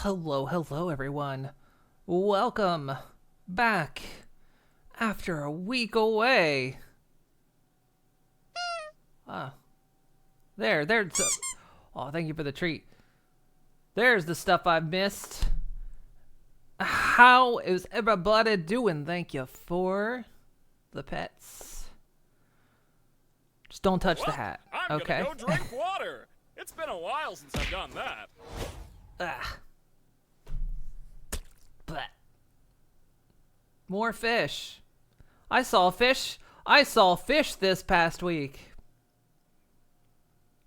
Hello, everyone. Welcome back after a week away. Ah, there's. Oh, thank you for the treat. There's the stuff I've missed. How is everybody doing? Thank you for the pets. Just don't touch the hat, I'm okay? gonna go drink water. It's been a while since I've done that. Ah. Blech. More fish. I saw fish this past week.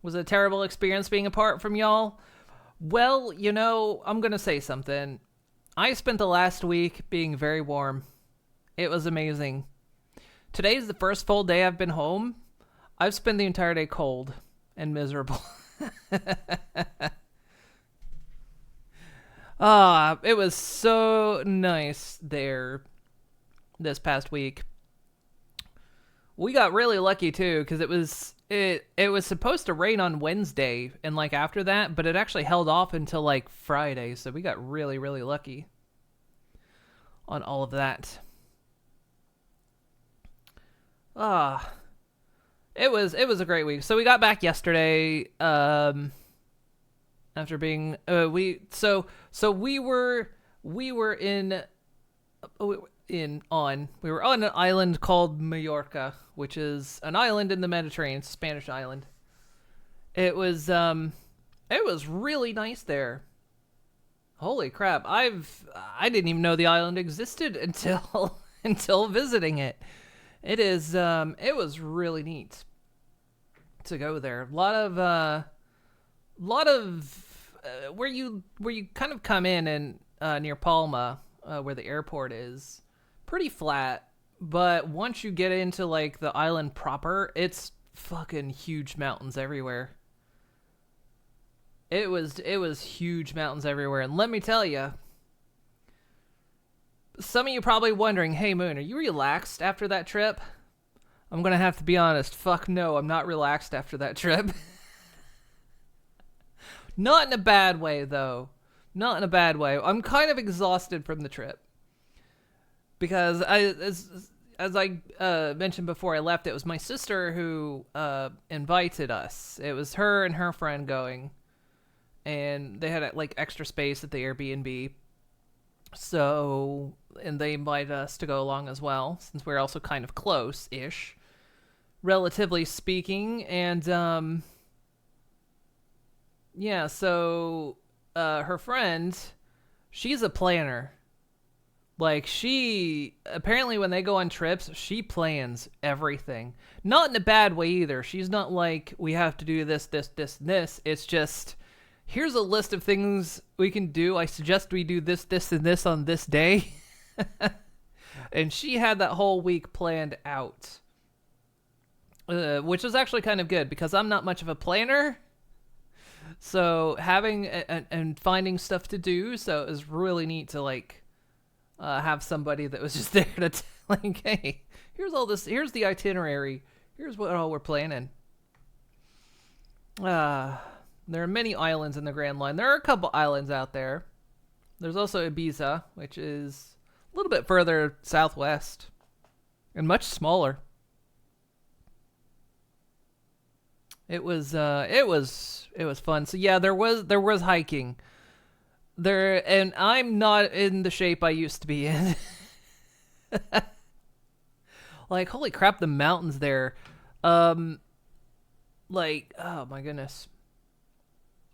Was it a terrible experience being apart from y'all? Well, you know, I'm gonna say something. I spent the last week being very warm. It was amazing. Today's the first full day I've been home. I've spent the entire day cold and miserable. It was so nice there this past week. We got really lucky too, because it was supposed to rain on Wednesday and like after that, but it actually held off until like Friday, so we got really, really lucky on all of that. It was a great week. So we got back yesterday. After being we were on an island called Mallorca, which is an island in the Mediterranean. It's a Spanish island. It was really nice there. Holy crap. I didn't even know the island existed until until visiting it. It was really neat to go there. A lot of where you kind of come in and near Palma, where the airport is, pretty flat, but once you get into like the island proper, it's fucking huge mountains everywhere. It was huge mountains everywhere, and let me tell you, some of you probably wondering, hey Moon, are you relaxed after that trip? I'm gonna have to be honest, fuck no, I'm not relaxed after that trip. Not in a bad way, though. Not in a bad way. I'm kind of exhausted from the trip. Because as I mentioned before I left, it was my sister who invited us. It was her and her friend going. And they had like extra space at the Airbnb. So, and they invited us to go along as well, since we're also kind of close-ish, relatively speaking. And, yeah, so her friend, she's a planner. Like, she, apparently when they go on trips, she plans everything. Not in a bad way either. She's not like, we have to do this, this, this, and this. It's just, here's a list of things we can do. I suggest we do this, this, and this on this day. And she had that whole week planned out. Which is actually kind of good, because I'm not much of a planner. So having and finding stuff to do, so it was really neat to like have somebody that was just there to like, hey, here's all this, here's the itinerary, here's what all we're planning. There are many islands in the Grand Line. There are a couple islands out there. There's also Ibiza, which is a little bit further southwest and much smaller. It was fun. So yeah, there was hiking there, and I'm not in the shape I used to be in. Like, holy crap, the mountains there. Like, oh my goodness.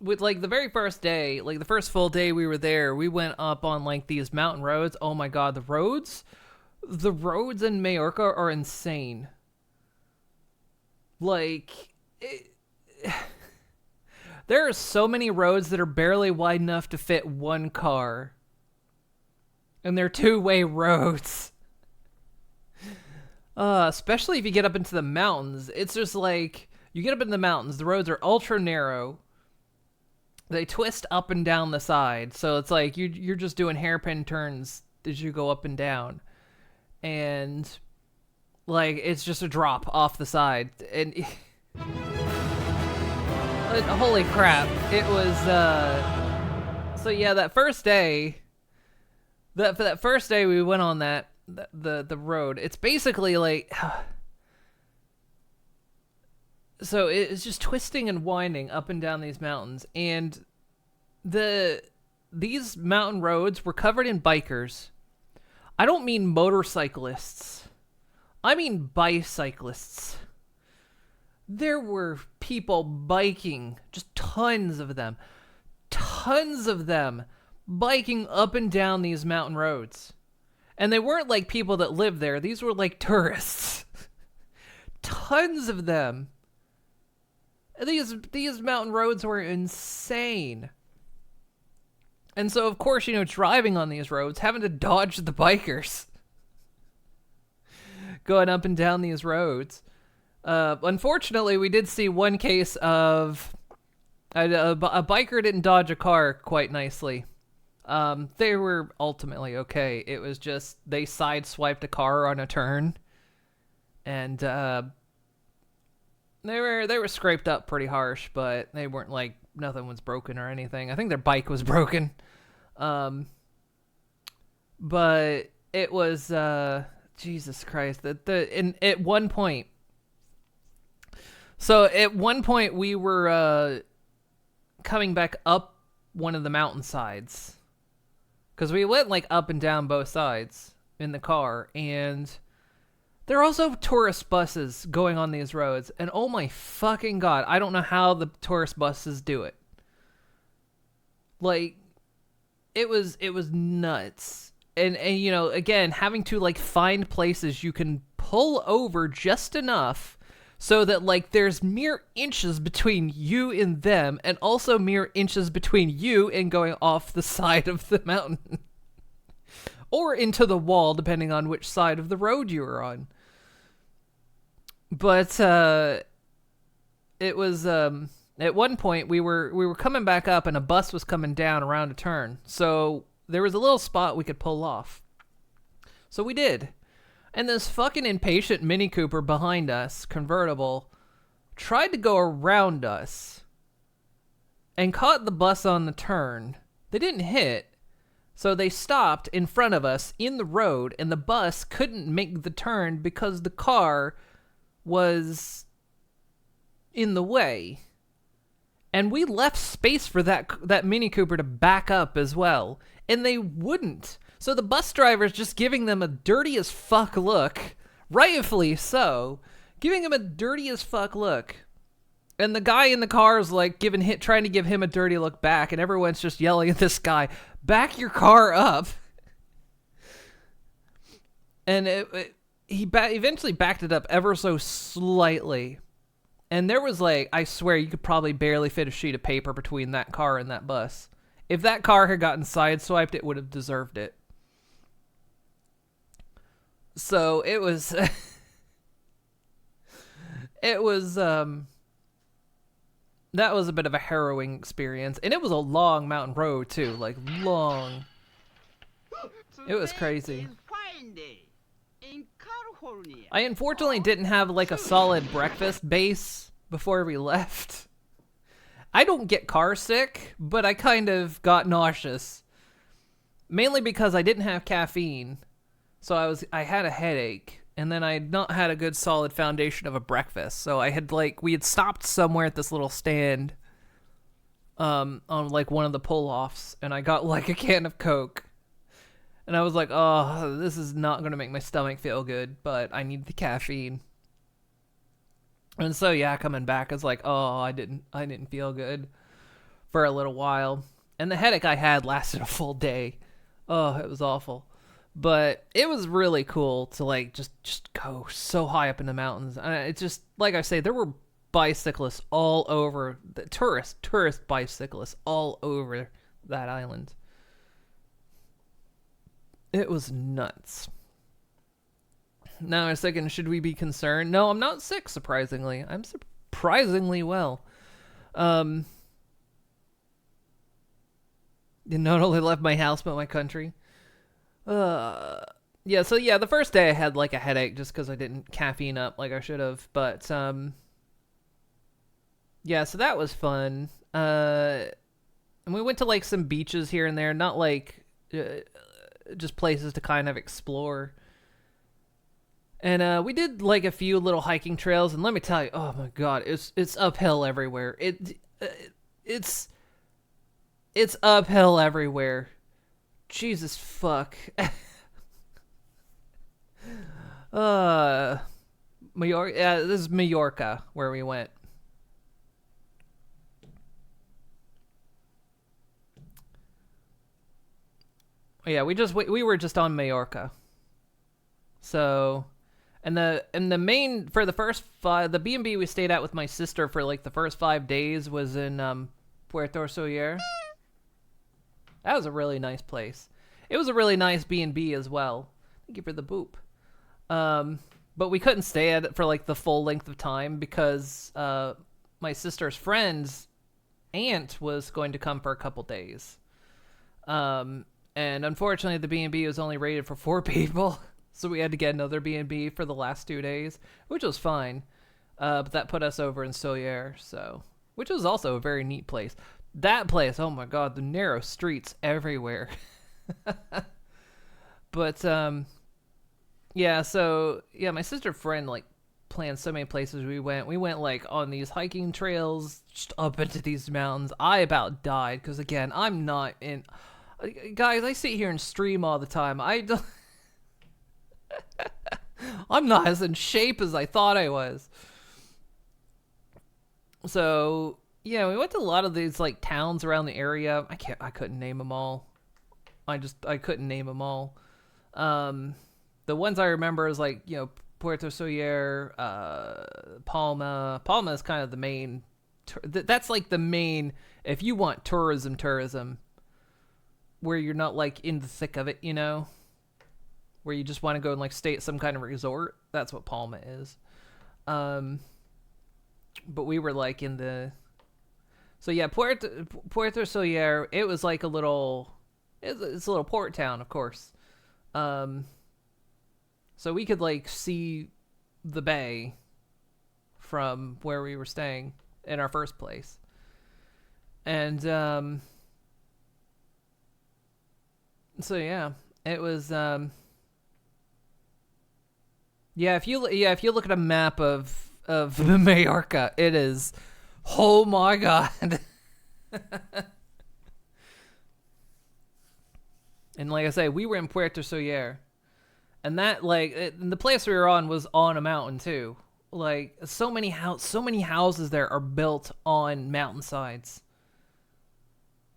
With like the very first day, like the first full day we were there, we went up on like these mountain roads. Oh my god, the roads in Majorca are insane. Like, there are so many roads that are barely wide enough to fit one car. And they're two-way roads. Especially if you get up into the mountains. It's just like, you get up in the mountains, the roads are ultra narrow. They twist up and down the side. So it's like, you're just doing hairpin turns as you go up and down. And, like, it's just a drop off the side. And holy crap. It was, So yeah, that first day, that first day we went on the road. It's basically like, so it's just twisting and winding up and down these mountains, and these mountain roads were covered in bikers. I don't mean motorcyclists. I mean bicyclists. There were people biking, just tons of them, biking up and down these mountain roads. And they weren't like people that lived there. These were like tourists. Tons of them. These mountain roads were insane. And so, of course, driving on these roads, having to dodge the bikers. Going up and down these roads. Unfortunately, we did see one case of a biker didn't dodge a car quite nicely. They were ultimately okay. It was just they sideswiped a car on a turn, and they were scraped up pretty harsh, but they weren't like nothing was broken or anything. I think their bike was broken, but it was Jesus Christ. At one point. So at one point we were coming back up one of the mountainsides. Because we went like up and down both sides in the car. And there are also tourist buses going on these roads. And oh my fucking God, I don't know how the tourist buses do it. Like, it was nuts. And again, having to like find places you can pull over just enough so that, like, there's mere inches between you and them, and also mere inches between you and going off the side of the mountain. Or into the wall, depending on which side of the road you were on. But, it was, at one point, we were coming back up, and a bus was coming down around a turn. So, there was a little spot we could pull off. So we did. And this fucking impatient Mini Cooper behind us, convertible, tried to go around us and caught the bus on the turn. They didn't hit, so they stopped in front of us in the road, and the bus couldn't make the turn because the car was in the way. And we left space for that Mini Cooper to back up as well, and they wouldn't. So the bus driver's just giving them a dirty as fuck look, rightfully so, giving him a dirty as fuck look. And the guy in the car is like trying to give him a dirty look back, and everyone's just yelling at this guy, "Back your car up!" And he eventually backed it up ever so slightly. And there was like, I swear, you could probably barely fit a sheet of paper between that car and that bus. If that car had gotten sideswiped, it would have deserved it. So it was, that was a bit of a harrowing experience. And it was a long mountain road too, like long. It was crazy. I unfortunately didn't have like a solid breakfast base before we left. I don't get car sick, but I kind of got nauseous. Mainly because I didn't have caffeine. So I had a headache, and then I had not had a good solid foundation of a breakfast. So we had stopped somewhere at this little stand on like one of the pull-offs, and I got like a can of Coke. And I was like, oh, this is not going to make my stomach feel good, but I need the caffeine. And so, yeah, coming back, I was like, oh, I didn't feel good for a little while. And the headache I had lasted a full day. Oh, it was awful. But it was really cool to, like, just go so high up in the mountains. And it's just, like I say, there were bicyclists all over, tourist bicyclists all over that island. It was nuts. Now I was thinking, should we be concerned? No, I'm not sick, surprisingly. I'm surprisingly well. Not only left my house, but my country. The first day I had like a headache just because I didn't caffeine up like I should have. But, so that was fun. And we went to like some beaches here and there, not like just places to kind of explore. And we did like a few little hiking trails, and let me tell you, oh my god, it's uphill everywhere. It's uphill everywhere. Jesus fuck. Majorca. Yeah, this is Majorca where we went. Yeah, we were just on Majorca. So, and the main for the first the B&B we stayed at with my sister for like the first 5 days was in Puerto Soler. That was a really nice place. It was a really nice B&B as well. Thank you for the boop. But we couldn't stay at it for like the full length of time because my sister's friend's aunt was going to come for a couple days. And unfortunately, the B&B was only rated for 4 people, so we had to get another B&B for the last 2 days, which was fine. But that put us over in Soler, so which was also a very neat place. That place, oh my god, the narrow streets everywhere. But yeah, so yeah, my sister friend like planned so many places we went. We went like on these hiking trails just up into these mountains. I about died because again, I'm not in. Guys, I sit here and stream all the time. I don't. I'm not as in shape as I thought I was. So yeah, we went to a lot of these like towns around the area. I couldn't name them all. I couldn't name them all. The ones I remember is like, you know, Puerto Soler, Palma. Palma is kind of the main. That's like the main. If you want tourism, where you're not like in the thick of it, you know, where you just want to go and like stay at some kind of resort. That's what Palma is. But we were like in the. So yeah, Puerto Soler. It was like a little. It's a little port town, of course. So we could like see the bay from where we were staying in our first place. And so yeah, it was if you look at a map of Majorca, it is, oh my god. And like I say, we were in Puerto Soler. And that, like, the place we were on was on a mountain, too. Like, so many houses there are built on mountainsides.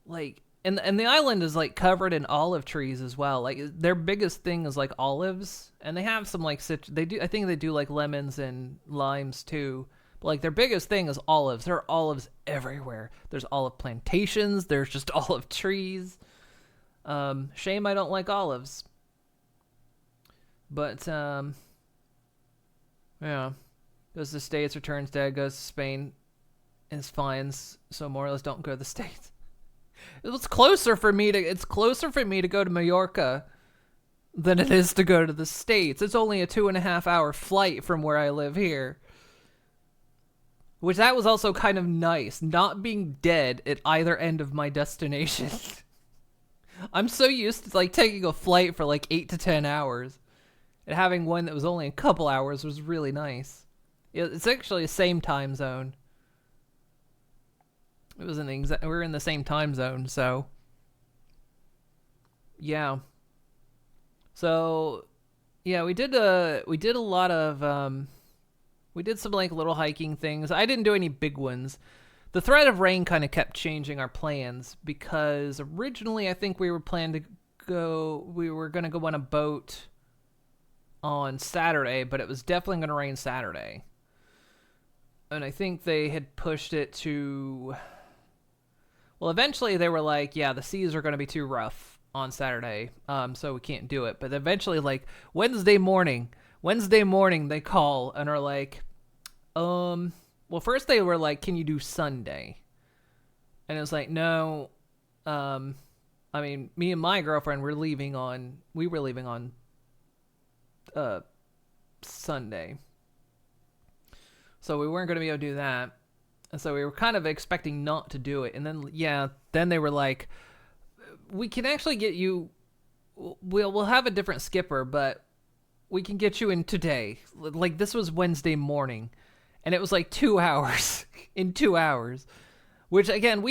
Like, and the island is, like, covered in olive trees as well. Like, their biggest thing is, like, olives. And they have some, like, I think they do, like, lemons and limes, too. But, like, their biggest thing is olives. There are olives everywhere. There's olive plantations. There's just olive trees. Shame I don't like olives. But, yeah. Goes to the States, returns dead, goes to Spain, is fines, so more or less don't go to the States. It's closer for me to go to Majorca than it is to go to the States. It's only a 2.5-hour flight from where I live here. Which that was also kind of nice, not being dead at either end of my destination. I'm so used to like taking a flight for like 8 to 10 hours. And having one that was only a couple hours was really nice. It's actually the same time zone. It was we're in the same time zone, so yeah. So yeah, we did a lot of we did some like little hiking things. I didn't do any big ones. The threat of rain kind of kept changing our plans because originally I think we were going to go on a boat on Saturday, but it was definitely going to rain Saturday. And I think they had pushed it to... Well, eventually they were like, yeah, the seas are going to be too rough on Saturday, so we can't do it. But eventually, like, Wednesday morning, they call and are like, well, first they were like, can you do Sunday? And it was like, no, I mean, me and my girlfriend we were leaving on Sunday. So we weren't going to be able to do that. And so we were kind of expecting not to do it. And then, yeah, then they were like, we can actually get you, we'll have a different skipper, but we can get you in today. Like, this was Wednesday morning, and it was like 2 hours. In 2 hours. Which, again,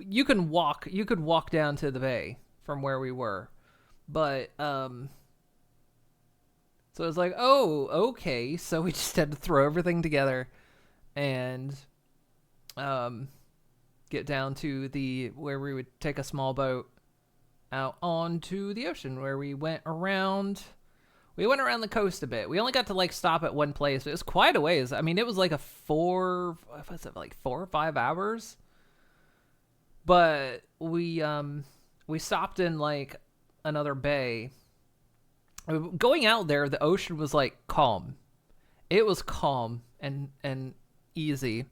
you could walk down to the bay from where we were. But, so it was like, oh, okay. So we just had to throw everything together and get down to where we would take a small boat out onto the ocean, where we went around the coast a bit. We only got to like stop at one place, but it was quite a ways. I mean, it was like 4 or 5 hours. But we stopped in like another bay. Going out there, the ocean was like calm. It was calm and easy.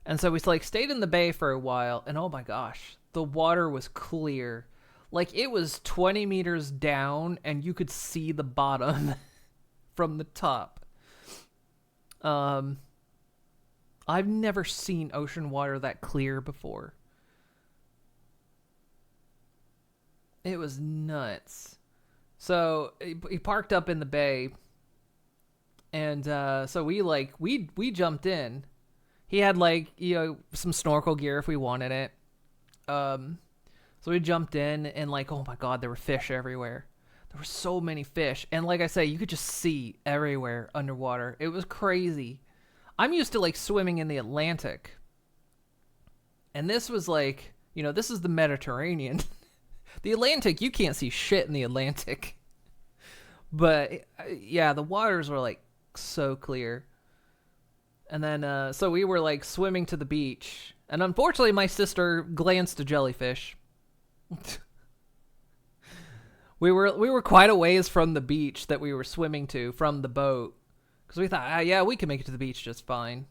And so we like stayed in the bay for a while, and oh my gosh, the water was clear. Like, it was 20 meters down, and you could see the bottom from the top. I've never seen ocean water that clear before. It was nuts. So he parked up in the bay, and so we jumped in. He had like, you know, some snorkel gear if we wanted it. So we jumped in, and like, oh my god, there were fish everywhere. There were so many fish, and like I say, you could just see everywhere underwater. It was crazy. I'm used to like swimming in the Atlantic, and this was like, you know, this is the Mediterranean. The Atlantic, you can't see shit in the Atlantic. But yeah, the waters were like so clear. And then so we were like swimming to the beach, and unfortunately my sister glanced a jellyfish. we were quite a ways from the beach that we were swimming to from the boat, because we thought, yeah, we can make it to the beach just fine.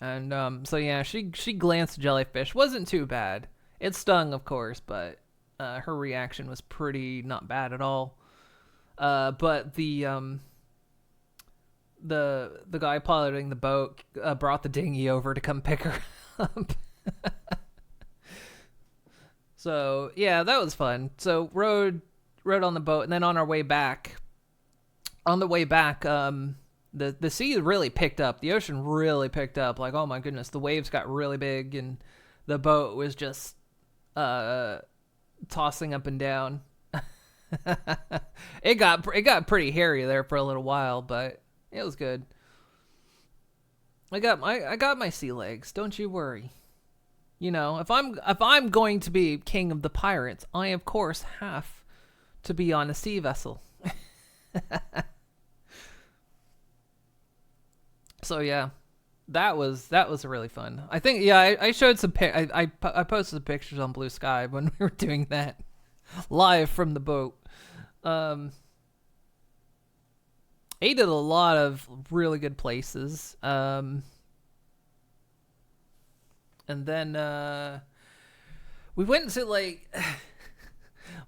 And so yeah, she glanced a jellyfish. Wasn't too bad. It stung, of course, but her reaction was pretty not bad at all. But the guy piloting the boat brought the dinghy over to come pick her up. So yeah, that was fun. So rode on the boat, and then on the way back, the sea really picked up. The ocean really picked up. Like, oh my goodness, the waves got really big, and the boat was just tossing up and down. It got pretty hairy there for a little while, but it was good. I got my sea legs. Don't you worry. You know, if I'm going to be king of the pirates, I of course have to be on a sea vessel. So yeah, that was really fun. I think, yeah, I showed some I posted some pictures on Blue Sky when we were doing that live from the boat. Ate at a lot of really good places. And then we went to like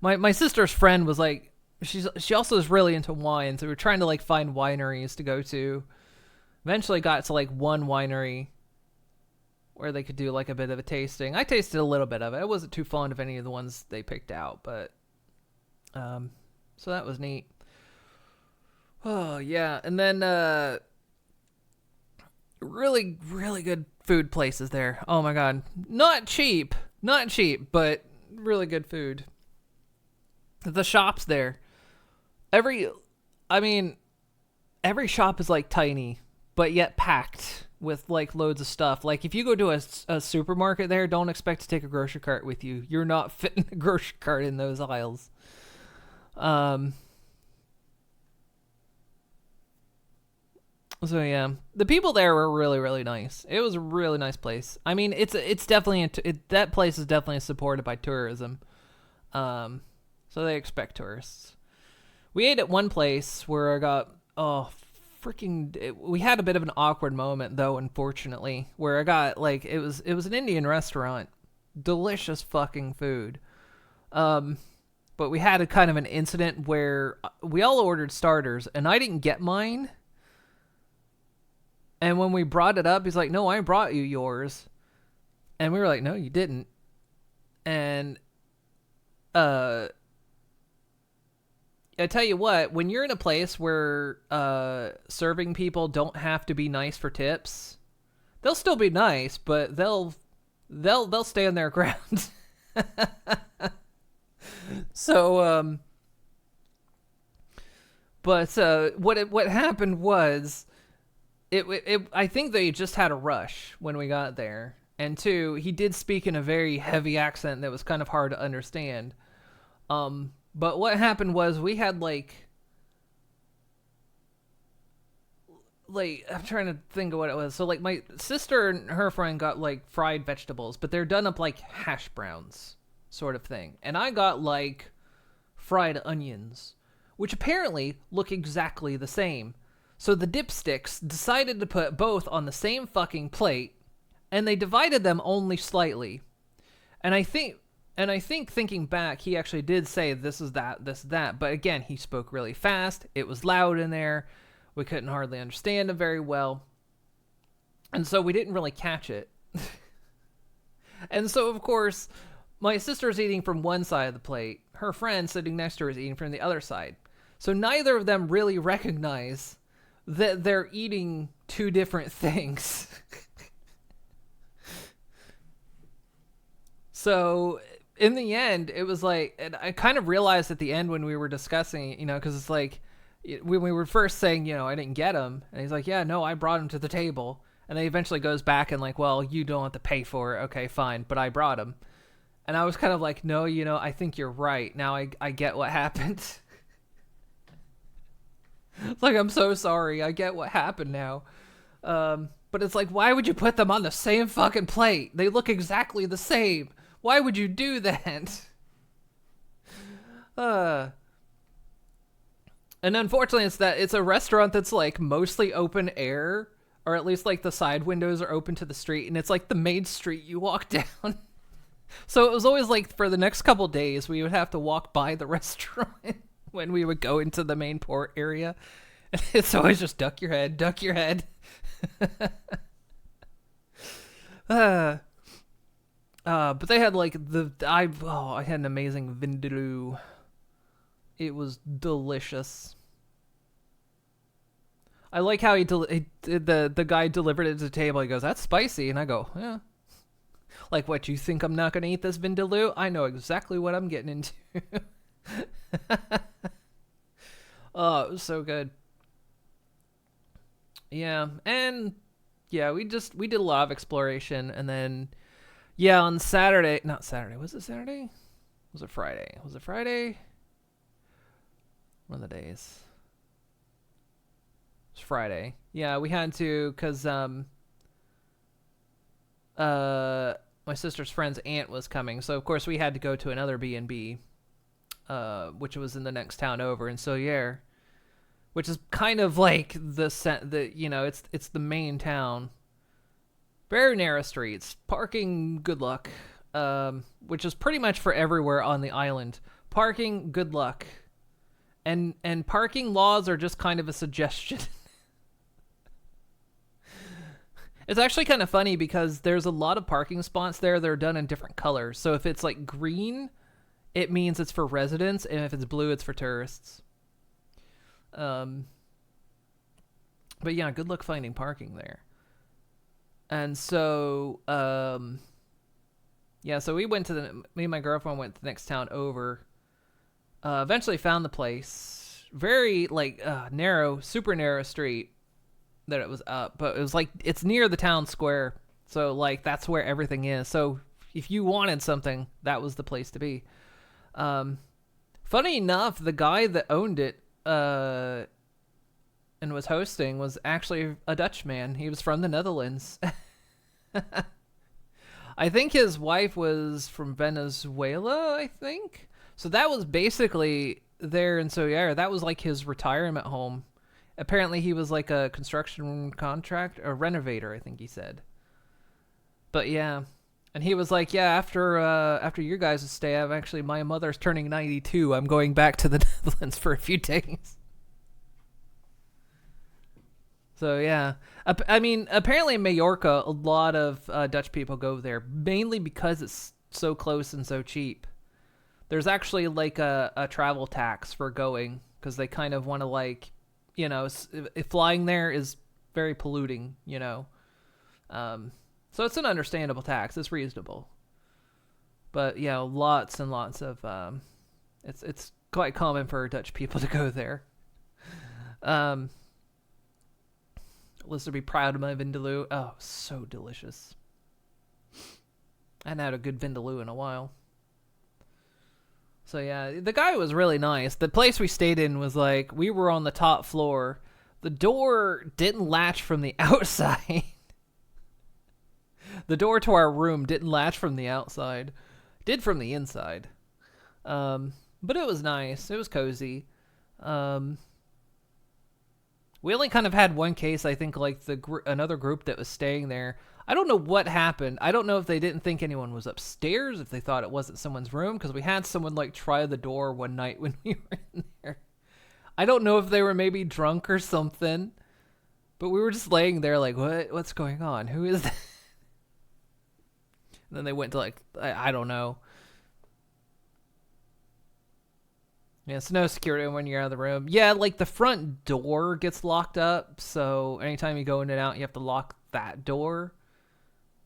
my sister's friend was like, she also is really into wine, so we were trying to like find wineries to go to. Eventually got to like one winery where they could do like a bit of a tasting. I tasted a little bit of it. I wasn't too fond of any of the ones they picked out, but so that was neat. Oh yeah, and then really, really good food places there. Oh my god, not cheap, but really good food. The shops there, every shop is like tiny, but yet packed with like loads of stuff. Like if you go to a supermarket there, don't expect to take a grocery cart with you. You're not fitting a grocery cart in those aisles. So yeah, the people there were really, really nice. It was a really nice place. I mean, it's definitely that place is definitely supported by tourism. So they expect tourists. We ate at one place where I got we had a bit of an awkward moment though, unfortunately, where I got like it was an Indian restaurant, delicious fucking food. But we had a kind of an incident where we all ordered starters, and I didn't get mine. And when we brought it up, he's like, no, I brought you yours. And we were like, no, you didn't. And I tell you what, when you're in a place where serving people don't have to be nice for tips, they'll still be nice, but they'll stand their ground. So what happened was I think they just had a rush when we got there. And two, he did speak in a very heavy accent that was kind of hard to understand. But what happened was we had like I'm trying to think of what it was. So like my sister and her friend got like fried vegetables, but they're done up like hash browns sort of thing. And I got like fried onions, which apparently look exactly the same. So the dipsticks decided to put both on the same fucking plate, and they divided them only slightly. And I think thinking back, he actually did say this is that, this, that. But again, he spoke really fast. It was loud in there. We couldn't hardly understand him very well. And so we didn't really catch it. And so, of course, my sister's eating from one side of the plate. Her friend sitting next to her is eating from the other side. So neither of them really recognize that they're eating two different things. So in the end, it was like, and I kind of realized at the end when we were discussing, because it's like, when we were first saying, I didn't get him. And he's like, yeah, no, I brought him to the table. And then he eventually goes back and like, well, you don't have to pay for it. Okay, fine. But I brought him. And I was kind of like, no, I think you're right. Now I get what happened. It's like, I'm so sorry. I get what happened now. But it's like, why would you put them on the same fucking plate? They look exactly the same. Why would you do that? And unfortunately, it's a restaurant that's like mostly open air, or at least like the side windows are open to the street, and it's like the main street you walk down. So it was always like for the next couple days, we would have to walk by the restaurant when we would go into the main port area. And it's always just duck your head, duck your head. But they had like I had an amazing vindaloo. It was delicious. I like how the guy delivered it to the table. He goes, "That's spicy," and I go, "Yeah." Like, what, you think I'm not gonna eat this vindaloo? I know exactly what I'm getting into. Oh, it was so good. Yeah, and yeah, we did a lot of exploration, and then on Saturday, not Saturday, was it Saturday? Was it Friday? Was it Friday? One of the days. It's Friday. Yeah, we had to, cause my sister's friend's aunt was coming, so of course we had to go to another B&B, which was in the next town over in Sawyer, which is kind of like it's the main town. Very narrow streets, parking, good luck, which is pretty much for everywhere on the island. Parking, good luck, and parking laws are just kind of a suggestion. It's actually kind of funny because there's a lot of parking spots there that are done in different colors. So if it's like green, it means it's for residents, and if it's blue, it's for tourists. But yeah, good luck finding parking there. And so, so we went to me and my girlfriend went to the next town over. Eventually found the place. Very narrow, super narrow street that it was up, but it was like, it's near the town square. So like, that's where everything is. So if you wanted something, that was the place to be. Funny enough, the guy that owned it, and was hosting was actually a Dutchman. He was from the Netherlands. I think his wife was from Venezuela, I think. So that was basically there in Sawyer. That was like his retirement home. Apparently he was like a construction contractor, a renovator, I think he said. But yeah. And he was like, yeah, after your guys' stay, my mother's turning 92. I'm going back to the Netherlands for a few days. So yeah, I mean, apparently in Majorca, a lot of Dutch people go there mainly because it's so close and so cheap. There's actually like a travel tax for going because they kind of want to like, if flying there is very polluting, so it's an understandable tax. It's reasonable, but yeah, lots and lots of it's quite common for Dutch people to go there. Liz would be proud of my vindaloo. Oh, so delicious. I hadn't had a good vindaloo in a while. So yeah, the guy was really nice. The place we stayed in was like, we were on the top floor. The door didn't latch from the outside. The door to our room didn't latch from the outside. It did from the inside. But it was nice. It was cozy. We only kind of had one case, I think, like another group that was staying there. I don't know what happened. I don't know if they didn't think anyone was upstairs, if they thought it wasn't someone's room, because we had someone like try the door one night when we were in there. I don't know if they were maybe drunk or something, but we were just laying there like, what's going on? Who is that? And then they went to like, I don't know. Yeah, so no security when you're out of the room. Yeah, like the front door gets locked up, so anytime you go in and out, you have to lock that door.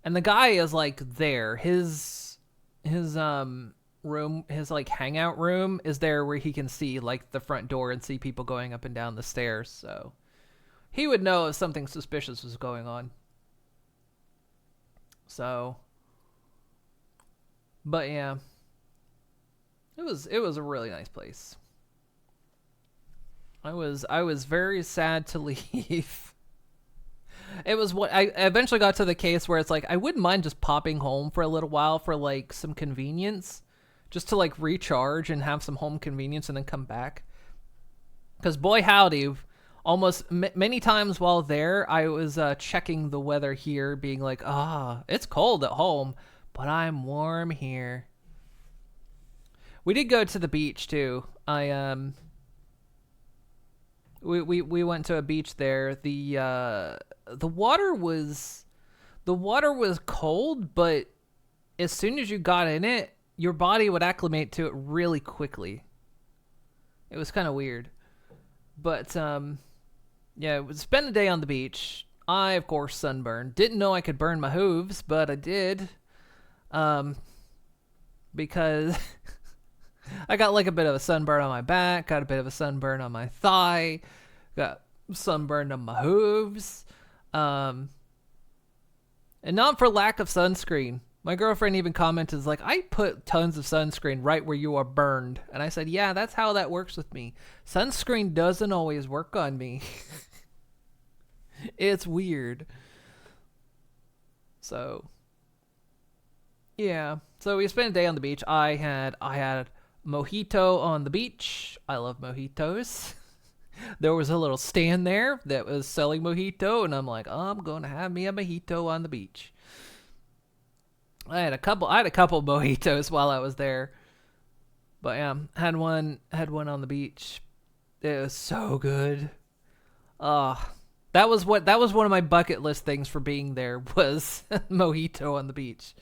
And the guy is like there. His room, his like hangout room is there where he can see like the front door and see people going up and down the stairs. So he would know if something suspicious was going on. So, but yeah. It was a really nice place. I was very sad to leave. It was what I eventually got to the case where it's like I wouldn't mind just popping home for a little while for like some convenience, just to like recharge and have some home convenience and then come back. Because boy howdy, almost many times while there, I was checking the weather here, being like, it's cold at home, but I'm warm here. We did go to the beach too. We went to a beach there. The water was cold, but as soon as you got in it, your body would acclimate to it really quickly. It was kind of weird. But yeah, spend a day on the beach. I of course sunburned. Didn't know I could burn my hooves, but I did. Because I got like a bit of a sunburn on my back, got a bit of a sunburn on my thigh, got sunburned on my hooves. And not for lack of sunscreen. My girlfriend even commented, like, I put tons of sunscreen right where you are burned. And I said, yeah, that's how that works with me. Sunscreen doesn't always work on me. It's weird. So, yeah. So we spent a day on the beach. I had mojito on the beach. I love mojitos. There was a little stand there that was selling mojito, and I'm like, I'm gonna have me a mojito on the beach. I had a couple mojitos while I was there, but yeah, had one on the beach. It was so good. That was one of my bucket list things for being there was mojito on the beach.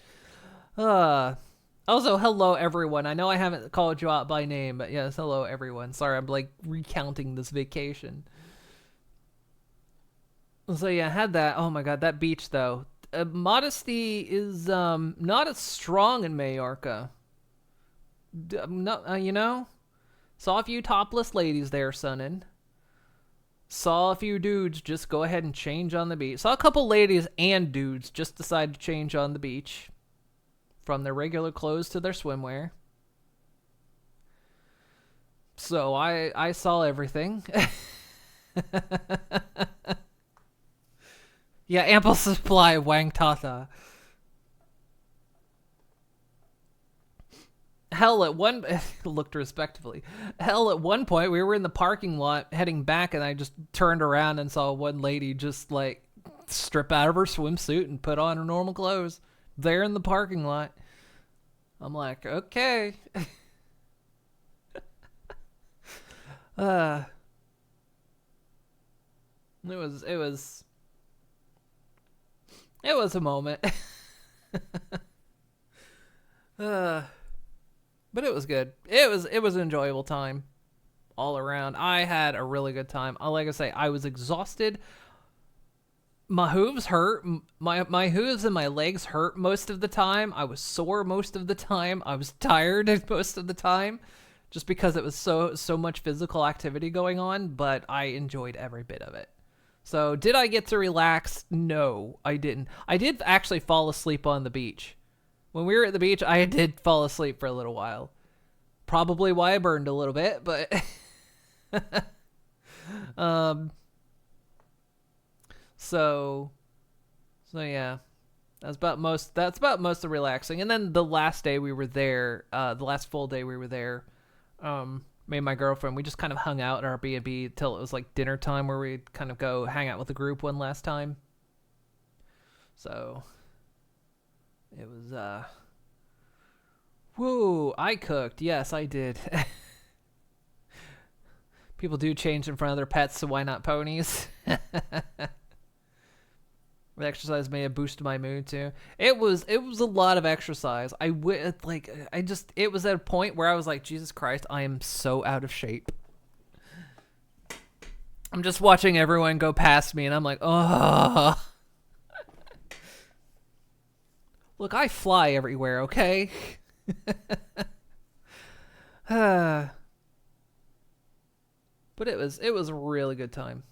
Also, hello everyone. I know I haven't called you out by name, but yes, hello everyone. Sorry, I'm like recounting this vacation. So yeah, I had that. Oh my god, that beach though. Modesty is not as strong in Majorca. Saw a few topless ladies there sunning. Saw a few dudes just go ahead and change on the beach. Saw a couple ladies and dudes just decide to change on the beach. From their regular clothes to their swimwear. So I saw everything. Yeah, ample supply of Wang Tata. Hell, at one looked respectively. Hell, at one point we were in the parking lot heading back, and I just turned around and saw one lady just like strip out of her swimsuit and put on her normal clothes there in the parking lot. I'm like, okay. It was a moment. But it was good. It was an enjoyable time all around. I had a really good time. Like I say, I was exhausted. My hooves hurt. My hooves and my legs hurt most of the time. I was sore most of the time. I was tired most of the time, just because it was so much physical activity going on. But I enjoyed every bit of it. So did I get to relax? No, I didn't. I did actually fall asleep on the beach. When we were at the beach, I did fall asleep for a little while. Probably why I burned a little bit, but so yeah. That's about most of the relaxing. And then the last day we were there, the last full day we were there, me and my girlfriend, we just kind of hung out at our B&B till it was like dinner time, where we'd kind of go hang out with the group one last time. So it was whoa, I cooked. Yes, I did. People do change in front of their pets, so why not ponies? The exercise may have boosted my mood too. It was a lot of exercise. It was at a point where I was like, Jesus Christ, I am so out of shape. I'm just watching everyone go past me, and I'm like, oh. Look, I fly everywhere, okay? But it was a really good time.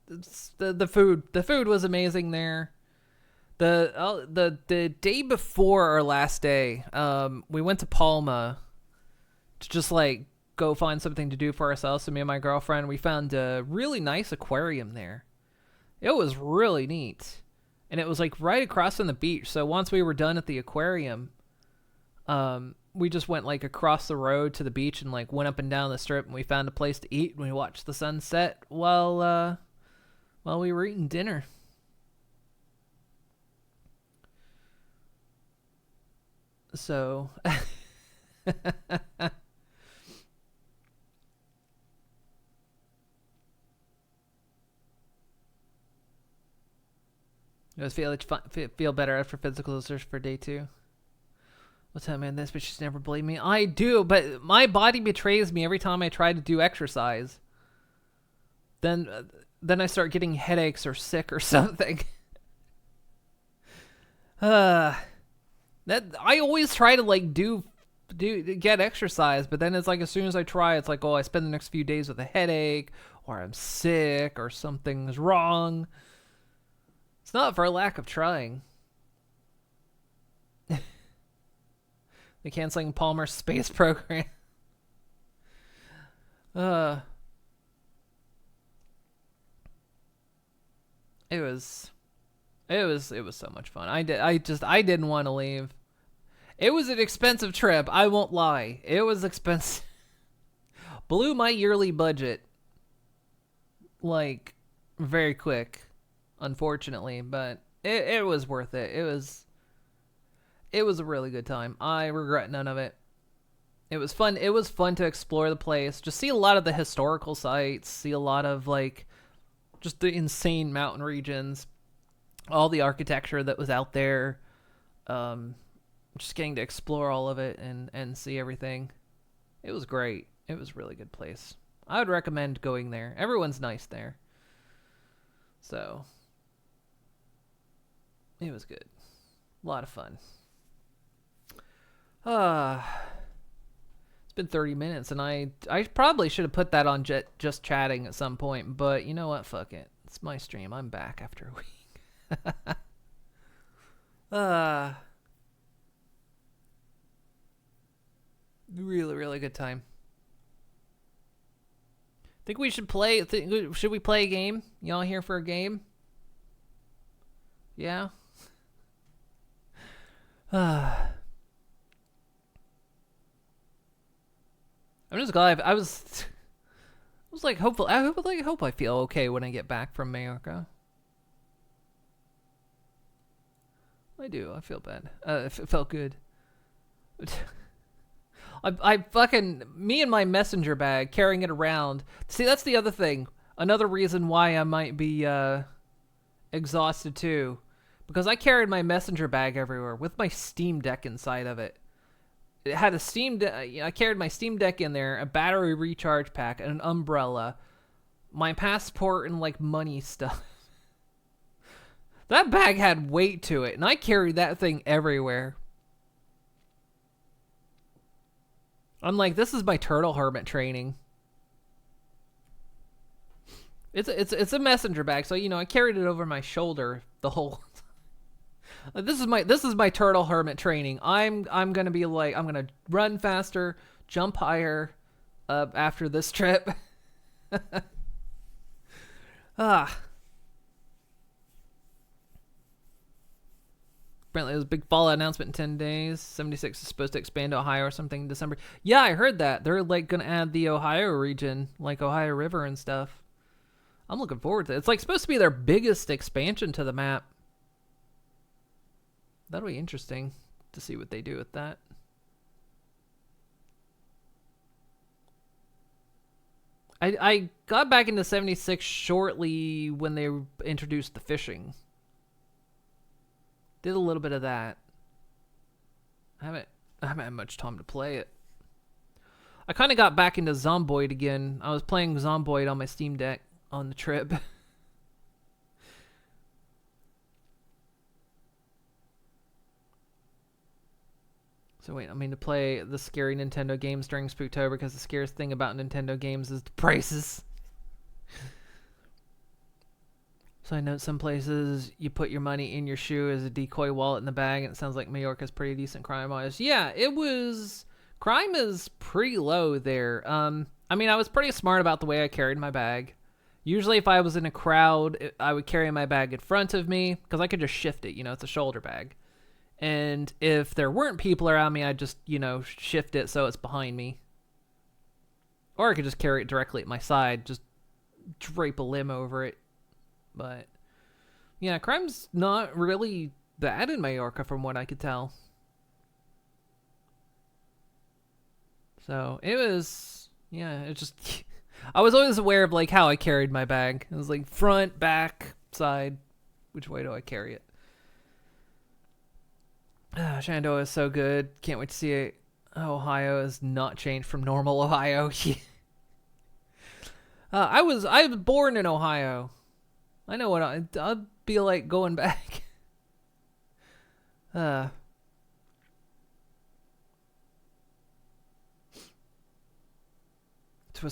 The food was amazing there. The day before our last day, we went to Palma to just like go find something to do for ourselves. So me and my girlfriend, we found a really nice aquarium there. It was really neat, and it was like right across from the beach. So once we were done at the aquarium, we just went like across the road to the beach and like went up and down the strip, and we found a place to eat, and we watched the sunset while we were eating dinner. So you guys feel better after physical exertion for day 2? What's that, man? This bitch just never believe me. I do, but my body betrays me every time I try to do exercise. Then I start getting headaches or sick or something. That I always try to like get exercise, but then it's like as soon as I try, it's like, oh, I spend the next few days with a headache, or I'm sick, or something's wrong. It's not for a lack of trying. The canceling Palmer space program. It was so much fun. I didn't want to leave. It was an expensive trip, I won't lie. It was expensive. Blew my yearly budget like very quick, unfortunately, but it was worth it. It was a really good time. I regret none of it. It was fun. It was fun to explore the place, just see a lot of the historical sites, see a lot of like just the insane mountain regions, all the architecture that was out there. Just getting to explore all of it and see everything. It was great. It was a really good place. I would recommend going there. Everyone's nice there. So it was good. A lot of fun. It's been 30 minutes, and I probably should have put that on just chatting at some point, but you know what? Fuck it. It's my stream. I'm back after a week. Really, really good time. Think we should play? Should we play a game? Y'all here for a game? Yeah. I'm just glad I was like hopeful. I hope I feel okay when I get back from Mallorca. I do. I feel bad. It felt good. I fucking me and my messenger bag carrying it around. See, that's the other thing. Another reason why I might be exhausted too, because I carried my messenger bag everywhere with my Steam Deck inside of it. It had a I carried my Steam Deck in there, a battery recharge pack, and an umbrella, my passport, and like money stuff. That bag had weight to it, and I carried that thing everywhere. I'm like, this is my turtle hermit training. It's a messenger bag, so I carried it over my shoulder the whole. This is my turtle hermit training. I'm gonna be like, I'm gonna run faster, jump higher, after this trip. Ah. Apparently, there's a big Fallout announcement in 10 days. 76 is supposed to expand to Ohio or something in December. Yeah, I heard that. They're like gonna add the Ohio region, like Ohio River and stuff. I'm looking forward to it. It's like supposed to be their biggest expansion to the map. That'll be interesting to see what they do with that. I got back into 76 shortly when they introduced the fishing. Did a little bit of that. I haven't had much time to play it. I kind of got back into Zomboid again. I was playing Zomboid on my Steam Deck on the trip. So wait, I mean to play the scary Nintendo games during Spooktober because the scariest thing about Nintendo games is the prices. So I know some places you put your money in your shoe as a decoy wallet in the bag, and it sounds like Majorca's pretty decent crime-wise. Yeah, it was. Crime is pretty low there. I mean, I was pretty smart about the way I carried my bag. Usually if I was in a crowd, I would carry my bag in front of me because I could just shift it. It's a shoulder bag. And if there weren't people around me, I'd just, shift it so it's behind me. Or I could just carry it directly at my side, just drape a limb over it. But, yeah, crime's not really bad in Majorca from what I could tell. So, it was, it just, I was always aware of, like, how I carried my bag. It was, like, front, back, side. Which way do I carry it? Shenandoah is so good. Can't wait to see it. Ohio has not changed from normal Ohio. I was born in Ohio. I know what I'd be like going back. What's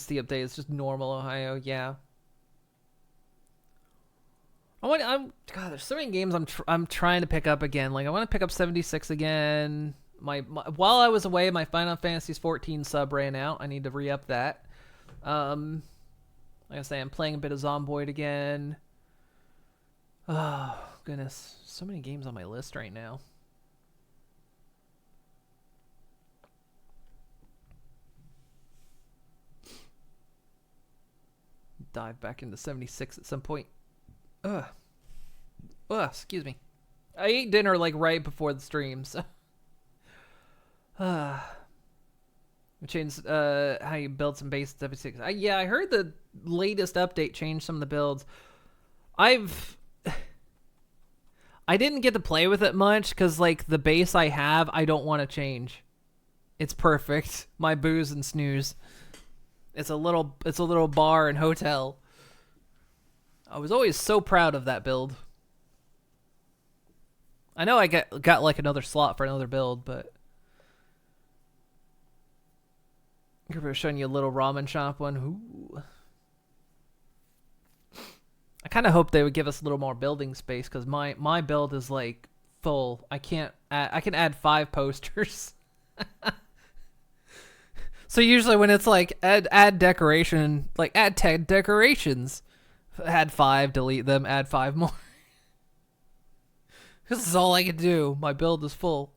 the update? It's just normal Ohio. Yeah. God, there's so many games I'm trying to pick up again. Like I want to pick up 76 again. My while I was away, my Final Fantasy 14 sub ran out. I need to re-up that. Like I say, I'm playing a bit of Zomboid again. Oh goodness, so many games on my list right now. Dive back into 76 at some point. Ugh, excuse me. I ate dinner like right before the stream, so. We changed how you build some base 76. Yeah, I heard the latest update changed some of the builds. I didn't get to play with it much because like the base I have, I don't want to change. It's perfect. My booze and snooze. It's a little bar and hotel. I was always so proud of that build. I know I got like another slot for another build, but I'm showing you a little ramen shop one. Ooh. I kind of hope they would give us a little more building space because my build is like full. I can add 5 posters. So usually when it's like add decoration, like add 10 decorations, add 5, delete them, add 5 more. This is all I can do. My build is full.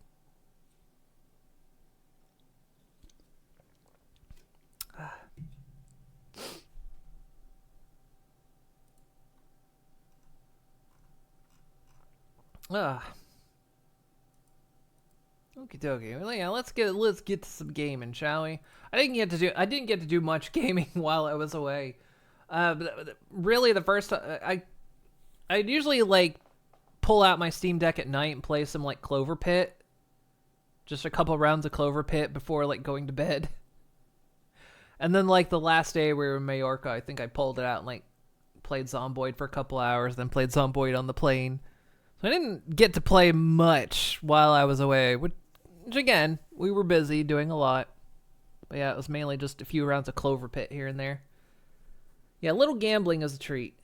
Okie dokie. Well, yeah, let's get to some gaming, shall we? I didn't get to do much gaming while I was away. Really, the first I'd usually like pull out my Steam Deck at night and play some like Clover Pit, just a couple rounds of Clover Pit before like going to bed. And then like the last day we were in Majorca, I think I pulled it out and like played Zomboid for a couple hours, then played Zomboid on the plane. So I didn't get to play much while I was away, which again, we were busy doing a lot. But yeah, it was mainly just a few rounds of Clover Pit here and there. Yeah, a little gambling is a treat.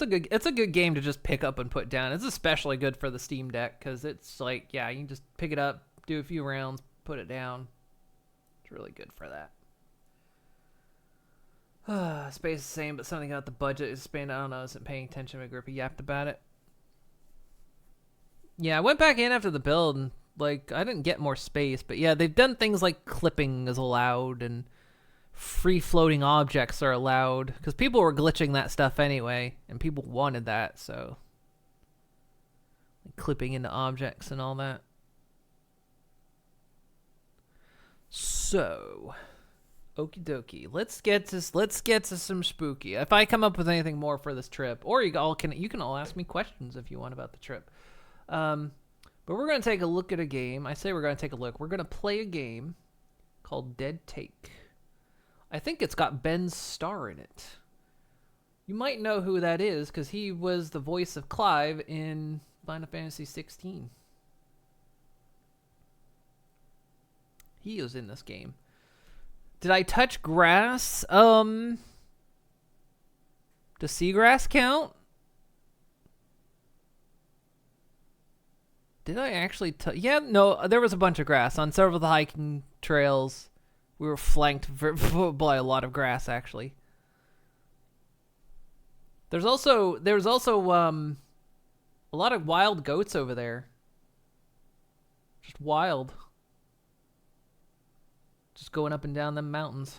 It's a good game to just pick up and put down. It's especially good for the Steam Deck because it's like, yeah, you can just pick it up, do a few rounds, put it down. It's really good for that. Space is the same, but something about the budget is expanded. I don't know, I wasn't paying attention to Agrippa yapped about it. Yeah, I went back in after the build and like I didn't get more space, but yeah, they've done things like clipping is allowed and free floating objects are allowed because people were glitching that stuff anyway and people wanted that, so like, clipping into objects and all that. So okie dokie, let's get to some spooky. If I come up with anything more for this trip, or you can all ask me questions if you want about the trip. But we're gonna take a look at a game. I say we're gonna take a look. We're gonna play a game called Dead Take. I think it's got Ben Starr in it. You might know who that is because he was the voice of Clive in Final Fantasy 16. He was in this game. Did I touch grass? Does seagrass count? Did I actually yeah, no, there was a bunch of grass on several of the hiking trails. We were flanked by a lot of grass, actually. There was also a lot of wild goats over there. Just wild. Just going up and down them mountains.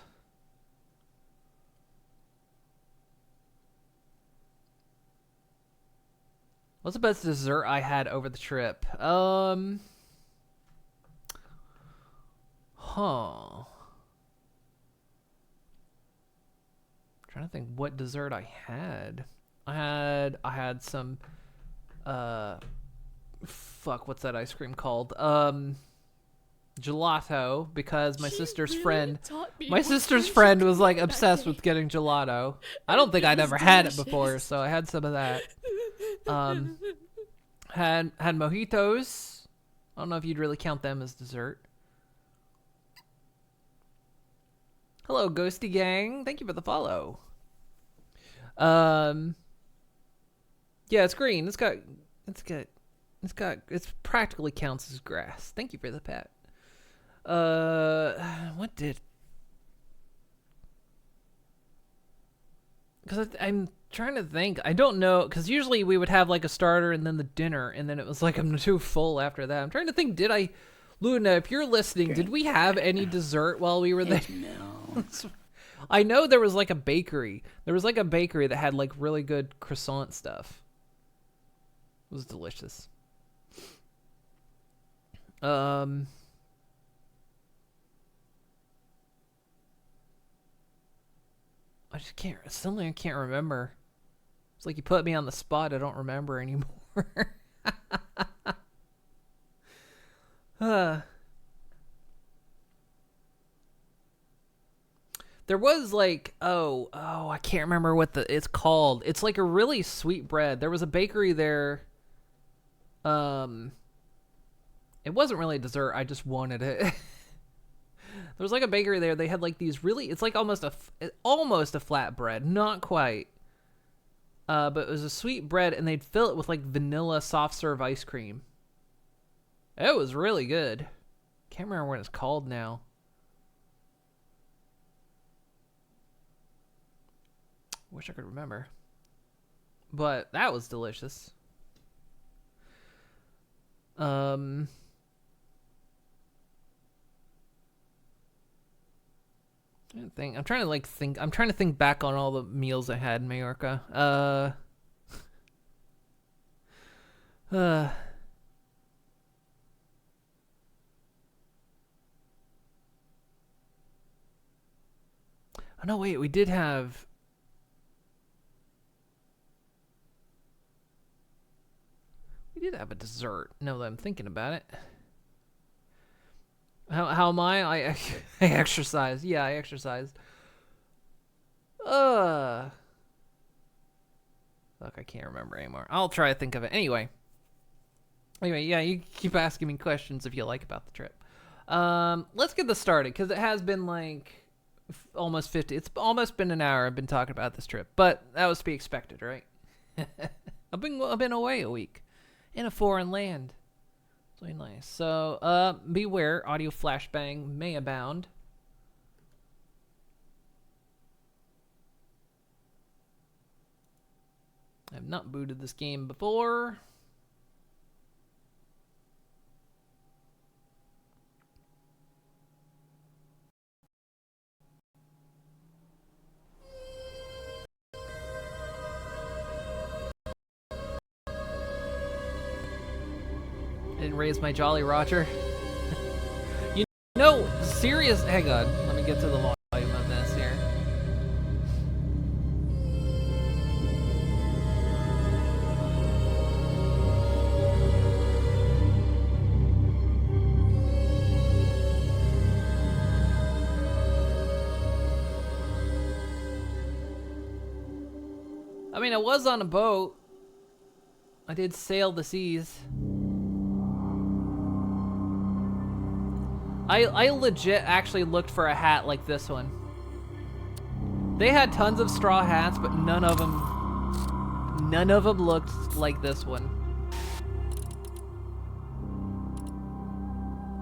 What's the best dessert I had over the trip? Trying to think what dessert I had. I had some what's that ice cream called? Gelato, because my sister's friend was like obsessed with getting gelato. I don't think I'd ever had it before, so I had some of that. Had mojitos. I don't know if you'd really count them as dessert. Hello, Ghosty Gang. Thank you for the follow. Yeah, it's green. It's practically counts as grass. Thank you for the pet. What did? Because I'm trying to think. I don't know, because usually we would have like a starter and then the dinner, and then it was like I'm too full after that. I'm trying to think. Luna, if you're listening, did we have any dessert while we were there? No. I know there was like a bakery. There was like a bakery that had like really good croissant stuff. It was delicious. I can't remember. It's like you put me on the spot. I don't remember anymore. There was like, I can't remember what it's called. It's like a really sweet bread. There was a bakery there. It wasn't really a dessert. I just wanted it. There was like a bakery there. They had like these really, it's like almost a flat bread. Not quite. But it was a sweet bread, and they'd fill it with like vanilla soft serve ice cream. It was really good. Can't remember what it's called now. Wish I could remember. But that was delicious. I'm trying to think back on all the meals I had in Majorca. Oh, no, wait, we did have... We did have a dessert, now that I'm thinking about it. How am I? I exercised. Yeah, I exercised. Fuck, I can't remember anymore. I'll try to think of it. Anyway, yeah, you keep asking me questions if you like about the trip. Let's get this started, because it has been like almost 50. It's almost been an hour I've been talking about this trip, but that was to be expected, right? I've been away a week in a foreign land. It's really nice. So, beware, audio flashbang may abound. I have not booted this game before. Didn't raise my Jolly Roger. You know, serious. Hang on, let me get to the volume of this here. I mean, I was on a boat. I did sail the seas. I legit actually looked for a hat like this one. They had tons of straw hats, but none of them looked like this one.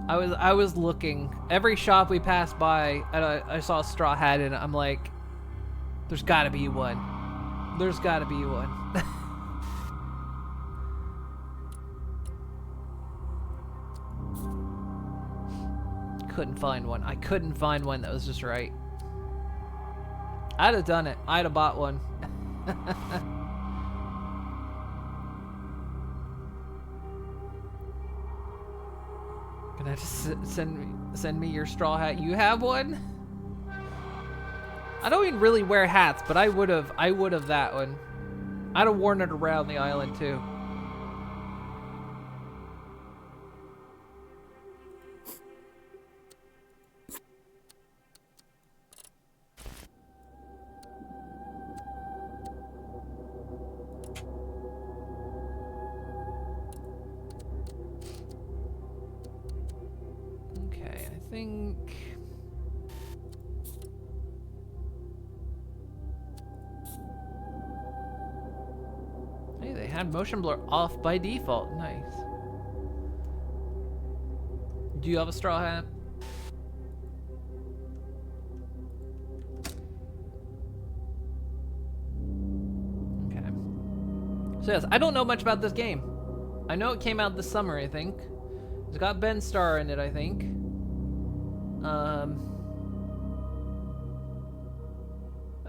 I was looking. Every shop we passed by, and I saw a straw hat in it. I'm like, there's gotta be one. There's gotta be one. Couldn't find one. I couldn't find one that was just right. I'd have done it. I'd have bought one. Can I just send me your straw hat? You have one? I don't even really wear hats, but I would have that one. I'd have worn it around the island too. Okay, I think... Hey, they had motion blur off by default. Nice. Do you have a straw hat? Okay. So yes, I don't know much about this game. I know it came out this summer, I think. It's got Ben Starr in it, I think.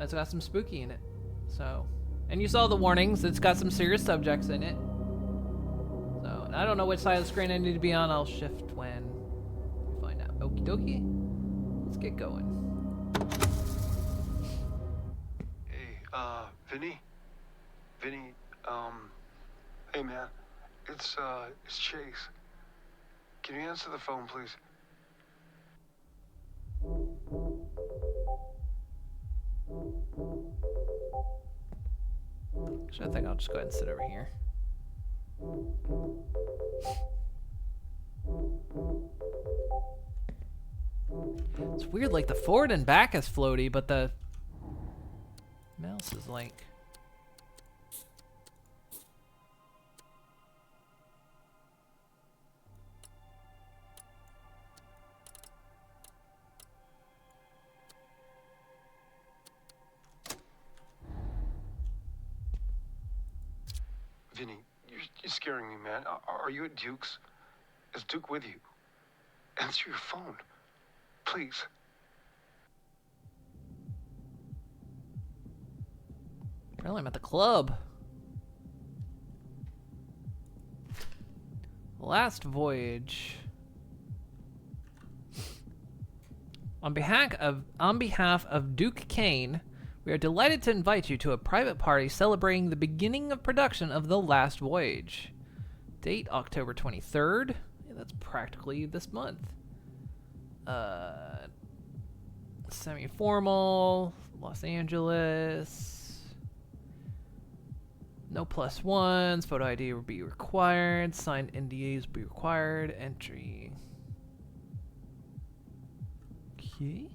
It's got some spooky in it. So... And you saw the warnings. It's got some serious subjects in it. So, and I don't know which side of the screen I need to be on. I'll shift when we find out. Okie dokie. Let's get going. Hey, Vinny? Vinny, hey man. It's Chase. Can you answer the phone, please? So I think I'll just go ahead and sit over here. It's weird, like the forward and back is floaty, but the mouse is like... Vinny, you're scaring me, man. Are you at Duke's? Is Duke with you? Answer your phone. Please. Apparently I'm at the club. Last voyage. On behalf of Duke Kane, we are delighted to invite you to a private party celebrating the beginning of production of The Last Voyage. Date October 23rd. Yeah, that's practically this month. Semi-formal, Los Angeles. No plus ones. Photo ID will be required. Signed NDAs will be required. Entry. Okay.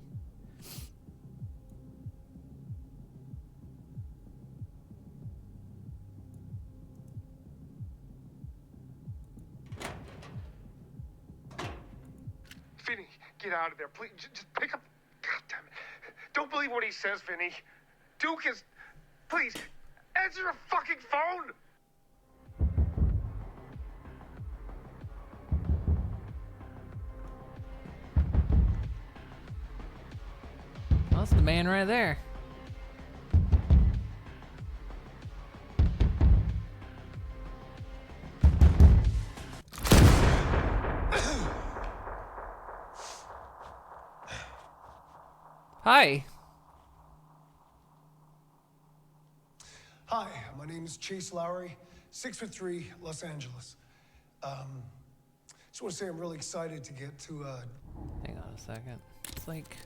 Vinny, get out of there, please. Just pick up. God damn it. Don't believe what he says, Vinny. Duke is. Please, answer your fucking phone! Well, that's the man right there. Hi. Hi, my name is Chase Lowry, 6'3", Los Angeles. Just want to say I'm really excited to get to, Hang on a second. It's like...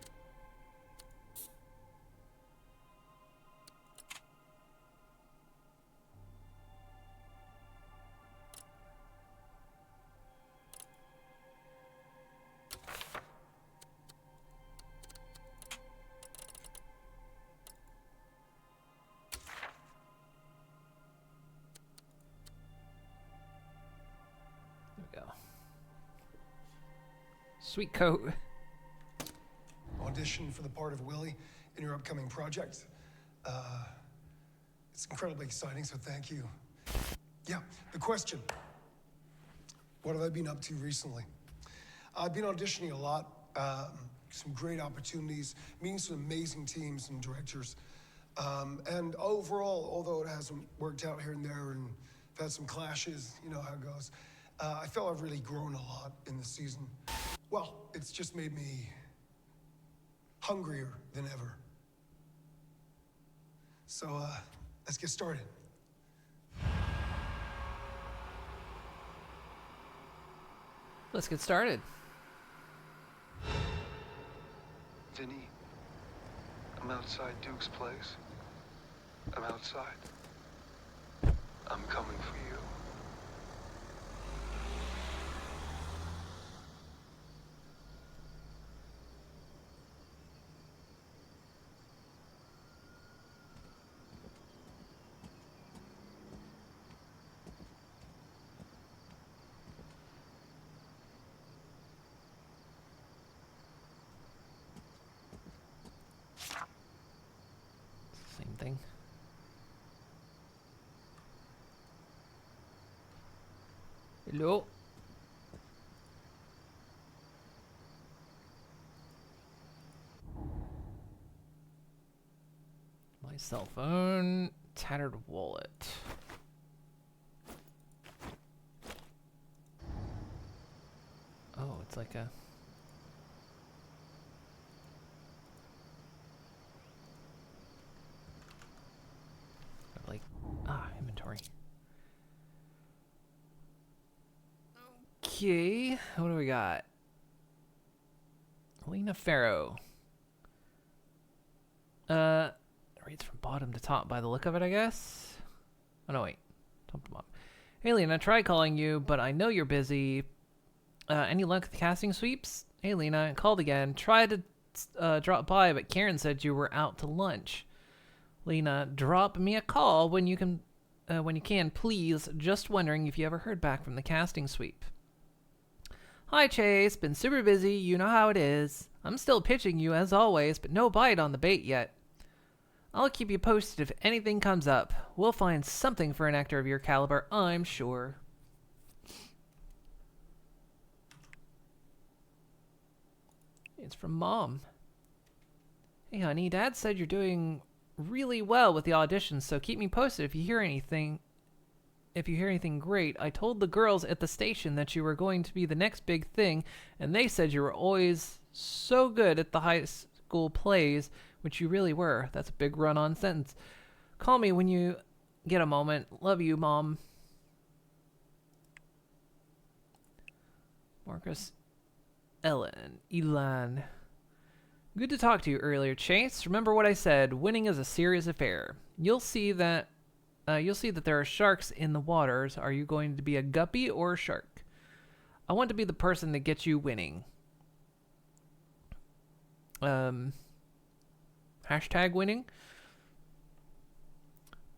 There we go. Sweet coat. audition for the part of Willie in your upcoming project. It's incredibly exciting, so thank you. Yeah, the question. What have I been up to recently? I've been auditioning a lot, some great opportunities, meeting some amazing teams and directors. And overall, although it hasn't worked out here and there and I've had some clashes, you know how it goes, I feel I've really grown a lot in the season. Well, it's just made me hungrier than ever. So, let's get started. Let's get started. Vinny, I'm outside Duke's place. I'm outside. I'm coming for you. Same thing. Hello. My cell phone, tattered wallet. Oh, it's like a... like, inventory. Okay, what do we got? Lena Farrow. Reads from bottom to top by the look of it, I guess. Oh no, wait. Top to bottom. Hey Lena, I tried calling you, but I know you're busy. Any luck with the casting sweeps? Hey Lena, I called again. Tried to drop by, but Karen said you were out to lunch. Lena, drop me a call when you can, please. Just wondering if you ever heard back from the casting sweep. Hi Chase, been super busy, you know how it is. I'm still pitching you as always, but no bite on the bait yet. I'll keep you posted if anything comes up. We'll find something for an actor of your caliber, I'm sure. It's from Mom. Hey honey, Dad said you're doing really well with the auditions, so keep me posted if you hear anything. If you hear anything great. I told the girls at the station that you were going to be the next big thing, and they said you were always so good at the high school plays, which you really were. That's a big run-on sentence. Call me when you get a moment. Love you, Mom. Marcus, Ellen, Elan. Good to talk to you earlier, Chase. Remember what I said. Winning is a serious affair. You'll see that there are sharks in the waters. Are you going to be a guppy or a shark? I want to be the person that gets you winning. Hashtag winning.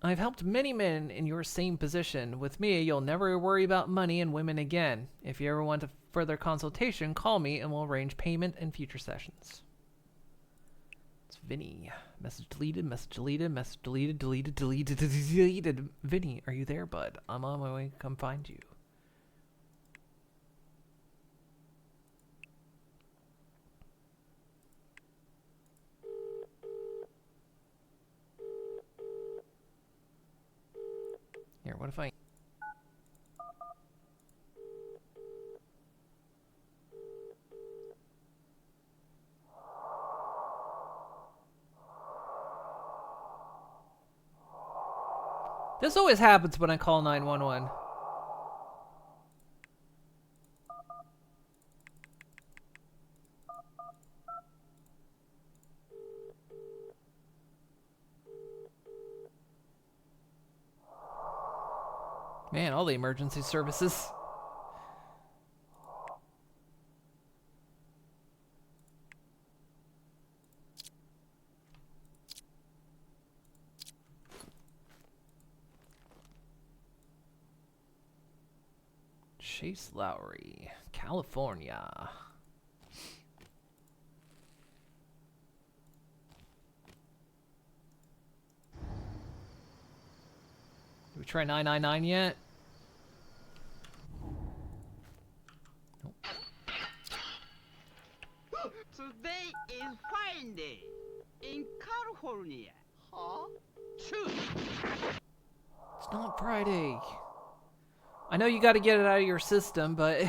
I've helped many men in your same position. With me, you'll never worry about money and women again. If you ever want a further consultation, call me and we'll arrange payment and future sessions. It's Vinny. Message deleted, message deleted, message deleted, deleted. Vinny, are you there, bud? I'm on my way to come find you. Here, what if I... This always happens when I call 911. Man, all the emergency services. Chase Lowry, California. Did we try 999 yet? Nope. Today is Friday in California. Huh? True. It's not Friday. I know you got to get it out of your system, but...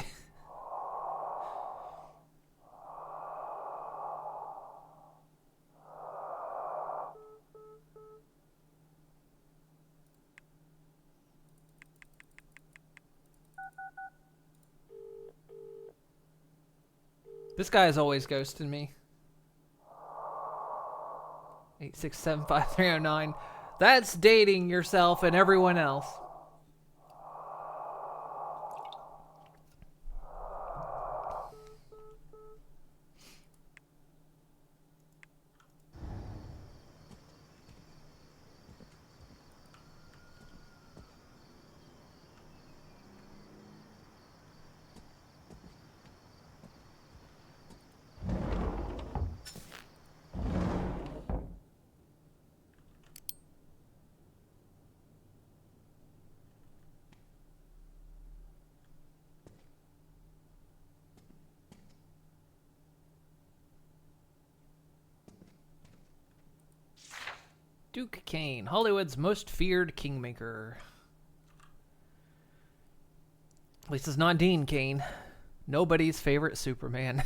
This guy is always ghosting me. 8675309. That's dating yourself and everyone else. Duke Kane, Hollywood's most feared kingmaker. At least it's not Dean Kane. Nobody's favorite Superman.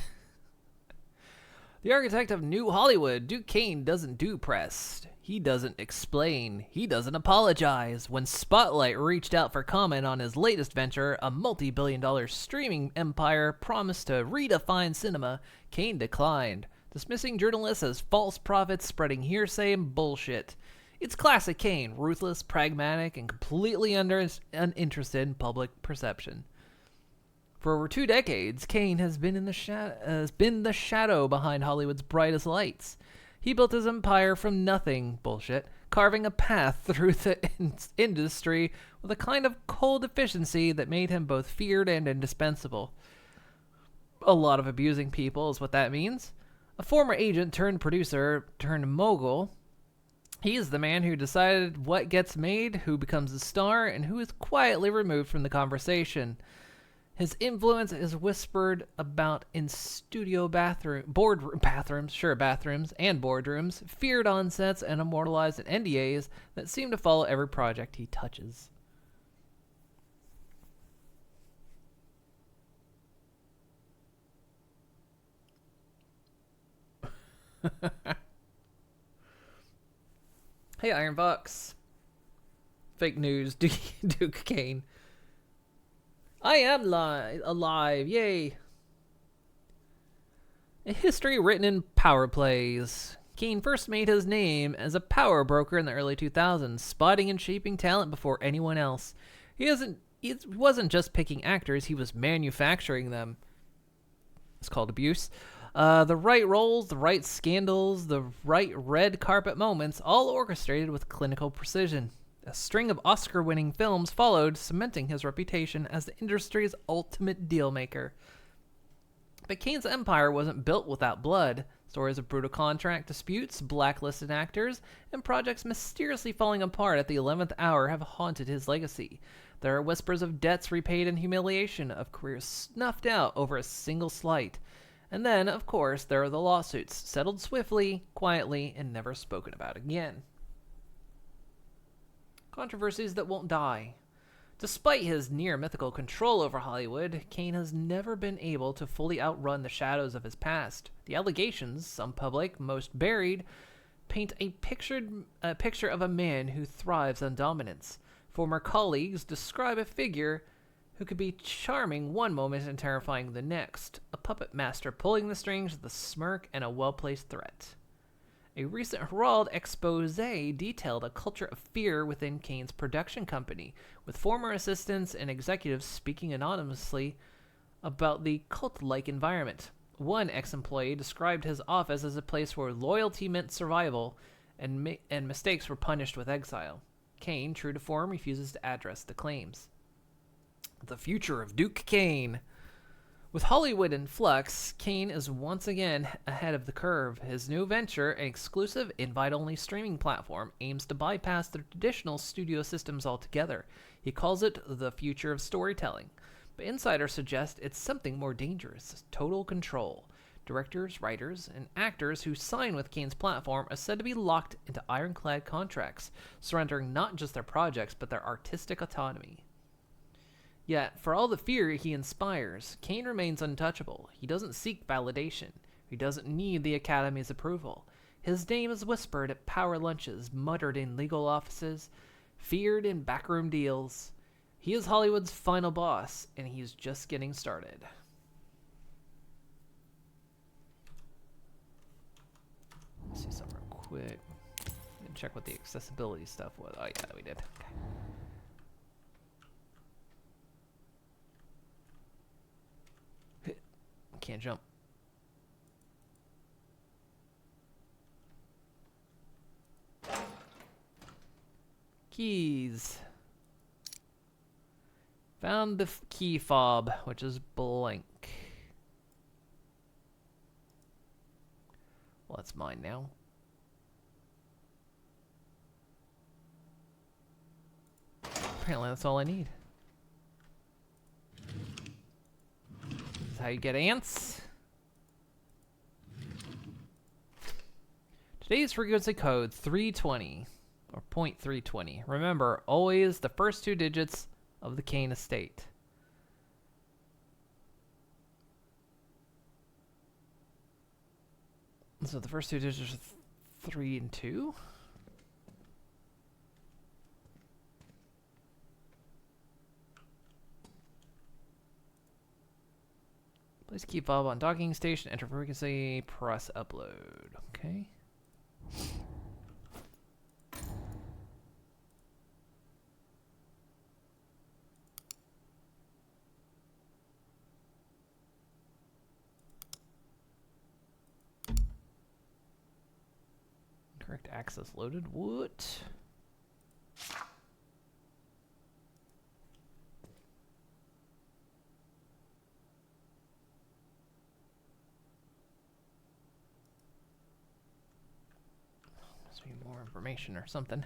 The architect of New Hollywood, Duke Kane doesn't do press. He doesn't explain. He doesn't apologize. When Spotlight reached out for comment on his latest venture, a multi-billion-dollar streaming empire promised to redefine cinema, Kane declined, dismissing journalists as false prophets spreading hearsay and bullshit. It's classic Kane, ruthless, pragmatic, and completely uninterested in public perception. For over 2 decades, Kane has been the shadow behind Hollywood's brightest lights. He built his empire from nothing, bullshit, carving a path through the industry with a kind of cold efficiency that made him both feared and indispensable. A lot of abusing people is what that means. A former agent turned producer turned mogul, he is the man who decided what gets made, who becomes a star, and who is quietly removed from the conversation. His influence is whispered about in studio bathrooms, and boardrooms, feared on sets, and immortalized in NDAs that seem to follow every project he touches. Hey, Iron Fox. Fake news. Duke Kane. I am alive. Yay. A history written in power plays. Kane first made his name as a power broker in the early 2000s, spotting and shaping talent before anyone else. He wasn't just picking actors, he was manufacturing them. It's called abuse. The right roles, the right scandals, the right red carpet moments, all orchestrated with clinical precision. A string of Oscar-winning films followed, cementing his reputation as the industry's ultimate deal-maker. But Kane's empire wasn't built without blood. Stories of brutal contract disputes, blacklisted actors, and projects mysteriously falling apart at the 11th hour have haunted his legacy. There are whispers of debts repaid and humiliation, of careers snuffed out over a single slight. And then, of course, there are the lawsuits, settled swiftly, quietly, and never spoken about again. Controversies that won't die. Despite his near-mythical control over Hollywood, Kane has never been able to fully outrun the shadows of his past. The allegations, some public, most buried, paint a picture of a man who thrives on dominance. Former colleagues describe a figure who could be charming one moment and terrifying the next, a puppet master pulling the strings with a smirk and a well-placed threat. A recent Herald expose detailed a culture of fear within Kane's production company, with former assistants and executives speaking anonymously about the cult-like environment. One ex-employee described his office as a place where loyalty meant survival and mistakes were punished with exile. Kane, true to form, refuses to address the claims. The future of Duke Kane. With Hollywood in flux, Kane is once again ahead of the curve. His new venture, an exclusive invite-only streaming platform, aims to bypass the traditional studio systems altogether. He calls it the future of storytelling. But insiders suggest it's something more dangerous, total control. Directors, writers, and actors who sign with Kane's platform are said to be locked into ironclad contracts, surrendering not just their projects, but their artistic autonomy. Yet, for all the fear he inspires, Kane remains untouchable. He doesn't seek validation. He doesn't need the Academy's approval. His name is whispered at power lunches, muttered in legal offices, feared in backroom deals. He is Hollywood's final boss, and he's just getting started. Let's see something real quick. Check what the accessibility stuff was. Oh yeah, we did. Okay. Can't jump. Keys. Found the key fob, which is blank. Well, that's mine now. Apparently that's all I need. This is how you get ants. Today's frequency code 320 or 0.320. Remember, always the first two digits of the Kane estate. So the first two digits are 3 and 2. Place key fob on docking station, enter frequency, press upload. Okay. Correct access loaded. What? Must be more information or something.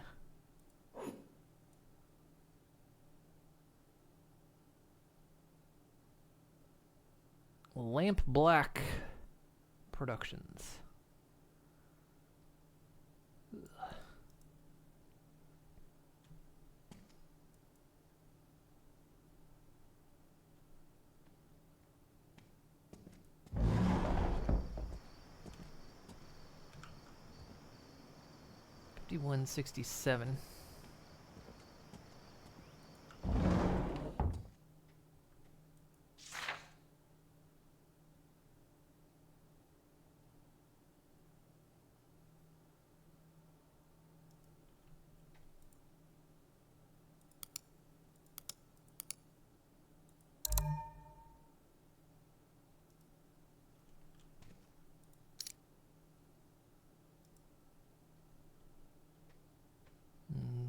Lamp Black Productions. 5167.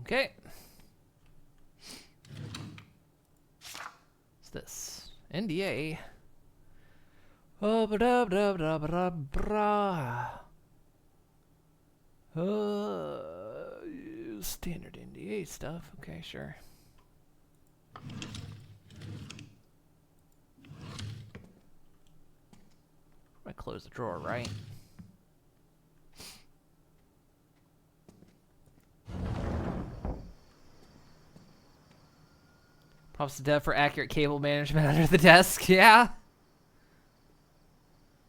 Okay. What's this? NDA. Oh, standard NDA stuff. Okay, sure. I close the drawer, right? Props to Dev for accurate cable management under the desk. Yeah.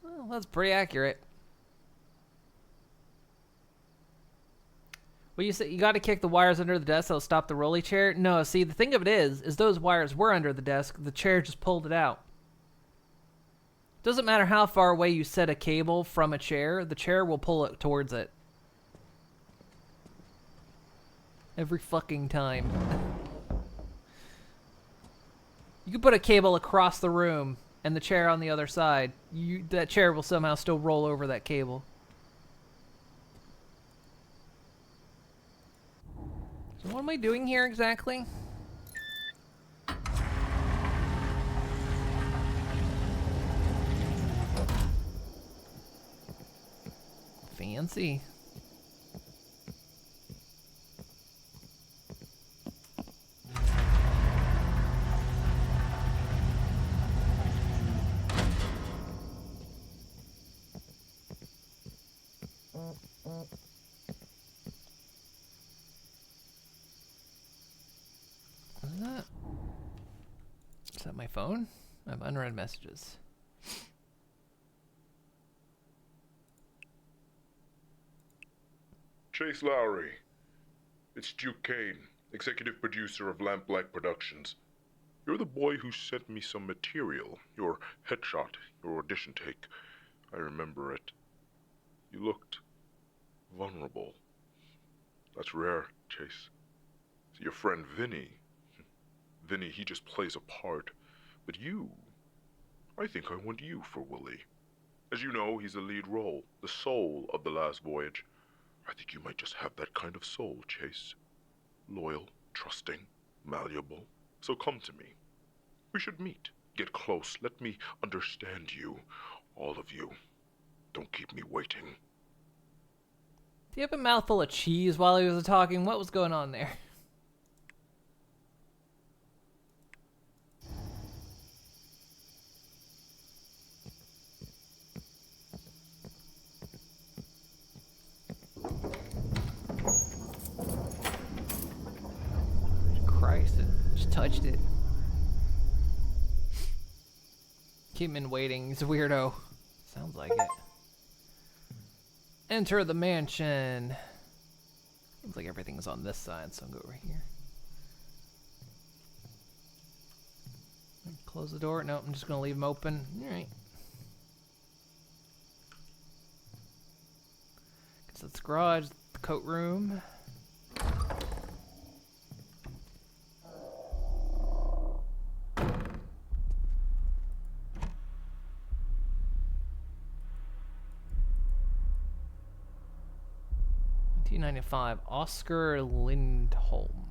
Well, that's pretty accurate. Well, you said you got to kick the wires under the desk that'll stop the rolly chair. No, see, the thing of it is those wires were under the desk. The chair just pulled it out. Doesn't matter how far away you set a cable from a chair, the chair will pull it towards it. Every fucking time. You can put a cable across the room and the chair on the other side. That chair will somehow still roll over that cable. So what am I doing here exactly? Fancy. What's that? Is that my phone? I have unread messages. Chase Lowry. It's Duke Kane, executive producer of Lamplight Productions. You're the boy who sent me some material, your headshot, your audition take. I remember it. You looked vulnerable. That's rare, Chase. See, your friend Vinny. Vinny, he just plays a part. But you, I think I want you for Willie. As you know, he's the lead role, the soul of The Last Voyage. I think you might just have that kind of soul, Chase. Loyal, trusting, malleable. So come to me. We should meet. Get close. Let me understand you. All of you. Don't keep me waiting. Do you have a mouthful of cheese while he was talking? What was going on there? Christ, it just touched it. Keep him in waiting. He's a weirdo. Sounds like it. Enter the mansion. Seems like everything's on this side, so I'll go over here. Close the door. No, I'm just gonna leave them open. Alright. Guess that's the garage, the coat room. $1995, Oscar Lindholm.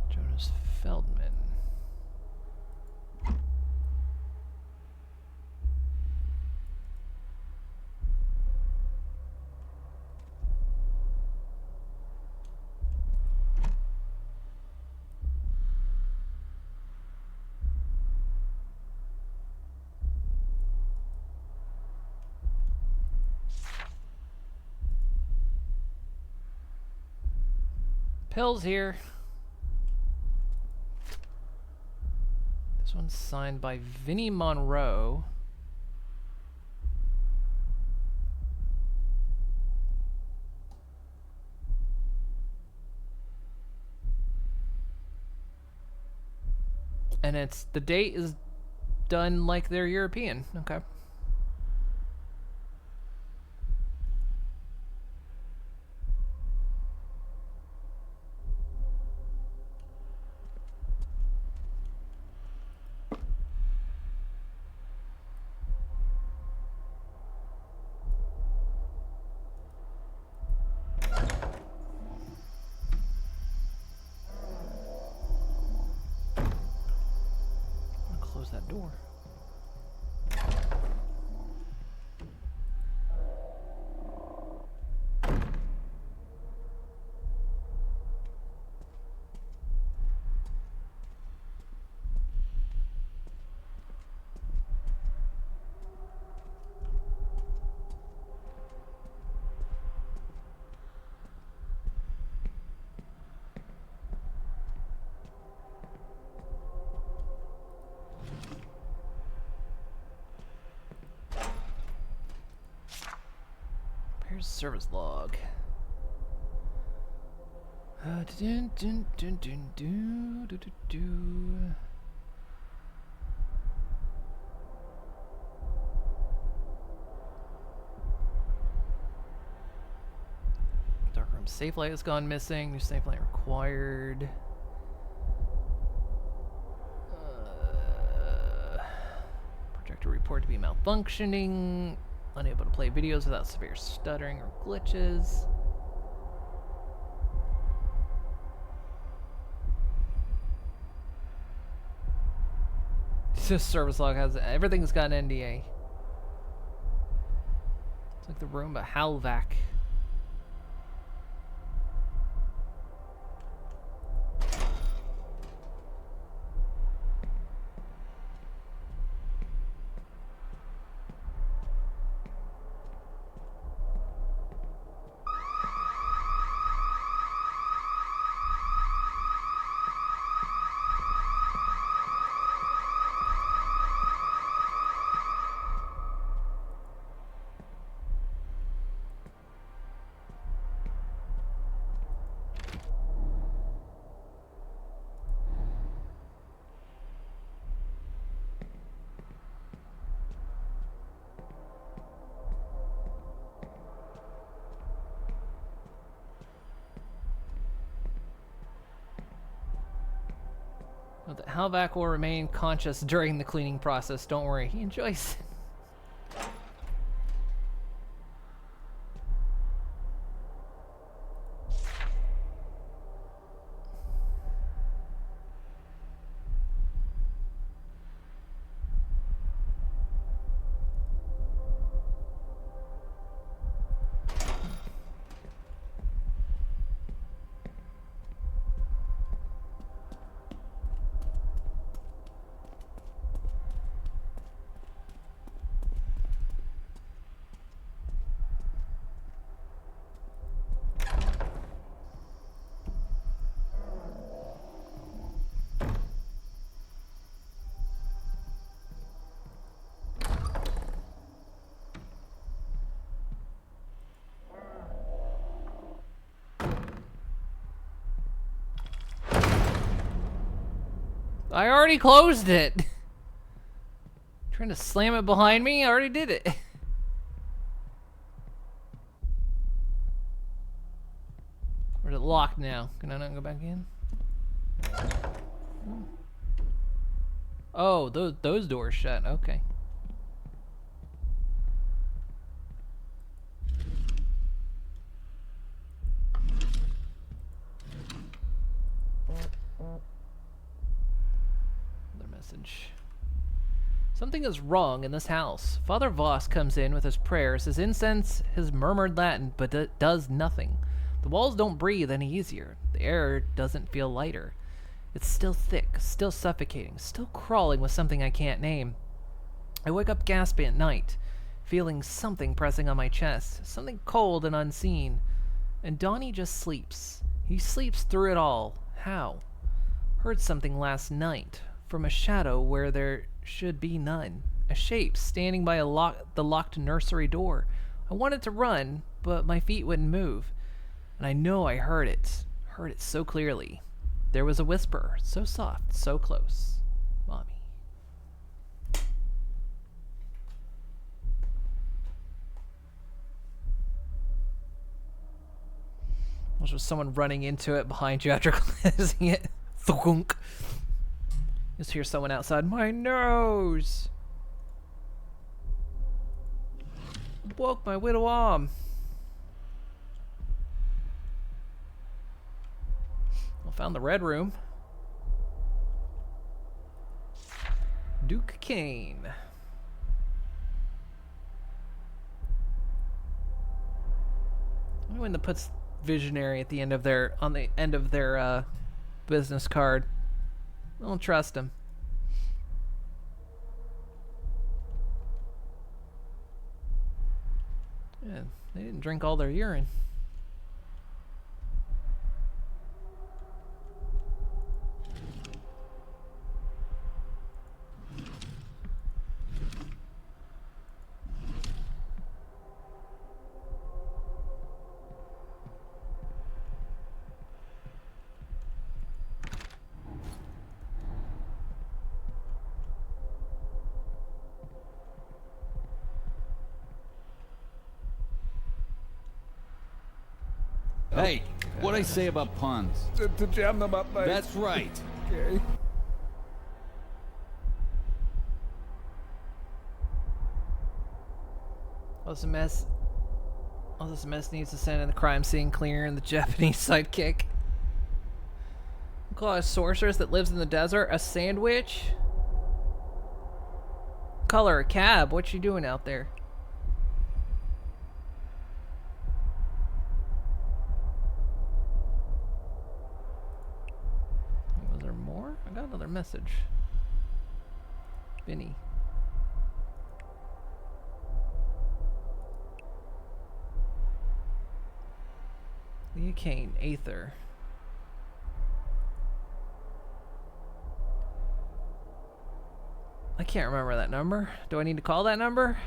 Jonas Feldman. pills here. This one's signed by Vinnie Monroe. And it's, the date is done like they're European. Okay. Close that door. Here's service log. Dun, dun, dun, dun, dun, dun, dun, dun. Darkroom safe light has gone missing. New safe light required. Projector report to be malfunctioning. Unable to play videos without severe stuttering or glitches. This service log has everything's got an NDA. It's like the room of Halvac. Well, Halvac will remain conscious during the cleaning process. Don't worry, he enjoys it. I already closed it. Trying to slam it behind me? I already did it. Or is it locked now? Can I not go back in? Oh, those doors shut. Okay. Something is wrong in this house. Father Voss comes in with his prayers, his incense, his murmured Latin, but it does nothing. The walls don't breathe any easier. The air doesn't feel lighter. It's still thick, still suffocating, still crawling with something I can't name. I wake up gasping at night, feeling something pressing on my chest, something cold and unseen. And Donnie just sleeps. He sleeps through it all. How? Heard something last night. From a shadow where there should be none. A shape standing by the locked nursery door. I wanted to run, but my feet wouldn't move. And I know I heard it. Heard it so clearly. There was a whisper, so soft, so close. Mommy. There's just someone running into it behind you after closing it. Thunk. Just hear someone outside. My nose! Woke my widow arm. I found the red room. Duke Kane. Anyone that puts visionary at the end of their business card. I don't trust him. Yeah, they didn't drink all their urine. Hey, what'd I say about puns? To jam them up nice. That's right. Okay. All this mess needs to send in the crime scene cleaner and the Japanese sidekick. Call a sorceress that lives in the desert a sandwich. Call her a cab. What's she doing out there? Was there more? I got another message. Vinny. Leah Kane, Aether. I can't remember that number. Do I need to call that number?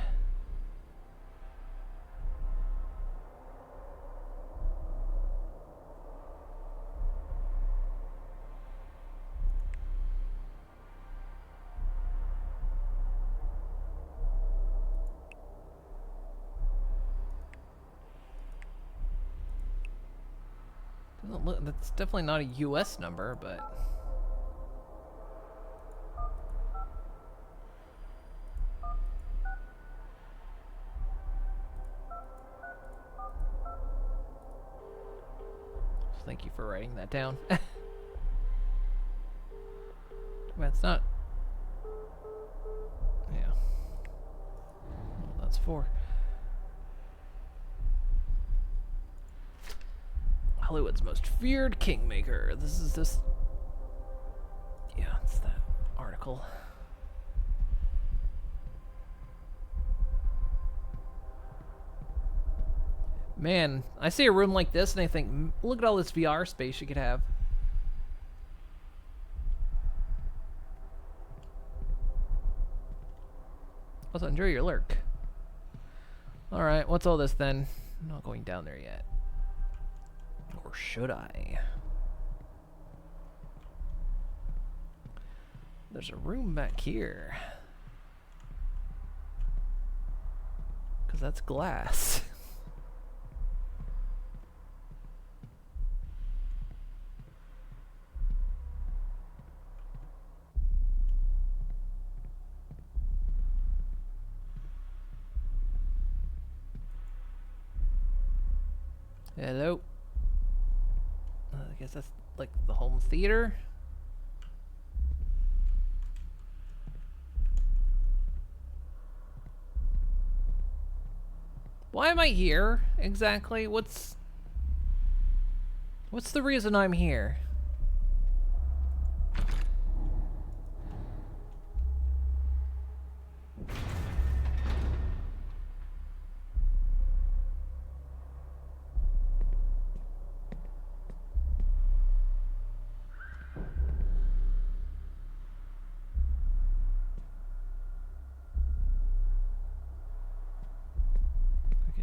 Doesn't look, that's definitely not a US number, but thank you for writing that down. That's not. Yeah. Well, that's 4. Hollywood's most feared kingmaker. This is this. Yeah, it's that article. Man, I see a room like this and I think, look at all this VR space you could have. Also, enjoy your lurk. Alright, what's all this then? I'm not going down there yet. Or should I? There's a room back here. 'Cause that's glass. Hello. I guess that's like the home theater. Why am I here exactly? What's the reason I'm here?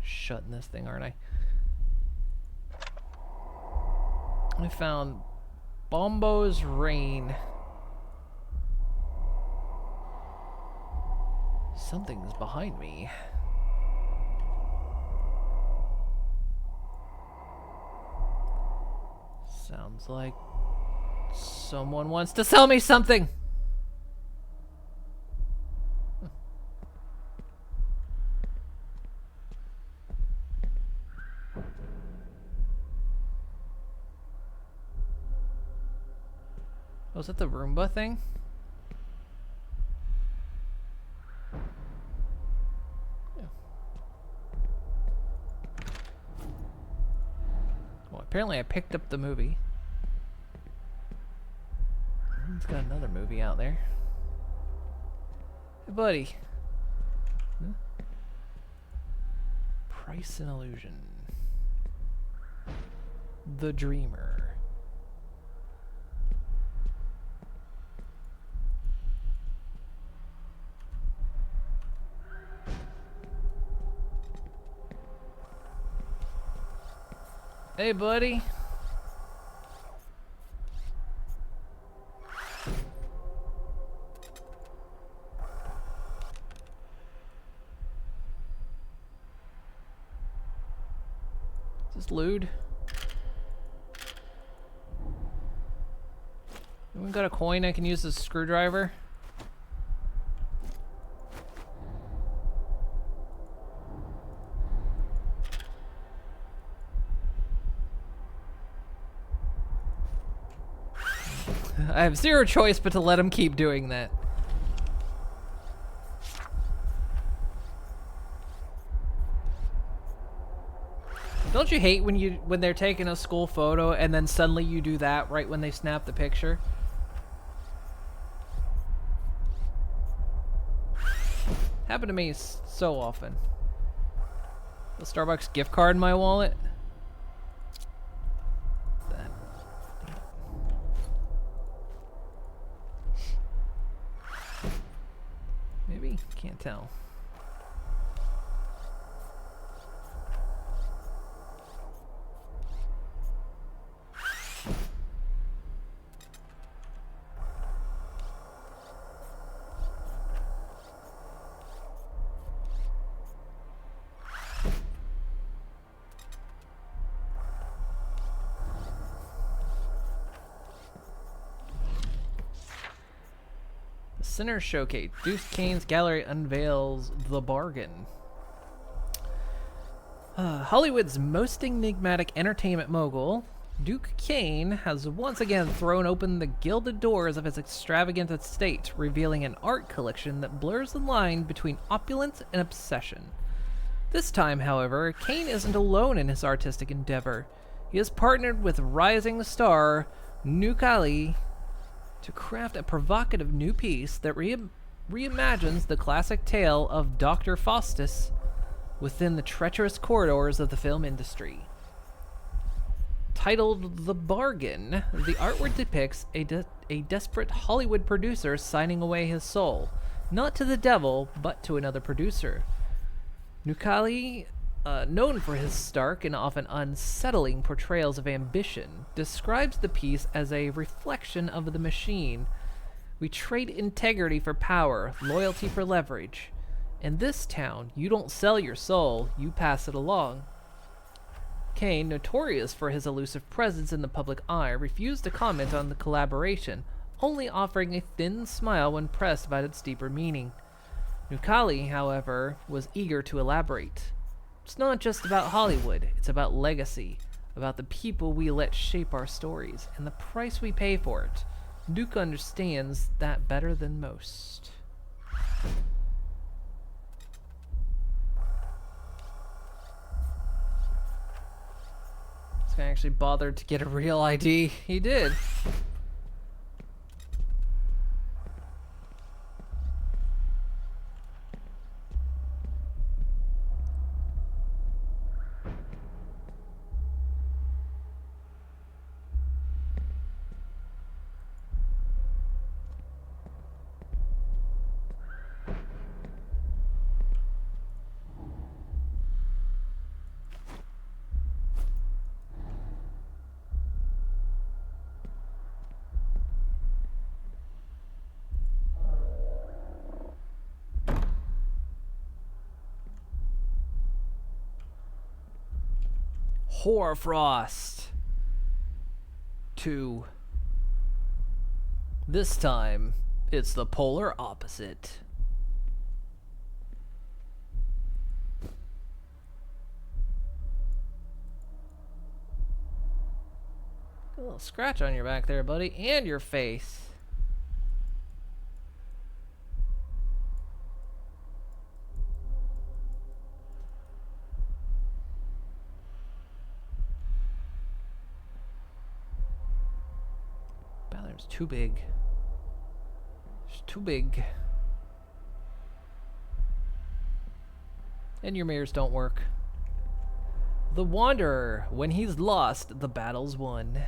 shutting this thing, aren't I? I found Bombo's Rain. Something's behind me. Sounds like someone wants to sell me something. Oh, is that the Roomba thing? Yeah. Well, apparently I picked up the movie. It's got another movie out there. Hey, buddy. Huh? Price and Illusion. The Dreamer. Hey, buddy. Is this lewd? Anyone got a coin I can use as a screwdriver? I have zero choice but to let him keep doing that. Don't you hate when they're taking a school photo and then suddenly you do that right when they snap the picture? Happened to me so often. The Starbucks gift card in my wallet. That. Maybe? Can't tell. Center Showcase. Duke Kane's gallery unveils The Bargain. Hollywood's most enigmatic entertainment mogul, Duke Kane, has once again thrown open the gilded doors of his extravagant estate, revealing an art collection that blurs the line between opulence and obsession. This time, however, Kane isn't alone in his artistic endeavor. He has partnered with rising star Nukali to craft a provocative new piece that reimagines the classic tale of Dr. Faustus within the treacherous corridors of the film industry. Titled The Bargain, the artwork depicts a desperate Hollywood producer signing away his soul, not to the devil, but to another producer. Nukali, known for his stark and often unsettling portrayals of ambition, describes the piece as a reflection of the machine. We trade integrity for power, loyalty for leverage. In this town, you don't sell your soul, you pass it along. Kane, notorious for his elusive presence in the public eye, refused to comment on the collaboration, only offering a thin smile when pressed about its deeper meaning. Nukali, however, was eager to elaborate. It's not just about Hollywood, it's about legacy, about the people we let shape our stories, and the price we pay for it. Duke understands that better than most. This guy actually bothered to get a real ID. He did. Hoarfrost 2. This time, it's the polar opposite. A little scratch on your back there, buddy, and your face. Bathroom's too big. It's too big. And your mirrors don't work. The Wanderer. When he's lost, the battle's won.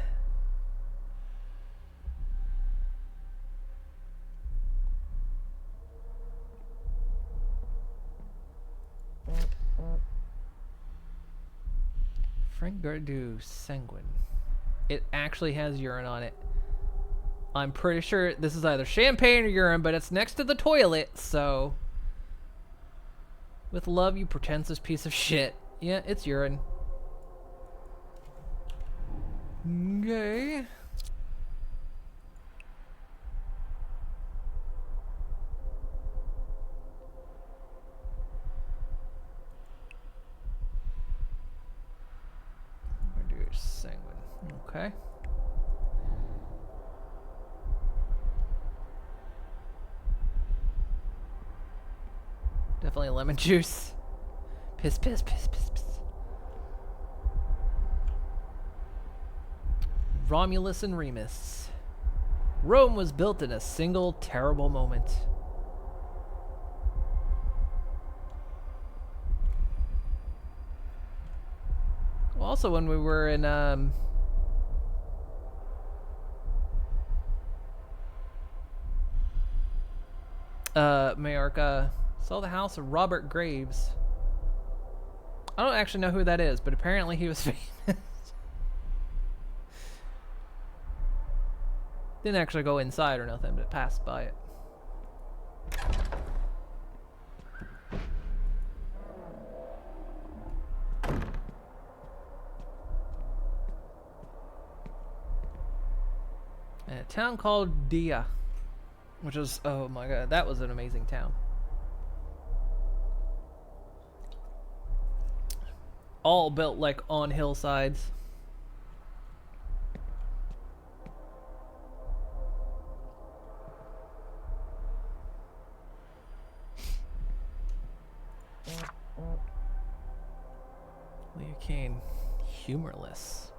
Frank Gardu Sanguine. It actually has urine on it. I'm pretty sure this is either champagne or urine, but it's next to the toilet, so... With love, you pretentious piece of shit. Yeah, it's urine. Okay. Sanguine. Okay. Definitely lemon juice. Piss, piss, piss, piss, piss. Romulus and Remus. Rome was built in a single terrible moment. Also, when we were in Majorca, saw the house of Robert Graves. I don't actually know who that is, but apparently he was famous. Didn't actually go inside or nothing, but passed by it. And a town called Dia, which was, oh my god, that was an amazing town. All built like on hillsides. Leah Kane, humorless.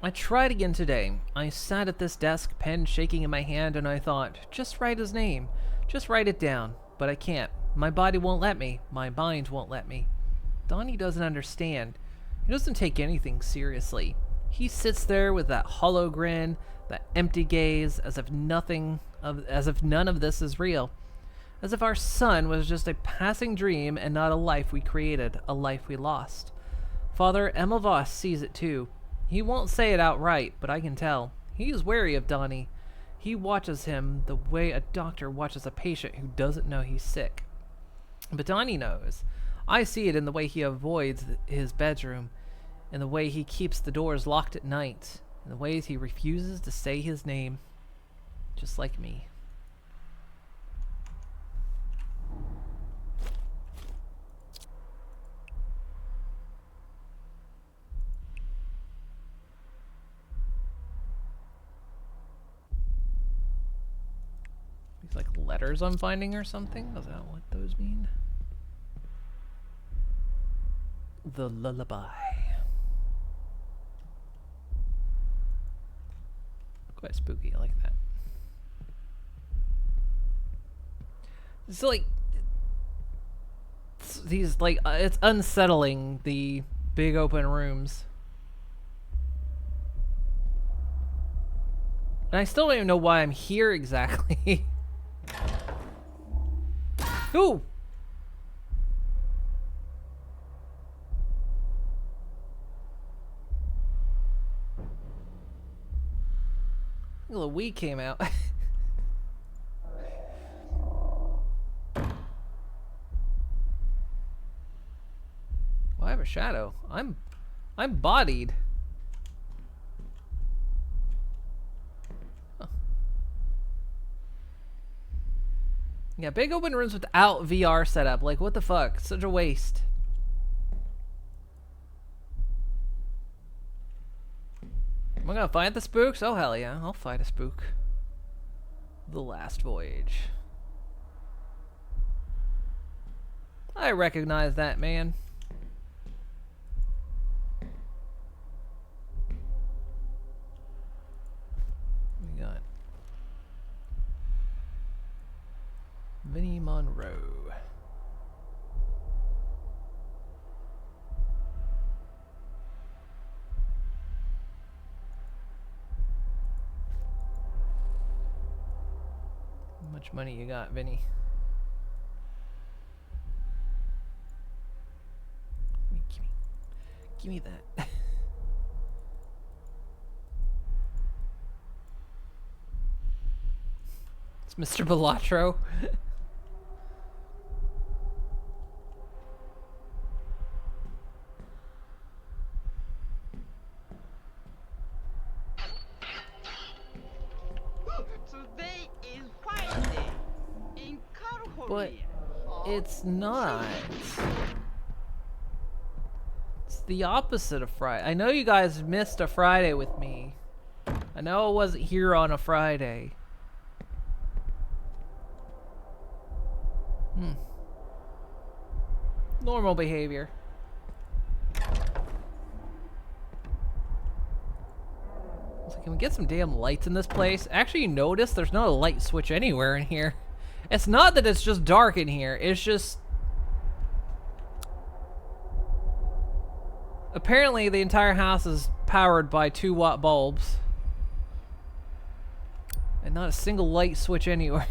I tried again today. I sat at this desk, pen shaking in my hand, and I thought, just write his name. Just write it down. But I can't. My body won't let me. My mind won't let me. Donnie doesn't understand. He doesn't take anything seriously. He sits there with that hollow grin, that empty gaze, as if none of this is real. As if our son was just a passing dream and not a life we created, a life we lost. Father Emil Voss sees it too. He won't say it outright, but I can tell. He is wary of Donnie. He watches him the way a doctor watches a patient who doesn't know he's sick. But Donnie knows. I see it in the way he avoids his bedroom, in the way he keeps the doors locked at night, in the ways he refuses to say his name. Just like me. These like letters I'm finding or something? Is that what those mean? The lullaby. Quite spooky, I like that. It's like these like it's unsettling, the big open rooms. And I still don't even know why I'm here exactly. Ooh! The Wii came out. Well, I have a shadow. I'm bodied. Huh. Yeah, big open rooms without VR setup. Like, what the fuck? Such a waste. Am I gonna fight the spooks? Oh, hell yeah. I'll fight a spook. The Last Voyage. I recognize that man. We got Vinnie Monroe. How much money you got, Vinny? Give me that. It's Mr. Balatro. Today is Friday in California. But it's not. It's the opposite of Friday. I know you guys missed a Friday with me. I know I wasn't here on a Friday. Normal behavior. So can we get some damn lights in this place? Actually, you notice there's not a light switch anywhere in here. It's not that it's just dark in here. It's just... apparently the entire house is powered by 2-watt bulbs. And not a single light switch anywhere.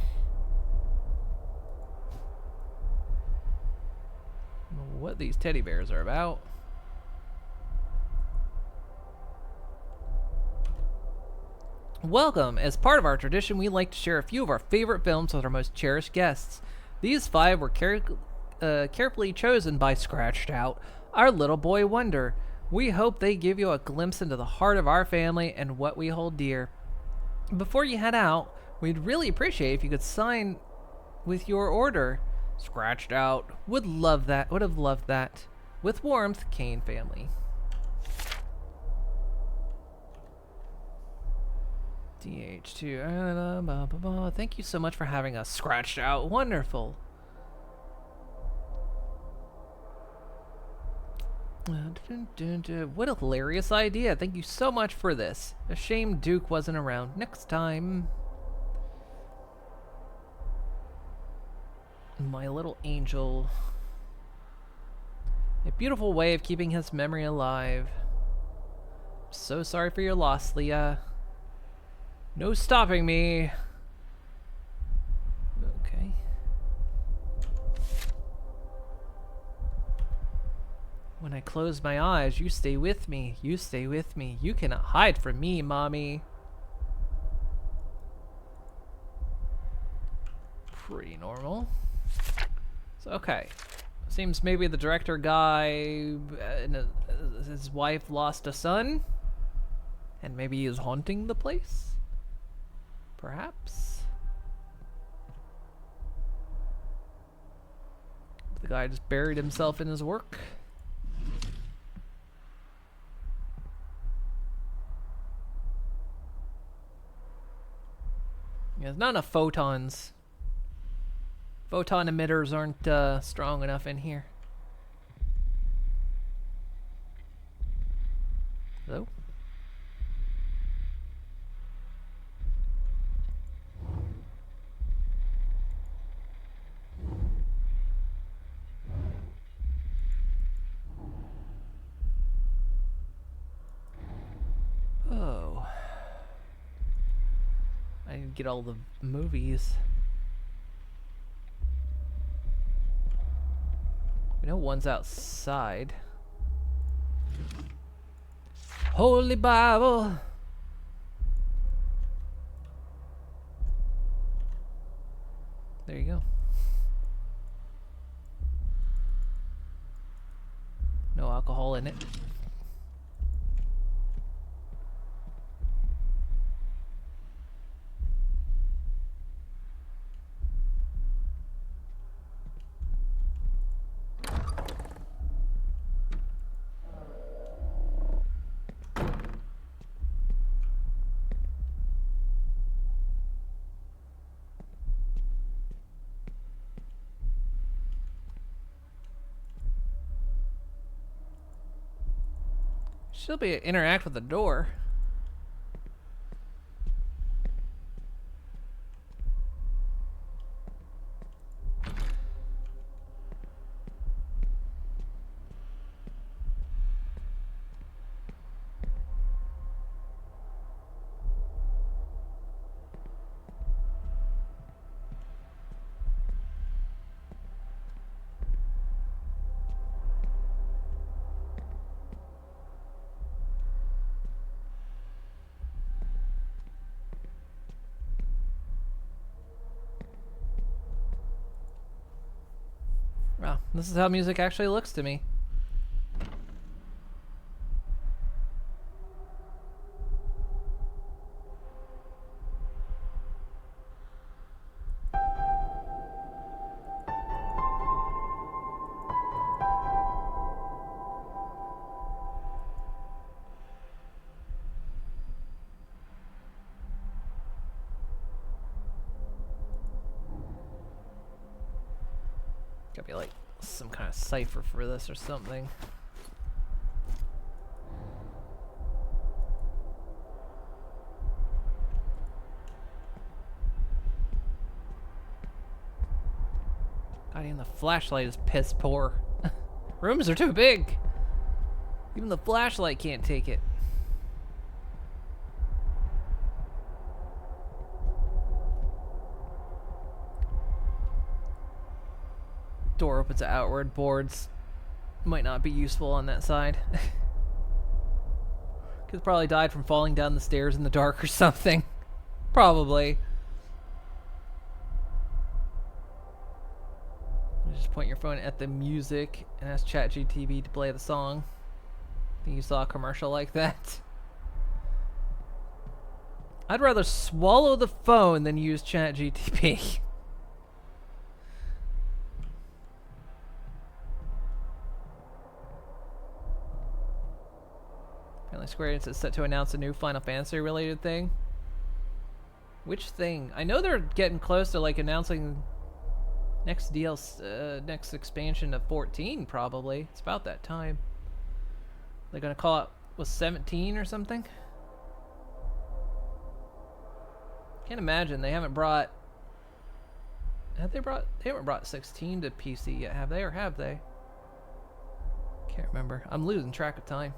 I don't know what these teddy bears are about. Welcome! As part of our tradition, we like to share a few of our favorite films with our most cherished guests. These 5 were carefully chosen by Scratched Out, our little boy wonder. We hope they give you a glimpse into the heart of our family and what we hold dear. Before you head out, we'd really appreciate if you could sign with your order. Scratched Out would love that. Would have loved that. With warmth, Kane family. DH2. Thank you so much for having us. Scratched Out. Wonderful. What a hilarious idea. Thank you so much for this. A shame Duke wasn't around. Next time. My little angel. A beautiful way of keeping his memory alive. So sorry for your loss, Leah. No stopping me. Okay. When I close my eyes, you stay with me. You stay with me. You cannot hide from me, Mommy. Pretty normal. So, okay. Seems maybe the director guy and his wife lost a son. And maybe he is haunting the place? Perhaps? The guy just buried himself in his work. Yeah, there's not enough photons. Photon emitters aren't strong enough in here. Hello? Oh. I need to get all the movies. We know one's outside. Holy Bible. There you go. No alcohol in it. She'll be interact with the door. Wow, this is how music actually looks to me. Gotta be like some kind of cipher for this or something. God, even the flashlight is piss poor. Rooms are too big. Even the flashlight can't take it. Door opens to outward. Boards might not be useful on that side. Could probably died from falling down the stairs in the dark or something. Probably. You just point your phone at the music and ask ChatGTV to play the song. Think you saw a commercial like that? I'd rather swallow the phone than use ChatGTV. Apparently Square Enix is set to announce a new Final Fantasy related thing. Which thing? I know they're getting close to like announcing next DLC, next expansion of 14 probably. It's about that time. They're gonna call it, was 17 or something? Can't imagine they haven't brought. They haven't brought 16 to PC yet, have they? Or have they? Can't remember. I'm losing track of time.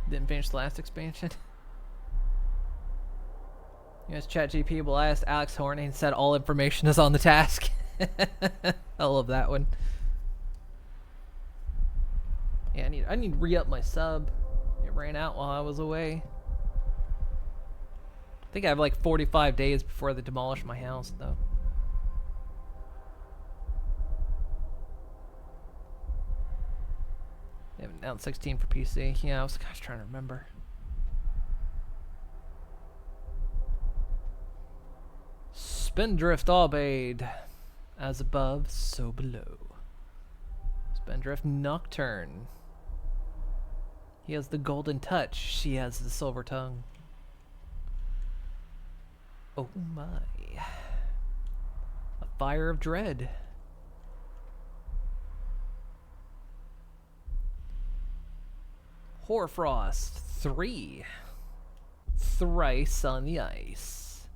Didn't finish the last expansion. Yes, ChatGPT will ask Alex Horney and said all information is on the task. I love that one. Yeah, I need to re-up my sub. It ran out while I was away. I think I have like 45 days before they demolish my house, though. They haven't announced 16 for PC. Yeah, I was trying to remember. Spindrift Aubade. As above, so below. Spindrift Nocturne. He has the golden touch. She has the silver tongue. Oh my. A Fire of Dread. Hoarfrost 3. Thrice on the Ice.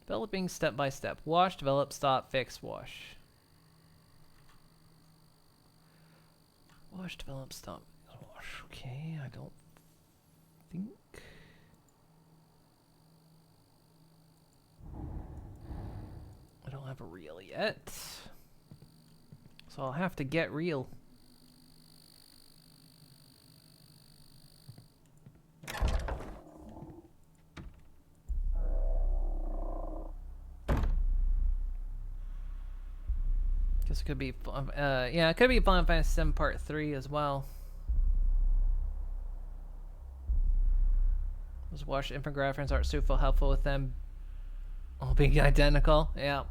Developing step by step. Wash, develop, stop, fix, wash. Wash, develop, stop, wash. Okay, I don't think. I don't have a reel yet. So I'll have to get real. This could be, yeah, it could be Final Fantasy VII Part 3 as well. Those washed infographics aren't super helpful with them all being identical. Yeah.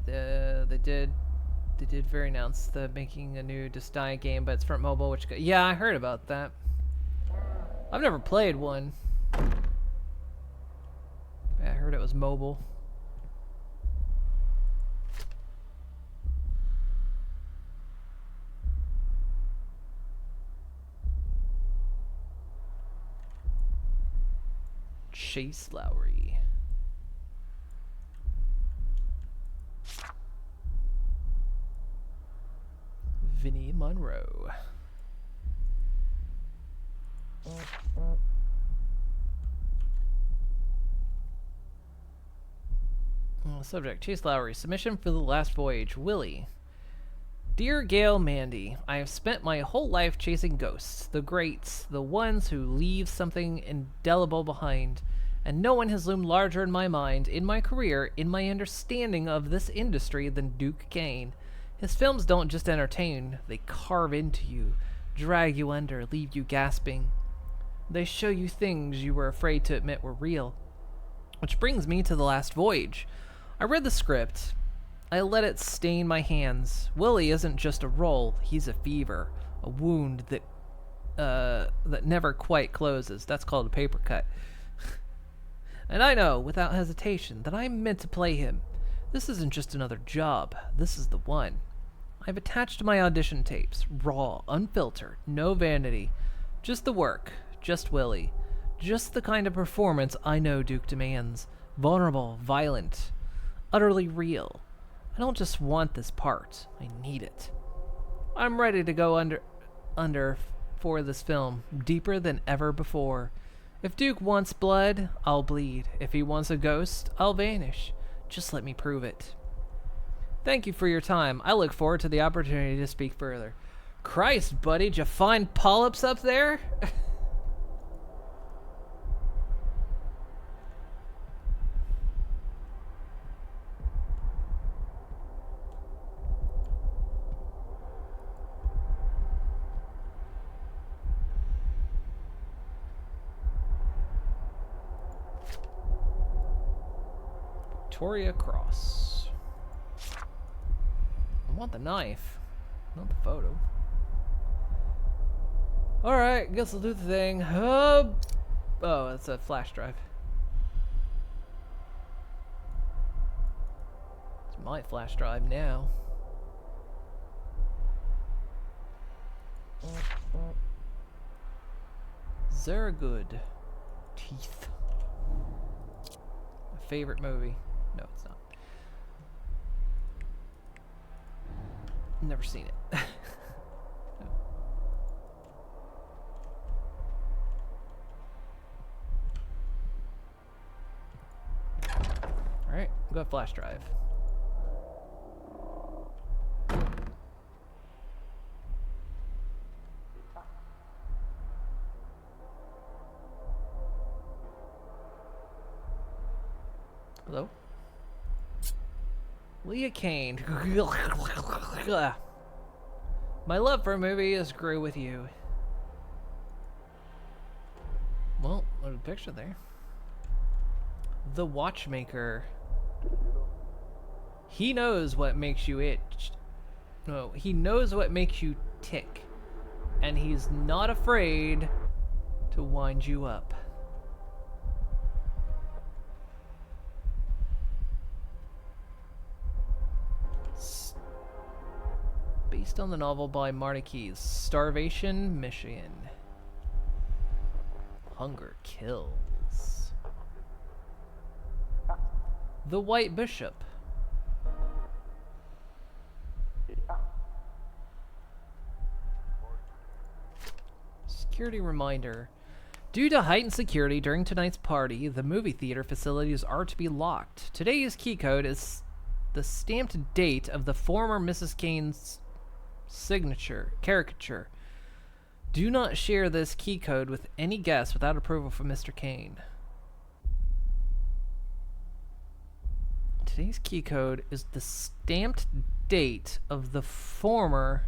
They did very announce the making a new Destiny game, but it's for mobile, which yeah, I heard about that. I've never played one. Yeah, I heard it was mobile. Chase Lowry. Vinnie Monroe. Subject, Chase Lowry. Submission for The Last Voyage. Willie. Dear Gail Mandy, I have spent my whole life chasing ghosts, the greats, the ones who leave something indelible behind, and no one has loomed larger in my mind, in my career, in my understanding of this industry than Duke Kane. His films don't just entertain, they carve into you, drag you under, leave you gasping. They show you things you were afraid to admit were real. Which brings me to The Last Voyage. I read the script. I let it stain my hands. Willie isn't just a role, he's a fever, a wound that never quite closes. That's called a paper cut. And I know, without hesitation, that I'm meant to play him. This isn't just another job, this is the one. I've attached my audition tapes, raw, unfiltered, no vanity. Just the work, just Willie. Just the kind of performance I know Duke demands. Vulnerable, violent, utterly real. I don't just want this part, I need it. I'm ready to go under for this film, deeper than ever before. If Duke wants blood, I'll bleed. If he wants a ghost, I'll vanish. Just let me prove it. Thank you for your time. I look forward to the opportunity to speak further. Christ, buddy, did you find polyps up there? Victoria Cross. I want the knife, not the photo. Alright, guess I'll do the thing. Oh, it's a flash drive. It's my flash drive now. Zaragood. Teeth. My favorite movie. No, it's not. Never seen it. No. Alright, go flash drive. Hello? Leah Kane. My love for a movie has grew with you. Well, there's a picture there. The Watchmaker. He knows what makes you itch. No, he knows what makes you tick. And he's not afraid to wind you up. Based on the novel by Marty Keyes, Starvation Mission. Hunger Kills. The White Bishop. Security reminder. Due to heightened security during tonight's party, the movie theater facilities are to be locked. Today's key code is the stamped date of the former Mrs. Kane's caricature. Do not share this key code with any guest without approval from Mr. Kane. Today's key code is the stamped date of the former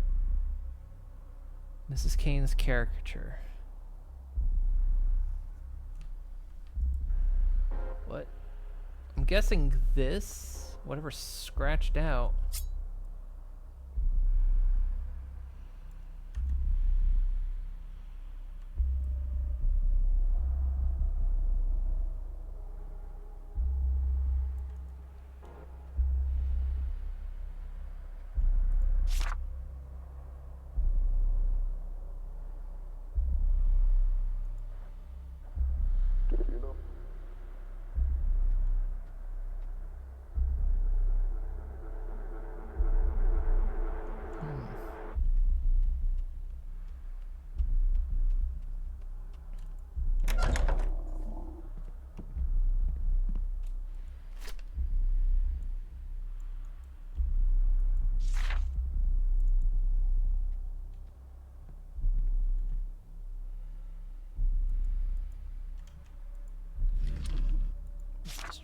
Mrs. Kane's caricature. What? I'm guessing this, whatever's scratched out.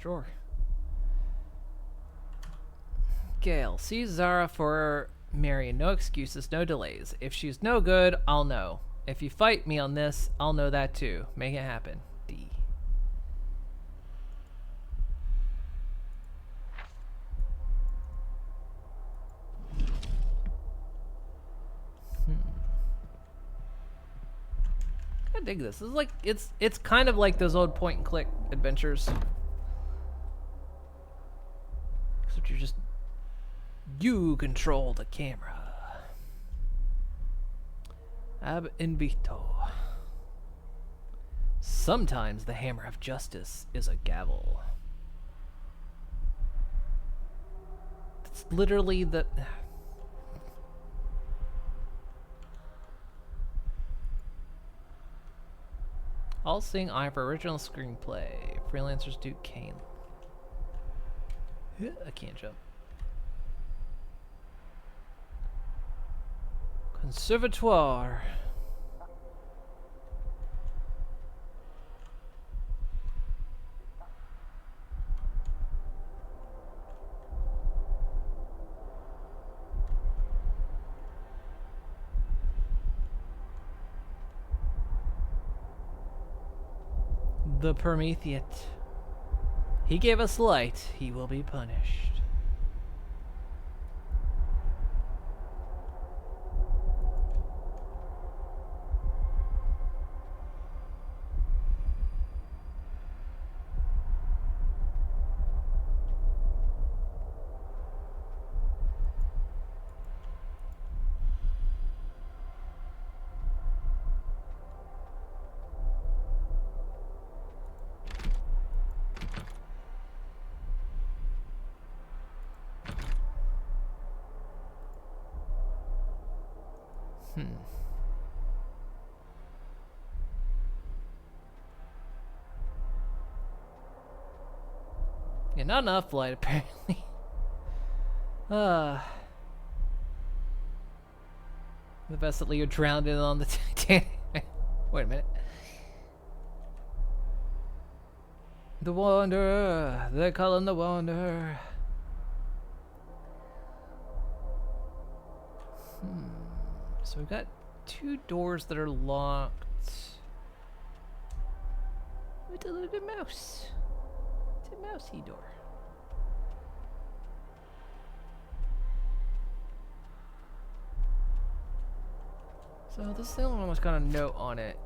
Drawer. Gale, see Zara for Marion. No excuses, no delays. If she's no good, I'll know. If you fight me on this, I'll know that too. Make it happen. D. I dig this. This is like it's kind of like those old point and click adventures. Except you're just you control the camera. Ab invito. Sometimes the hammer of justice is a gavel. It's literally the All Seeing Eye for original screenplay. Freelancers Duke Kane. I can't jump. Conservatoire. The Prometheus. He gave us light, he will be punished. Yeah, not enough light apparently. The best that Leo drowned in on the Titanic. Wait a minute. The Wanderer. They call him the Wanderer. So we've got 2 doors that are locked. With a little mouse. It's a mousy door. So this thing almost got a note on it.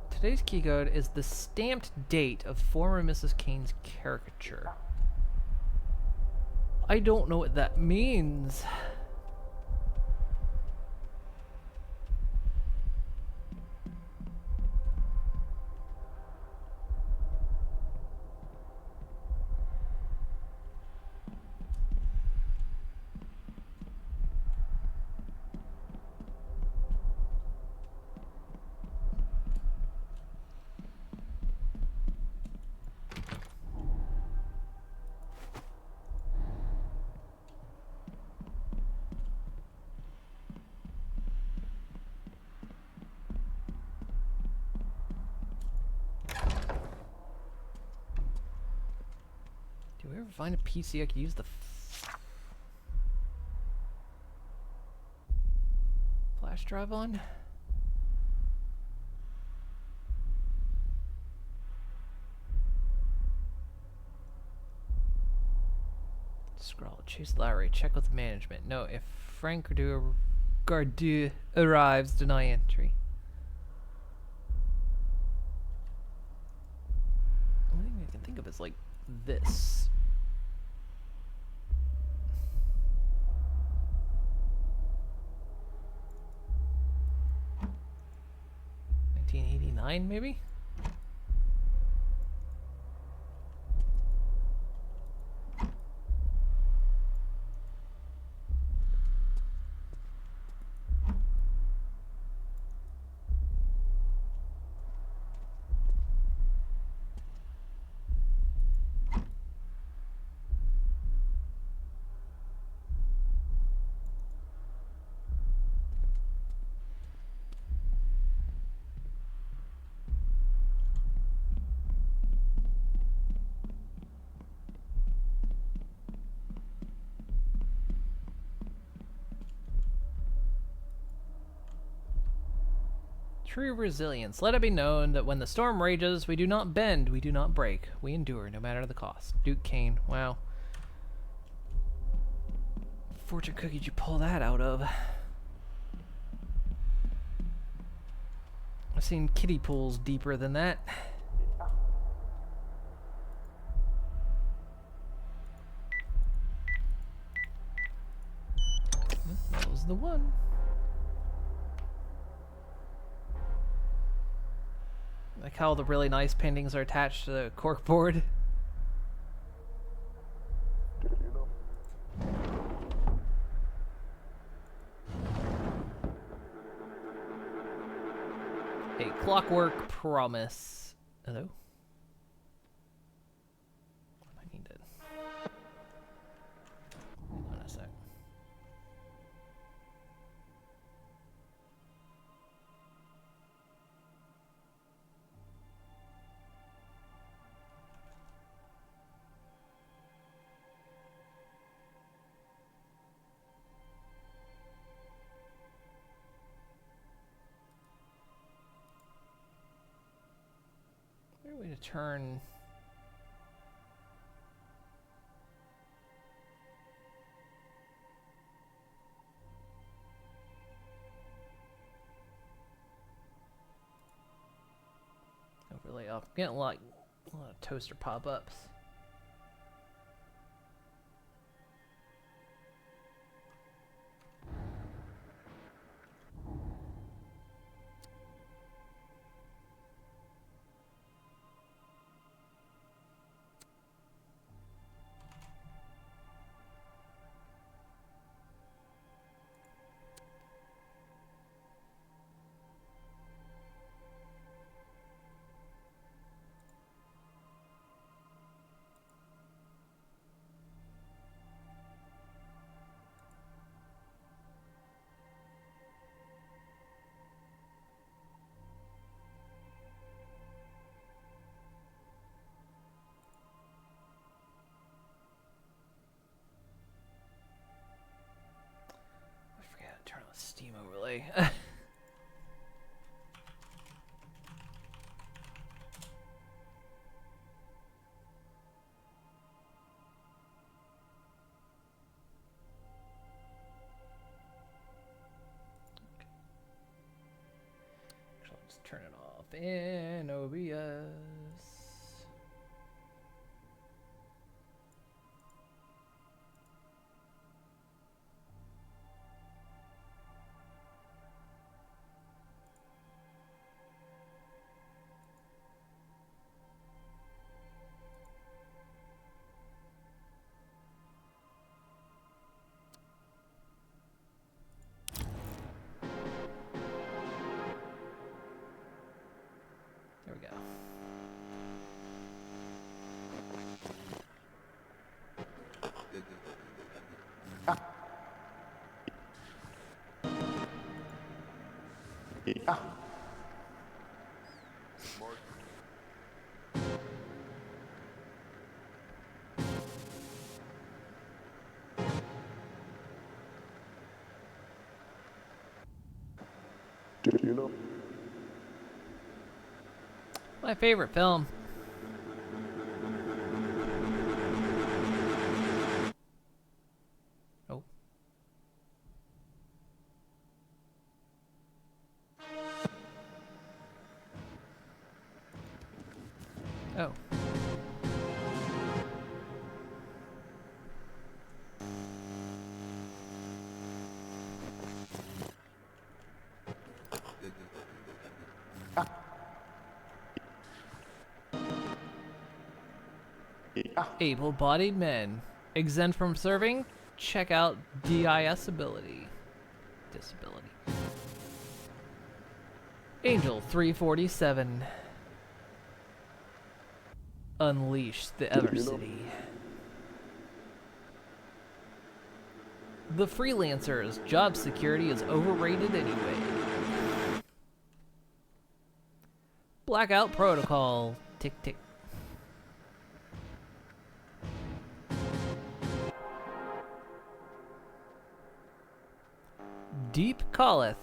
Today's key code is the stamped date of former Mrs. Kane's caricature. I don't know what that means. Do we ever find a PC I could use the flash drive on? Scroll, chase Lowry, check with management. No, if Frank Gardu arrives, deny entry. The only thing I can think of is like this. $1989 maybe? True resilience. Let it be known that when the storm rages, we do not bend, we do not break. We endure, no matter the cost. Duke Kane. Wow. Fortune cookie did you pull that out of? I've seen kiddie pools deeper than that. That was the one. Like how the really nice paintings are attached to the corkboard. A Clockwork Promise. Hello? I need it. Hold on a sec. Way to turn. Overlay up. Getting a lot of toaster pop-ups. Turn on the Steam overlay. Actually, let's turn it off in OBS. There we go. My favorite film. Oh. Oh. Able-bodied men. Exempt from serving? Check out DIS ability. Disability. Angel 347. Unleash the Evercity. The Freelancers. Job security is overrated anyway. Blackout Protocol. Tick tick. Deep calleth.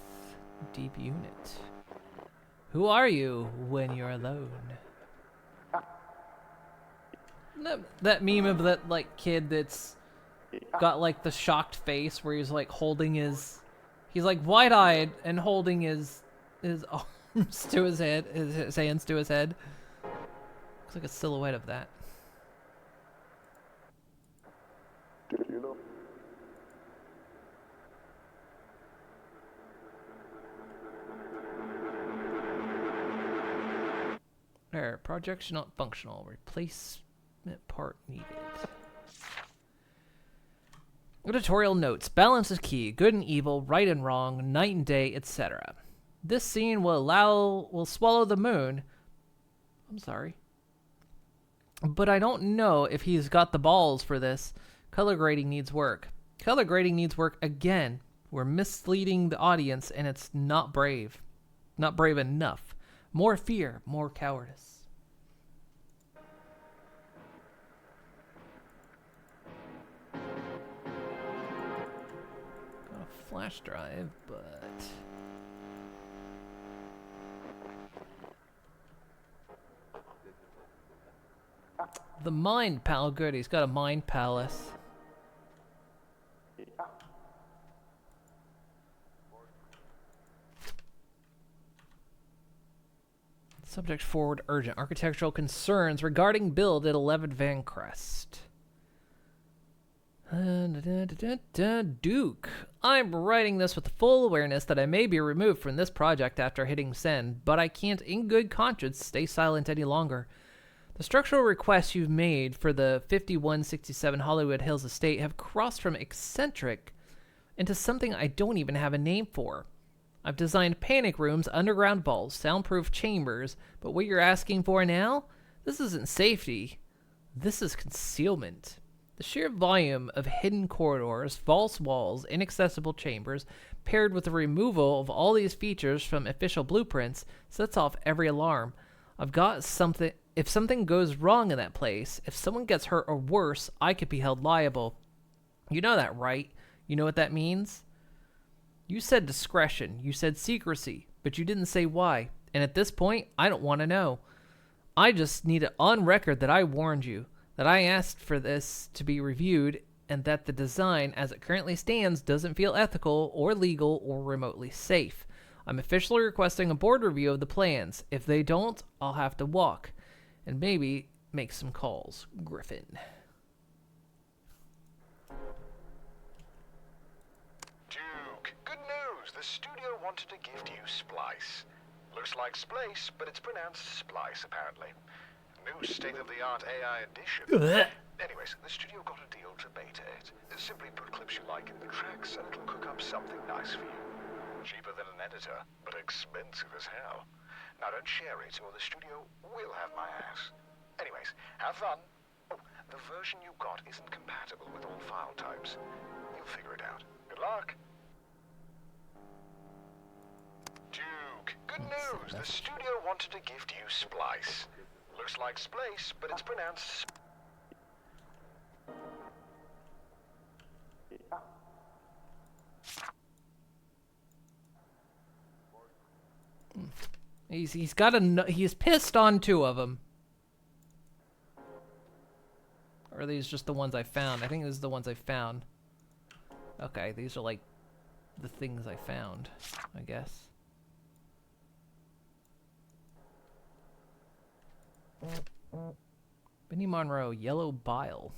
Deep unit. Who are you when you're alone? That meme of that like kid that's got like the shocked face where he's like holding his, he's like wide-eyed and holding his arms to his head, his hands to his head. Looks like a silhouette of that. Error. Projection not functional. Replacement part needed. Editorial notes. Balance is key. Good and evil, right and wrong, night and day, etc. This scene will swallow the moon. I'm sorry. But I don't know if he's got the balls for this. Color grading needs work. Color grading needs work again. We're misleading the audience and it's not brave. Not brave enough. More fear, more cowardice. Got a flash drive, but... The Mind Pal, good, he's got a Mind Palace. Subject forward urgent. Architectural concerns regarding build at 11 Van Crest. Duke. I'm writing this with the full awareness that I may be removed from this project after hitting send, but I can't in good conscience stay silent any longer. The structural requests you've made for the 5167 Hollywood Hills estate have crossed from eccentric into something I don't even have a name for. I've designed panic rooms, underground vaults, soundproof chambers, but what you're asking for now? This isn't safety. This is concealment. The sheer volume of hidden corridors, false walls, inaccessible chambers, paired with the removal of all these features from official blueprints, sets off every alarm. I've got something. If something goes wrong in that place, if someone gets hurt or worse, I could be held liable. You know that, right? You know what that means? You said discretion, you said secrecy, but you didn't say why. And at this point, I don't want to know. I just need it on record that I warned you, that I asked for this to be reviewed, and that the design as it currently stands doesn't feel ethical or legal or remotely safe. I'm officially requesting a board review of the plans. If they don't, I'll have to walk. And maybe make some calls. Griffin. Duke, good news. The studio wanted to gift you Splice. Looks like Splice, but it's pronounced Splice, apparently. New state-of-the-art AI edition. Anyways, the studio got a deal to beta it. Simply put clips you like in the tracks, and it'll cook up something nice for you. Cheaper than an editor, but expensive as hell. Now don't share it, or the studio will have my ass. Anyways, have fun. Oh, the version you got isn't compatible with all file types. You'll figure it out. Good luck. Duke, good news. The studio wanted to gift you Splice. Looks like Splice, but it's pronounced He's got he's pissed on 2 of them. Or are these just the ones I found? I think these are the ones I found. Okay, these are like the things I found, I guess. Vinnie Monroe, Yellow Bile.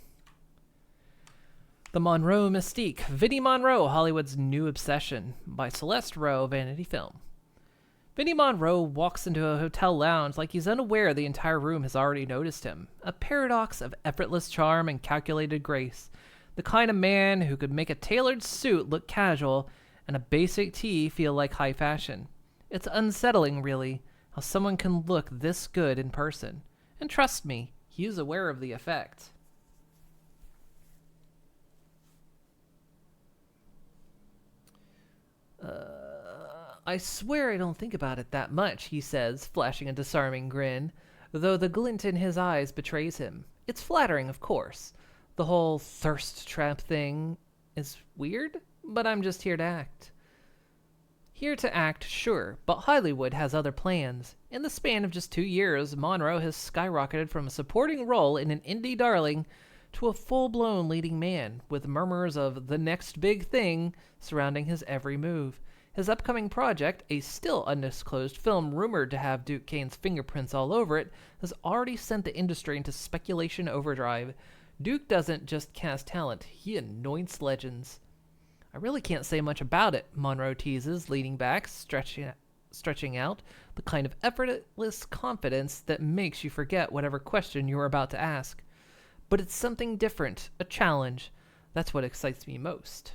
The Monroe Mystique. Vinnie Monroe, Hollywood's New Obsession, by Celeste Rowe, Vanity Film. Vinnie Monroe walks into a hotel lounge like he's unaware the entire room has already noticed him. A paradox of effortless charm and calculated grace. The kind of man who could make a tailored suit look casual and a basic tee feel like high fashion. It's unsettling, really, how someone can look this good in person. And trust me, he's aware of the effect. I swear I don't think about it that much, he says, flashing a disarming grin, though the glint in his eyes betrays him. It's flattering, of course. The whole thirst trap thing is weird, but I'm just here to act. Here to act, sure, but Hollywood has other plans. In the span of just 2 years, Monroe has skyrocketed from a supporting role in an indie darling to a full-blown leading man, with murmurs of the next big thing surrounding his every move. His upcoming project, a still undisclosed film rumored to have Duke Kane's fingerprints all over it, has already sent the industry into speculation overdrive. Duke doesn't just cast talent, he anoints legends. I really can't say much about it, Monroe teases, leaning back, stretching out, the kind of effortless confidence that makes you forget whatever question you were about to ask. But it's something different, a challenge. That's what excites me most.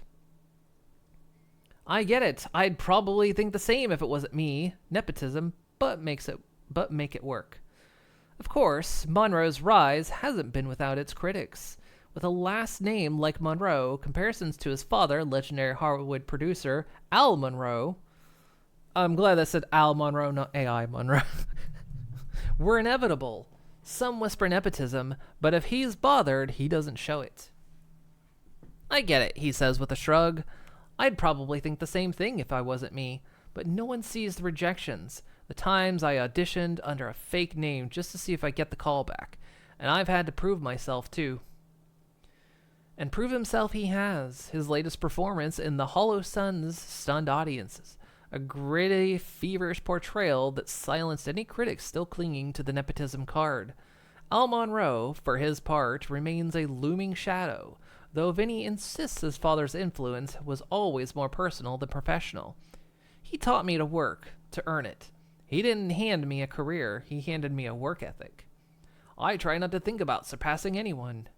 I get it. I'd probably think the same if it wasn't me. Nepotism, but make it work. Of course, Monroe's rise hasn't been without its critics. With a last name like Monroe, comparisons to his father, legendary Hollywood producer Al Monroe. I'm glad I said Al Monroe, not AI Monroe. Were inevitable. Some whisper nepotism, but if he's bothered, he doesn't show it. I get it, he says with a shrug. I'd probably think the same thing if I wasn't me, but no one sees the rejections, the times I auditioned under a fake name just to see if I get the call back, and I've had to prove myself too. And prove himself he has. His latest performance in The Hollow Suns stunned audiences, a gritty, feverish portrayal that silenced any critics still clinging to the nepotism card. Al Monroe, for his part, remains a looming shadow, though Vinny insists his father's influence was always more personal than professional. He taught me to work, to earn it. He didn't hand me a career, he handed me a work ethic. I try not to think about surpassing anyone.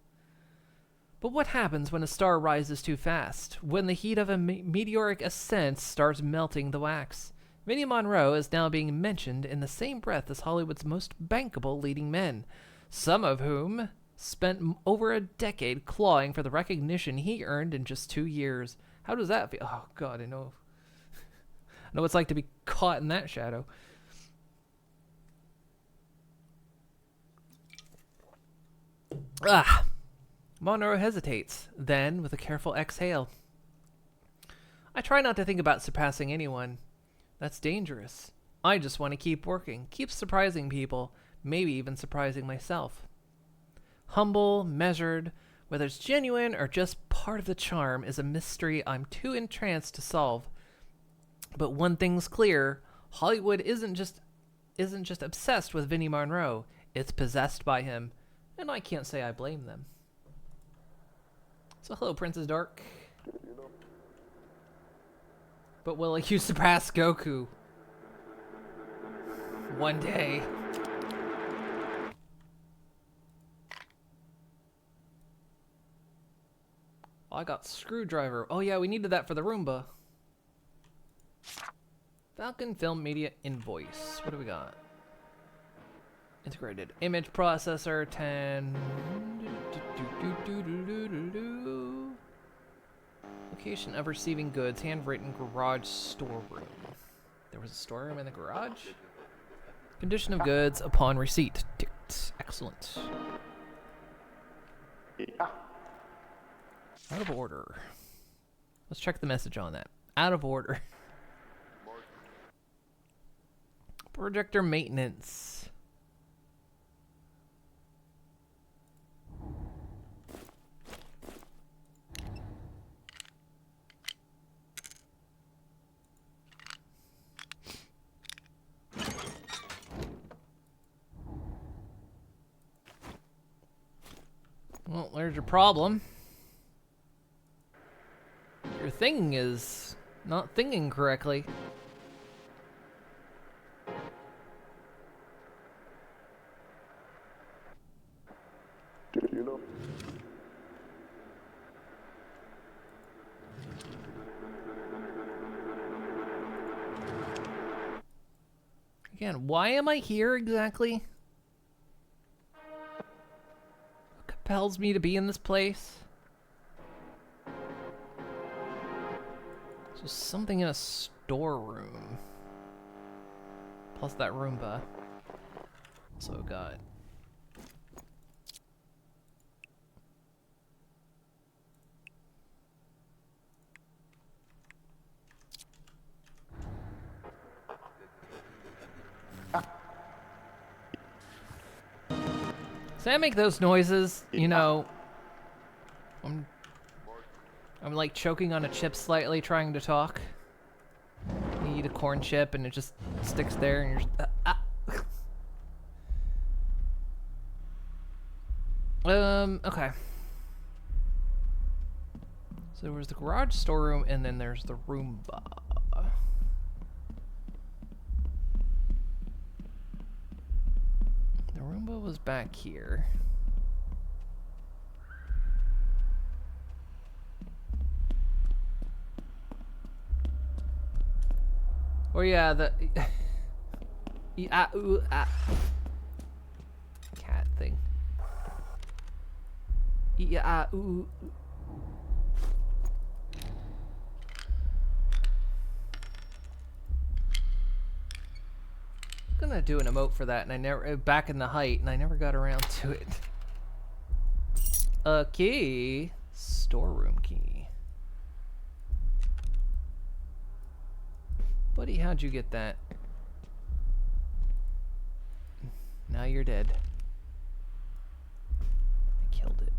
But what happens when a star rises too fast? When the heat of a meteoric ascent starts melting the wax? Vinnie Monroe is now being mentioned in the same breath as Hollywood's most bankable leading men, some of whom spent over a decade clawing for the recognition he earned in just 2 years. How does that feel? Oh, God, I know. I know what it's like to be caught in that shadow. Ah! Monroe hesitates, then, with a careful exhale. I try not to think about surpassing anyone. That's dangerous. I just want to keep working, keep surprising people, maybe even surprising myself. Humble, measured, whether it's genuine or just part of the charm is a mystery I'm too entranced to solve. But one thing's clear, Hollywood isn't just obsessed with Vinnie Monroe, it's possessed by him, and I can't say I blame them. So hello, Princess Dark. But will you surpass Goku? One day. Oh, I got screwdriver. Oh yeah, we needed that for the Roomba. Falcon Film Media Invoice. What do we got? Integrated image processor 10. Location of receiving goods, handwritten garage storeroom. There was a storeroom in the garage? Condition of goods upon receipt. Ticked. Excellent. Yeah. Out of order. Let's check the message on that. Out of order. Projector maintenance. Well, there's your problem. Your thing is not thinking correctly. Again, why am I here exactly? What compels me to be in this place? So something in a storeroom. Plus that Roomba. Also got... Does that make those noises? You know, I'm like choking on a chip slightly, trying to talk. You eat a corn chip and it just sticks there, and you're just, okay. So there was the garage storeroom, and then there's the Roomba. The Roomba was back here. Oh yeah, the cat thing. I'm gonna do an emote for that, and I never back in the height, and I never got around to it. A key, storeroom key. Buddy, how'd you get that? Now you're dead. I killed it.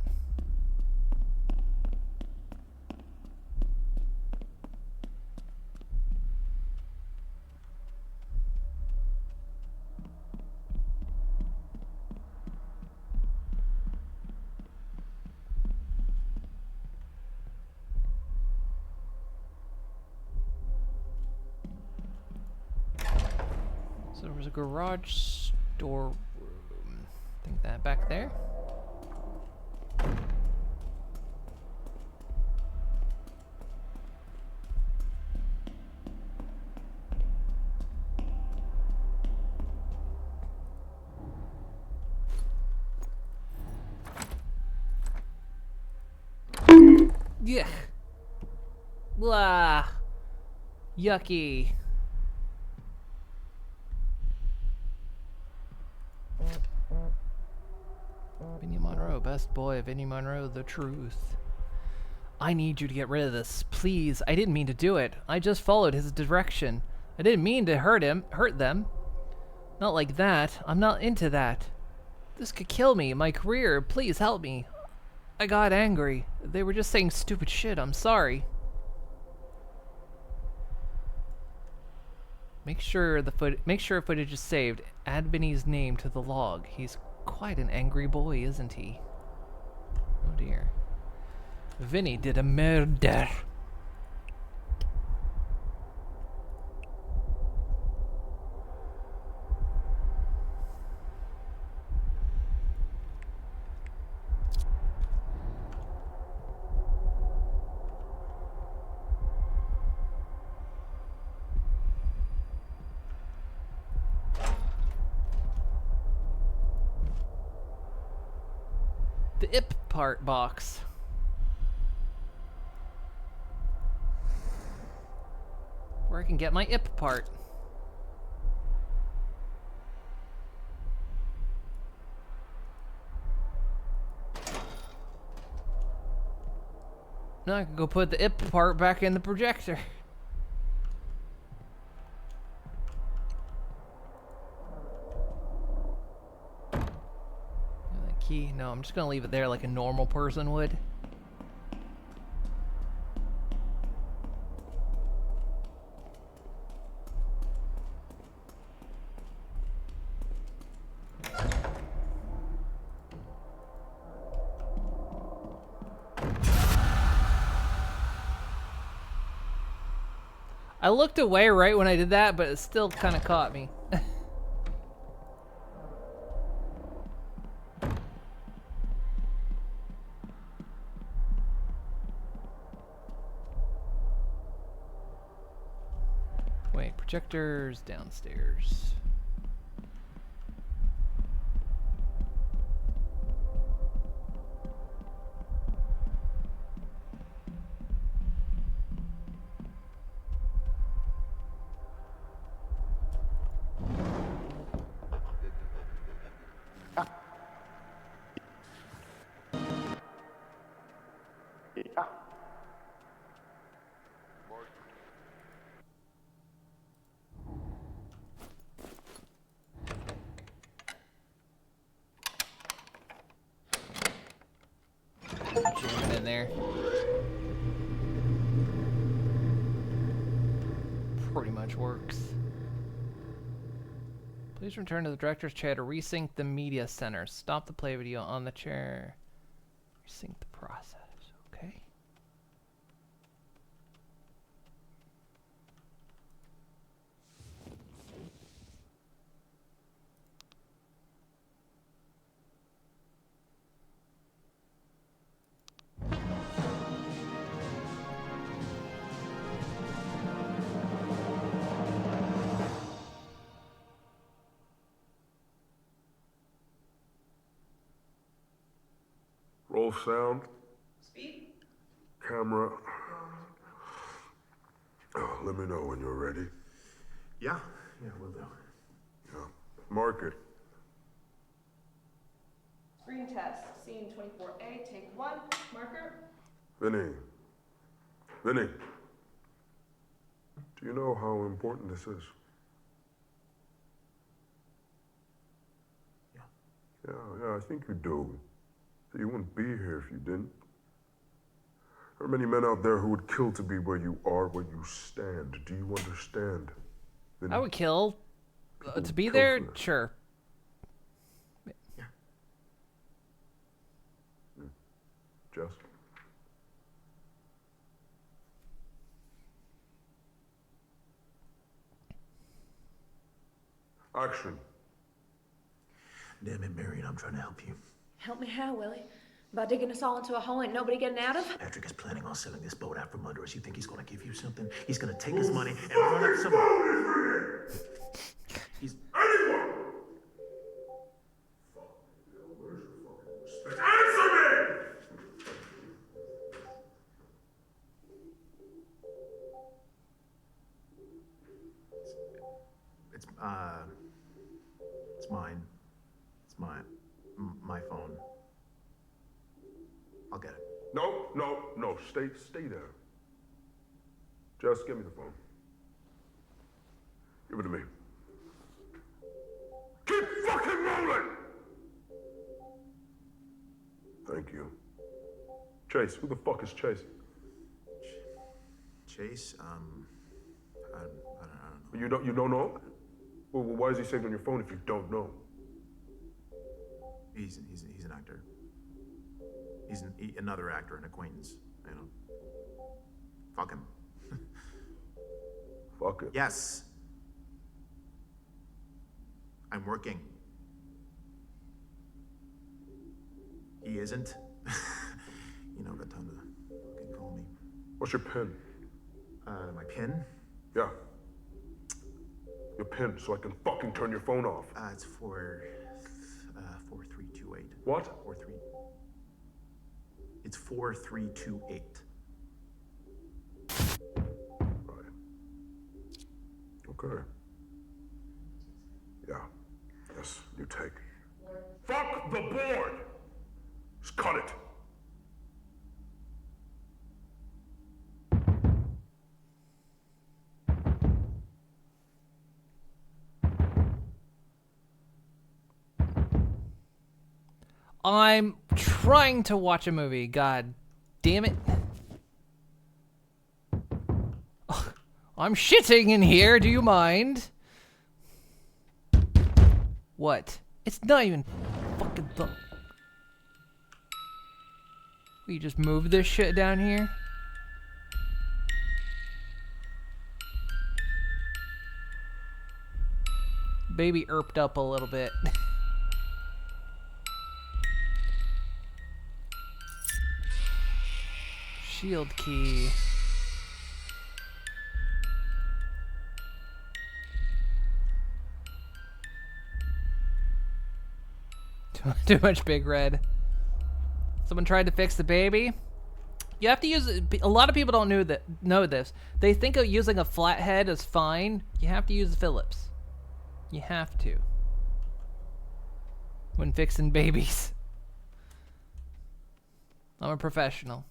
So there was a garage storeroom. I think that back there. Yeah. Blah. Yucky. Vinnie Monroe, best boy, Vinnie Monroe, the truth. I need you to get rid of this, please. I didn't mean to do it. I just followed his direction. I didn't mean to hurt them. Not like that. I'm not into that. This could kill me, my career. Please help me. I got angry. They were just saying stupid shit. I'm sorry. Make sure footage is saved. Add Vinny's name to the log. He's quite an angry boy, isn't he? Oh dear. Vinny did a murder. The IP part box. Where I can get my IP part. Now I can go put the IP part back in the projector. key? No, I'm just gonna leave it there like a normal person would. I looked away right when I did that, but it still kind of caught me. Wait, projectors downstairs. Jam it in there. Pretty much works. Please return to the director's chair to resync the media center. Stop the play video on the chair. Resync the process. Okay. Roll sound. Speed? Camera. Oh, let me know when you're ready. Yeah, we'll do. Yeah. Mark it. Screen test, scene 24A, take 1, marker. Vinny. Vinny. Do you know how important this is? Yeah, I think you do. You wouldn't be here if you didn't. There are many men out there who would kill to be where you are, where you stand. Do you understand? Vinny? I would kill to be kill there. for this. Sure. Jess? Action. Damn it, Marion, I'm trying to help you. Help me how, Willie? By digging us all into a hole ain't nobody getting out of? Patrick is planning on selling this boat out from under us. You think he's gonna give you something? He's gonna take his money and run up some... He's... Anyone! Answer me! It's mine. It's my phone. I'll get it. No. Stay there. Just give me the phone. Give it to me. Keep fucking rolling! Thank you. Chase, who the fuck is Chase? Chase, I don't know. You don't know? Well, why is he saved on your phone if you don't know? He's an actor. He's another actor, an acquaintance, you know. Fuck him. Fuck it. Yes. I'm working. He isn't. You know, got time to fucking call me. What's your pin? My pin? Yeah. Your pin, so I can fucking turn your phone off. It's 4328. What? 43. It's 4328. Right. Okay. Yeah. Yes, you take. Fuck the board! Just cut it. I'm trying to watch a movie. God damn it. Ugh, I'm shitting in here. Do you mind? What? It's not even fucking We just move this shit down here? Baby erped up a little bit. Shield key. Too much Big Red. Someone tried to fix the baby. You have to use a lot of people don't know this. They think of using a flathead is fine. You have to use Phillips. You have to. When fixing babies. I'm a professional.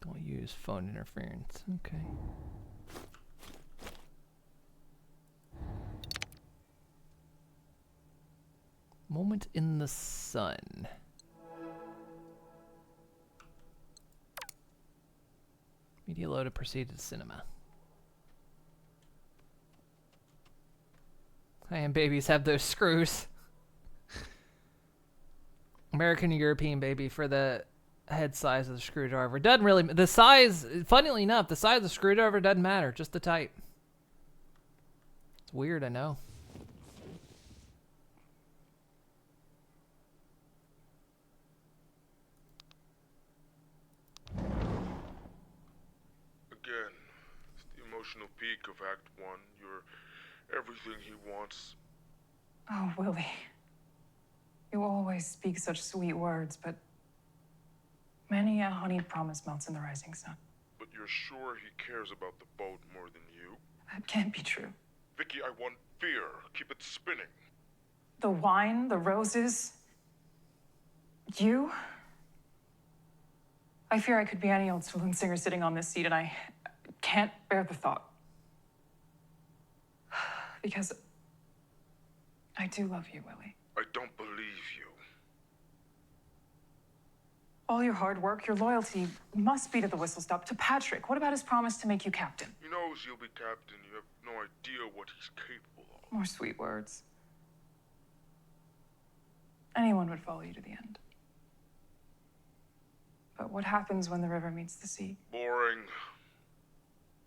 Don't use phone interference. Okay. Moment in the sun. Media load to proceed to cinema. High-end babies have those screws. American and European baby for the head size of the screwdriver. Doesn't really, the size, funnily enough, the size of the screwdriver doesn't matter, just the type. It's weird, I know. Again, it's the emotional peak of Act 1. You're everything he wants. Oh, Willie. You always speak such sweet words, but many a honeyed promise melts in the rising sun. But you're sure he cares about the boat more than you? That can't be true. Vicky, I want fear. Keep it spinning. The wine, the roses, you. I fear I could be any old saloon singer sitting on this seat, and I can't bear the thought. Because I do love you, Willie. I don't believe you. All your hard work, your loyalty must be to the whistle stop, to Patrick. What about his promise to make you captain? He knows you'll be captain. You have no idea what he's capable of. More sweet words. Anyone would follow you to the end. But what happens when the river meets the sea? Boring.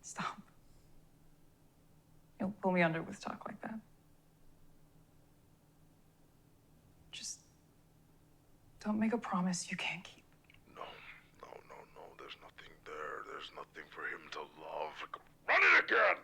Stop. You'll pull me under with talk like that. Just don't make a promise you can't keep. No. There's nothing there. There's nothing for him to love. Run it again!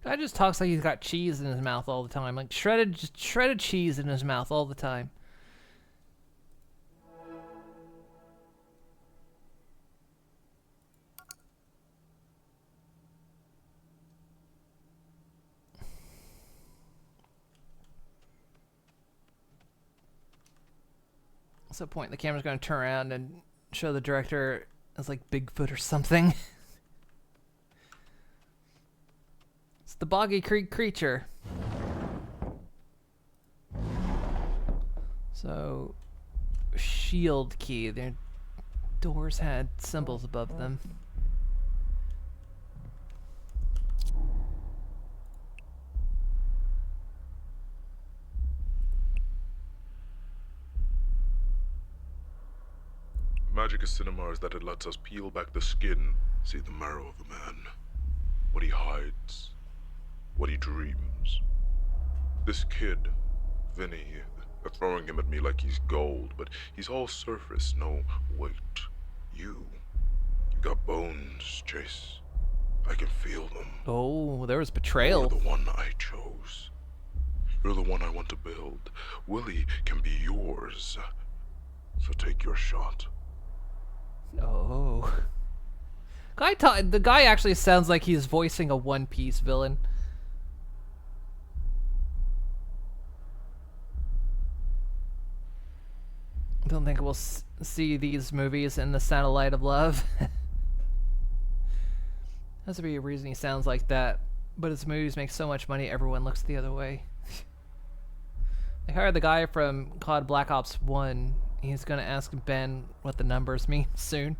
Guy just talks like he's got cheese in his mouth all the time. Like shredded cheese in his mouth all the time. What's the point? The camera's going to turn around and show the director as like Bigfoot or something. It's the Boggy Creek creature. So, shield key. Their doors had symbols above them. Magic of cinema is that it lets us peel back the skin, see the marrow of a man, what he hides, what he dreams. This kid, Vinny, they're throwing him at me like he's gold, but he's all surface, no weight. You got bones, Chase. I can feel them. Oh, there was betrayal. You're the one I chose. You're the one I want to build. Willie can be yours. So take your shot. Oh. The guy actually sounds like he's voicing a One Piece villain. Don't think we'll see these movies in the Satellite of Love. Has to be a reason he sounds like that. But his movies make so much money, everyone looks the other way. They hired the guy from COD Black Ops 1. He's gonna ask Ben what the numbers mean soon.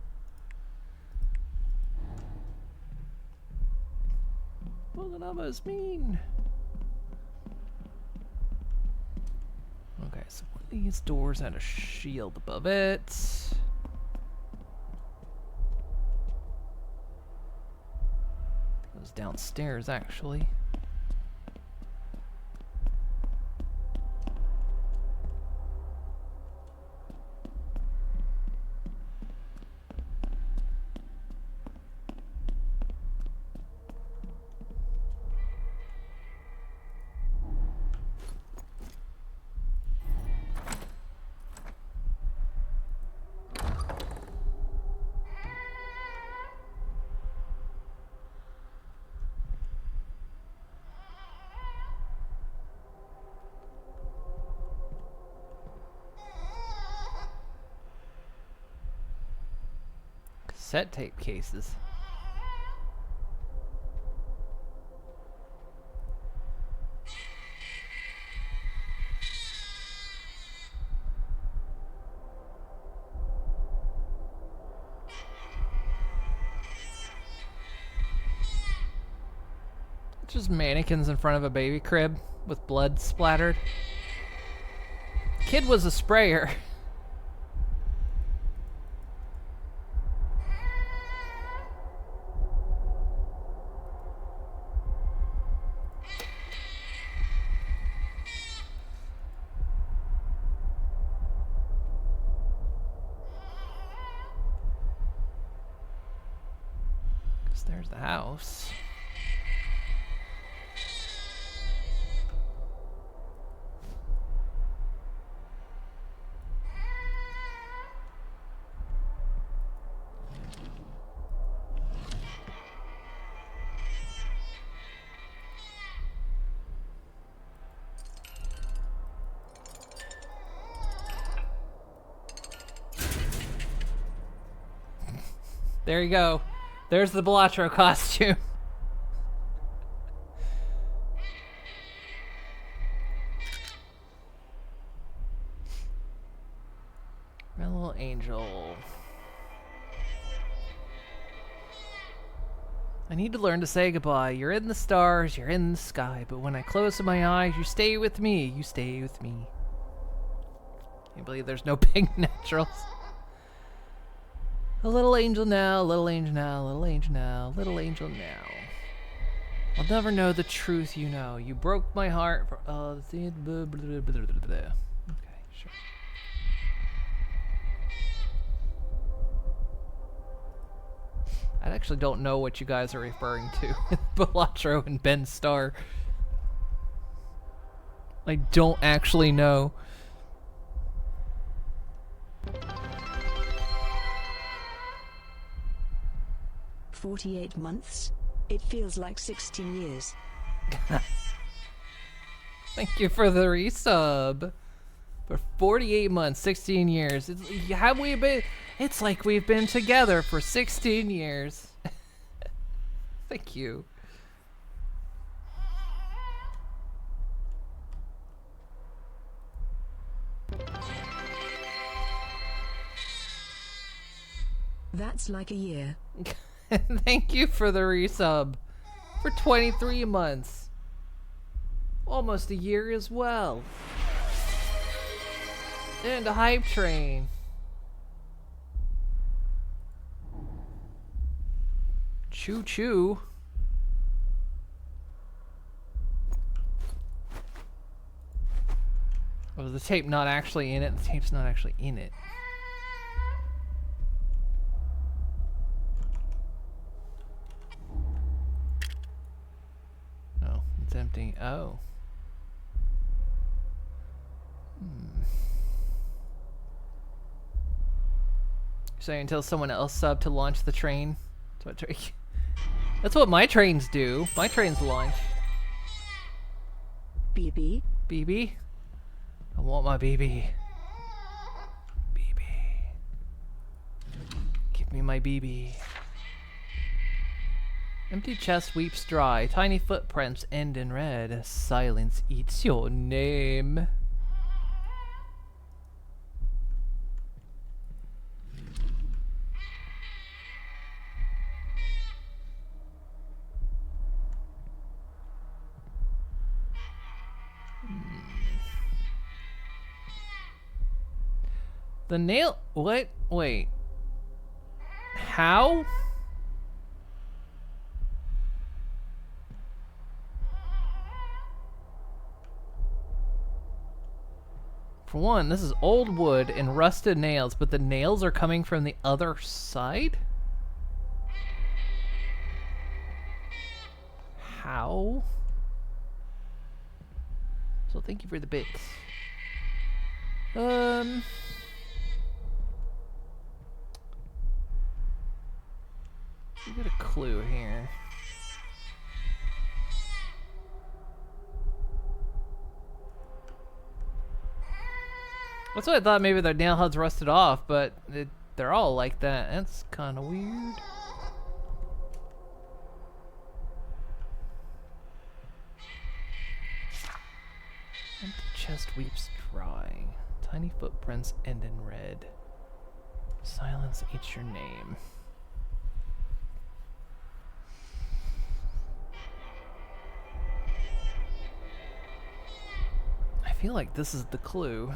What do the numbers mean? Okay, so one of these doors had a shield above it. It was downstairs, actually. Cassette tape cases. Just mannequins in front of a baby crib with blood splattered. Kid was a sprayer. There's the house. There you go. There's the Balatro costume. My little angel. I need to learn to say goodbye. You're in the stars, you're in the sky, but when I close my eyes, you stay with me, you stay with me. Can't believe there's no pink naturals. A little angel now, little angel now, little angel now, little angel now. I'll never know the truth, you know. You broke my heart for okay, sure. I actually don't know what you guys are referring to with Balatro and Ben Starr. I don't actually know. 48 months? It feels like 16 years. Thank you for the resub. For 48 months, 16 years. Have we been? It's like we've been together for 16 years. Thank you. That's like a year. Thank you for the resub. For 23 months. Almost a year as well. And a hype train. Choo choo. Was the tape not actually in it? The tape's not actually in it. Oh, it's empty. Oh. Saying until someone else sub to launch the train. That's what my trains do. My trains launch. BB? BB? I want my BB. BB. Give me my BB. Empty chest weeps dry. Tiny footprints end in red. Silence eats your name. The nail. What? Wait. How? For one, this is old wood and rusted nails, but the nails are coming from the other side? How? So thank you for the bits. We get a clue here. That's what I thought, maybe their nail heads rusted off, but they're all like that. That's kind of weird. Empty chest weeps dry. Tiny footprints end in red. Silence eats your name. I feel like this is the clue.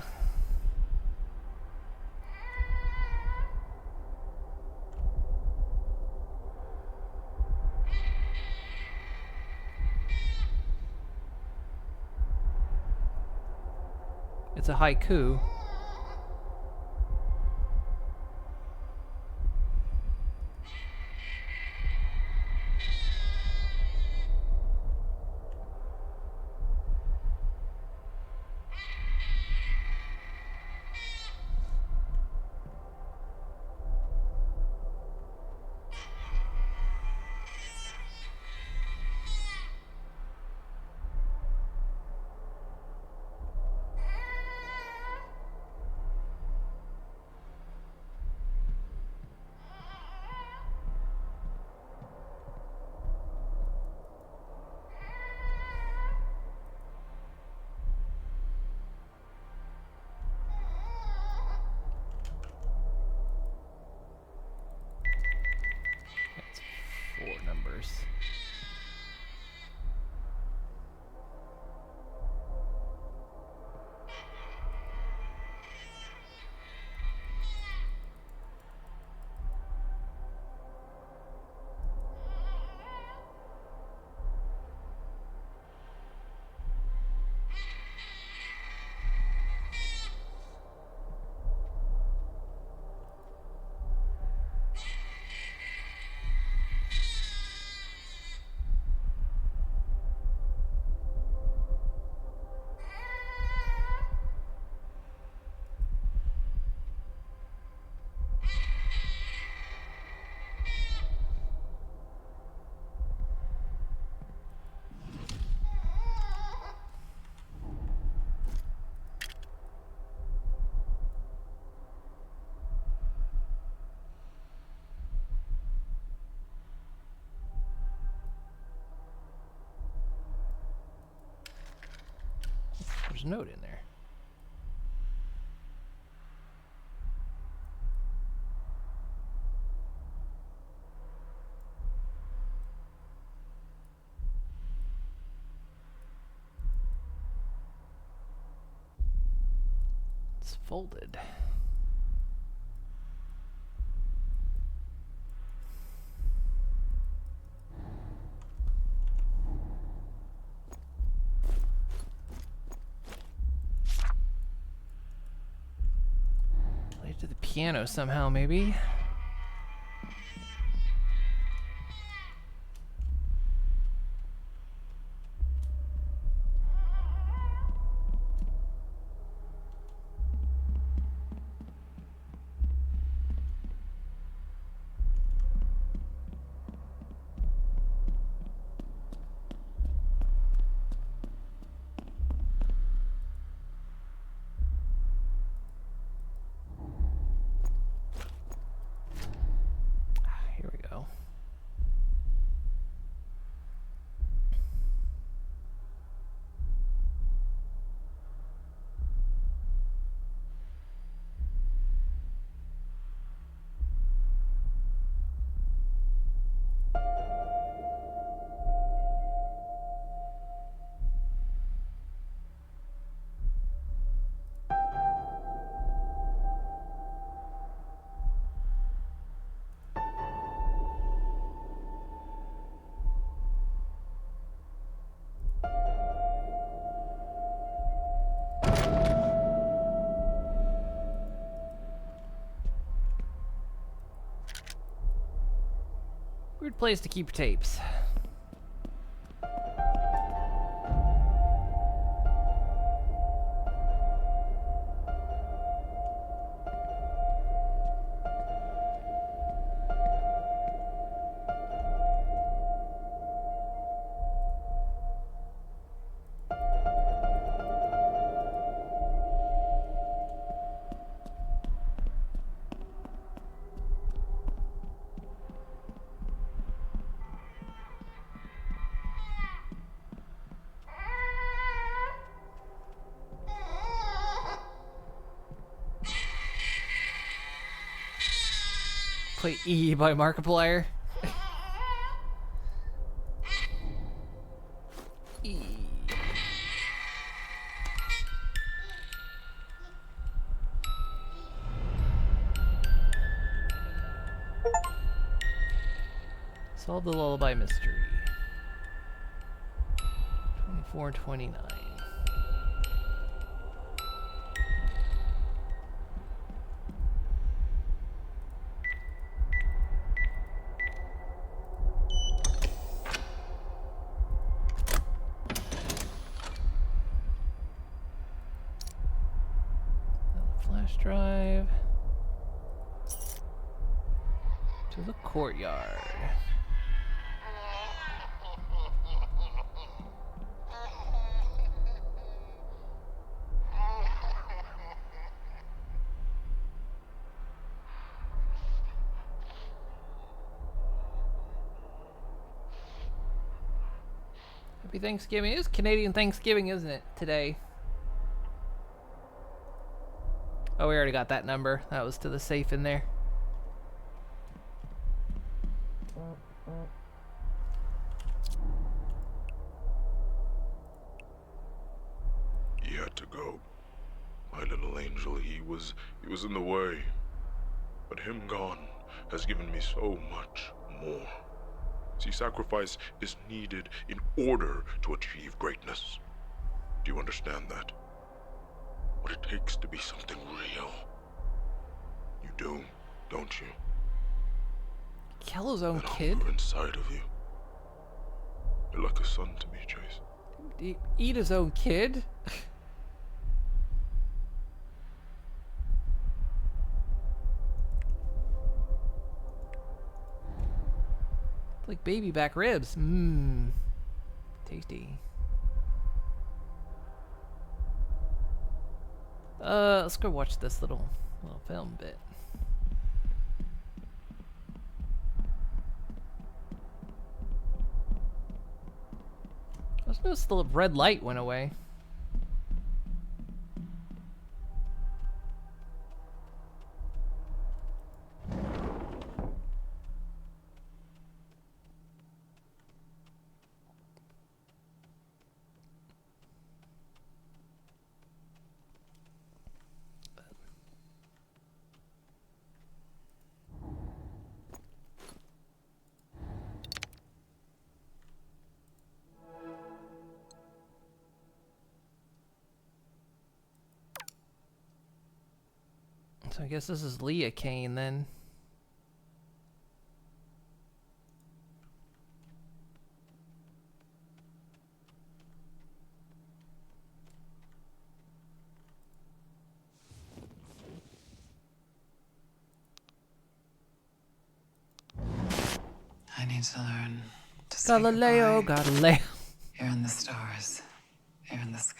It's a haiku. That's 4 numbers. There's a note in there. It's folded. To the piano somehow, maybe. Weird place to keep tapes. Play E by Markiplier. E. Solve the lullaby mystery. 2429. Drive to the courtyard. Happy Thanksgiving. It is Canadian Thanksgiving, isn't it, today? Oh, we already got that number. That was to the safe in there. He had to go. My little angel, he was in the way. But him gone has given me so much more. See, sacrifice is needed in order to achieve greatness. Do you understand that? What it takes to be something real. You do, don't you? Kill his own that kid? Hunger inside of you. You're like a son to me, Chase. Eat his own kid? Like baby back ribs. Mmm. Tasty. Let's go watch this little film bit. I just noticed the red light went away. So I guess this is Leah Kane then. I need to learn to say Galileo, goodbye. Galileo. Here in the stars, here in the sky.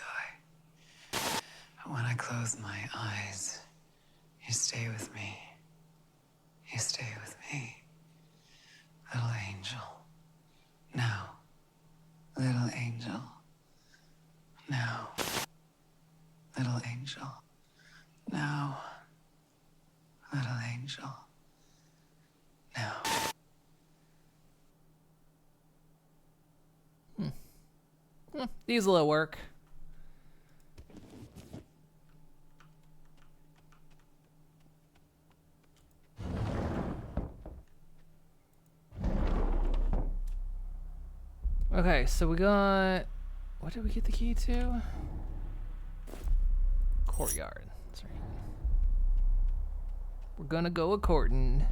But when I close my eyes, you stay with me. You stay with me. Little angel. Now. Little angel. Now. Little angel. Now. Little angel. Now. These will work. Okay, so we got What did we get the key to? Courtyard. That's right. We're gonna go a-courtin'.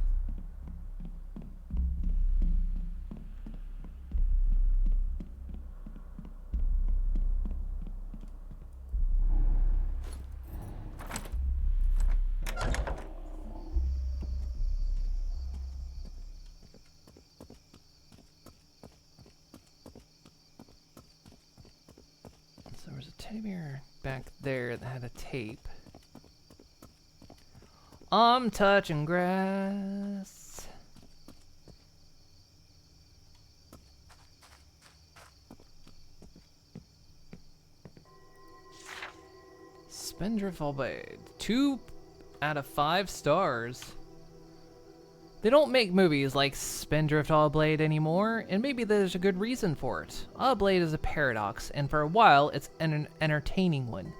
So there was a teddy bear back there that had a tape. I'm touching grass. Spindrift All Blade. 2 out of 5 stars. They don't make movies like Spindrift All Blade anymore, and maybe there's a good reason for it. All Blade is a paradox, and for a while it's an entertaining one.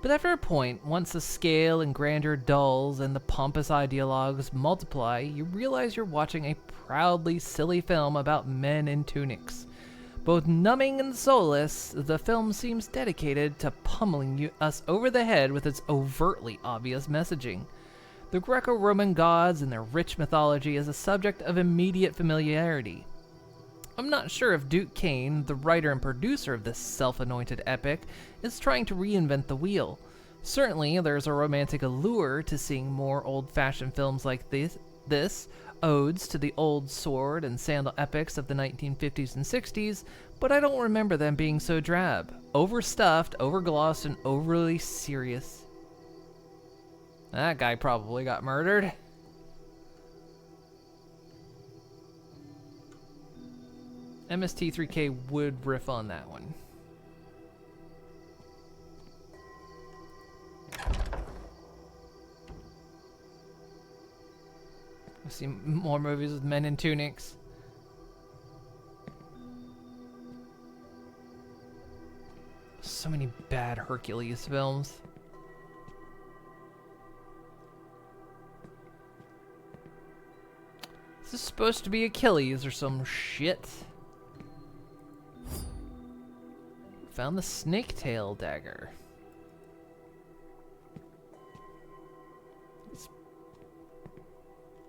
But after a point, once the scale and grandeur dulls and the pompous ideologues multiply, you realize you're watching a proudly silly film about men in tunics. Both numbing and soulless, the film seems dedicated to pummeling us over the head with its overtly obvious messaging. The Greco-Roman gods and their rich mythology is a subject of immediate familiarity. I'm not sure if Duke Kane, the writer and producer of this self-anointed epic, is trying to reinvent the wheel. Certainly, there's a romantic allure to seeing more old-fashioned films like this, odes to the old sword and sandal epics of the 1950s and 60s, but I don't remember them being so drab, overstuffed, overglossed, and overly serious. That guy probably got murdered. MST3K would riff on that one. I've seen more movies with men in tunics. So many bad Hercules films. Is this supposed to be Achilles or some shit? Found the snake-tail dagger. It's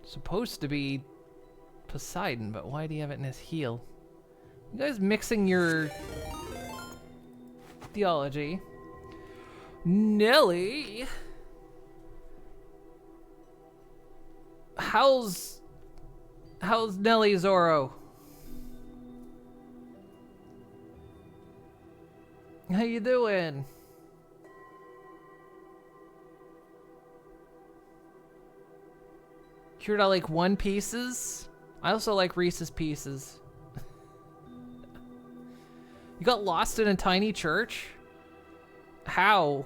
supposed to be Poseidon, but why do you have it in his heel? You guys mixing your theology. Nelly! How's Nelly Zorro? How you doing? Cured, I like One Pieces. I also like Reese's Pieces. You got lost in a tiny church? How?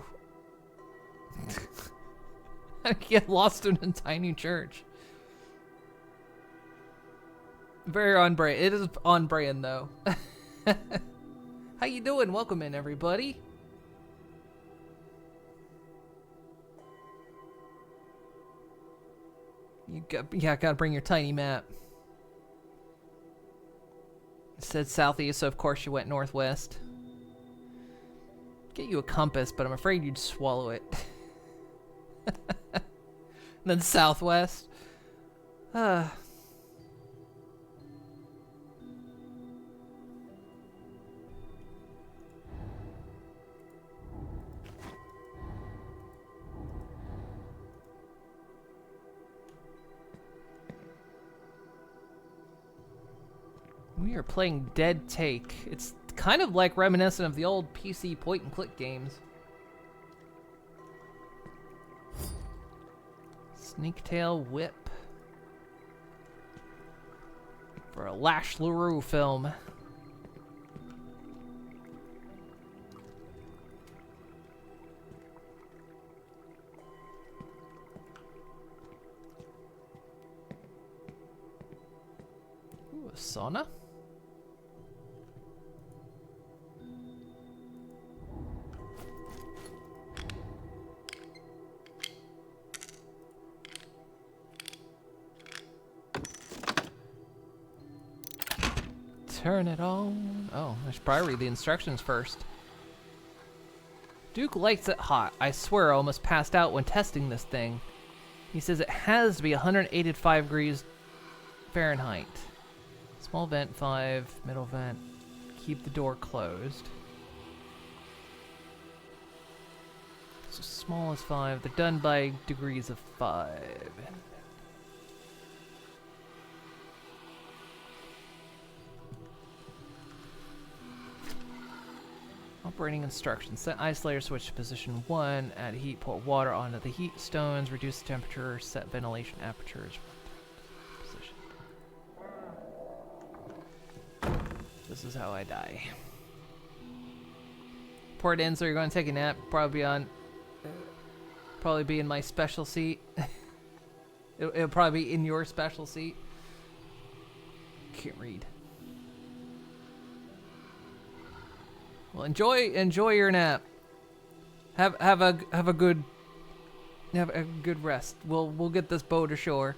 How did you get lost in a tiny church? Very on brand. It is on brand though. How you doing? Welcome in, everybody. Gotta bring your tiny map. It said southeast, so of course you went northwest. Get you a compass, but I'm afraid you'd swallow it. And then southwest. We are playing Dead Take. It's kind of like reminiscent of the old PC point-and-click games. Snaketail Whip. For a Lash LaRue film. Ooh, a sauna? Turn it on. Oh, I should probably read the instructions first. Duke likes it hot. I swear I almost passed out when testing this thing. He says it has to be 185 degrees Fahrenheit. Small vent 5, middle vent. Keep the door closed. So small as 5. They're done by degrees of 5. Operating instructions. Set isolator switch to position 1. Add heat. Pour water onto the heat stones. Reduce the temperature. Set ventilation apertures. Position. This is how I die. Pour it in, so you're going to take a nap. Probably be in my special seat. It'll probably be in your special seat. Can't read. Well, enjoy your nap. Have a good rest. We'll get this boat ashore.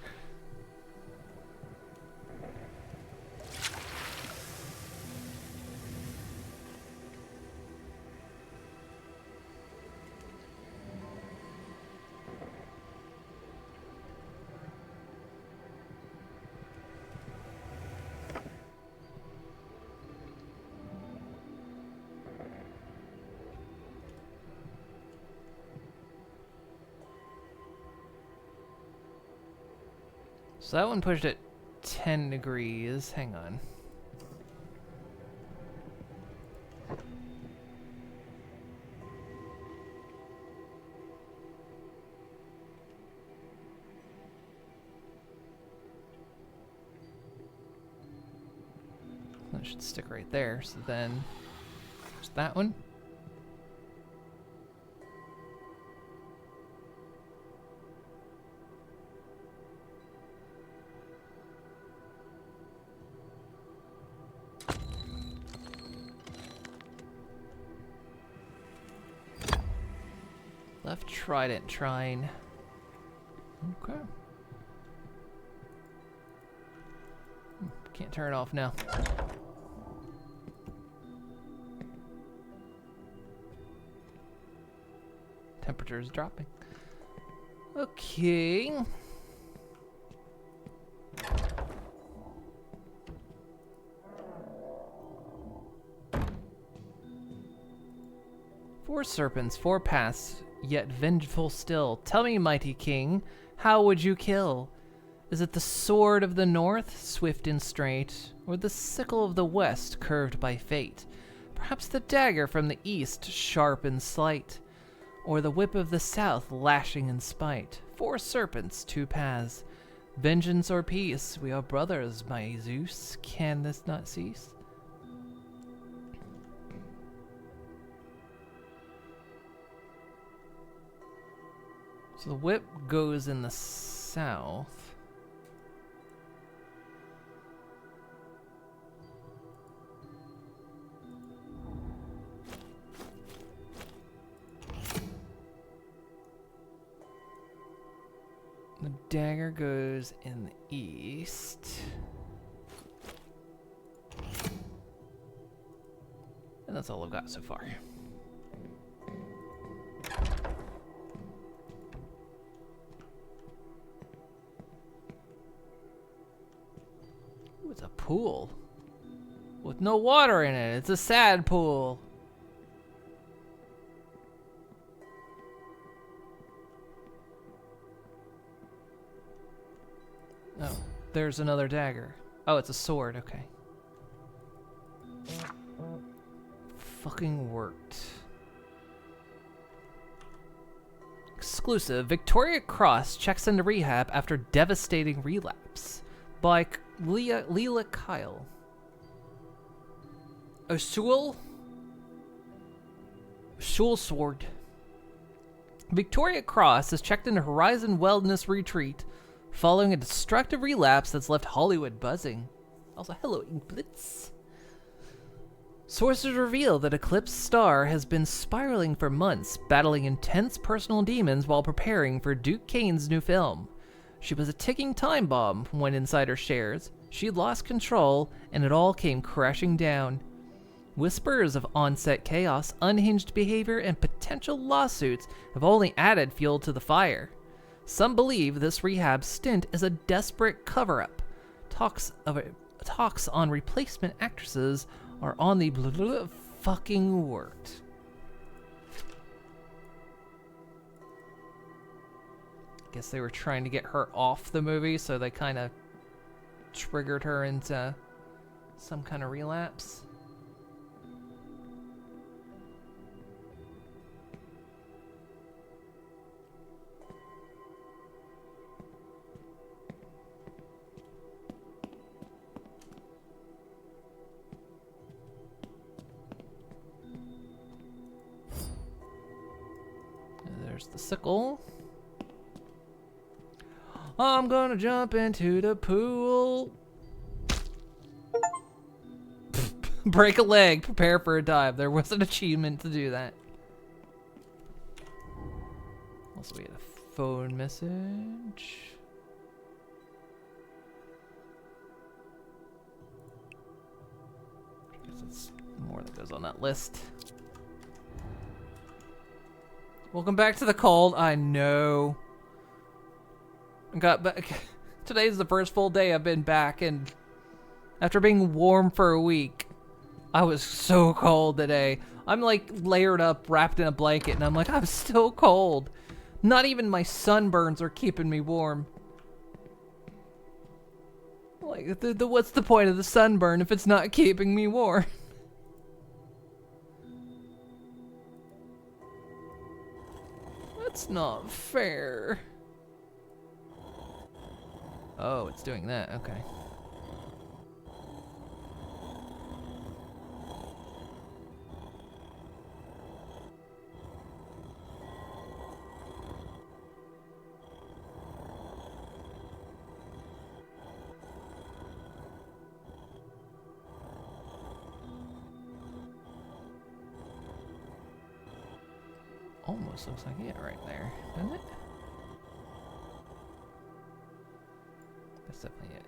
So that one pushed it 10 degrees. Hang on. That should stick right there. So then there's that one. Left trident trine. Okay. Can't turn it off now. Temperature is dropping. Okay. Four serpents, 4 paths, yet vengeful still. Tell me, mighty king, how would you kill? Is it the sword of the north, swift and straight, or the sickle of the west, curved by fate? Perhaps the dagger from the east, sharp and slight, or the whip of the south, lashing in spite. 4 serpents, 2 paths, vengeance or peace, we are brothers, my Zeus. Can this not cease? So the whip goes in the south. The dagger goes in the east. And that's all I've got so far. Ooh, it's a pool with no water in it. It's a sad pool. Oh, there's another dagger. Oh, it's a sword. Okay. Fucking worked. Exclusive. Victoria Cross checks into rehab after devastating relapse. By Leela Kyle. A Shul Sword. Victoria Cross has checked into Horizon Wellness Retreat following a destructive relapse that's left Hollywood buzzing. Also, hello, Inklitz. Sources reveal that Eclipse Star has been spiraling for months, battling intense personal demons while preparing for Duke Kane's new film. She was a ticking time bomb when Insider shares. She lost control, and it all came crashing down. Whispers of on-set chaos, unhinged behavior, and potential lawsuits have only added fuel to the fire. Some believe this rehab stint is a desperate cover-up. Talks on replacement actresses are on the fucking worked. Guess they were trying to get her off the movie, so they kind of triggered her into some kind of relapse. There's the sickle. I'm gonna jump into the pool. Break a leg, prepare for a dive. There was an achievement to do that. Also, we had a phone message. I guess it's more that goes on that list. Welcome back to the cold. I know. Got back. Today's the first full day I've been back, and after being warm for a week, I was so cold today. I'm like layered up, wrapped in a blanket, and I'm like, I'm still cold. Not even my sunburns are keeping me warm. Like, what's the point of the sunburn if it's not keeping me warm? That's not fair. Oh, it's doing that. Okay. Almost looks like it right there, doesn't it? That's definitely it.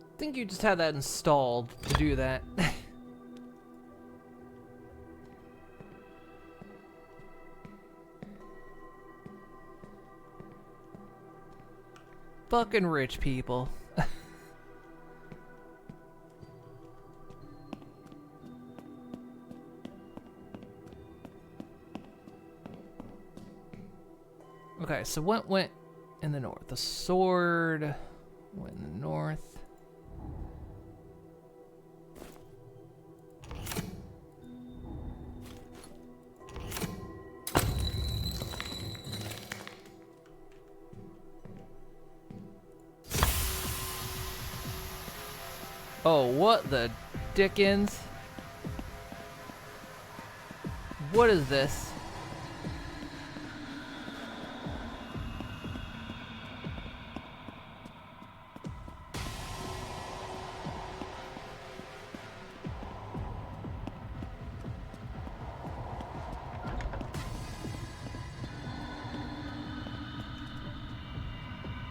I think you just had that installed to do that. Fucking rich people. Okay, so what went in the north? The sword went in the north. Oh, what the dickens? What is this?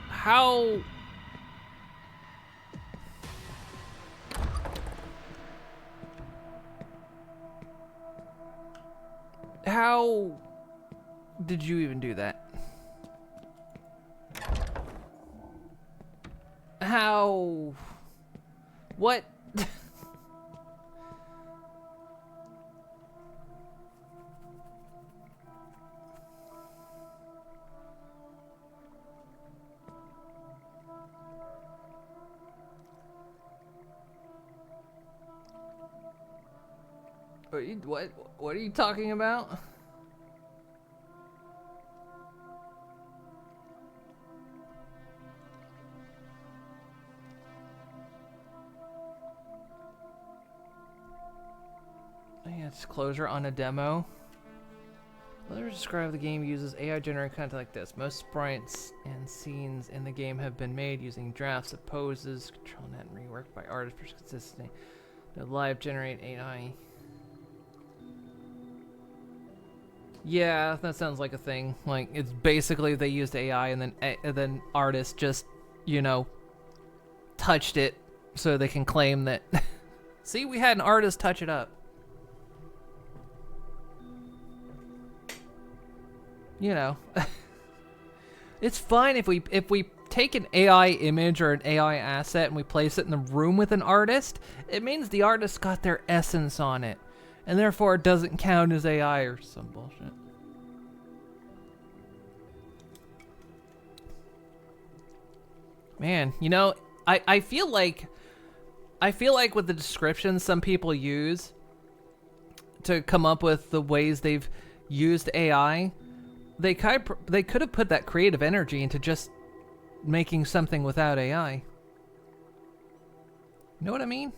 How... How did you even do that? How? What? What are you talking about? Yeah, it's closure on a demo. Let us describe the game uses AI generated content like this. Most sprites and scenes in the game have been made using drafts of poses, control net and reworked by artists for consistency. No live generate AI. Yeah, that sounds like a thing. Like, it's basically they used AI and then artists just, you know, touched it so they can claim that see, we had an artist touch it up. You know. It's fine if we take an AI image or an AI asset and we place it in the room with an artist. It means the artist got their essence on it. And therefore it doesn't count as AI or some bullshit. Man, you know, I feel like with the descriptions some people use to come up with the ways they've used AI, they could have put that creative energy into just making something without AI. You know what I mean?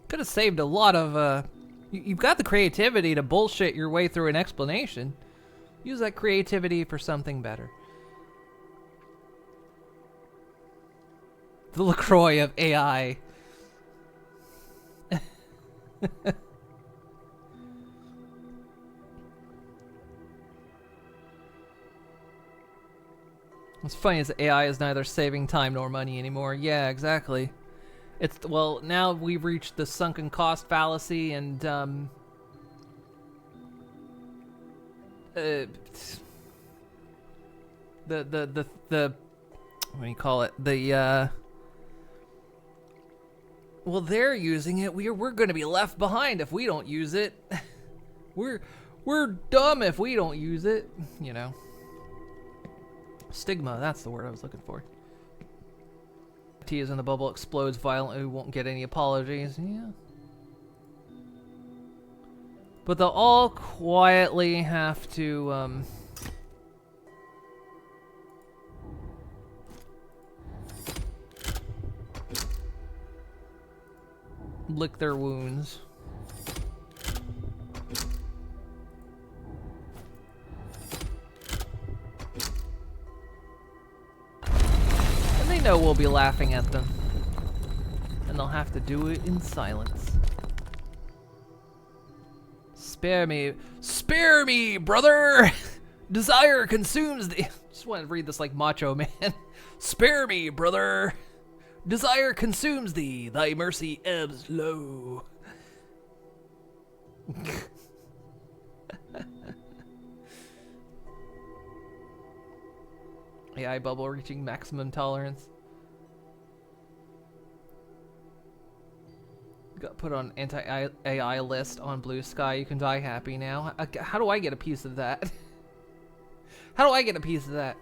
Could have saved a lot of, you've got the creativity to bullshit your way through an explanation. Use that creativity for something better. The LaCroix of AI. What's funny is that AI is neither saving time nor money anymore. Yeah, exactly. It's, well, now we've reached the sunken cost fallacy and, the what do you call it? The, well, they're using it. We're gonna be left behind if we don't use it. We're dumb if we don't use it, you know. Stigma, that's the word I was looking for. T is in the bubble, explodes violently, won't get any apologies. Yeah. But they'll all quietly have to, lick their wounds. And they know we'll be laughing at them. And they'll have to do it in silence. Spare me, brother! Desire consumes the... Just want to read this like Macho Man. Spare me, brother! Desire consumes thee, thy mercy ebbs low. AI bubble reaching maximum tolerance. Got put on anti-AI list on Blue Sky. You can die happy now. How do I get a piece of that? How do I get a piece of that?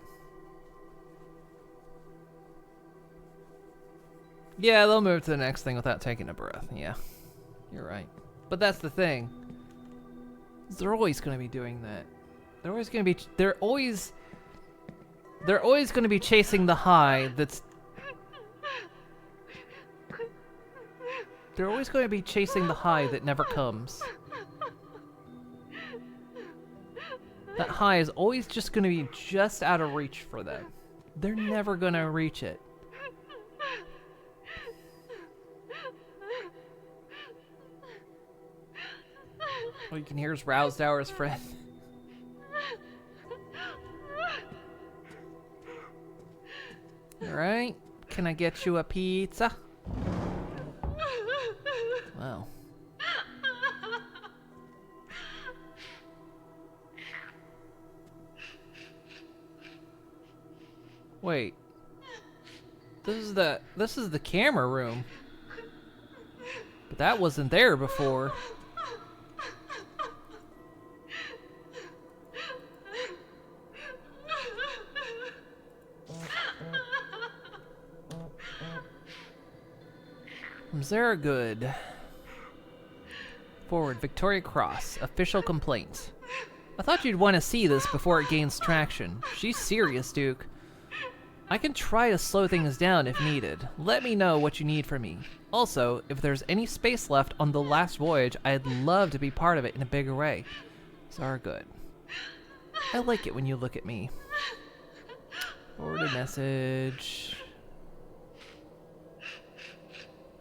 Yeah, they'll move to the next thing without taking a breath. Yeah, you're right. But that's the thing. They're always going to be doing that. They're always going to be. They're always going to be chasing the high. They're always going to be chasing the high that never comes. high is always just going to be just out of reach for them. They're never going to reach it. All you can hear is roused hour's friend. Alright, can I get you a pizza? Wow. Wait. This is the camera room. But that wasn't there before. From Zaragood. Forward, Victoria Cross. Official complaint. I thought you'd want to see this before it gains traction. She's serious, Duke. I can try to slow things down if needed. Let me know what you need from me. Also, if there's any space left on the last voyage, I'd love to be part of it in a bigger way. Zaragood. I like it when you look at me. Forward a message.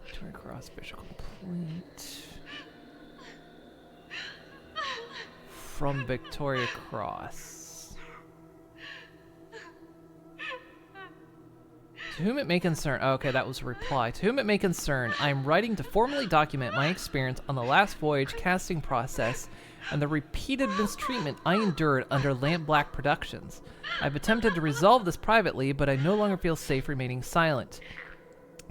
Victoria Cross, official complaint. From Victoria Cross. To whom it may concern, oh, okay, that was a reply. To whom it may concern, I am writing to formally document my experience on the last voyage casting process and the repeated mistreatment I endured under Lampblack Productions. I've attempted to resolve this privately, but I no longer feel safe remaining silent.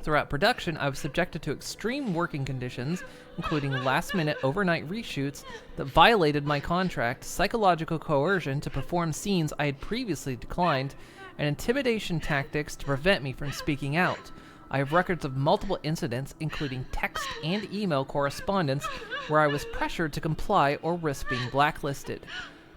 Throughout production, I was subjected to extreme working conditions, including last-minute overnight reshoots that violated my contract, psychological coercion to perform scenes I had previously declined, and intimidation tactics to prevent me from speaking out. I have records of multiple incidents, including text and email correspondence, where I was pressured to comply or risk being blacklisted.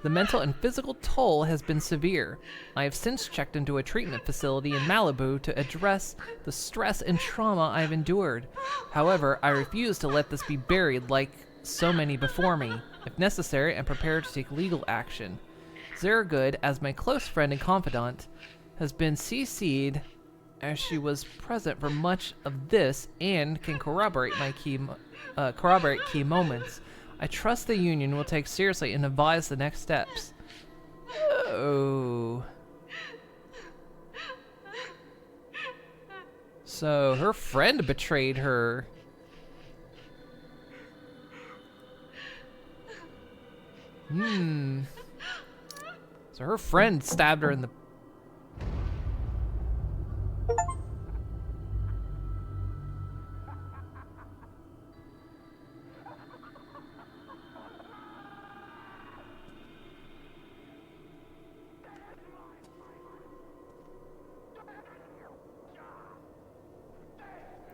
The mental and physical toll has been severe. I have since checked into a treatment facility in Malibu to address the stress and trauma I have endured. However, I refuse to let this be buried like so many before me. If necessary, I'm prepared to take legal action. Zaragood, as my close friend and confidant, has been CC'd as she was present for much of this and can corroborate key moments. I trust the Union will take seriously and advise the next steps. Oh. So her friend betrayed her. So her friend stabbed her in the...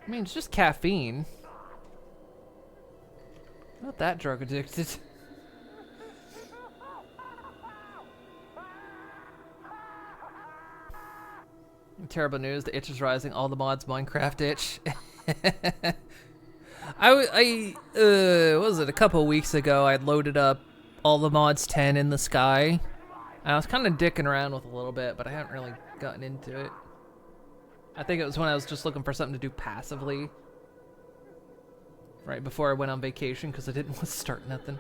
I mean, it's just caffeine. Not that drug addicted. Terrible news, the itch is rising, all the mods Minecraft itch. What was it, a couple weeks ago, I loaded up all the mods 10 in the sky. I was kind of dicking around with a little bit, but I haven't really gotten into it. I think it was when I was just looking for something to do passively. Right before I went on vacation, because I didn't want to start nothing.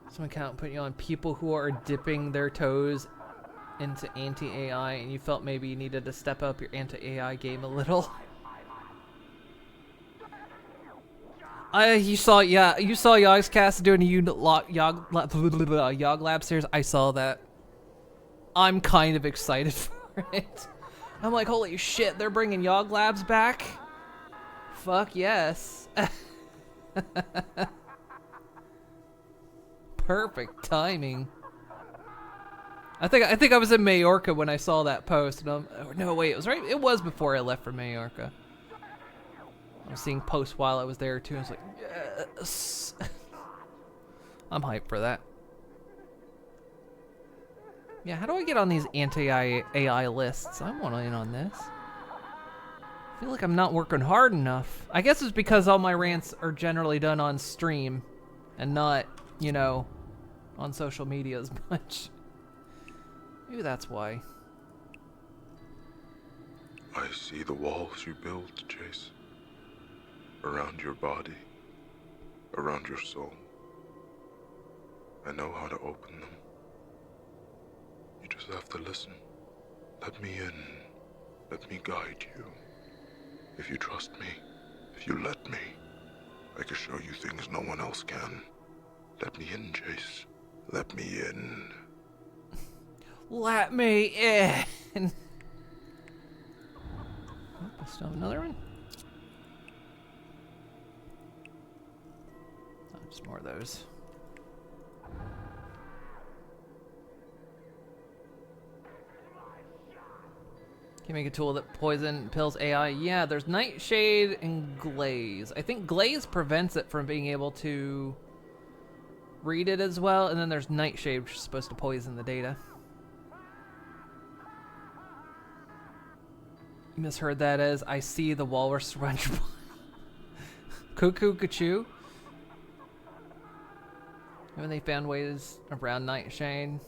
Some account put you on people who are dipping their toes into anti-AI, and you felt maybe you needed to step up your anti-AI game a little. You saw Yogscast doing a Yog Lab series. I saw that. I'm kind of excited for it. I'm like, holy shit, they're bringing Yog Labs back? Fuck yes. Perfect timing. I think I was in Majorca when I saw that post, and no wait, it was right. It was before I left for Majorca. I was seeing posts while I was there too. I was like, yes. I'm hyped for that. Yeah, how do I get on these anti-AI lists? I want in on this. feel like I'm not working hard enough. I guess it's because all my rants are generally done on stream and not, you know, on social media as much. Maybe that's why. I see the walls you built, Chase. Around your body. Around your soul. I know how to open them. You just have to listen. Let me in. Let me guide you. If you trust me, if you let me, I can show you things no one else can. Let me in, Chase. Let me in. Let me in. Oh, I still have another one. Oh, just more of those. Can you make a tool that poison pills AI? Yeah, there's Nightshade and Glaze. I think Glaze prevents it from being able to read it as well, and then there's Nightshade, which is supposed to poison the data. You misheard that as I see the walrus SpongeBob. Cuckoo Cachoo. Haven't they found ways around Nightshade?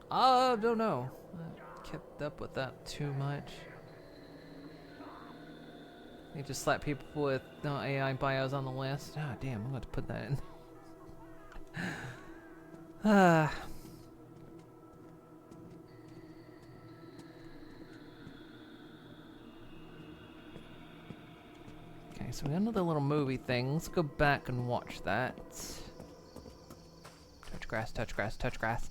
I don't know. I kept up with that too much. You just slap people with no AI bios on the list. Ah, damn, I'm going to put that in. Okay, so we got another little movie thing. Let's go back and watch that. Touch grass, touch grass, touch grass.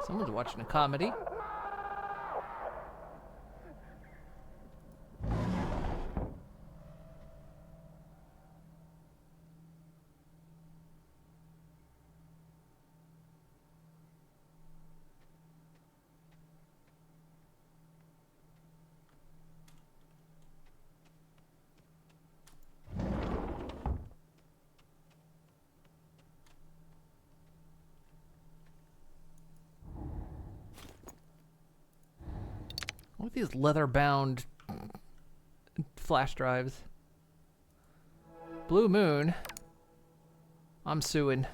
Someone's watching a comedy. What are these leather-bound flash drives? Blue Moon. I'm suing.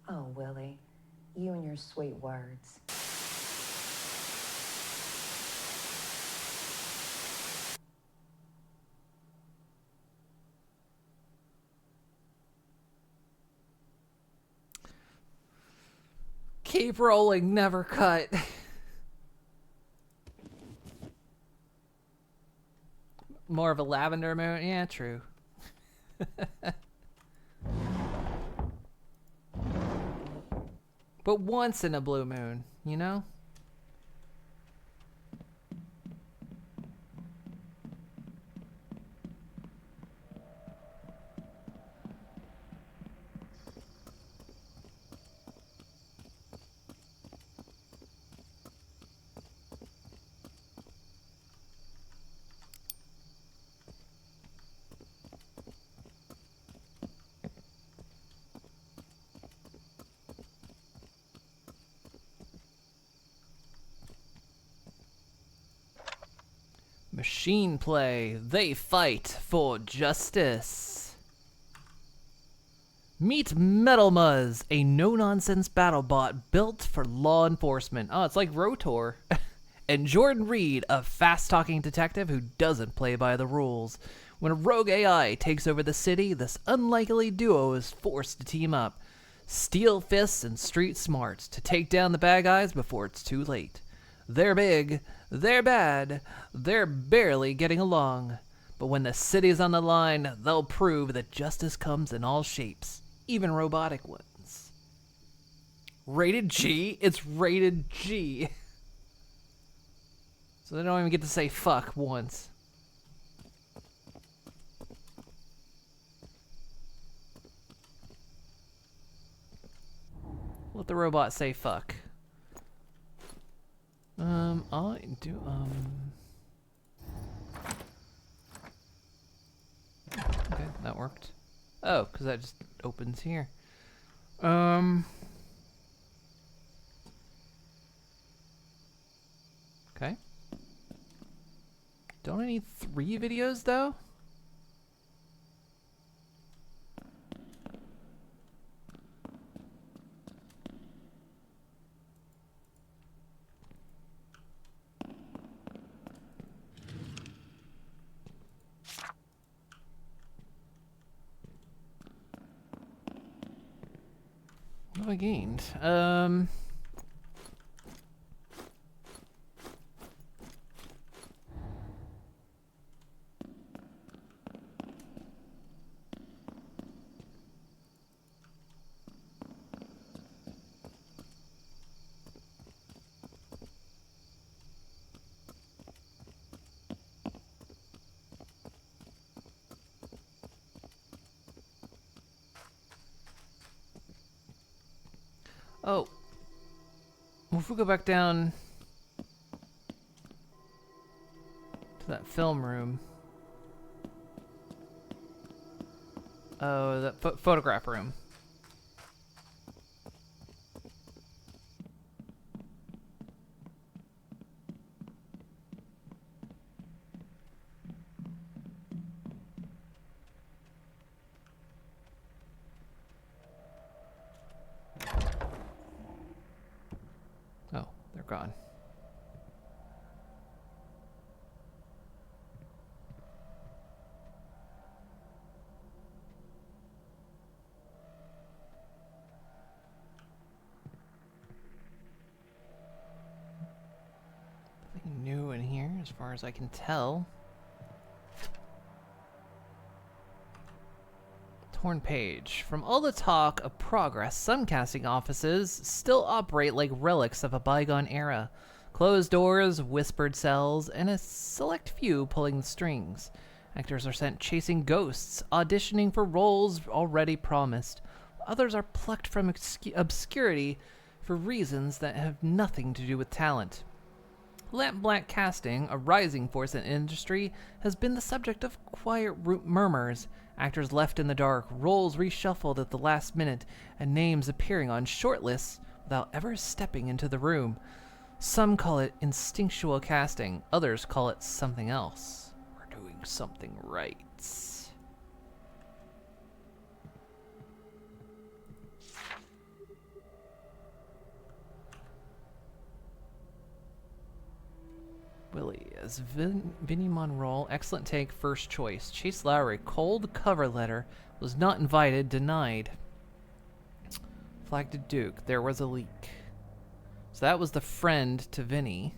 Oh, Willie, you and your sweet words. Keep rolling, never cut. More of a lavender moon? Yeah, true. But once in a blue moon, you know? Machine play. They fight for justice. Meet Metal Muzz, a no-nonsense battle bot built for law enforcement. Oh, it's like Rotor. And Jordan Reed, a fast-talking detective who doesn't play by the rules. When a rogue AI takes over the city, this unlikely duo is forced to team up. Steel fists and street smarts to take down the bad guys before it's too late. They're big, they're bad, they're barely getting along. But when the city's on the line, they'll prove that justice comes in all shapes, even robotic ones. Rated G? It's rated G. So they don't even get to say fuck once. Let the robot say fuck. I do, okay, that worked. Oh, because that just opens here. Okay. Don't I need 3 videos, though? What have I gained? Oh. Well, if we go back down to that film room. Oh, that photograph room. Oh, they're gone. Nothing new in here as far as I can tell. Torn page. From all the talk of progress, some casting offices still operate like relics of a bygone era. Closed doors, whispered cells, and a select few pulling the strings. Actors are sent chasing ghosts, auditioning for roles already promised. Others are plucked from obscurity for reasons that have nothing to do with talent. Lampblack casting, a rising force in industry, has been the subject of quiet murmurs. Actors left in the dark, roles reshuffled at the last minute, and names appearing on shortlists without ever stepping into the room. Some call it instinctual casting, others call it something else. We're doing something right. Willie as Vinnie Monroe, excellent take, first choice. Chase Lowry, cold cover letter, was not invited, denied. Flag to Duke, there was a leak. So that was the friend to Vinnie,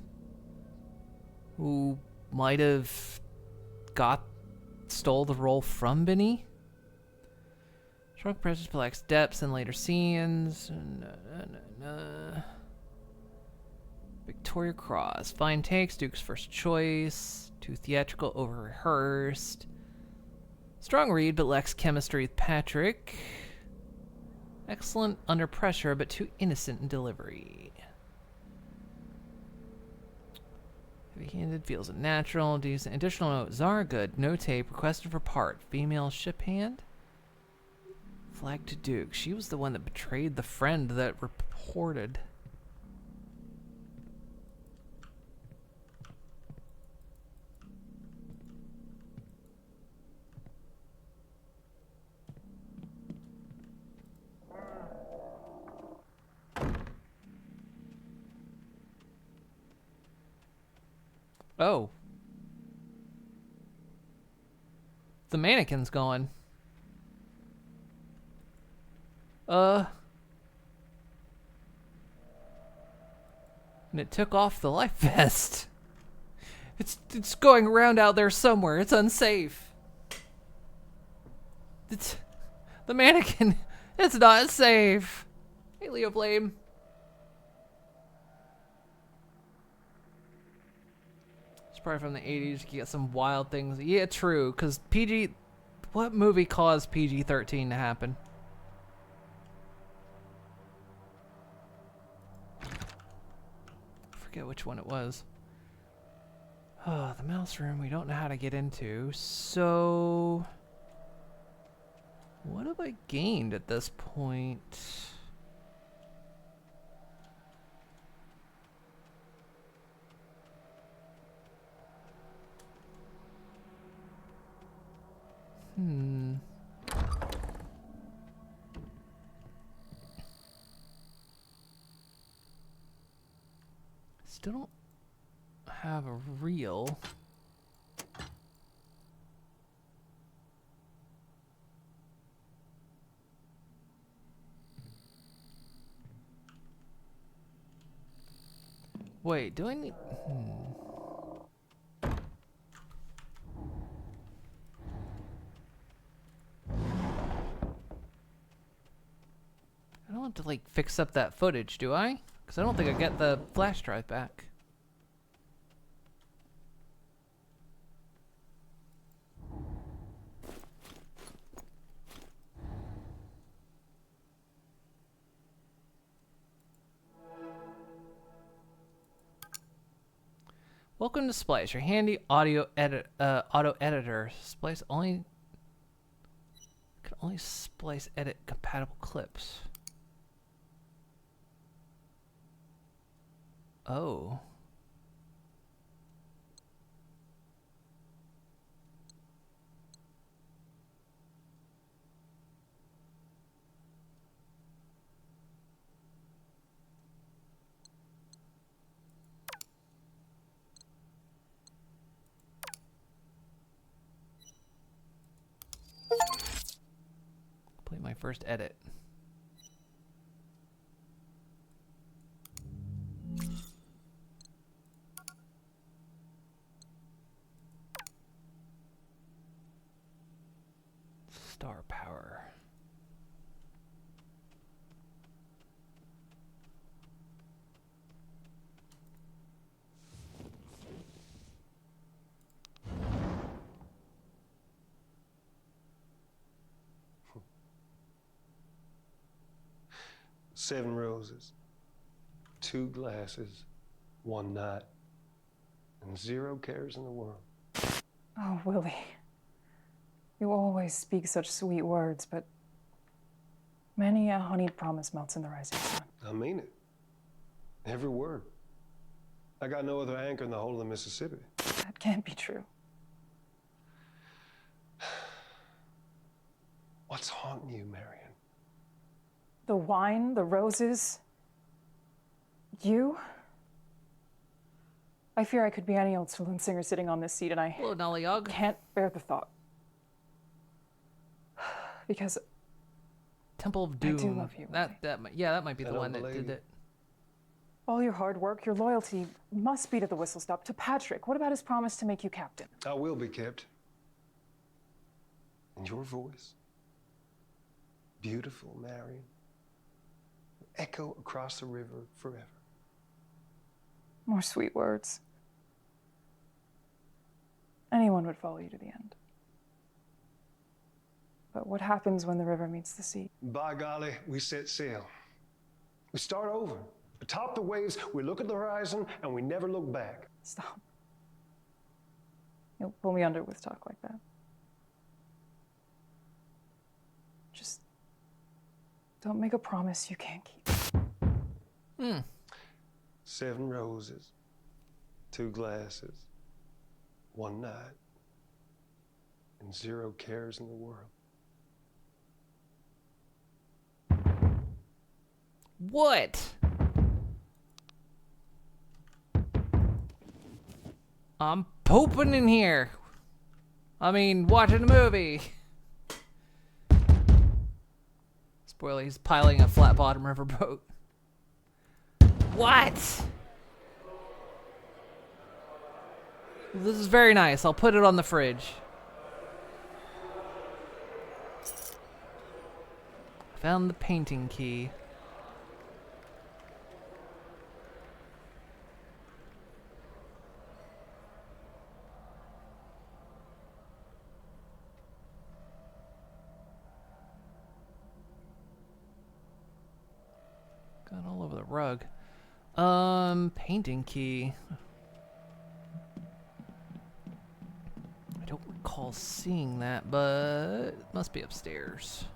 who might have stole the role from Vinnie. Shrunk pressures lacks depths in later scenes. Victoria Cross. Fine takes. Duke's first choice. Too theatrical, over-rehearsed. Strong read, but lacks chemistry with Patrick. Excellent under pressure, but too innocent in delivery. Heavy-handed, feels unnatural. Decent. Additional note. Zara good. No tape. Requested for part. Female ship hand. Flag to Duke. She was the one that betrayed the friend that reported. Oh. The mannequin's gone. And it took off the life vest. It's going around out there somewhere. It's unsafe. It's the mannequin. It's not safe. Hey, Leo Blame. It's probably from the 80s. You get some wild things. Yeah, true. Because PG... What movie caused PG-13 to happen? I forget which one it was. Oh, the mouse room we don't know how to get into. So... What have I gained at this point? Still don't have a reel. Wait, do I need... I don't have to, like, fix up that footage, do I? Because I don't think I get the flash drive back. Welcome to Splice, your handy auto editor. Splice can only splice edit compatible clips. Oh. Play my first edit. Star power. Seven roses, 2 glasses, 1 night, and 0 cares in the world. Oh, Willie. You always speak such sweet words, but many a honeyed promise melts in the rising sun. I mean it. Every word. I got no other anchor in the whole of the Mississippi. That can't be true. What's haunting you, Marion? The wine, the roses, you. I fear I could be any old saloon singer sitting on this seat, and I can't bear the thought. Because Temple of Doom. I do love you. That might be the one that did it. All your hard work, your loyalty must be to the whistle stop, to Patrick. What about his promise to make you captain? I will be kept. And your voice, beautiful Marion, echo across the river forever. More sweet words. Anyone would follow you to the end. But what happens when the river meets the sea? By golly, we set sail. We start over. Atop the waves, we look at the horizon, and we never look back. Stop. You'll pull me under with talk like that. Just don't make a promise you can't keep. 7 roses, 2 glasses, 1 night, and 0 cares in the world. What? I'm pooping in here. I mean, watching a movie. Spoiler, he's piloting a flat bottom riverboat. What? This is very nice. I'll put it on the fridge. Found the painting key. Got all over the rug. Painting key. I don't recall seeing that, but it must be upstairs.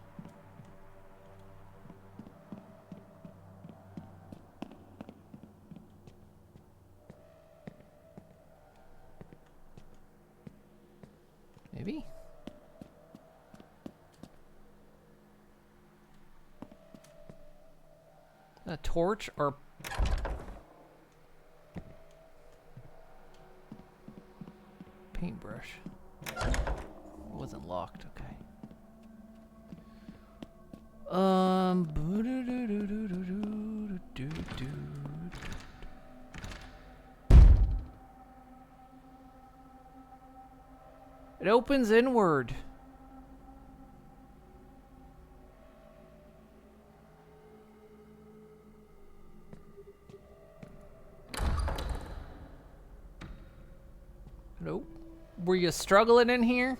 Maybe? A torch or paintbrush? It wasn't locked, okay. It opens inward. Nope. Were you struggling in here?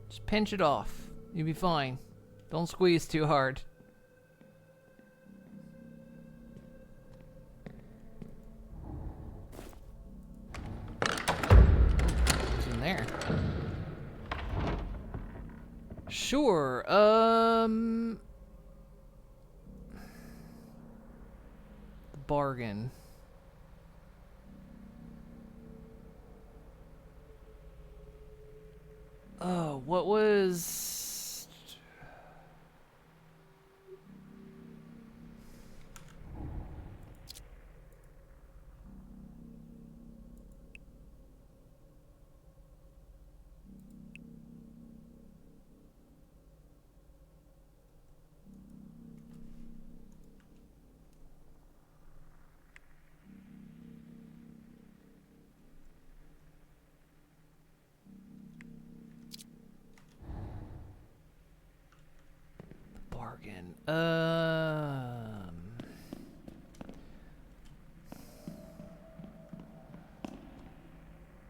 Just pinch it off. You'll be fine. Don't squeeze too hard. What's in there? Sure. Bargain. Oh, what was... bargain.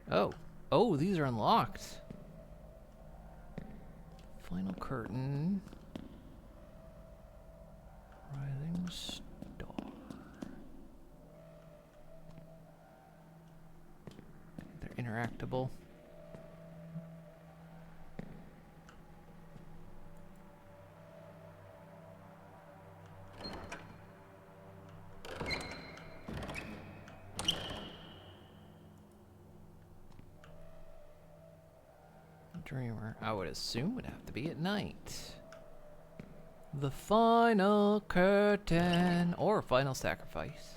Oh. Oh, these are unlocked. Final curtain. Rising star. They're interactable. Dreamer, I would assume would have to be at night. The final curtain or final sacrifice.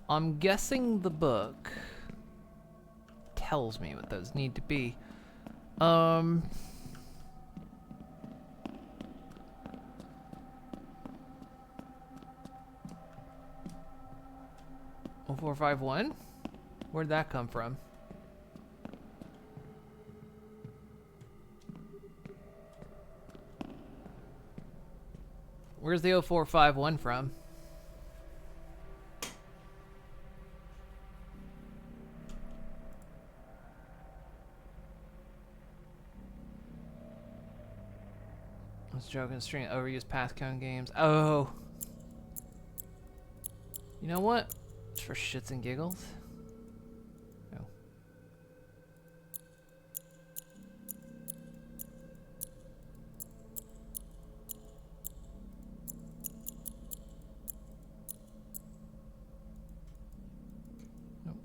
I'm guessing the book tells me what those need to be. 0451? Where'd that come from? Where's the 0451 from? I was joking, stream overused passcode games. Oh. You know what? Just for shits and giggles. Oh. Nope.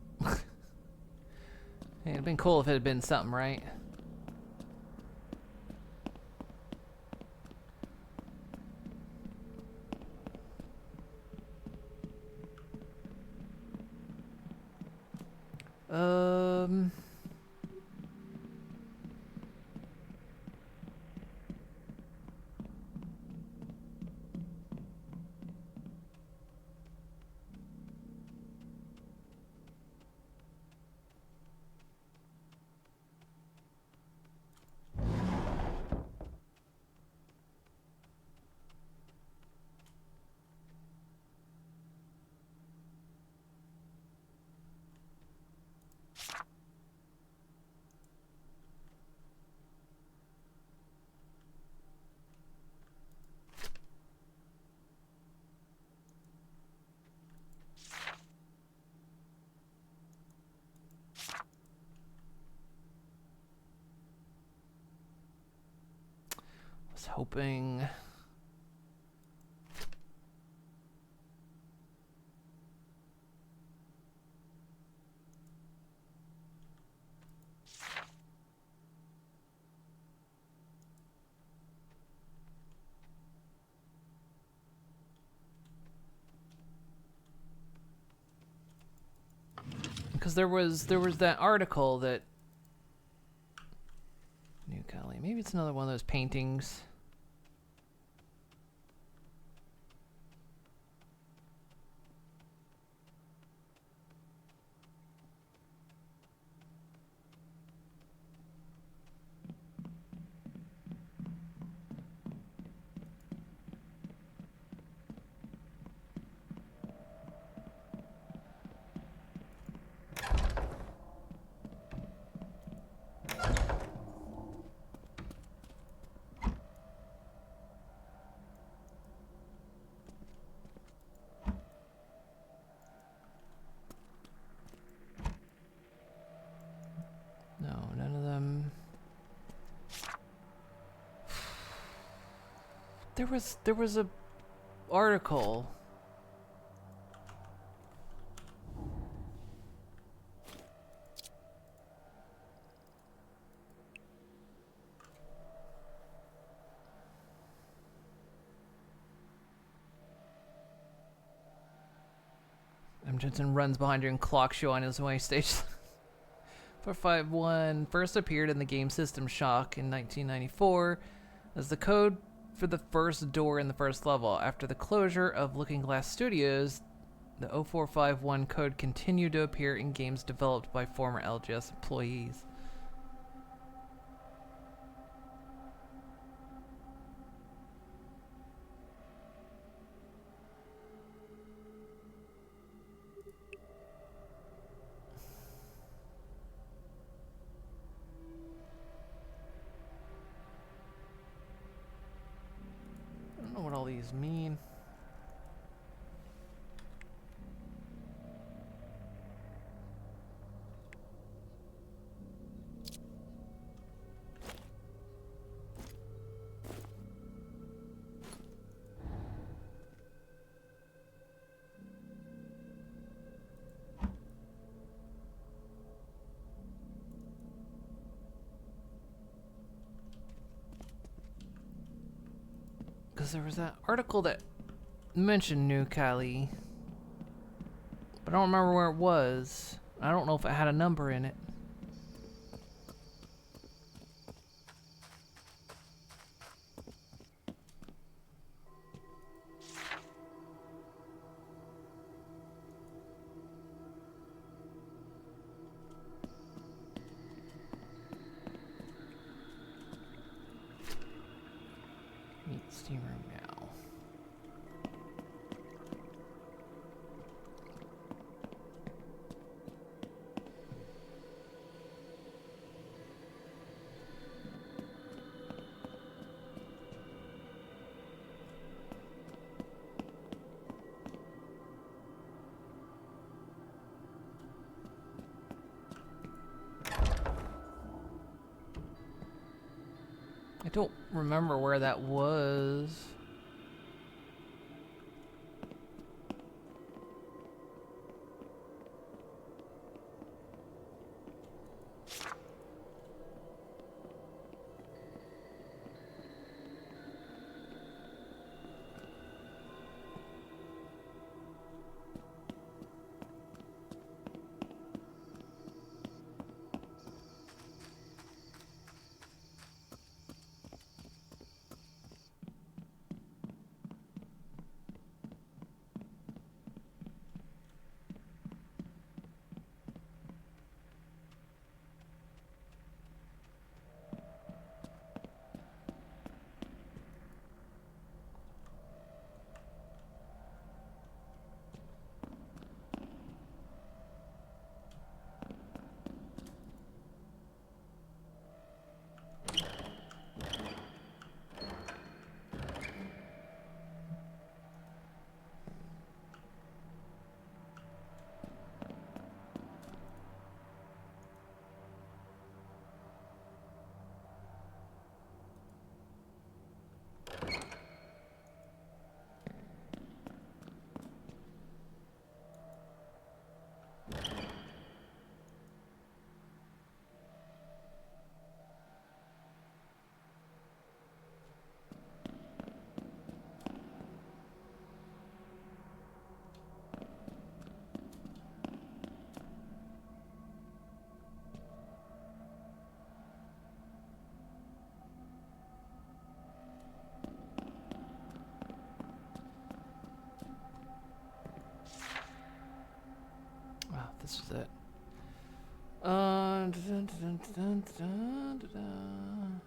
Hey, it'd been cool if it had been something, right? Um. Was hoping. Because there was that article that New Cali. Maybe it's another one of those paintings. No, none of them. There was a article. M. Jensen runs behind you and clocks you on his way. Stage 451 first appeared in the game System Shock in 1994 as the code for the first door in the first level. After the closure of Looking Glass Studios, the 0451 code continued to appear in games developed by former LGS employees. I don't know what all these mean. Because there was that article that mentioned New Cali, but I don't remember where it was. I don't know if it had a number in it. Meet Steam Room now. I don't remember where that was. this is it. Dun, dun, dun, dun, dun, dun, dun.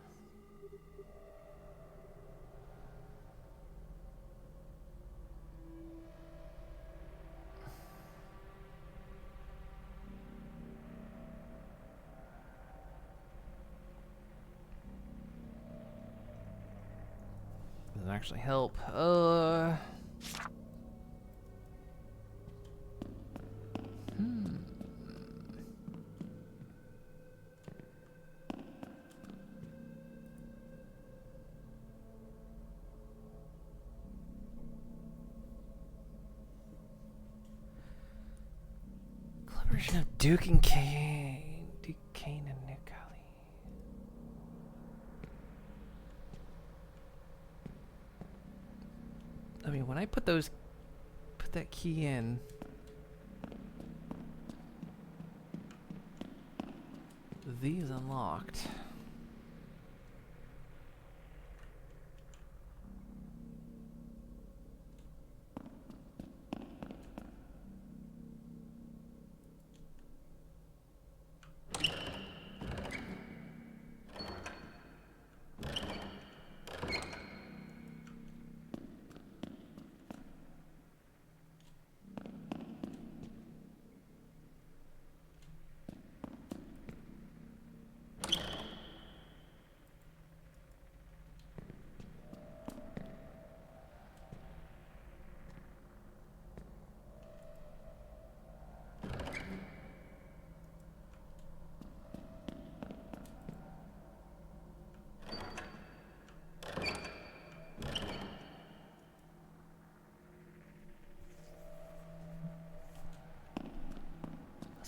Doesn't actually help. Collaboration of Duke and Kane. Duke Kane and Nick Alley. I mean, when I put that key in, these unlocked.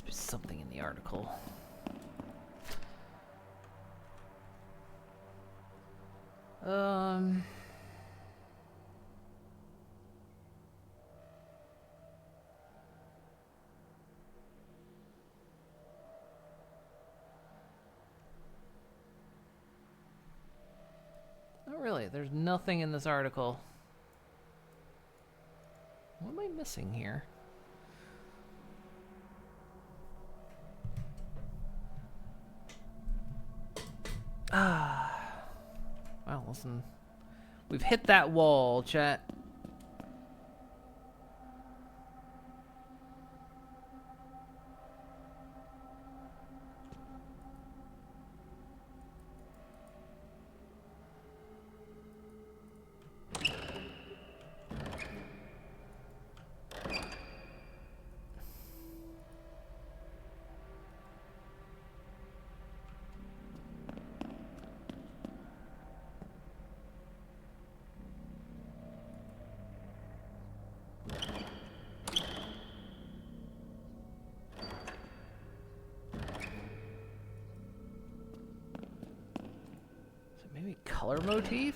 Something in the article. Not really. There's nothing in this article. What am I missing here? Well, listen. We've hit that wall, chat. Maybe color motif?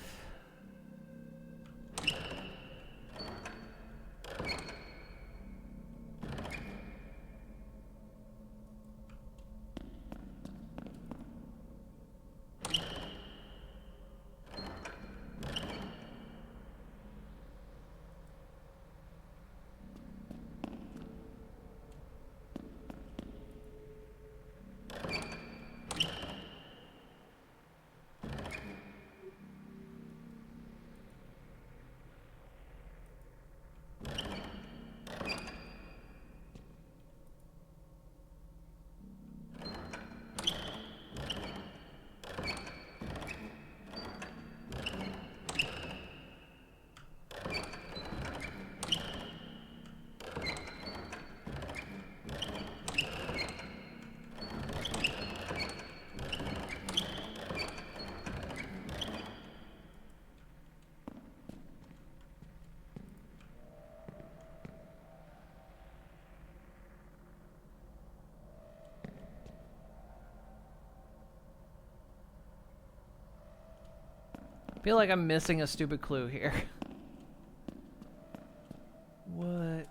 Feel like I'm missing a stupid clue here. What?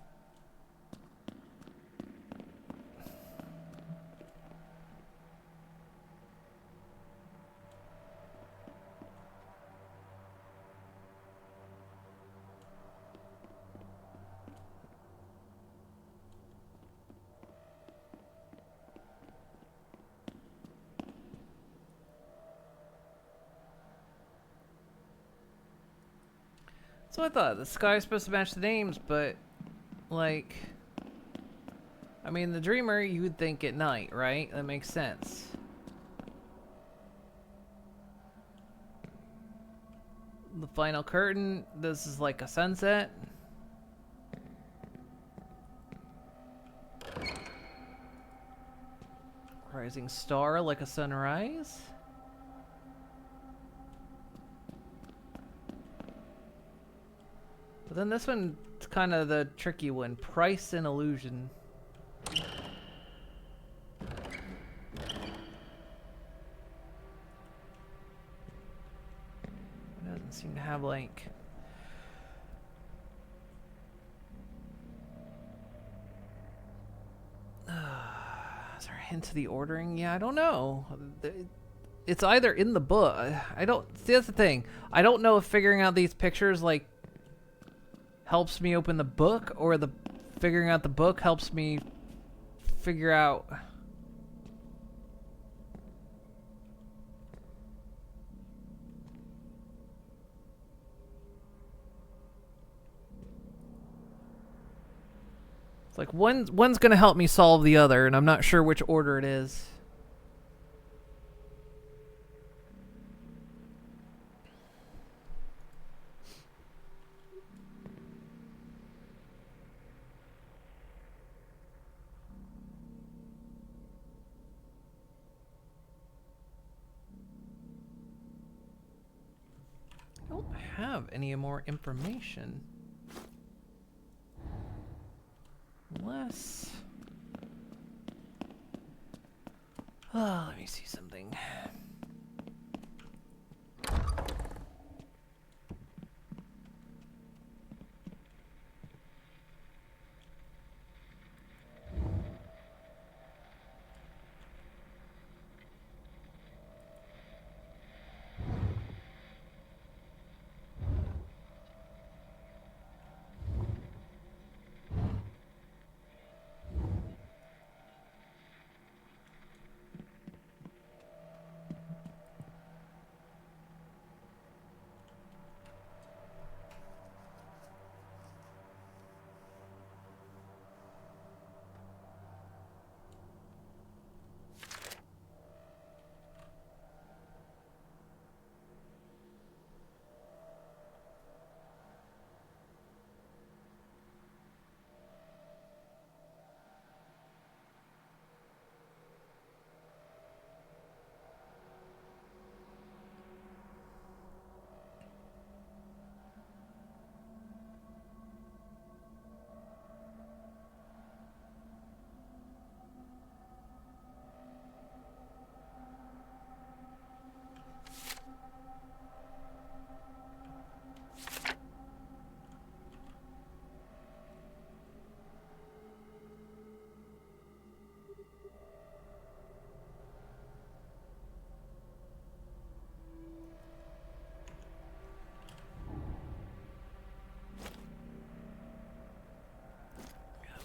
what I thought. The sky's supposed to match the names, but like, I mean, the Dreamer you would think at night, right? That makes sense. The final curtain, this is like a sunset. Rising star like a sunrise. But then this one's kind of the tricky one. Price and illusion. It doesn't seem to have like... Is there a hint to the ordering? Yeah, I don't know. It's either in the book. I don't... See, that's the thing. I don't know if figuring out these pictures, like, helps me open the book, or the figuring out the book helps me figure out... It's like one's gonna help me solve the other, and I'm not sure which order it is. I don't have any more information. Unless... Oh, let me see something.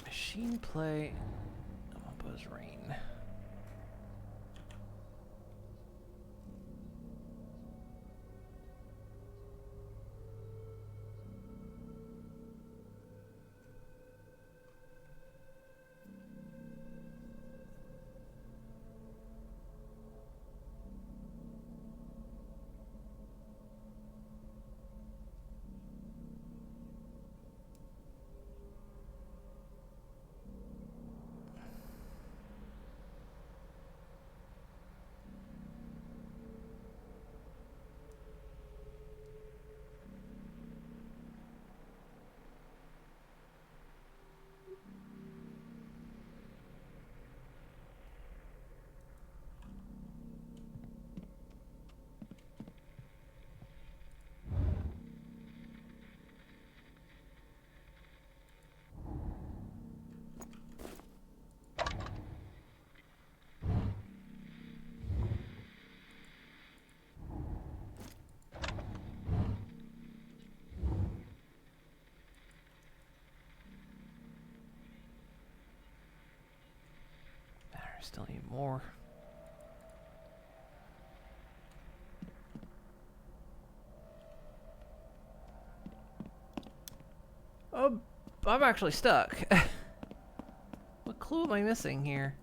Machine play. Buzz Rain. Still need more. I'm actually stuck. What clue am I missing here?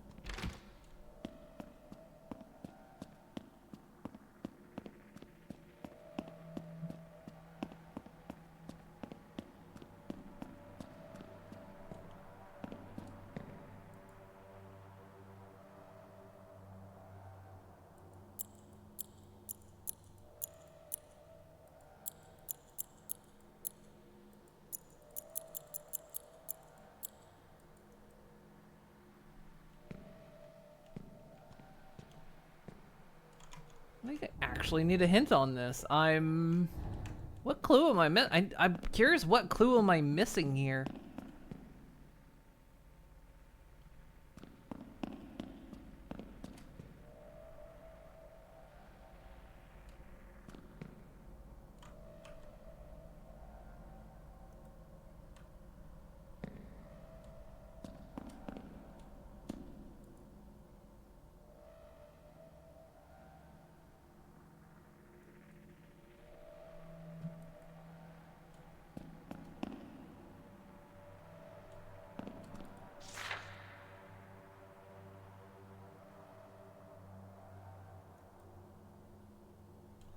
I think I actually need a hint on this. What clue am I I'm curious, what clue am I missing here?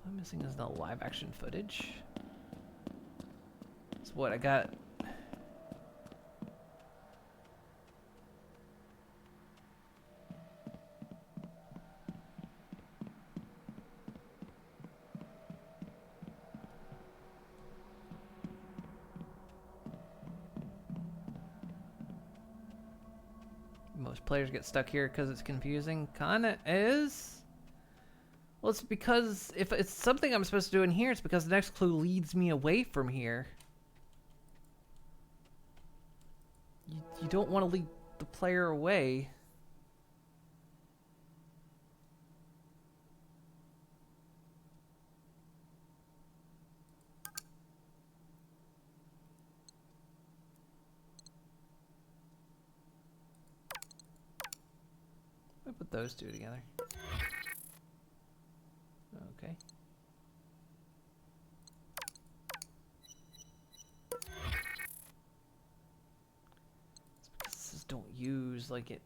What I'm missing is the live action footage. That's what I got. Most players get stuck here because it's confusing. Kinda is. Well, it's because if it's something I'm supposed to do in here, it's because the next clue leads me away from here. You don't want to lead the player away. Let me put those two together. Okay. It's because this is don't use like it.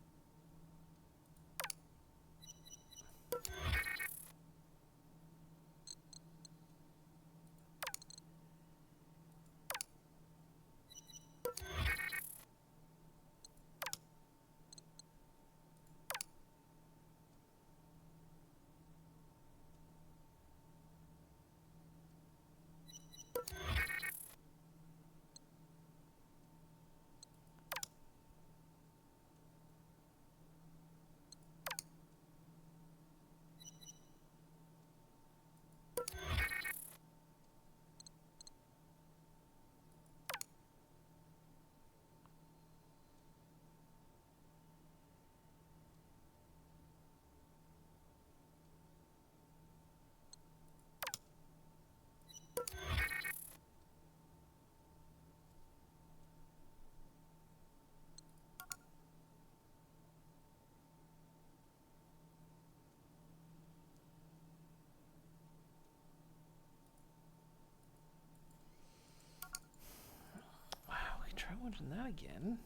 Try watching that again.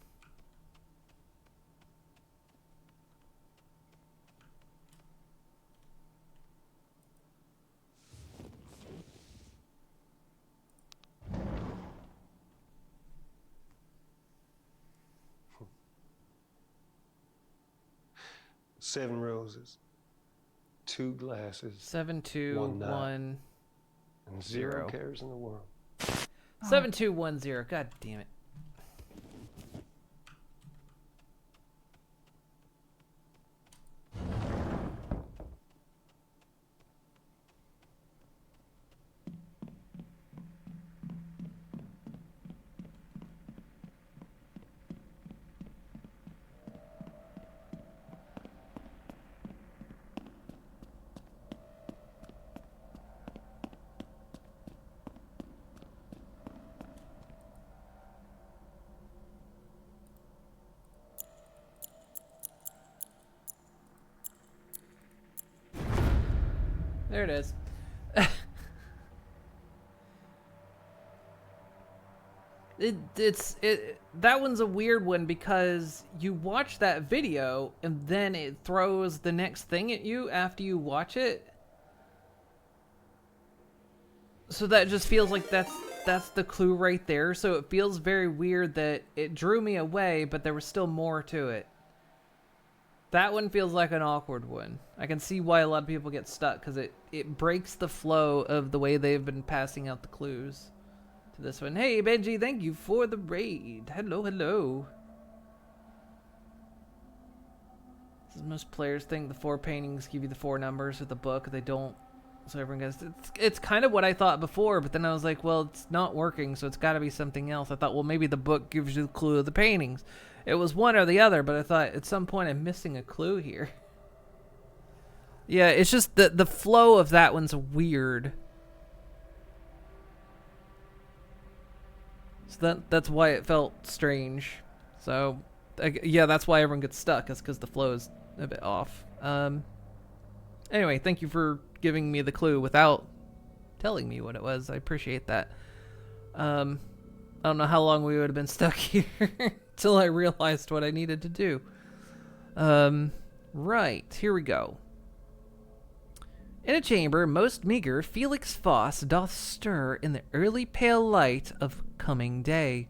Seven roses, two glasses, 7, 2, 1, and 0 zero cares in the world. 7, 2, 1, 0. God damn it. There it is. That one's a weird one because you watch that video and then it throws the next thing at you after you watch it. So that just feels like that's the clue right there. So it feels very weird that it drew me away, but there was still more to it. That one feels like an awkward one. I can see why a lot of people get stuck because it breaks the flow of the way they've been passing out the clues to this one. Hey, Benji, thank you for the raid. Hello, hello. Most players think the 4 paintings give you the 4 numbers of the book. They don't. So everyone gets it's kind of what I thought before, but then I was like, well, it's not working, so it's got to be something else. I thought, well, maybe the book gives you the clue of the paintings. It was one or the other, but I thought at some point I'm missing a clue here. Yeah, it's just the flow of that one's weird. So that's why it felt strange. So yeah, that's why everyone gets stuck. Is because the flow is a bit off. Anyway, thank you for giving me the clue without telling me what it was. I appreciate that. I don't know how long we would have been stuck here till I realized what I needed to do. Right, here we go. In a chamber most meager, Felix Voss doth stir in the early pale light of coming day.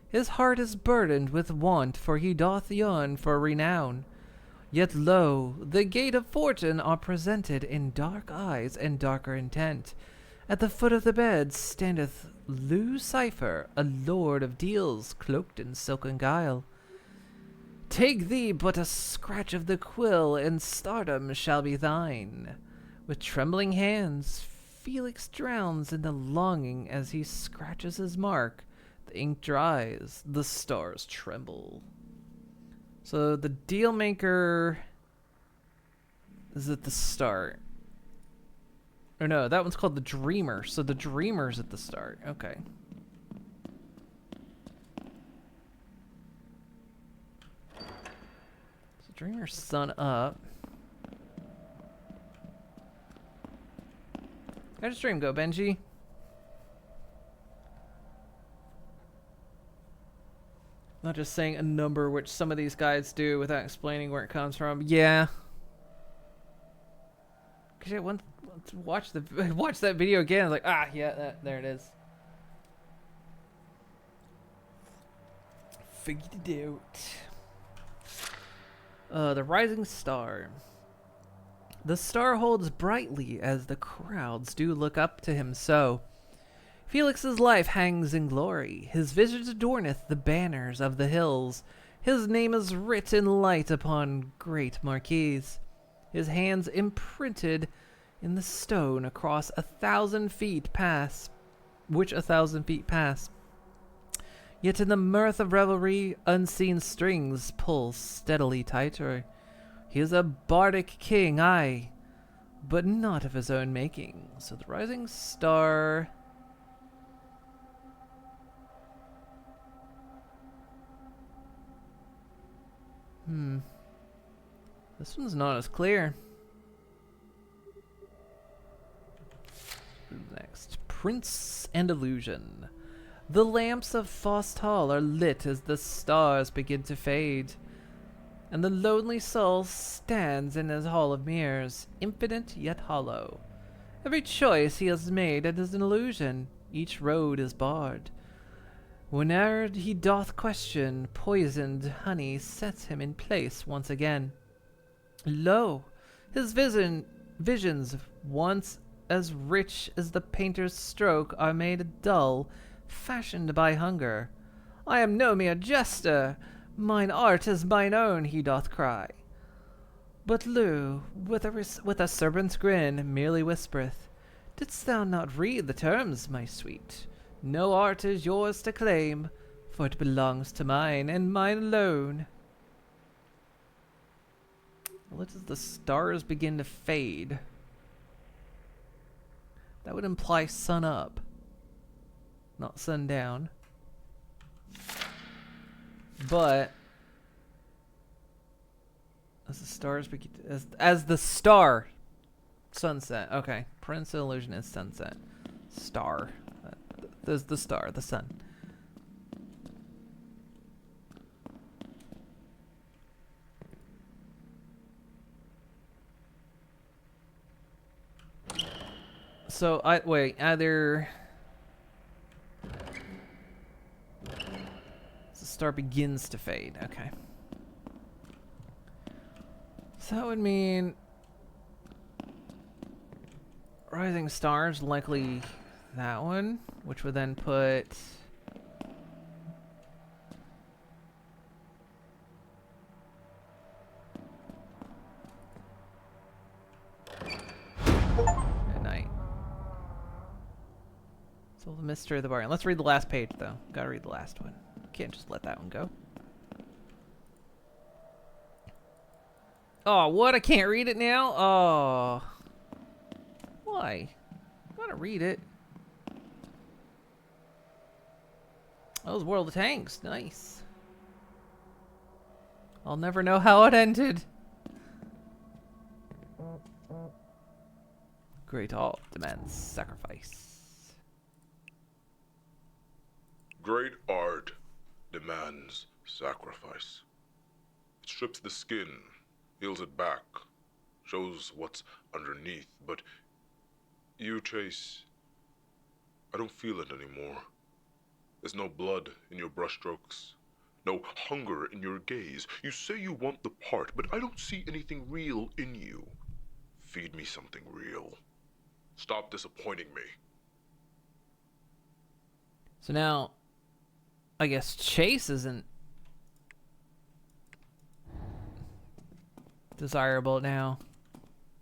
His heart is burdened with want, for he doth yearn for renown. Yet lo, the gate of fortune are presented in dark eyes and darker intent. At the foot of the bed standeth Lou Cipher, a lord of deals, cloaked in silken guile. Take thee but a scratch of the quill, and stardom shall be thine. With trembling hands, Felix drowns in the longing as he scratches his mark. The ink dries, the stars tremble. So the deal maker is at the start. Or no, that one's called the Dreamer. So the Dreamer's at the start. Okay. So Dreamer's sun up. How'd your stream go, Benji? Not just saying a number, which some of these guys do without explaining where it comes from. Yeah. Cause I want to watch that video again. I was like, ah, yeah, there it is. Figured it out. The Rising Star. The star holds brightly as the crowds do look up to him so. Felix's life hangs in glory, his visage adorneth the banners of the hills. His name is writ in light upon great marquees, his hands imprinted in the stone across 1,000 feet pass, which 1,000 feet pass. Yet in the mirth of revelry, unseen strings pull steadily tighter. He is a bardic king, aye, but not of his own making. So the Rising Star... This one's not as clear. Next, Prince and Illusion. The lamps of Faust Hall are lit as the stars begin to fade, and the lonely soul stands in his hall of mirrors, infinite yet hollow. Every choice he has made it is an illusion, each road is barred. Whene'er he doth question, poisoned honey sets him in place once again. Lo, his visions, once as rich as the painter's stroke, are made dull, fashioned by hunger. I am no mere jester, mine art is mine own, he doth cry. But Lou, with a serpent's grin, merely whispereth, Didst thou not read the terms, my sweet? No art is yours to claim, for it belongs to mine, and mine alone. Let as the stars begin to fade. That would imply sun up, not sun down. But as the stars begin, as the star sunset. Okay, Prince and Illusion is sunset. Star. There's the star, the sun. So, wait, either... The star begins to fade. Okay. So that would mean... Rising stars, likely that one, which would then put... At night. So the Mystery of the Bargain. Let's read the last page, though. Gotta read the last one. Can't just let that one go. Oh, what? I can't read it now? Oh. Why? Gotta read it. That was World of Tanks. Nice. I'll never know how it ended. Great art demands sacrifice. Great art demands sacrifice. It strips the skin, peels it back, shows what's underneath, but you, Chase, I don't feel it anymore. There's no blood in your brushstrokes, no hunger in your gaze. You say you want the part, but I don't see anything real in you. Feed me something real. Stop disappointing me. So now, I guess Chase isn't desirable now.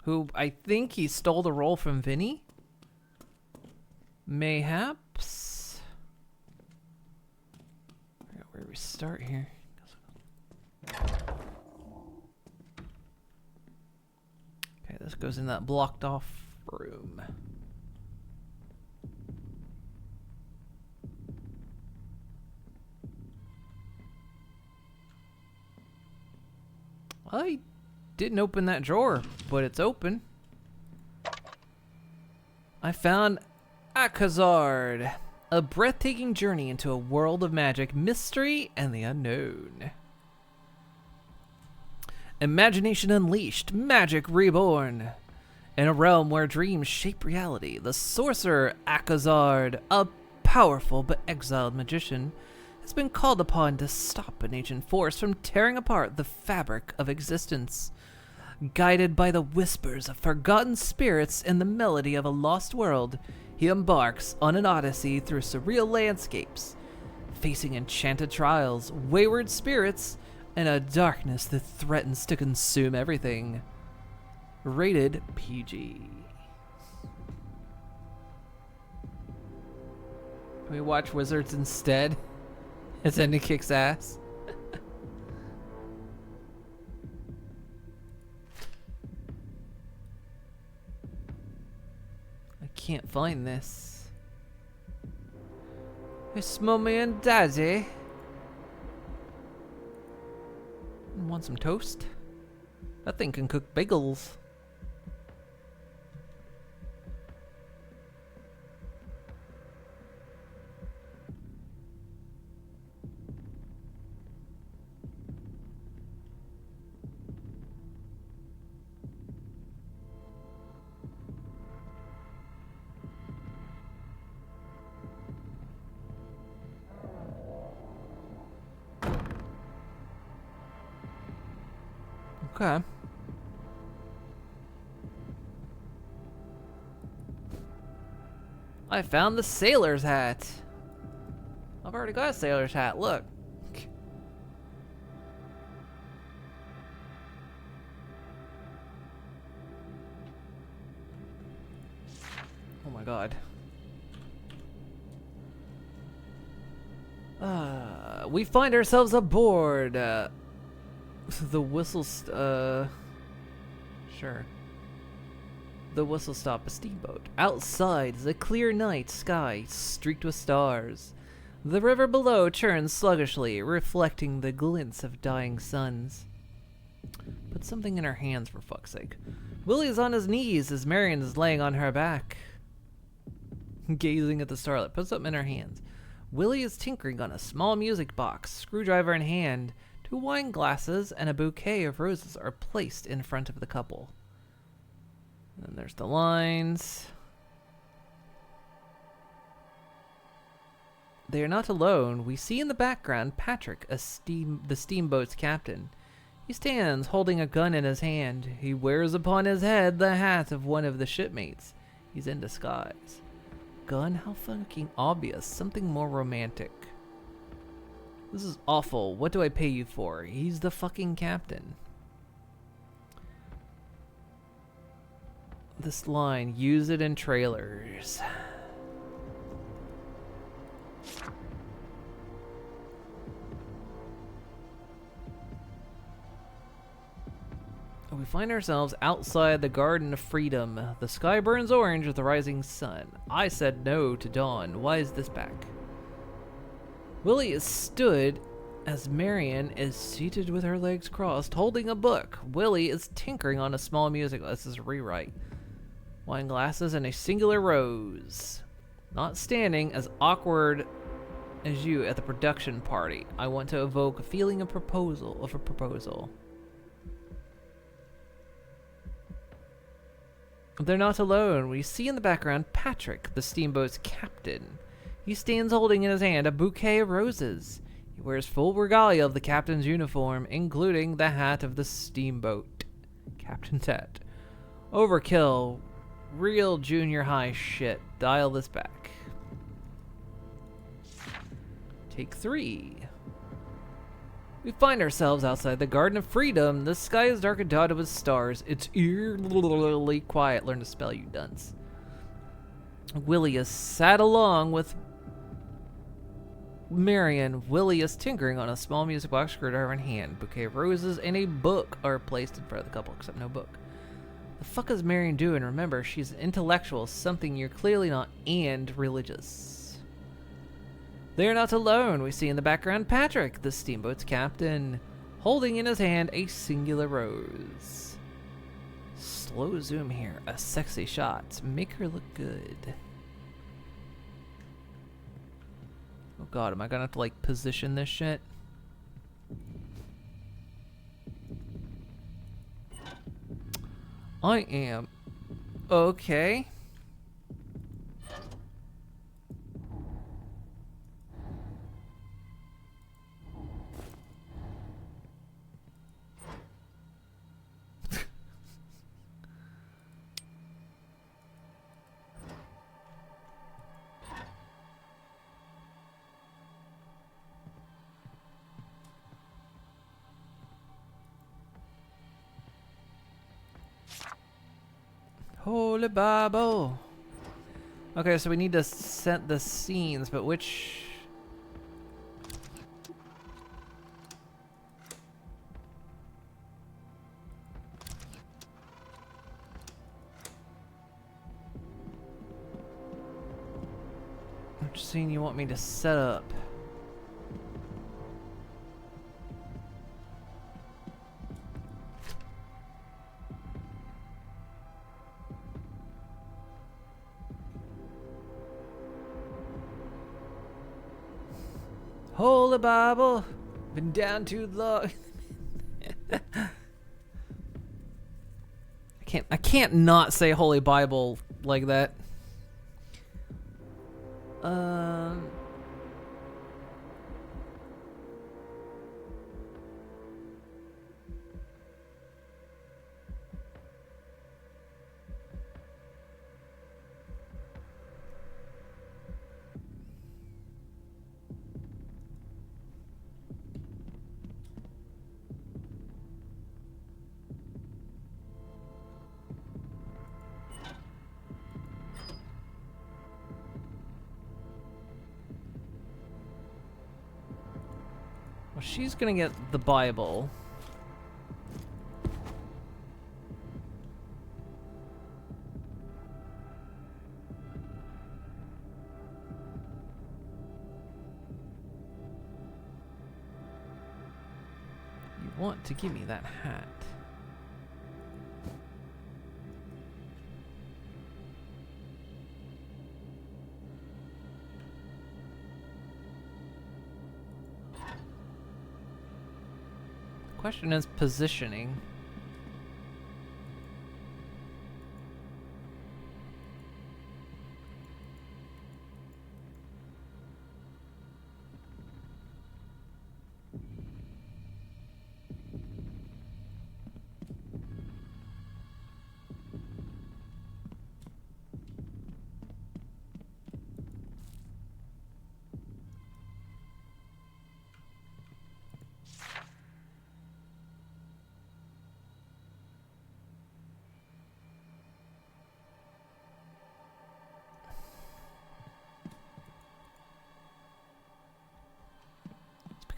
Who I think he stole the role from Vinny? Mayhaps? I forgot where we start here. Okay, this goes in that blocked off room. I didn't open that drawer, but it's open. I found Akazard, a breathtaking journey into a world of magic, mystery, and the unknown. Imagination unleashed, magic reborn. In a realm where dreams shape reality, the sorcerer Akazard, a powerful but exiled magician, has been called upon to stop an ancient force from tearing apart the fabric of existence. Guided by the whispers of forgotten spirits and the melody of a lost world, he embarks on an odyssey through surreal landscapes, facing enchanted trials, wayward spirits, and a darkness that threatens to consume everything. Rated PG. Can we watch Wizards instead? As Enda kicks ass. I can't find this. It's Mommy and Daddy. Want some toast? That thing can cook bagels. Okay. I found the sailor's hat. I've already got a sailor's hat, look. Oh my god. We find ourselves aboard the whistle sure. The Whistle Stop, a steamboat. Outside is a clear night sky streaked with stars. The river below churns sluggishly, reflecting the glints of dying suns. Put something in her hands, for fuck's sake. Willie is on his knees as Marion is laying on her back, gazing at the starlight. Put something in her hands. Willie is tinkering on a small music box, screwdriver in hand. 2 wine glasses and a bouquet of roses are placed in front of the couple. And then there's the lines. They are not alone. We see in the background Patrick, the steamboat's captain. He stands holding a gun in his hand. He wears upon his head the hat of one of the shipmates. He's in disguise. Gun? How fucking obvious. Something more romantic. This is awful. What do I pay you for? He's the fucking captain. This line, use it in trailers. We find ourselves outside the Garden of Freedom. The sky burns orange with the rising sun. I said no to dawn. Why is this back? Willie is stood as Marion is seated with her legs crossed, holding a book. Willie is tinkering on a small music. This is a rewrite. Wine glasses and a singular rose. Not standing as awkward as you at the production party. I want to evoke a feeling of a proposal. They're not alone. We see in the background Patrick, the steamboat's captain. He stands holding in his hand a bouquet of roses. He wears full regalia of the captain's uniform, including the hat of the steamboat. Captain's hat. Overkill. Real junior high shit. Dial this back. Take 3. We find ourselves outside the Garden of Freedom. The sky is dark and dotted with stars. It's eerily quiet. Learn to spell, you dunce. Willie is sat along with Marion. Willie is tinkering on a small music box, screwdriver in hand. Bouquet of roses and a book are placed in front of the couple, except no book. The fuck is Marion doing? Remember, she's an intellectual, something you're clearly not, and religious. They are not alone. We see in the background Patrick, the steamboat's captain, holding in his hand a singular rose. Slow zoom here. A sexy shot. Make her look good. Oh god, am I gonna have to like position this shit? I am. Okay. Holy Bible. Okay, so we need to set the scenes, but which... Which scene you want me to set up? Holy Bible, been down too long. I can't not say Holy Bible like that. Well, she's gonna get the Bible. You want to give me that hat. Question is positioning.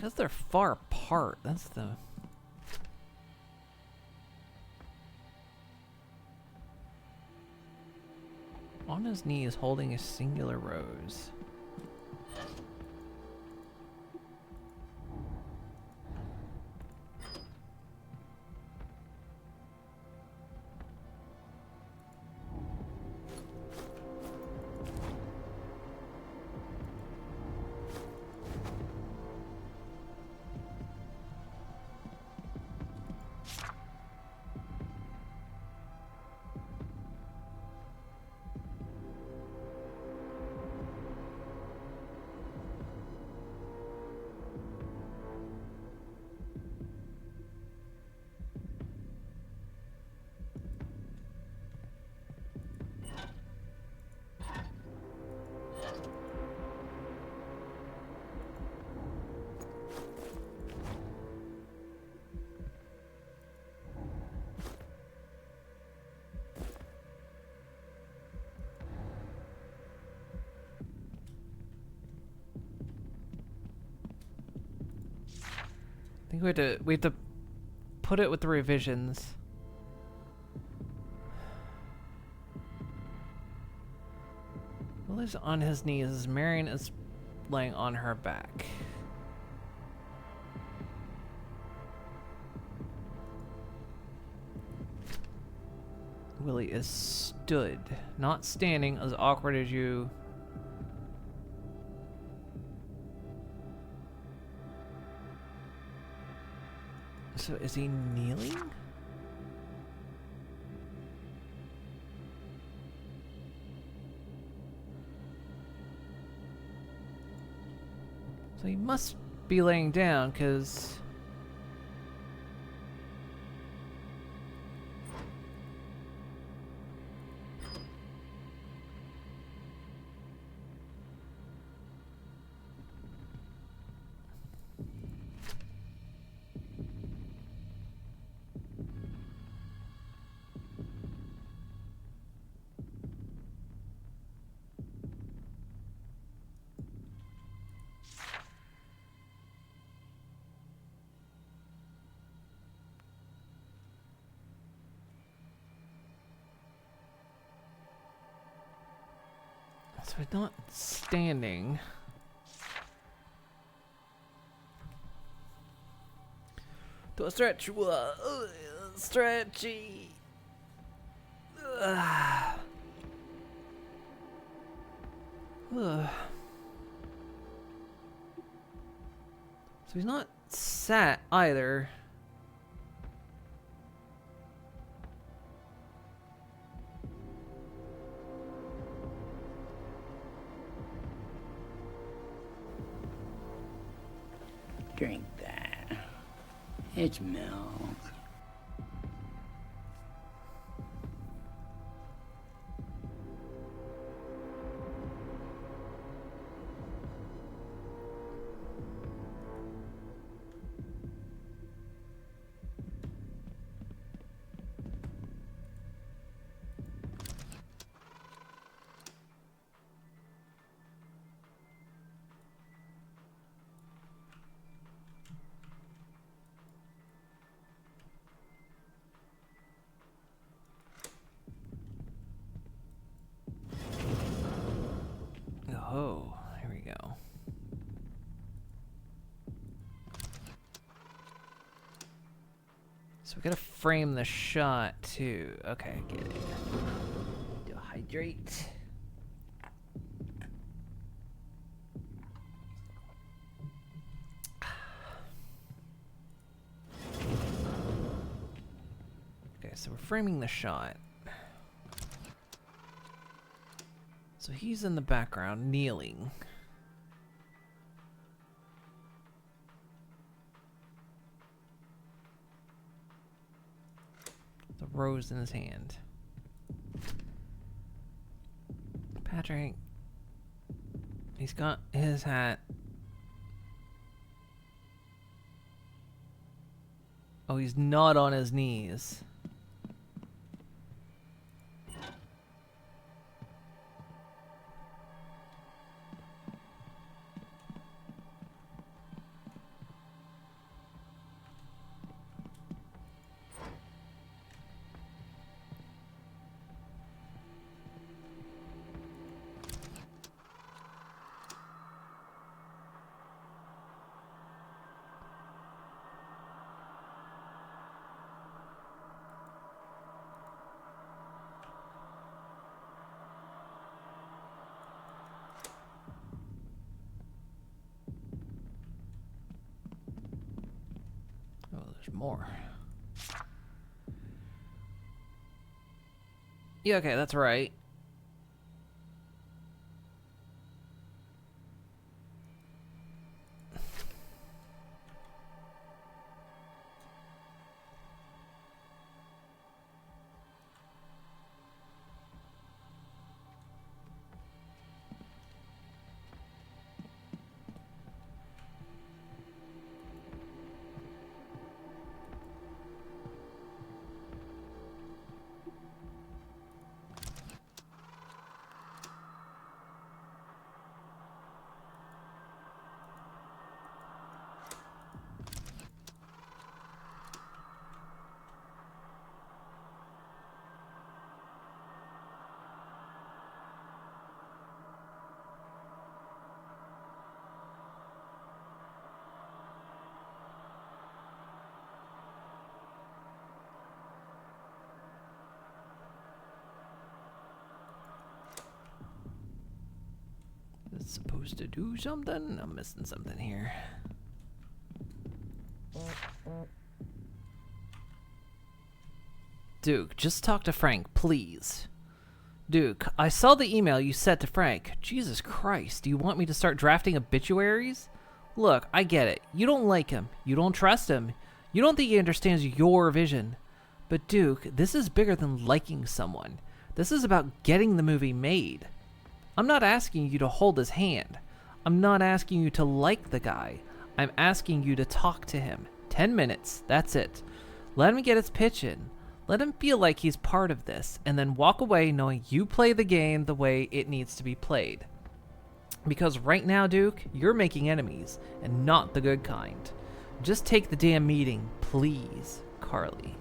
Because they're far apart. That's the... On his knees, holding a singular rose. I think we have to put it with the revisions. Willie's on his knees as Marion is laying on her back. Willie is stood, not standing, as awkward as you. So is he kneeling? So he must be laying down, because... So he's not standing. Do a stretch. Stretchy. Ugh. So he's not sat either. Drink that. It's milk. Oh, here we go. So we gotta frame the shot too. Okay, get it. Do hydrate. Okay, so we're framing the shot. So he's in the background, kneeling. The rose in his hand. Patrick. He's got his hat. Oh, he's not on his knees. There's more. Yeah, okay, that's right. It's supposed to do something? I'm missing something here. Duke, just talk to Frank, please. Duke, I saw the email you sent to Frank. Jesus Christ, do you want me to start drafting obituaries? Look, I get it. You don't like him. You don't trust him. You don't think he understands your vision. But Duke, this is bigger than liking someone. This is about getting the movie made. I'm not asking you to hold his hand. I'm not asking you to like the guy. I'm asking you to talk to him. 10 minutes, that's it. Let him get his pitch in. Let him feel like he's part of this, and then walk away knowing you play the game the way it needs to be played. Because right now, Duke, you're making enemies, and not the good kind. Just take the damn meeting, please, Carly.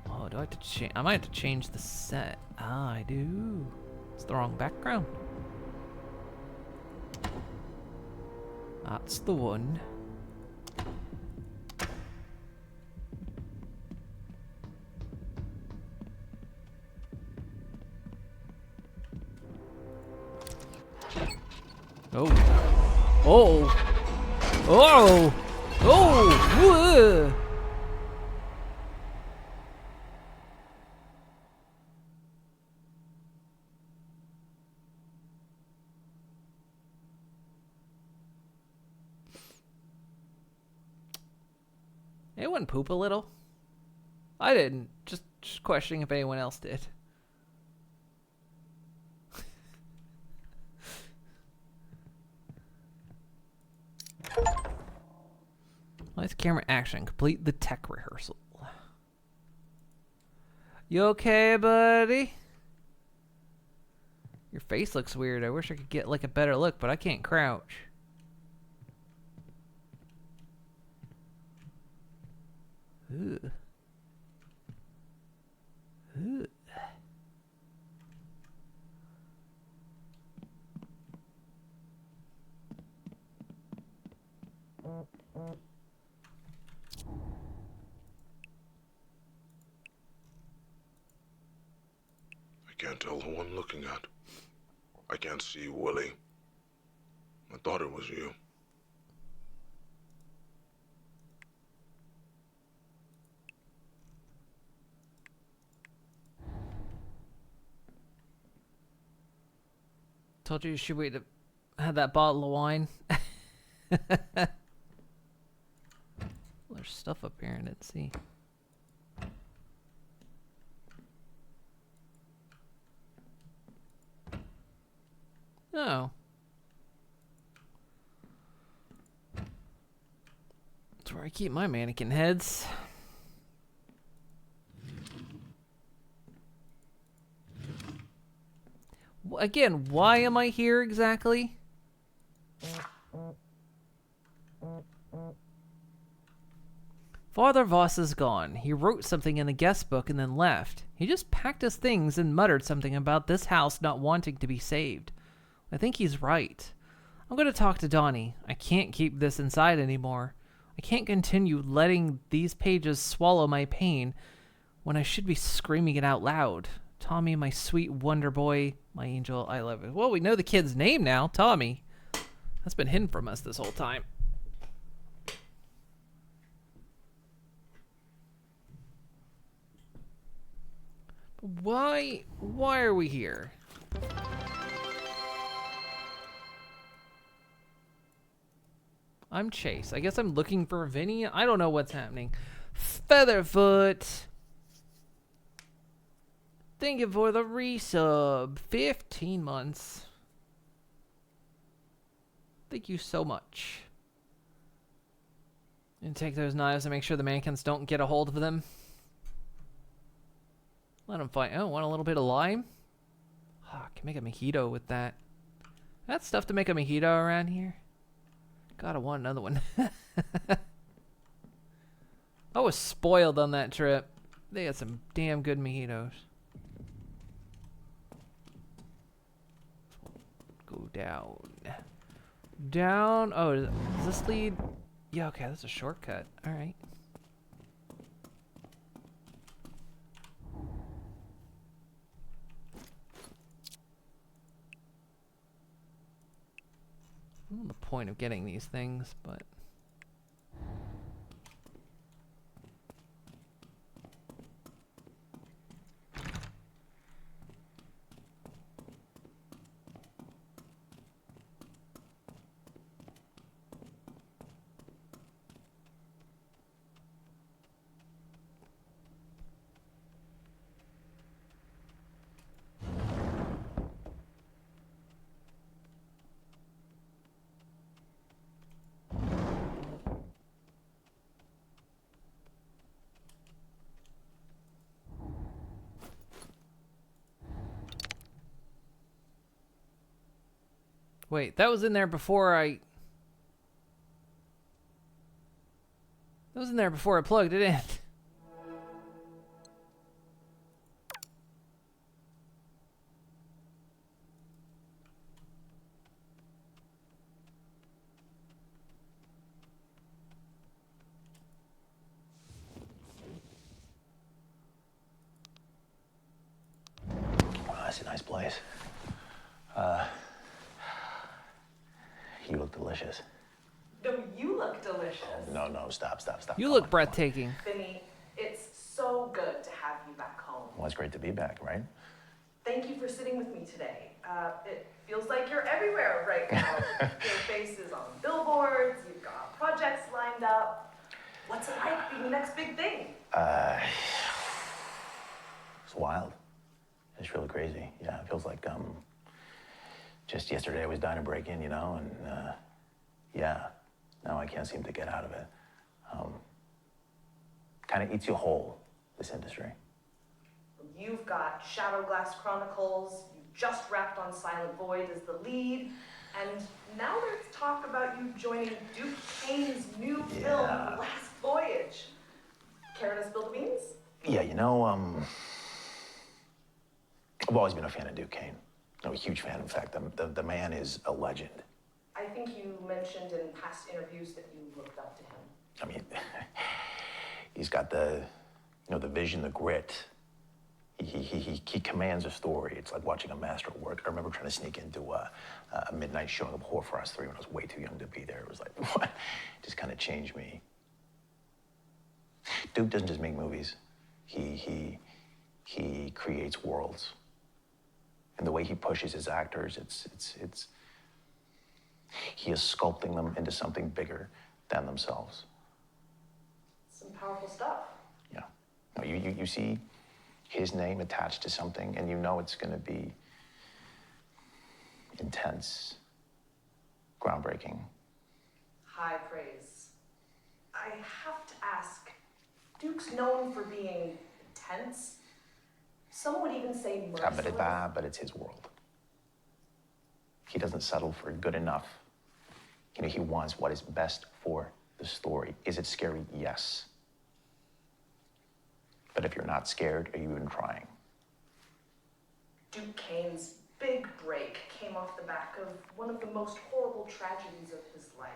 Oh, do I have to change? I might have to change the set. Ah, I do. It's the wrong background. That's the one. Oh. Oh. Oh. Oh. Whoa. Anyone poop a little? I didn't. Just questioning if anyone else did. Lights, camera, action. Complete the tech rehearsal. You okay, buddy? Your face looks weird. I wish I could get like a better look, but I can't crouch. Ugh. Ugh. I can't tell who I'm looking at. I can't see Willie. I thought it was you. Told you should wait to have that bottle of wine. There's stuff up here I didn't see. Oh. That's where I keep my mannequin heads. Again, why am I here exactly? Father Voss is gone. He wrote something in the guest book and then left. He just packed his things and muttered something about this house not wanting to be saved. I think he's right. I'm going to talk to Donnie. I can't keep this inside anymore. I can't continue letting these pages swallow my pain when I should be screaming it out loud. Tommy, my sweet wonder boy, my angel, I love it. Well, we know the kid's name now, Tommy. That's been hidden from us this whole time. Why are we here? I'm Chase. I guess I'm looking for Vinny. I don't know what's happening. Featherfoot. Thank you for the resub. 15 months. Thank you so much. And take those knives and make sure the mannequins don't get a hold of them. Let them fight. Oh, want a little bit of lime? Oh, I can make a mojito with that. That's stuff to make a mojito around here. God, I want another one. I was spoiled on that trip. They had some damn good mojitos. Go down. Down. Oh, does this lead? Yeah, okay, that's a shortcut. All right. I don't know the point of getting these things, but... Wait, that was in there before I... That was in there before I plugged it in. Wow, that's a nice place. You look delicious. No, you look delicious. No, stop. You look breathtaking. Vinny, it's so good to have you back home. Well, it's great to be back, right? Thank you for sitting with me today. It feels like you're everywhere right now. Your face is on billboards, you've got projects lined up. What's it like being the next big thing? It's wild. It's really crazy. Yeah, it feels like, just yesterday I was dying to break in, you know, and, yeah, now I can't seem to get out of it. Kind of eats you whole, this industry. You've got Shadowglass Chronicles, you just wrapped on Silent Void as the lead, and now there's talk about you joining Duke Kane's new film, Last Voyage. Care to spill the beans? Yeah, you know, I've always been a fan of Duke Kane. I'm a huge fan, in fact. The man is a legend. I think you mentioned in past interviews that you looked up to him. I mean, he's got the, you know, the vision, the grit. He commands a story. It's like watching a master work. I remember trying to sneak into a midnight showing of Horfrost 3 when I was way too young to be there. It was like, what? It just kind of changed me. Duke doesn't just make movies. He creates worlds. And the way he pushes his actors, he is sculpting them into something bigger than themselves. Some powerful stuff. Yeah. No, you see his name attached to something, and you know it's going to be intense, groundbreaking. High praise. I have to ask, Duke's known for being intense. Some would even say merciless. But it's his world. He doesn't settle for good enough. You know, he wants what is best for the story. Is it scary? Yes. But if you're not scared, are you even trying? Duke Kane's big break came off the back of one of the most horrible tragedies of his life.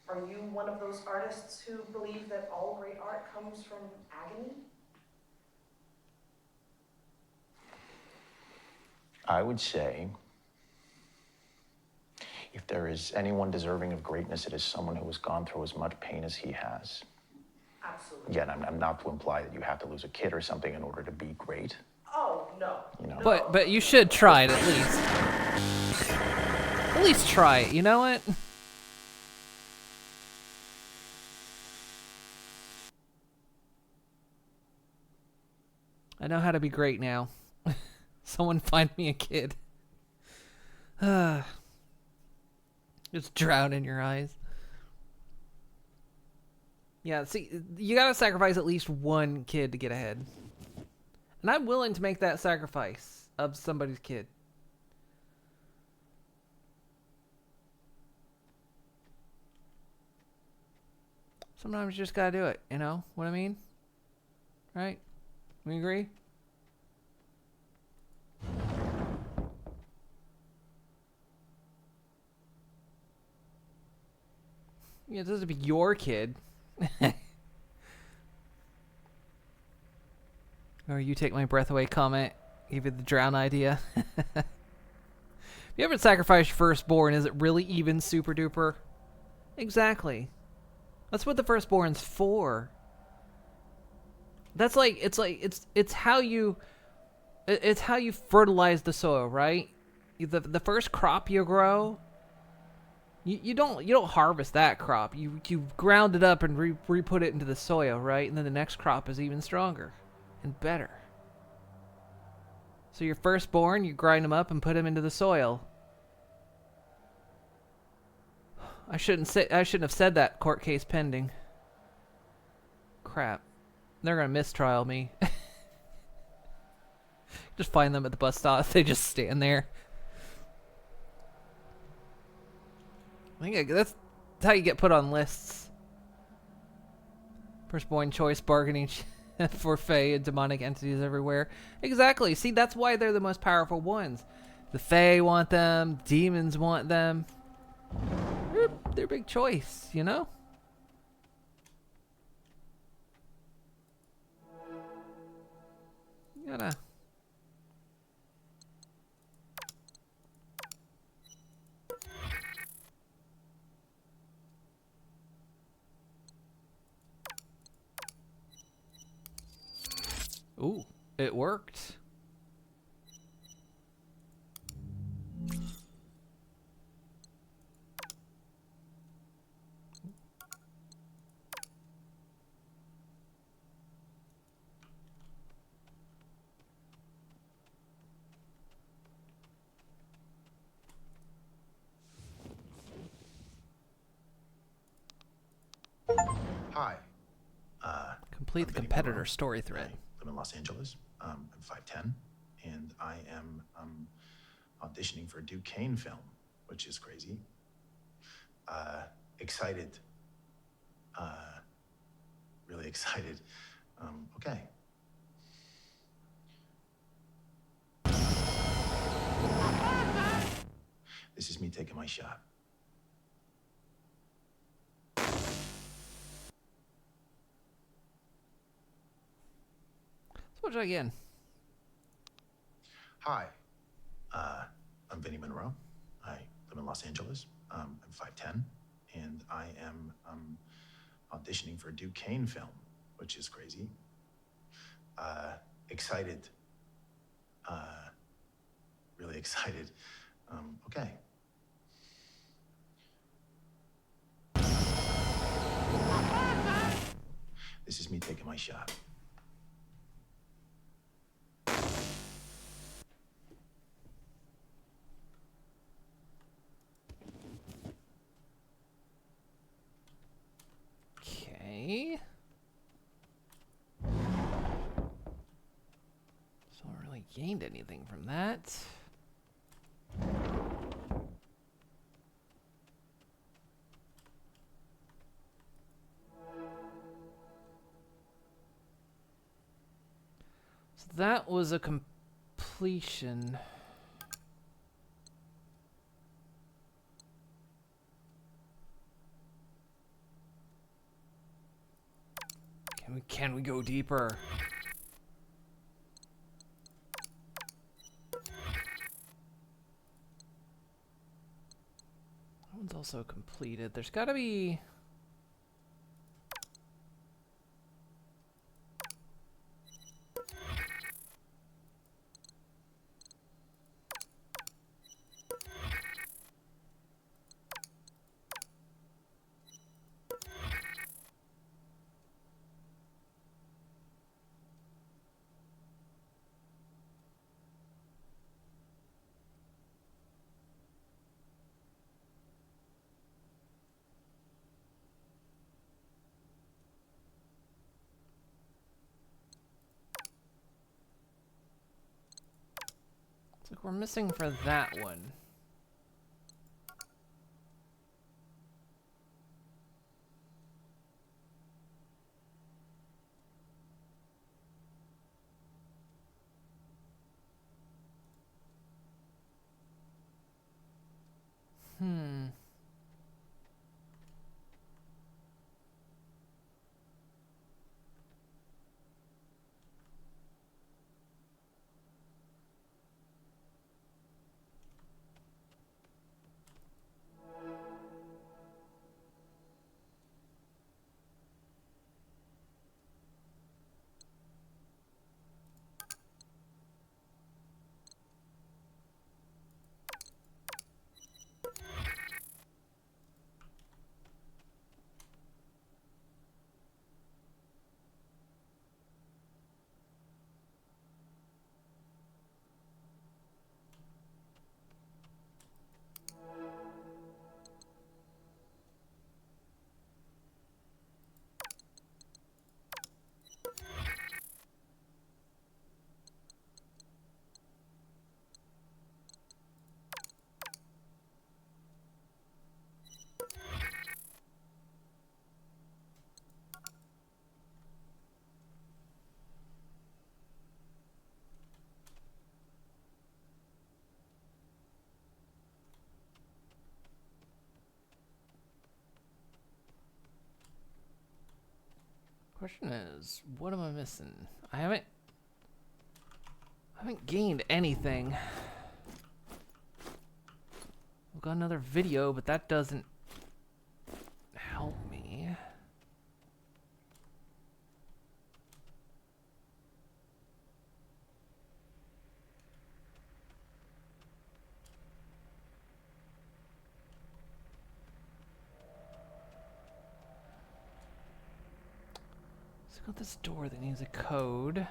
Are you one of those artists who believe that all great art comes from agony? I would say, If there is anyone deserving of greatness, it is someone who has gone through as much pain as he has. Absolutely. Again, I'm not to imply that you have to lose a kid or something in order to be great. Oh, no. You know. But you should try it at least. At least try it, you know what? I know how to be great now. Someone find me a kid. Just drown in your eyes. Yeah, see, you gotta sacrifice at least one kid to get ahead. And I'm willing to make that sacrifice of somebody's kid. Sometimes you just gotta do it, you know what I mean? Right? We agree? Yeah, it doesn't be your kid. Or you take my breath away comment. Give it the drown idea. If you ever sacrifice your firstborn, is it really even super duper? Exactly. That's what the firstborn's for. That's like it's how you fertilize the soil, right? The first crop you grow, you don't harvest that crop. You ground it up and re-put it into the soil, right? And then the next crop is even stronger and better. So your firstborn, you grind them up and put them into the soil. I shouldn't have said that. Court case pending. Crap. They're gonna mistrial me. Just find them at the bus stop. They just stand there. I think that's how you get put on lists. Firstborn choice bargaining for Fae and demonic entities everywhere. Exactly. See, that's why they're the most powerful ones. The Fae want them. Demons want them. They're a big choice, you know? You gotta... Ooh, it worked. Hi. Complete the competitor story thread. I live in Los Angeles. I'm 5'10", and I am auditioning for a Duke Kane film, which is crazy. Excited. Really excited. Okay. This is me taking my shot. Let's watch it again. Hi. I'm Vinny Monroe. I live in Los Angeles. I'm 5'10", and I am auditioning for a Duke Kane film, which is crazy. Excited. Really excited. Okay. This is me taking my shot. Okay. So I really gained anything from that. So that was a completion. Can we go deeper? also completed. There's gotta be... It's like we're missing for that one. Question is, what am I missing? I haven't gained anything. We've got another video, but that doesn't help me. Got this door that needs a code.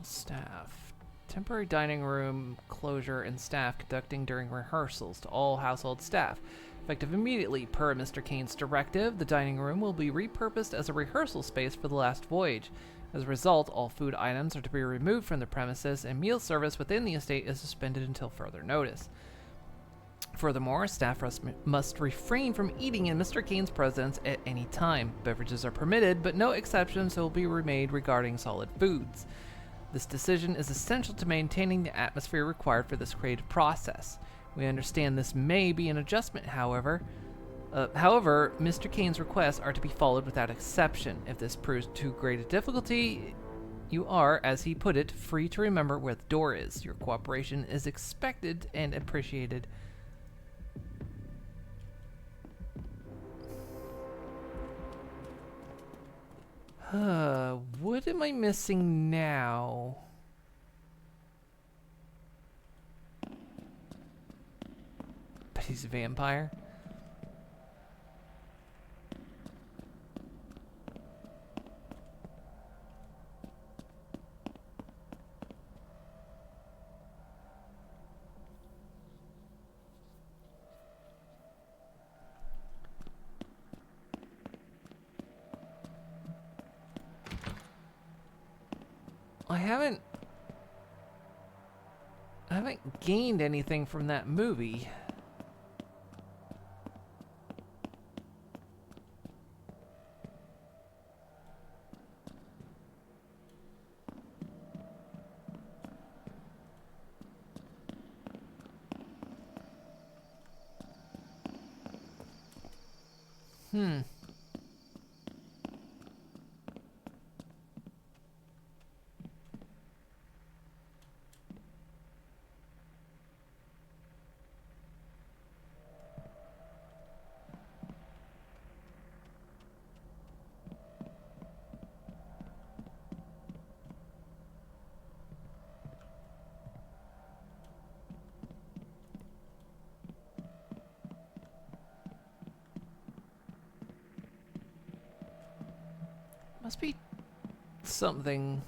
Staff. Temporary dining room closure and staff conducting during rehearsals to all household staff. Effective immediately per Mr. Kane's directive, the dining room will be repurposed as a rehearsal space for the last voyage. As a result, all food items are to be removed from the premises and meal service within the estate is suspended until further notice. Furthermore, staff must refrain from eating in Mr. Kane's presence at any time. Beverages are permitted, but no exceptions will be made regarding solid foods. This decision is essential to maintaining the atmosphere required for this creative process. We understand this may be an adjustment, however. Mr. Kane's requests are to be followed without exception. If this proves too great a difficulty, you are, as he put it, free to remember where the door is. Your cooperation is expected and appreciated. What am I missing now? But he's a vampire. I haven't gained anything from that movie. Must be something.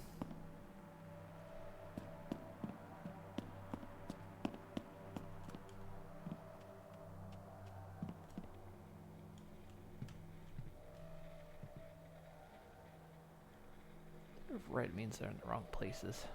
Red means they're in the wrong places.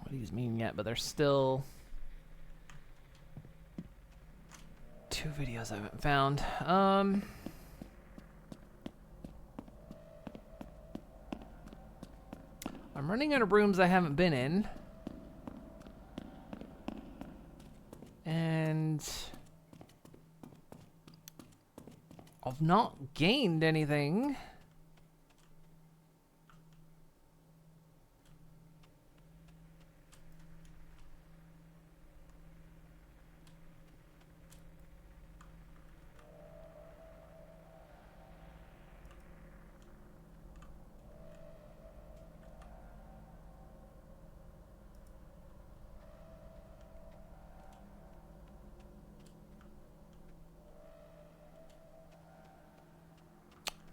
What he's meaning yet, but there's still 2 videos I haven't found. I'm running out of rooms I haven't been in. And I've not gained anything.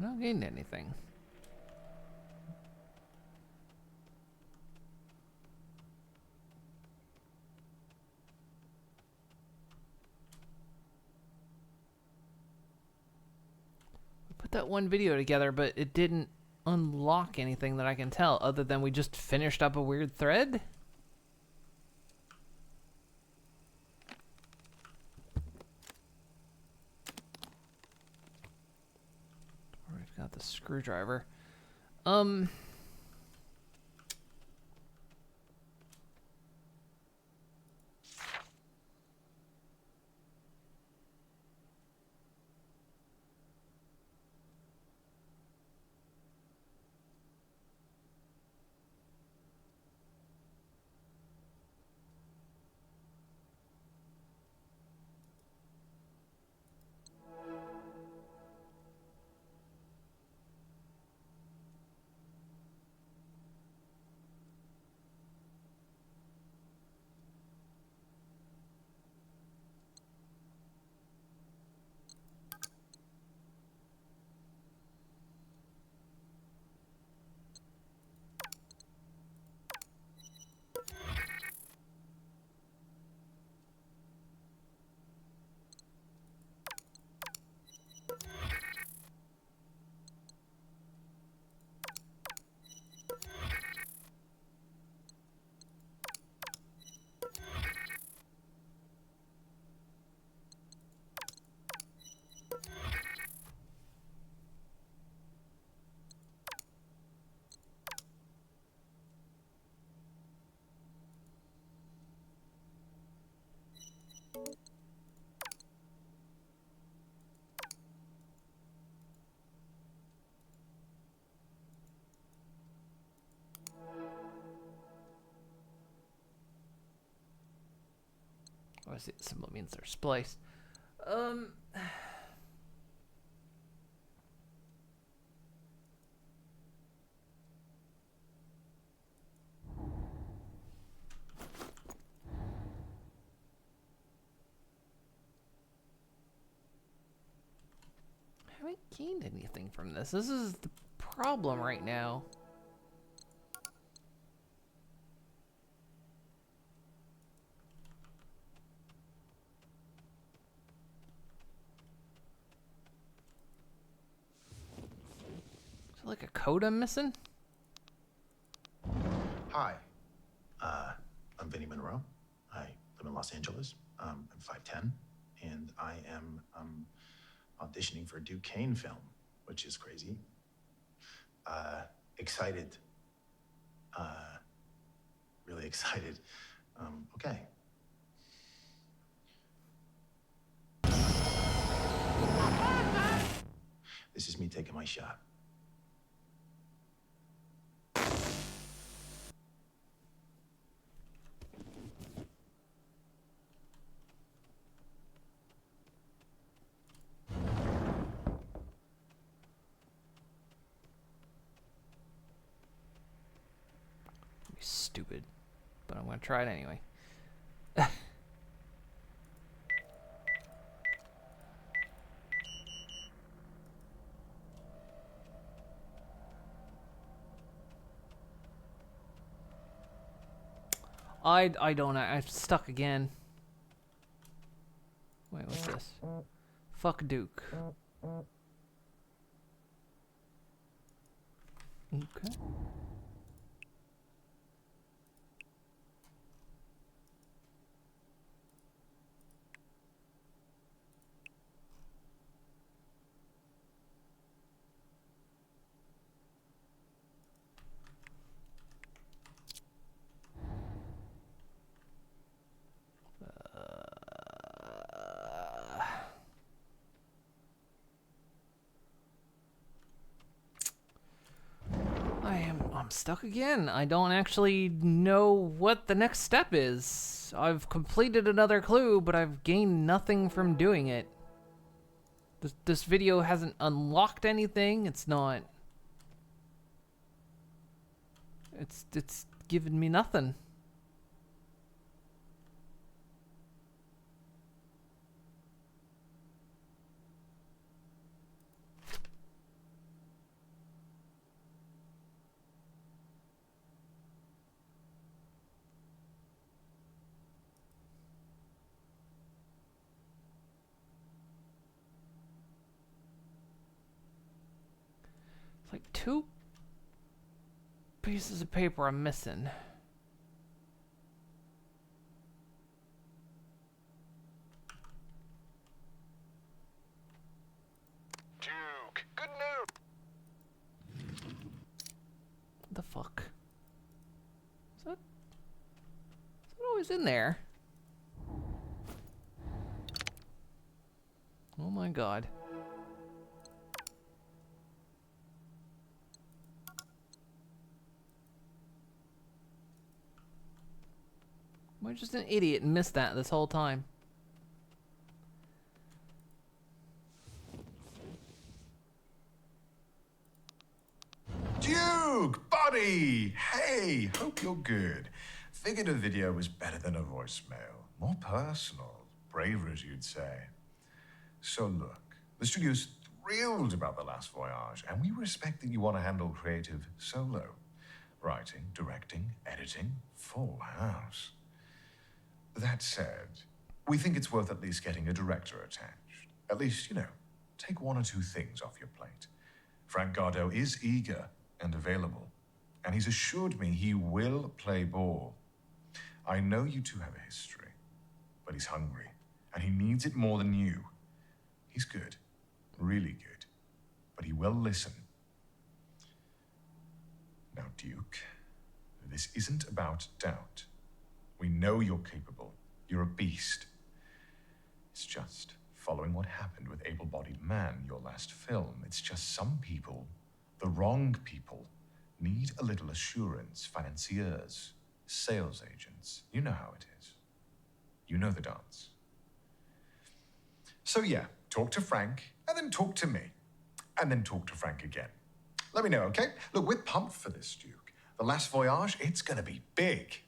Not gained anything. We put that one video together, but it didn't unlock anything that I can tell, other than we just finished up a weird thread. Got the screwdriver. Obviously, the symbol means they're spliced. I haven't gained anything from this. This is the problem right now. Is there like a code I'm missing? Hi. I'm Vinny Monroe. I live in Los Angeles. I'm 5'10", and I am auditioning for a Duke Kane film, which is crazy. Excited. Really excited. Okay. This is me taking my shot. Stupid, but I'm gonna try it anyway. I don't know. I'm stuck again. Wait, what's this? Fuck Duke. Okay. I'm stuck again. I don't actually know what the next step is. I've completed another clue, but I've gained nothing from doing it. This video hasn't unlocked anything. It's not... It's given me nothing. It's like 2 pieces of paper I'm missing. Duke, good news. What the fuck? Is that always in there? Oh my god. Am I just an idiot and missed that this whole time? Duke, buddy! Hey, hope you're good. Figured a video was better than a voicemail. More personal, braver as you'd say. So look, the studio's thrilled about The Last Voyage, and we respect that you want to handle creative solo. Writing, directing, editing, full house. That said, we think it's worth at least getting a director attached. At least, take 1 or 2 things off your plate. Frank Gardo is eager and available, and he's assured me he will play ball. I know you two have a history, but he's hungry, and he needs it more than you. He's good, really good, but he will listen. Now, Duke, this isn't about doubt. We know you're capable. You're a beast. It's just following what happened with Able-Bodied Man, your last film. It's just some people, the wrong people, need a little assurance. Financiers, sales agents. You know how it is. You know the dance. So yeah, talk to Frank, and then talk to me. And then talk to Frank again. Let me know, okay? Look, we're pumped for this, Duke. The last voyage, it's gonna be big.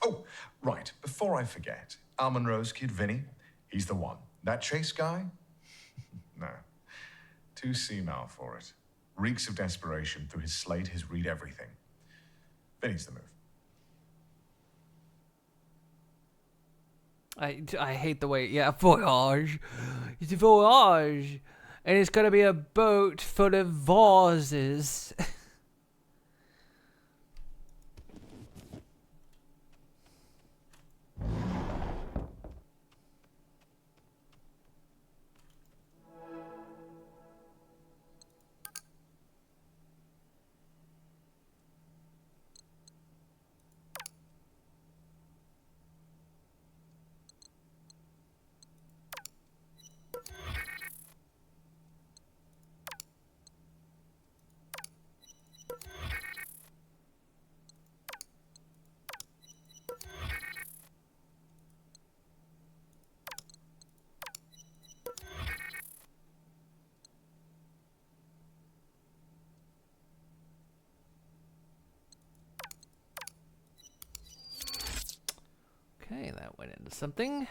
Oh, right, before I forget, Almond Rose kid Vinny, he's the one. That Chase guy? No. Too senile for it. Reeks of desperation through his slate, his read everything. Vinny's the move. I hate the way, yeah, voyage. It's a voyage. And it's gonna be a boat full of vases. Okay, that went into something.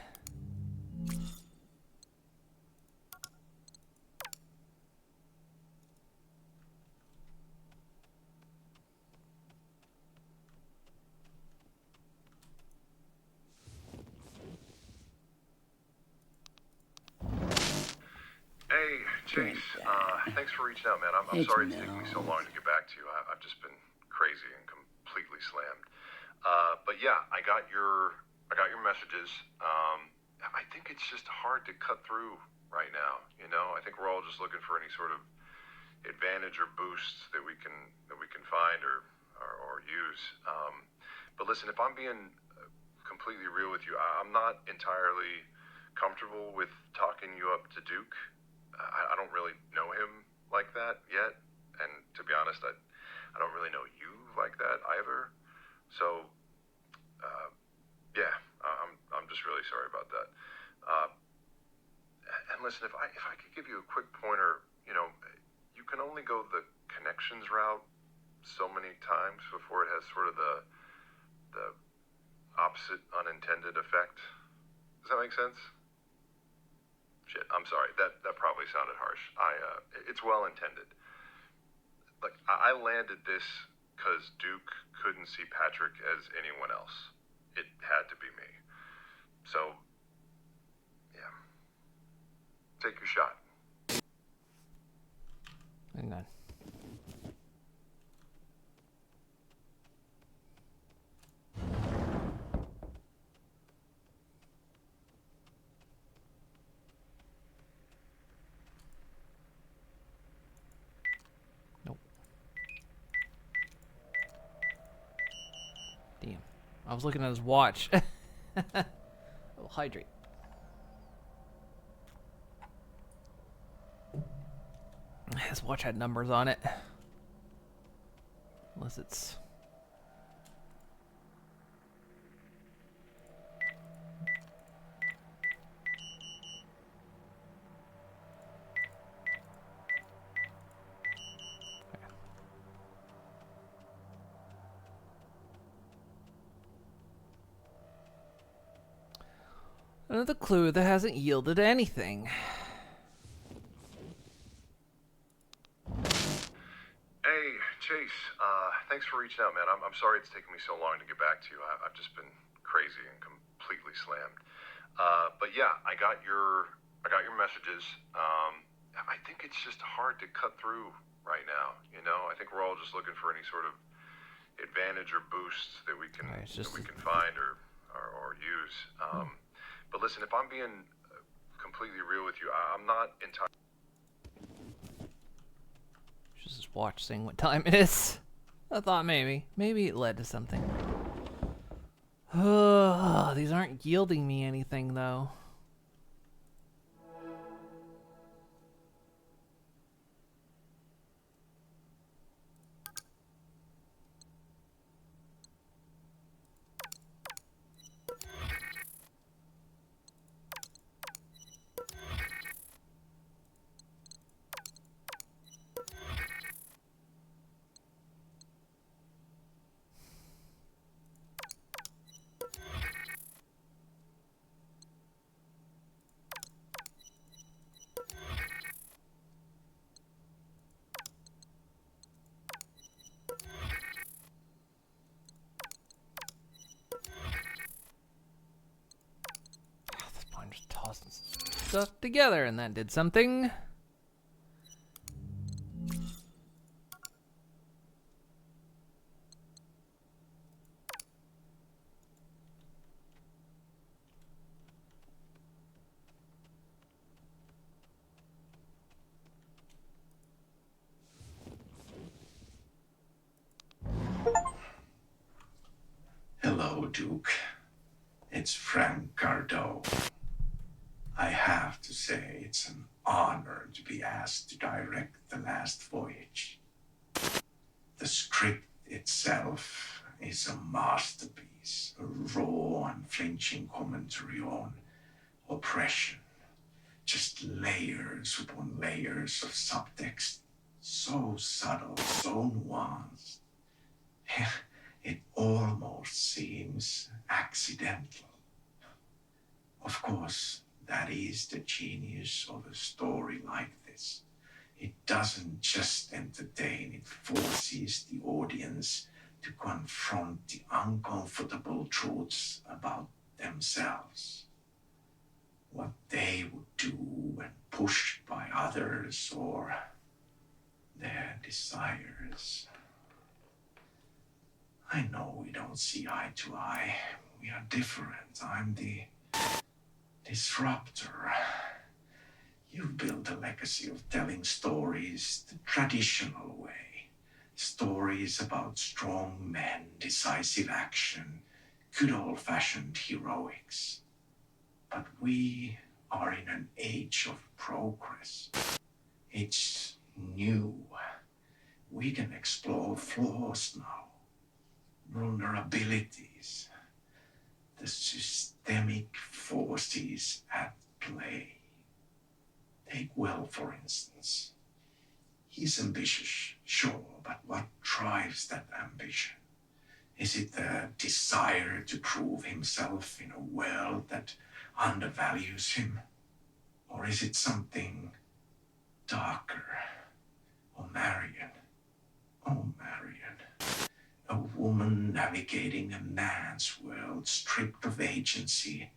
Hey, Chase. Thanks for reaching out, man. I'm sorry it's taken me so long to get back to you. I've just been crazy and completely slammed. But yeah, I got your messages. I think it's just hard to cut through right now. You know, I think we're all just looking for any sort of advantage or boost that we can find or use. But listen, if I'm being completely real with you, I'm not entirely comfortable with talking you up to Duke. I don't really know him like that yet, and to be honest, I don't really know you like that either. So, yeah, I'm just really sorry about that. And listen, if I could give you a quick pointer, you know, you can only go the connections route so many times before it has sort of the opposite unintended effect. Does that make sense? Shit, I'm sorry. That probably sounded harsh. It's well intended. Like, I landed this because Duke couldn't see Patrick as anyone else. It had to be me. So, yeah. Take your shot. Hang on. Damn. I was looking at his watch. I'll hydrate. His watch had numbers on it. Unless it's... Another clue that hasn't yielded anything. Hey, Chase. Thanks for reaching out, man. I'm sorry it's taken me so long to get back to you. I've just been crazy and completely slammed. But yeah, I got your messages. I think it's just hard to cut through right now. You know, I think we're all just looking for any sort of advantage or boost that we can find or use. But listen, if I'm being completely real with you, I'm not entirely. Just watch saying what time it is. I thought maybe it led to something. These aren't yielding me anything though. stuff together, and that did something. Hello, Duke. It's Frank Cardo. I have to say, it's an honor to be asked to direct The Last Voyage. The script itself is a masterpiece, a raw, unflinching commentary on oppression. Just layers upon layers of subtext, so subtle, so nuanced. It almost seems accidental. Of course, that is the genius of a story like this. It doesn't just entertain, it forces the audience to confront the uncomfortable truths about themselves. What they would do when pushed by others or their desires. I know we don't see eye to eye. We are different. I'm the disruptor. You've built a legacy of telling stories the traditional way. Stories about strong men, decisive action, good old-fashioned heroics. But we are in an age of progress. It's new. We can explore flaws now. Vulnerabilities, the systemic forces at play. Take Will, for instance. He's ambitious, sure, but what drives that ambition? Is it the desire to prove himself in a world that undervalues him? Or is it something darker? Oh, Marion. Oh, Marion. A woman navigating a man's world stripped of agency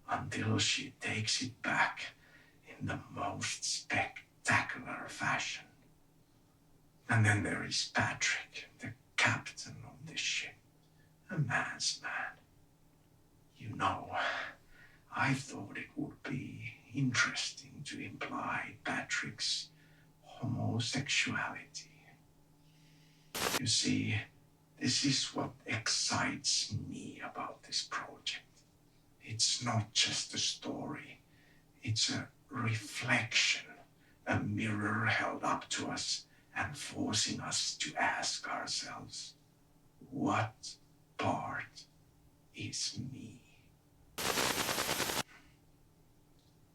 until she takes it back in the most spectacular fashion. And then there is Patrick, the captain of the ship, a man's man. You know, I thought it would be interesting to imply Patrick's homosexuality. You see, this is what excites me about this project. It's not just a story. It's a reflection, a mirror held up to us and forcing us to ask ourselves, what part is me?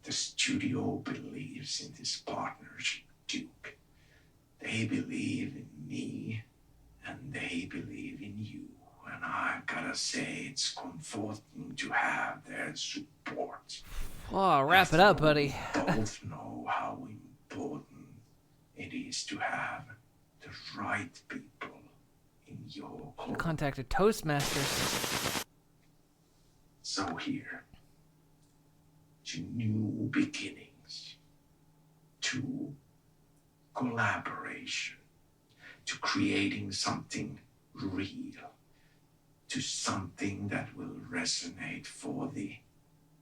The studio believes in this partnership, Duke. They believe in me, and they believe in you. And I've gotta say, it's comforting to have their support. Oh, wrap it up, buddy. Both know how important it is to have the right people in your You contacted Toastmasters. So here, to new beginnings, to collaboration, to creating something real, to something that will resonate for the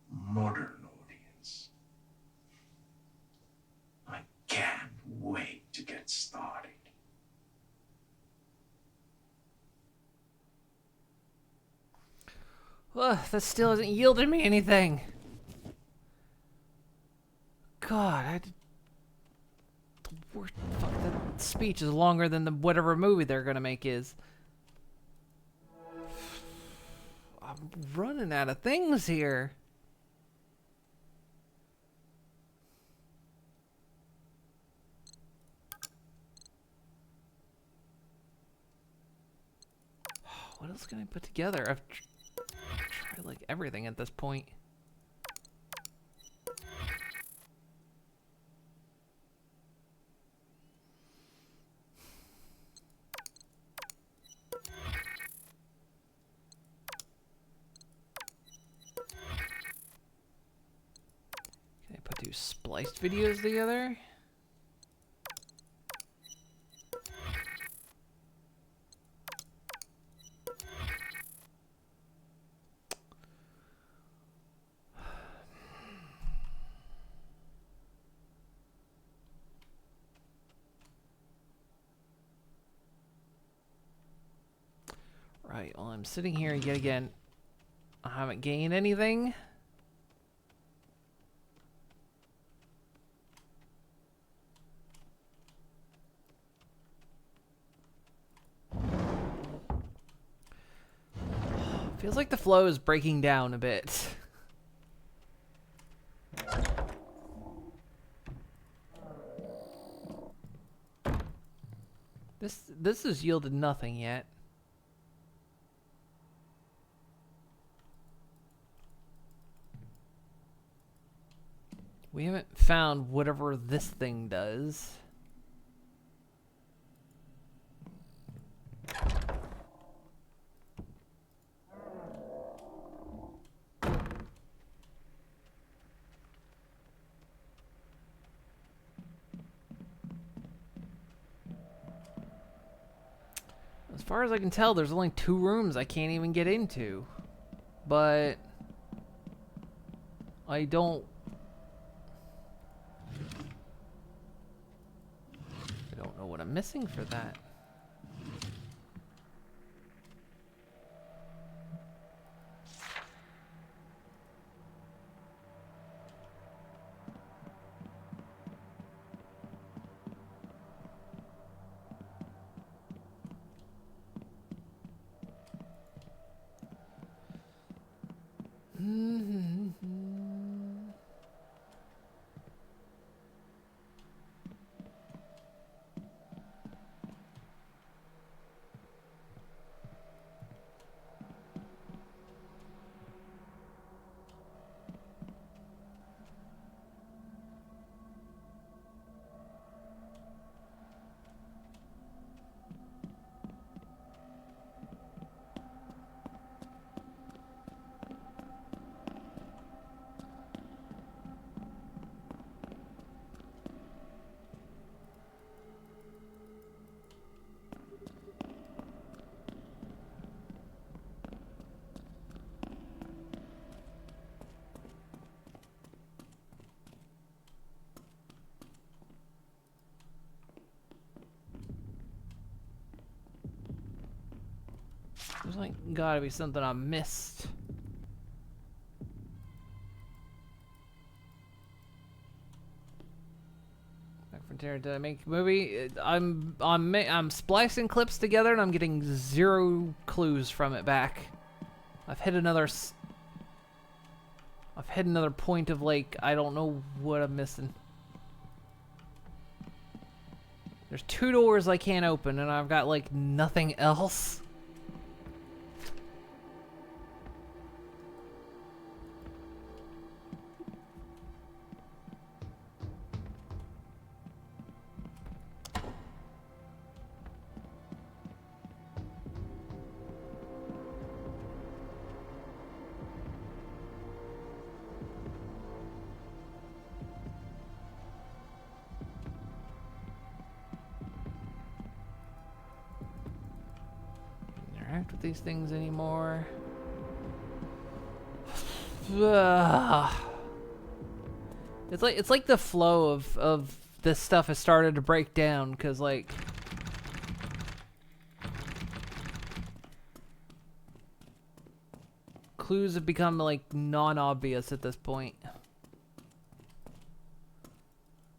modern audience. I can't wait to get started. Ugh, that still hasn't yielded me anything. God, fuck, that speech is longer than the whatever movie they're gonna make is. I'm running out of things here. What else can I put together? I've tried like everything at this point. 2 spliced videos together. Right, well, I'm sitting here yet again. I haven't gained anything. Feels like the flow is breaking down a bit. This has yielded nothing yet. We haven't found whatever this thing does. As far as I can tell, there's only 2 rooms I can't even get into. But I don't know what I'm missing for that. There's like gotta be something I missed. Back Frontier, did I make a movie? I'm splicing clips together and I'm getting 0 clues from it back. I've hit another point of like I don't know what I'm missing. There's 2 doors I can't open and I've got like nothing else. Interact with these things anymore. It's like the flow of this stuff has started to break down because like clues have become like non-obvious at this point.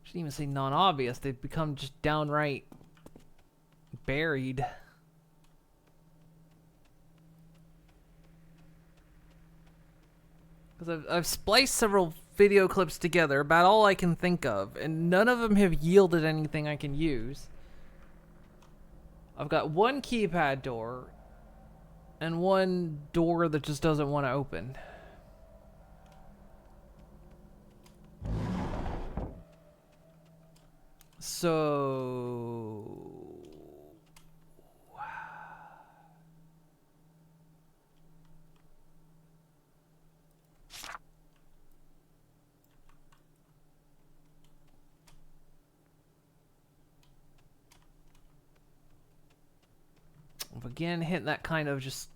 Shouldn't even say non-obvious, they've become just downright buried. Because I've spliced several video clips together, about all I can think of, and none of them have yielded anything I can use. I've got 1 keypad door, and 1 door that just doesn't want to open. So... Again, hitting that kind of just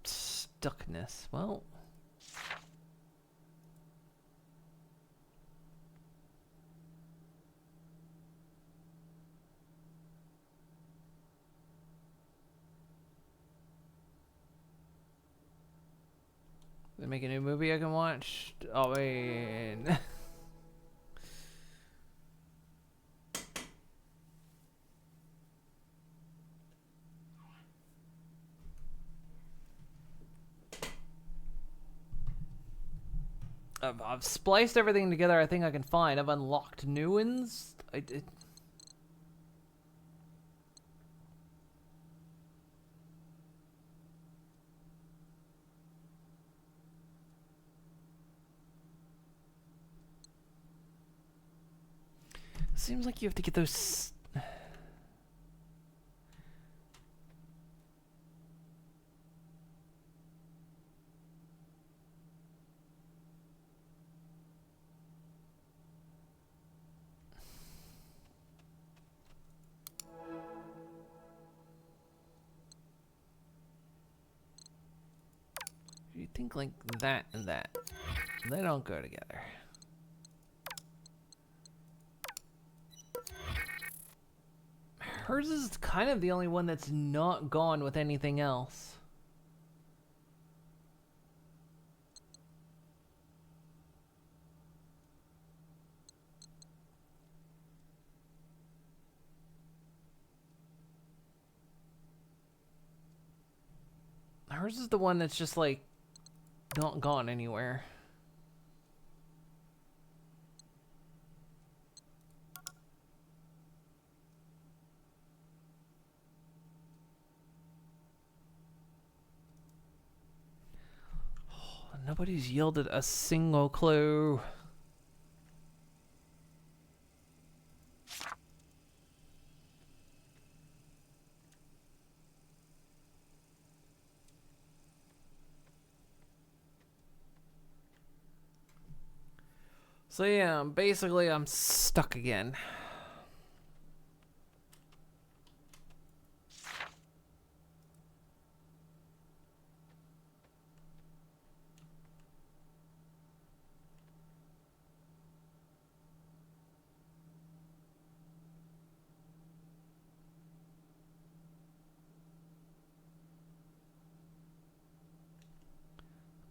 stuckness. Well... They make a new movie I can watch? Oh, man. I've spliced everything together I think I can find. I've unlocked new ones. I did. Seems like you have to get those... You think like that and that. They don't go together. Hers is kind of the only one that's not gone with anything else. Hers is the one that's just like not gone anywhere. Nobody's yielded a single clue. So yeah, basically I'm stuck again.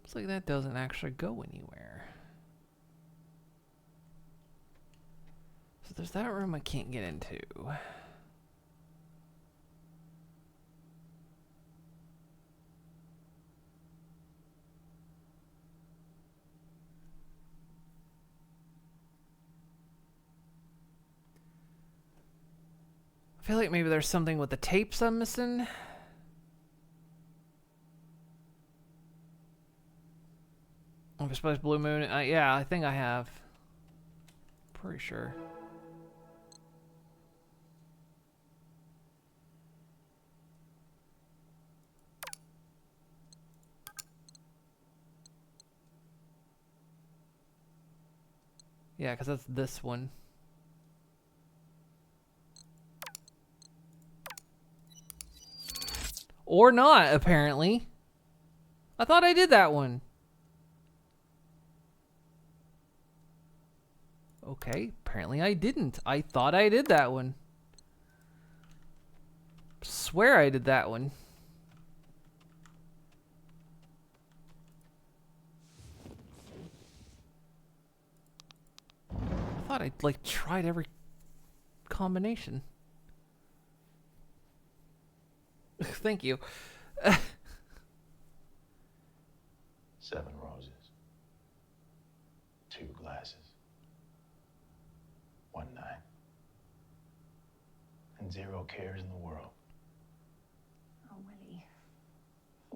Looks like that doesn't actually go anywhere. So there's that room I can't get into. I feel like maybe there's something with the tapes I'm missing. I suppose Blue Moon. Yeah, I think I have. Pretty sure. Yeah, because that's this one. Or not, apparently. I thought I did that one. Okay, apparently I didn't. I thought I did that one. Swear I did that one. I thought I like tried every combination. Thank you. 7 roses. 2 glasses. 1 night. And 0 cares in the world. Oh, Willie.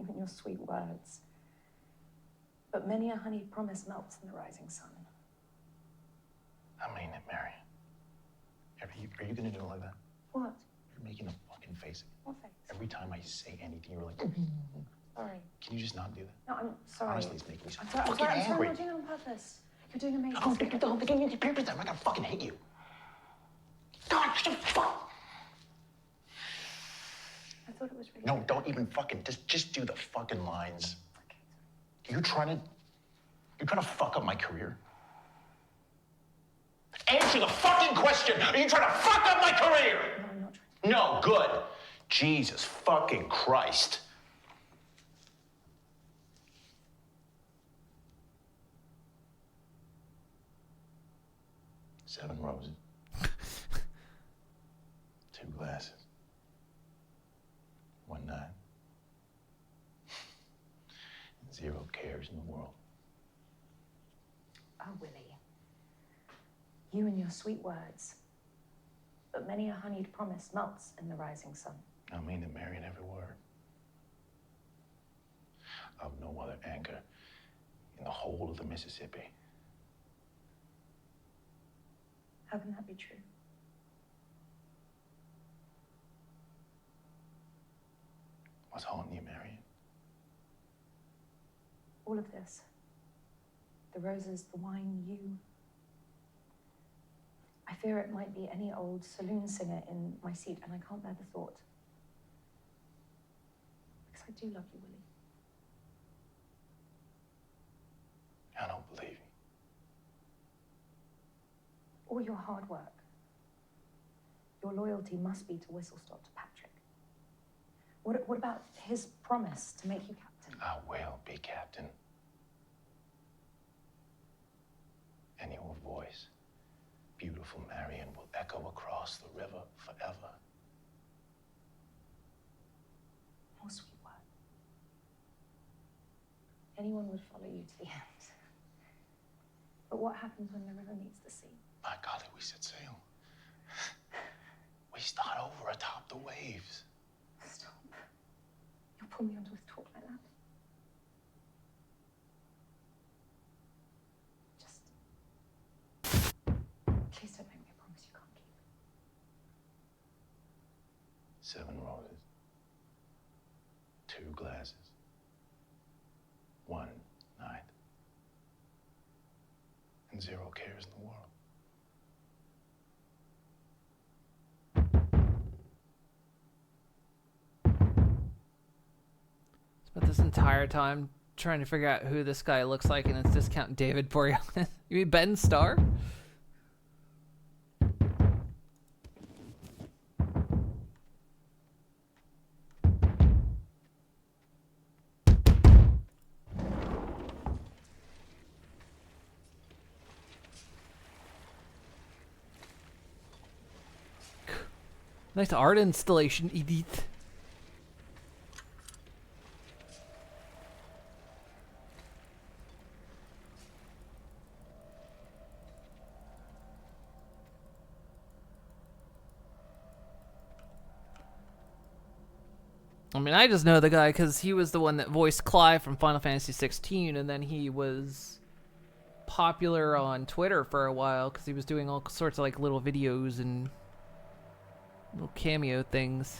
Even your sweet words. But many a honeyed promise melts in the rising sun. I mean it, Mary. Are you gonna do it like that? What? You're making a fucking face. What face? Every time I say anything, you're like, Sorry. can you just not do that? No, I'm sorry. Honestly, it's making me so I'm sorry. fucking I'm angry. not doing it on purpose. You're doing amazing. I'm gonna do the whole thing in your papers. I'm not gonna fucking hate you. God, shut the fuck. thought it was really. No, don't even fucking just do the fucking lines. You're trying to fuck up my career? Answer the fucking question! Are you trying to fuck up my career? No, I'm not trying. No, good. Jesus fucking Christ. Seven roses. 2 glasses. 1 night. And 0 cares in the world. Oh, Willie. You and your sweet words. But many a honeyed promise melts in the rising sun. I mean it, Marion, every word. I've no other anchor in the whole of the Mississippi. How can that be true? What's haunting you, Marion? All of this. The roses, the wine, you. I fear it might be any old saloon singer in my seat, and I can't bear the thought. Because I do love you, Willie. I don't believe you. All your hard work. Your loyalty must be to Whistlestop, to Patrick. What about his promise to make you captain? I will be captain. And your voice, beautiful Marion, will echo across the river forever. More sweet word. Anyone would follow you to the end. But what happens when the river meets the sea? My golly, we set sail. We start over atop the waves. Stop. You'll pull me onto his talk like that. Just... Please don't make me a promise you can't keep. 7 roses. 2 glasses. 1 night. And 0 cares in the world. Spent this entire time trying to figure out who this guy looks like, and it's Discount David Boreanaz. You mean Ben Starr? Nice art installation, Edith. I mean, I just know the guy because he was the one that voiced Clive from Final Fantasy 16, and then he was popular on Twitter for a while because he was doing all sorts of like little videos and little cameo things.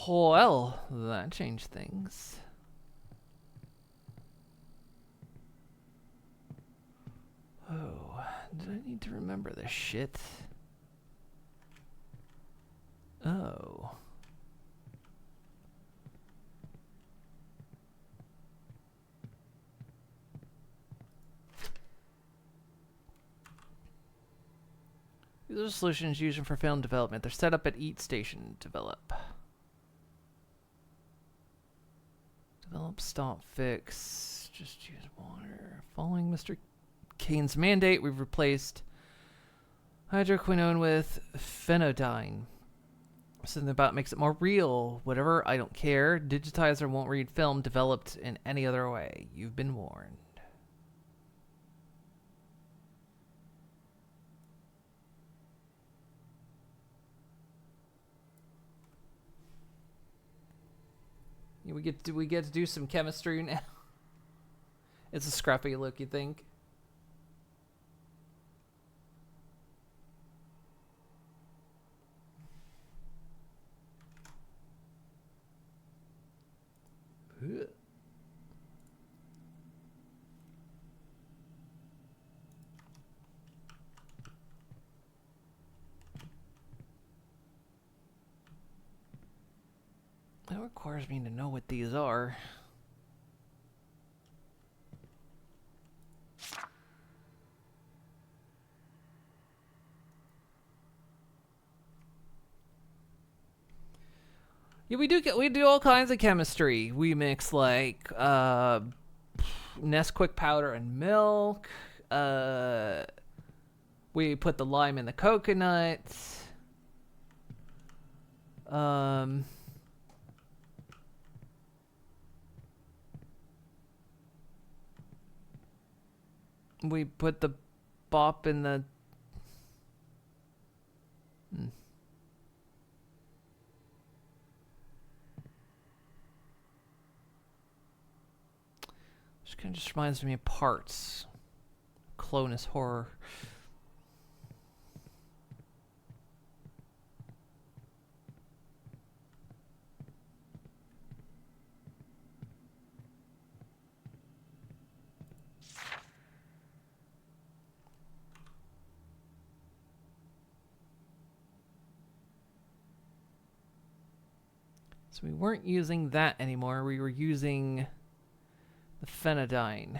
Well, that changed things. Oh, did I need to remember this shit? Oh. These are solutions used for film development. They're set up at each station. Develop. Develop, stop, fix. Just use water. Following Mr. Kane's mandate, we've replaced hydroquinone with phenodine. Something about it makes it more real. Whatever, I don't care. Digitizer won't read film developed in any other way. You've been warned. We get to do some chemistry now. It's a scrappy look, you think? That requires me to know what these are. Yeah, we do all kinds of chemistry. We mix like Nesquik powder and milk. We put the lime in the coconut. We put the bop in the... This kind of just reminds me of parts. Clonus horror. So we weren't using that anymore. We were using the phenidine.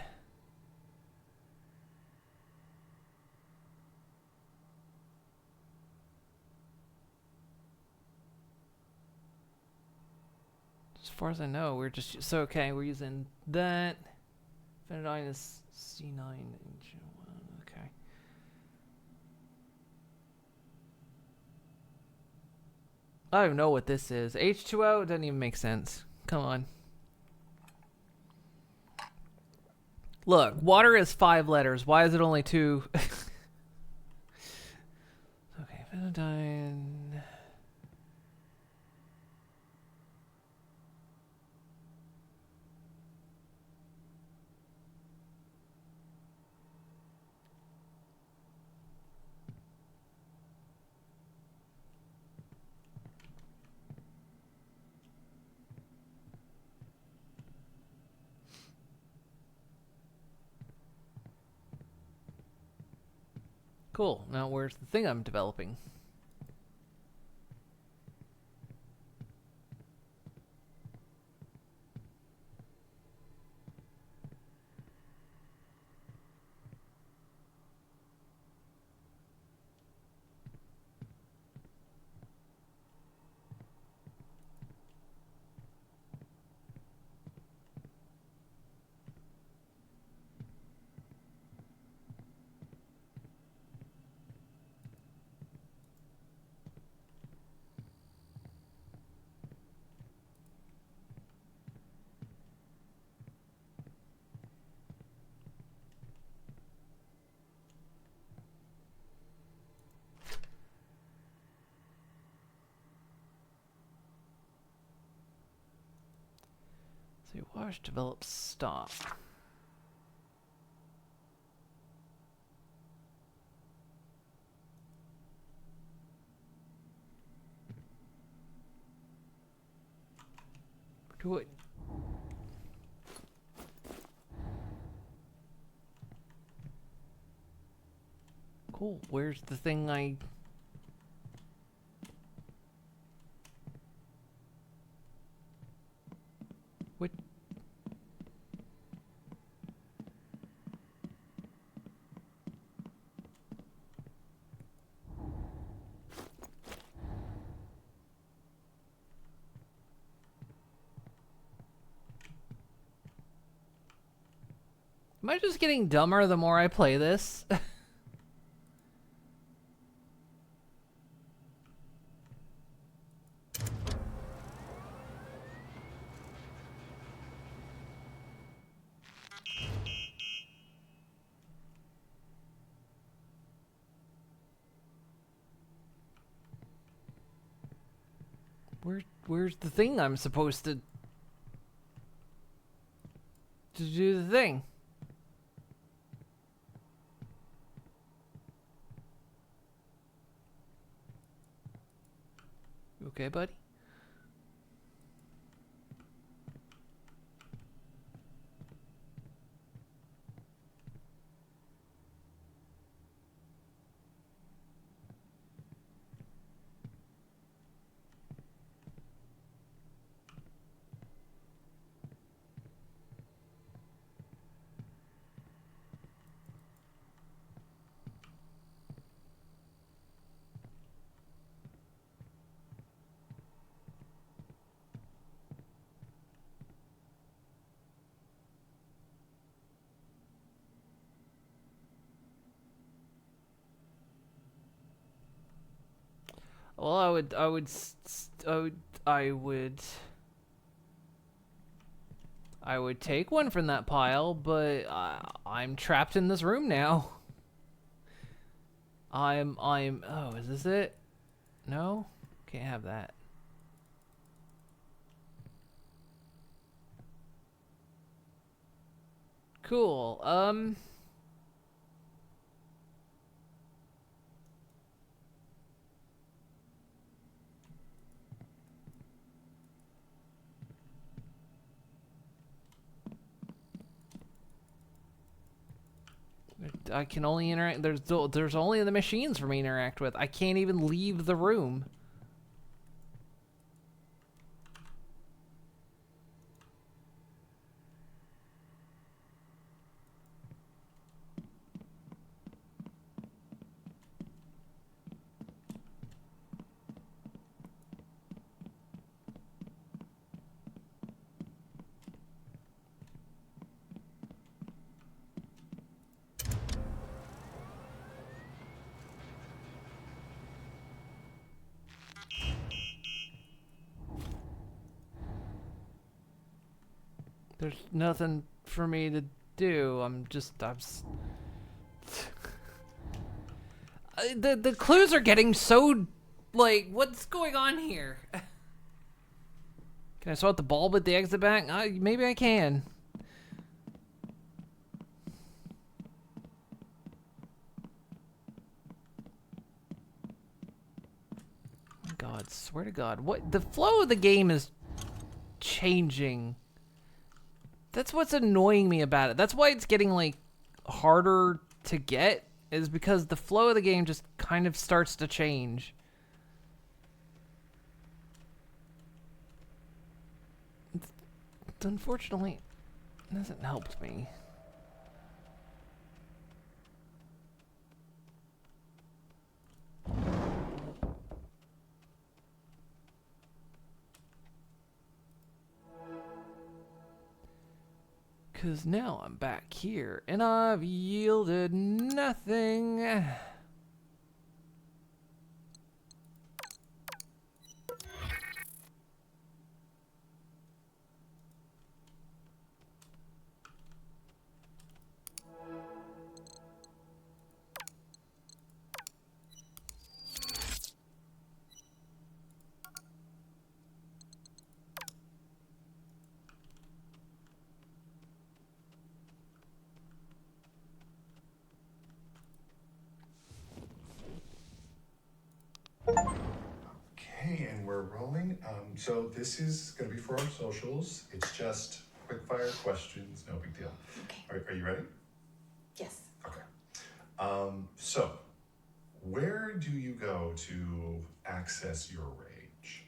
As far as I know, we're just... So, okay, we're using that. Phenidine is C9. Okay. I don't know what this is. H2O doesn't even make sense. Come on. Look, water is 5 letters. Why is it only 2? Okay, phenidine. Cool. Now where's the thing I'm developing? So you wash, develop, stop. Do it. Cool. Where's the thing I... What? Am I just getting dumber the more I play this? Where's the thing I'm supposed to do the thing? You okay, buddy? Well, I would take one from that pile, but I'm trapped in this room now. Oh, is this it? No? Can't have that. Cool. I can only interact. There's only the machines for me to interact with. I can't even leave the room. There's nothing for me to do. The clues are getting so, like, what's going on here? Can I swap the bulb at the exit back? Maybe I can. God, swear to God. What? The flow of the game is changing. That's what's annoying me about it. That's why it's getting, like, harder to get, is because the flow of the game just kind of starts to change. Unfortunately, it hasn't helped me. Because now I'm back here, and I've yielded nothing. Okay, and we're rolling. So this is going to be for our socials. It's just quick fire questions, no big deal. Okay. Are you ready? Yes. Okay. So where do you go to access your rage?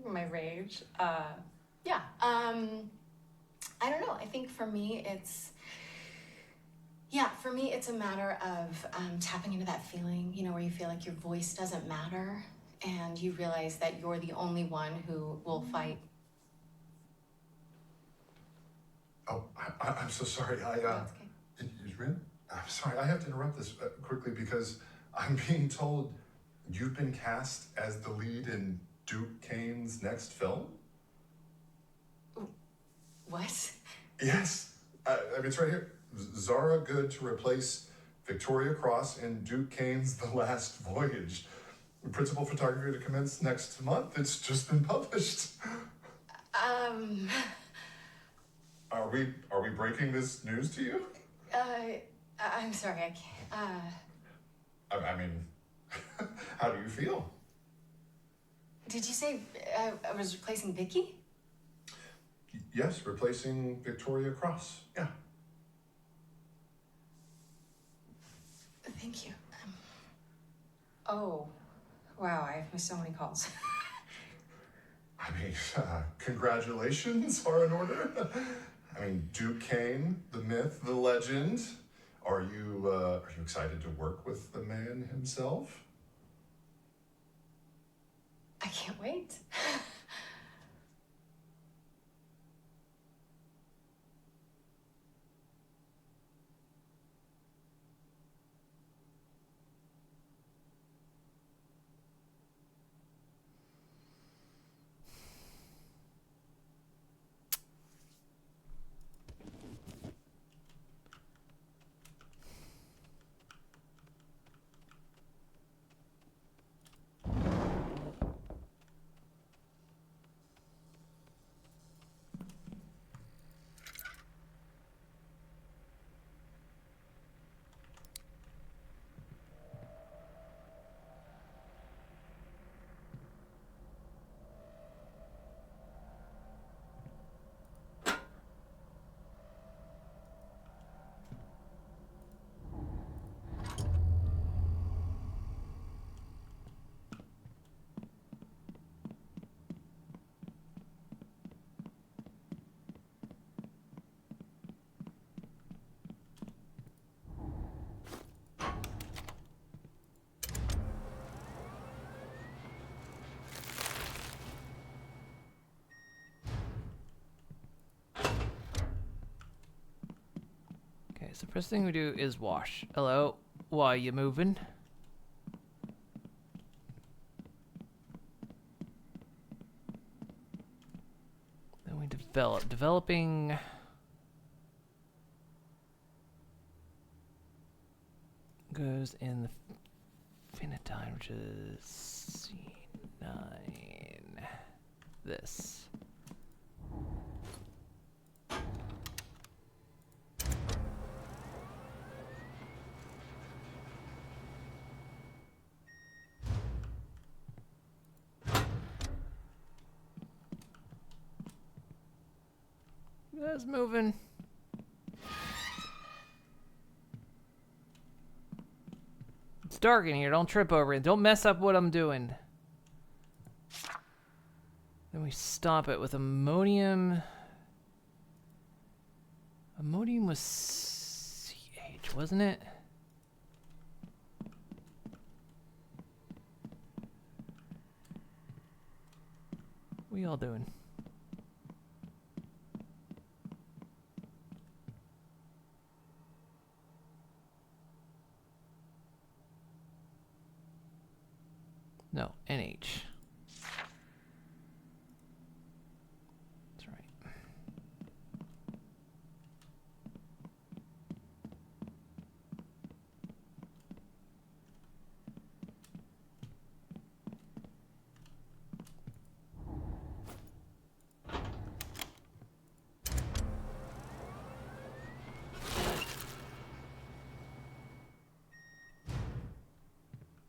My rage? Yeah. I don't know. I think for me, it's a matter of tapping into that feeling, you know, where you feel like your voice doesn't matter and you realize that you're the only one who will fight. Oh, I'm so sorry. I'm sorry. I have to interrupt this quickly because I'm being told you've been cast as the lead in Duke Kane's next film. What? Yes. I mean, it's right here. Zara Good to replace Victoria Cross in Duke Kane's The Last Voyage. Principal photography to commence next month. It's just been published. Are we breaking this news to you? I'm sorry, I can't. I mean, how do you feel? Did you say I was replacing Vicky? Yes, replacing Victoria Cross. Yeah. Thank you. Oh, wow, I've missed so many calls. I mean, congratulations are in order. I mean, Duke Kane, the myth, the legend. Are you excited to work with the man himself? I can't wait. So the first thing we do is wash. Hello, why are you moving? Then we develop. Developing goes in the finitime, which is C9. This. That's moving. It's dark in here. Don't trip over it. Don't mess up what I'm doing. Then we stop it with ammonium. Ammonium was CH, wasn't it? What y'all doing? No, NH. That's right.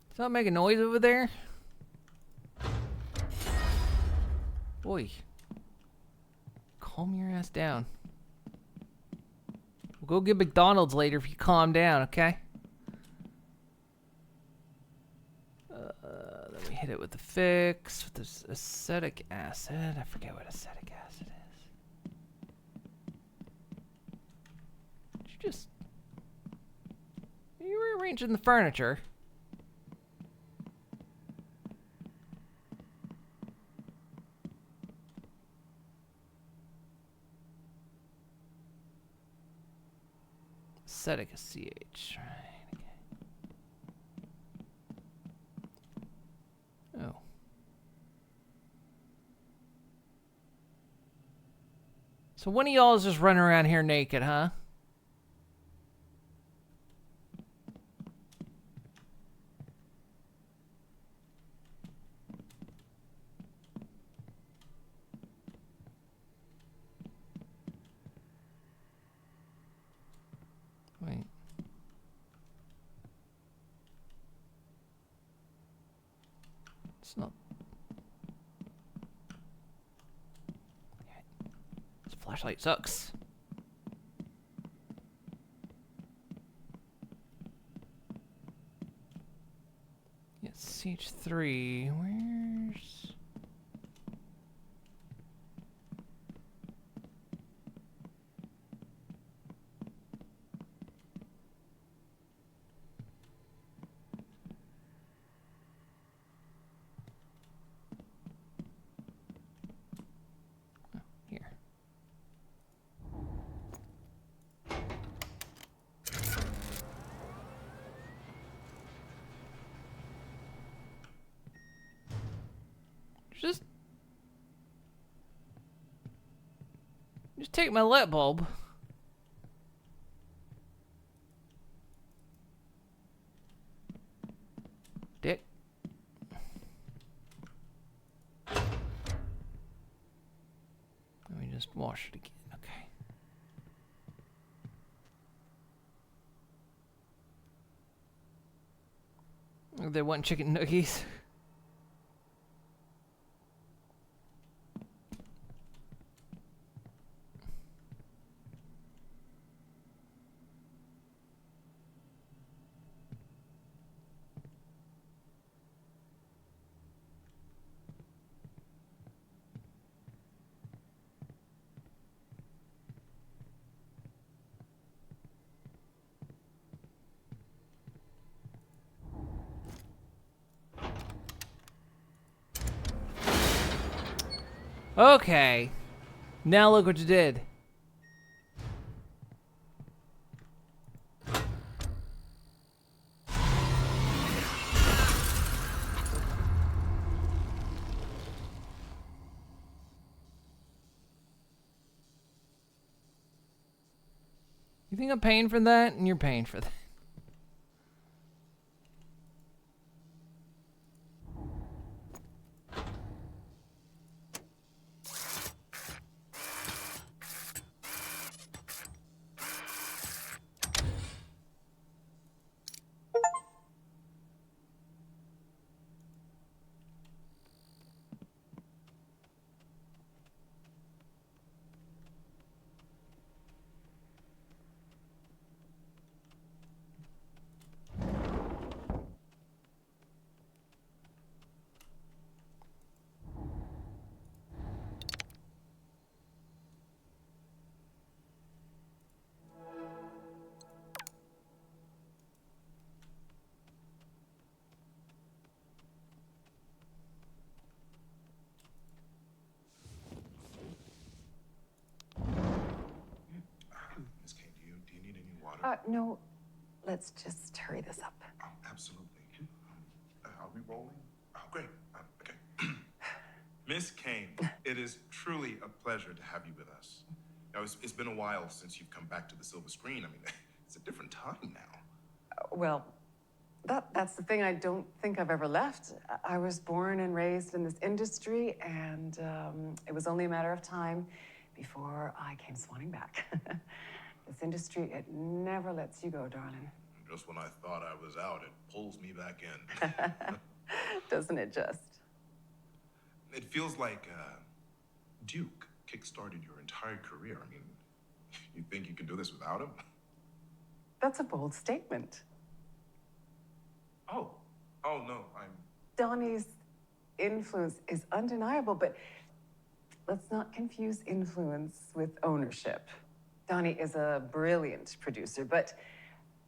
Does that make a noise over there? Boy, calm your ass down. We'll go get McDonald's later if you calm down, okay? Then we hit it with the fix, with this acetic acid. I forget what acetic acid is. You rearranging the furniture. Acetic is CH, right? Okay. Oh. So one of y'all is just running around here naked, huh? Wait. It's not. This flashlight sucks. Yeah, CH3. Where's. Here. Just take my light bulb. Dick. Let me just wash it again. Okay. They want chicken nuggets. Okay. Now look what you did. You think I'm paying for that? And you're paying for that. Miss Kane, do you need any water? No. Let's just hurry this up. Oh, absolutely. Are we rolling? Oh, great. Okay. Miss Kane, it is truly a pleasure to have you with us. Now, it's been a while since you've come back to the silver screen. I mean, it's a different time now. Well, that's the thing. I don't think I've ever left. I was born and raised in this industry, and it was only a matter of time before I came swanning back. This industry, it never lets you go, darling. Just when I thought I was out, it pulls me back in. Doesn't it just? It feels like Duke kickstarted your entire career. I mean, you think you can do this without him? That's a bold statement. Oh no, I'm... Donnie's influence is undeniable, but let's not confuse influence with ownership. Donnie is a brilliant producer, but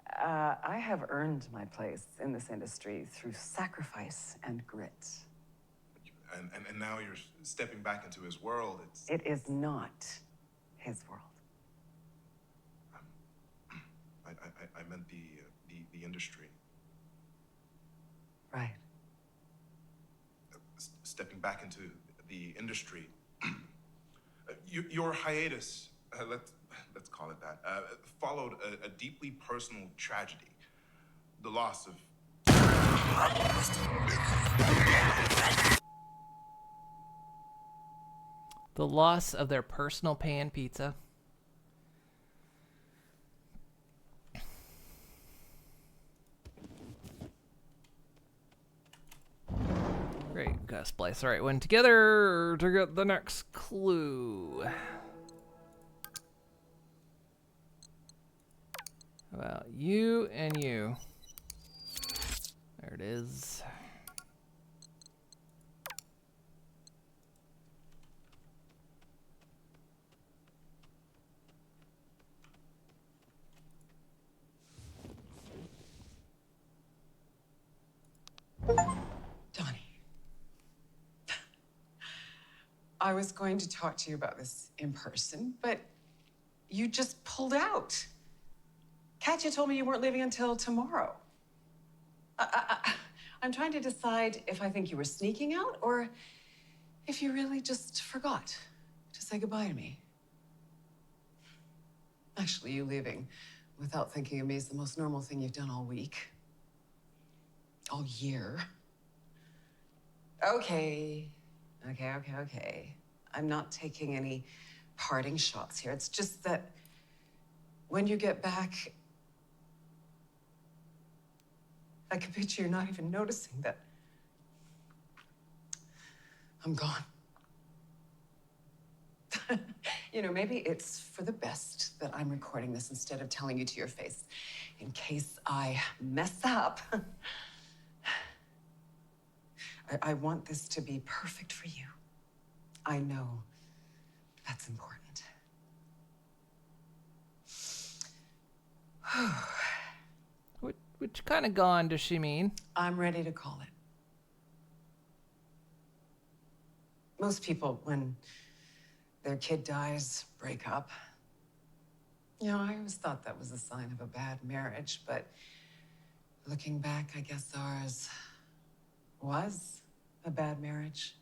I have earned my place in this industry through sacrifice and grit. And now you're stepping back into his world. It is not his world. I meant the industry. Right. Stepping back into the industry. Your hiatus, let's call it that, followed a deeply personal tragedy. The loss of... The loss of their personal pan pizza. Great, gotta splice the right one together to get the next clue. How about you and you? There it is. Donnie. I was going to talk to you about this in person, but you just pulled out. Katya told me you weren't leaving until tomorrow. I'm trying to decide if I think you were sneaking out or if you really just forgot to say goodbye to me. Actually, you leaving without thinking of me is the most normal thing you've done all week. All year. Okay. I'm not taking any parting shots here. It's just that when you get back, I can picture you're not even noticing that I'm gone. You know, maybe it's for the best that I'm recording this instead of telling you to your face in case I mess up. I want this to be perfect for you. I know that's important. Which kind of gone does she mean? I'm ready to call it. Most people, when their kid dies, break up. You know, I always thought that was a sign of a bad marriage, but looking back, I guess ours was a bad marriage.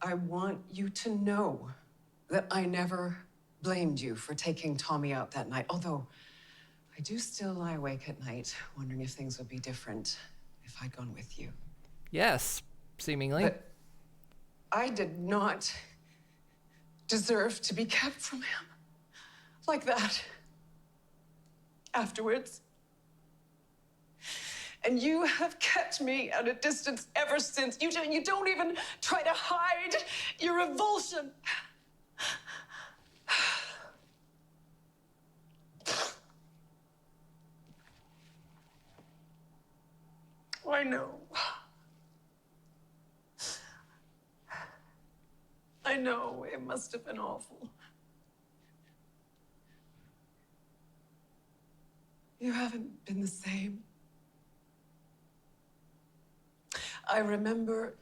I want you to know that I never blamed you for taking Tommy out that night, although I do still lie awake at night, wondering if things would be different if I'd gone with you. Yes, seemingly. But I did not deserve to be kept from him like that afterwards. And you have kept me at a distance ever since. You don't even try to hide your revulsion. I know. I know, it must have been awful. You haven't been the same. I remember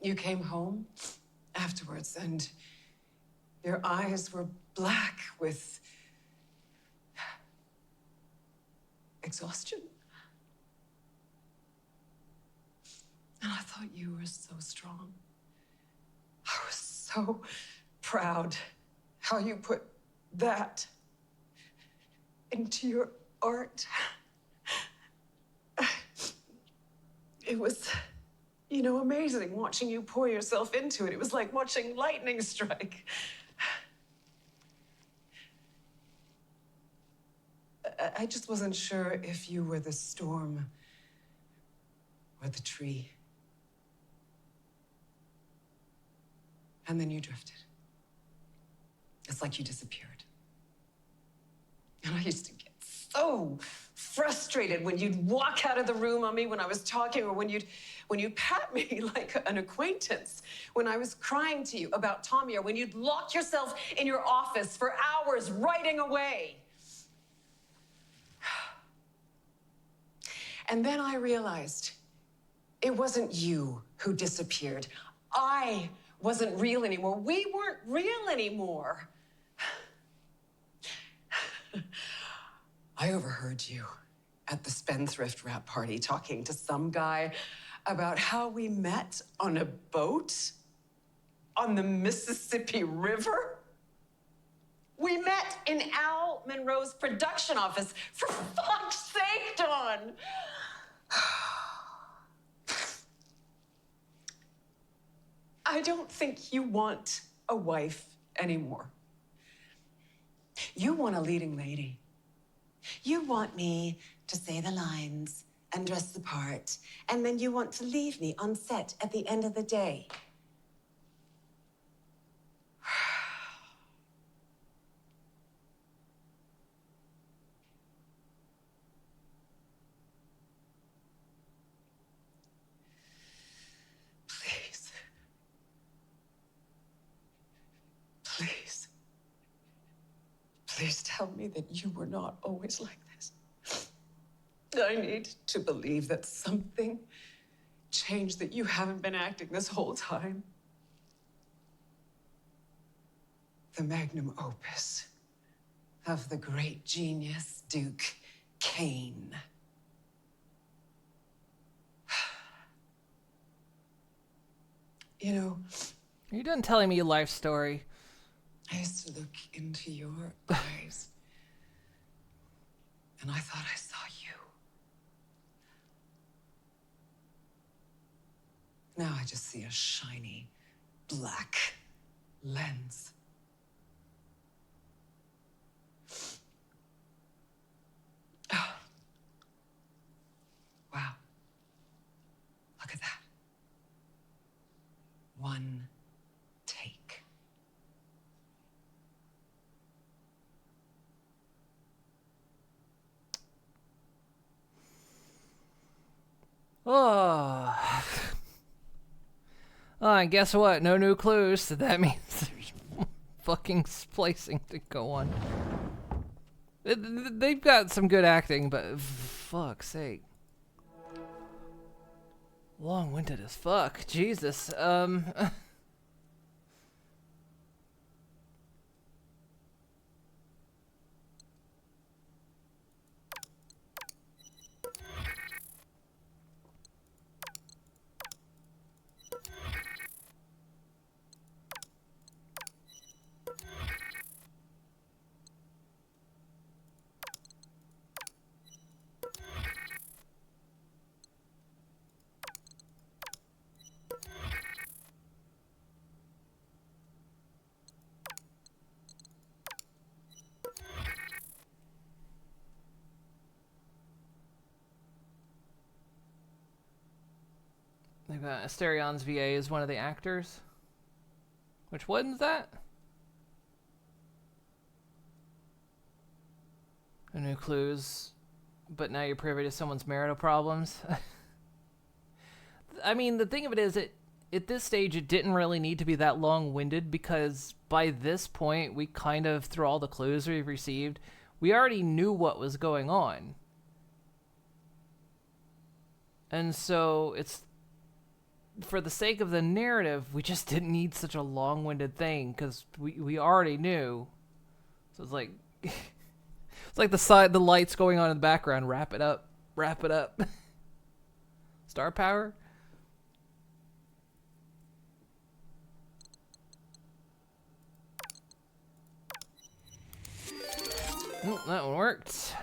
you came home afterwards and your eyes were black with exhaustion. And I thought you were so strong. I was so proud how you put that into your art. It was, amazing watching you pour yourself into it. It was like watching lightning strike. I just wasn't sure if you were the storm or the tree. And then you drifted. It's like you disappeared. And I used to get so frustrated when you'd walk out of the room on me when I was talking, or when you'd pat me like an acquaintance when I was crying to you about Tommy, or when you'd lock yourself in your office for hours writing away. And then I realized it wasn't you who disappeared. I wasn't real anymore. We weren't real anymore. I overheard you at the Spendthrift Wrap party talking to some guy about how we met on a boat on the Mississippi River. We met in Al Monroe's production office. For fuck's sake, Dawn! I don't think you want a wife anymore. You want a leading lady. You want me to say the lines and dress the part, and then you want to leave me on set at the end of the day. Please. Please. Please tell me that you were not always like this. I need to believe that something changed, that you haven't been acting this whole time. The magnum opus of the great genius, Duke Kane. You're done telling me your life story. I used to look into your eyes, and I thought I saw you. Now I just see a shiny, black lens. Oh. Wow. Look at that. One take. Oh. Oh, and guess what? No new clues. So that means there's fucking splicing to go on. They've got some good acting, but fuck's sake. Long-winded as fuck. Jesus. Asterion's VA is one of the actors. Which one's that? No clues, but now you're privy to someone's marital problems. I mean, the thing of it is, at this stage, it didn't really need to be that long-winded, because by this point, we kind of, through all the clues we've received, we already knew what was going on. And so, it's, for the sake of the narrative, we just didn't need such a long-winded thing, because we already knew. So it's like, it's like the lights going on in the background. Wrap it up. Wrap it up. Star power? Oh, that one worked.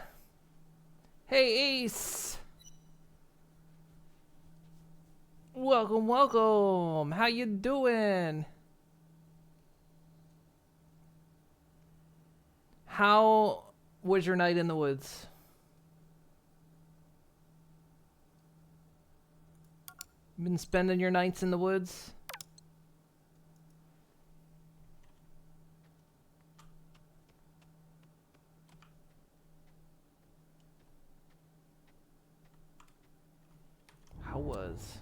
Hey, Ace. Welcome, welcome. How you doing? How was your night in the woods? Been spending your nights in the woods? How was?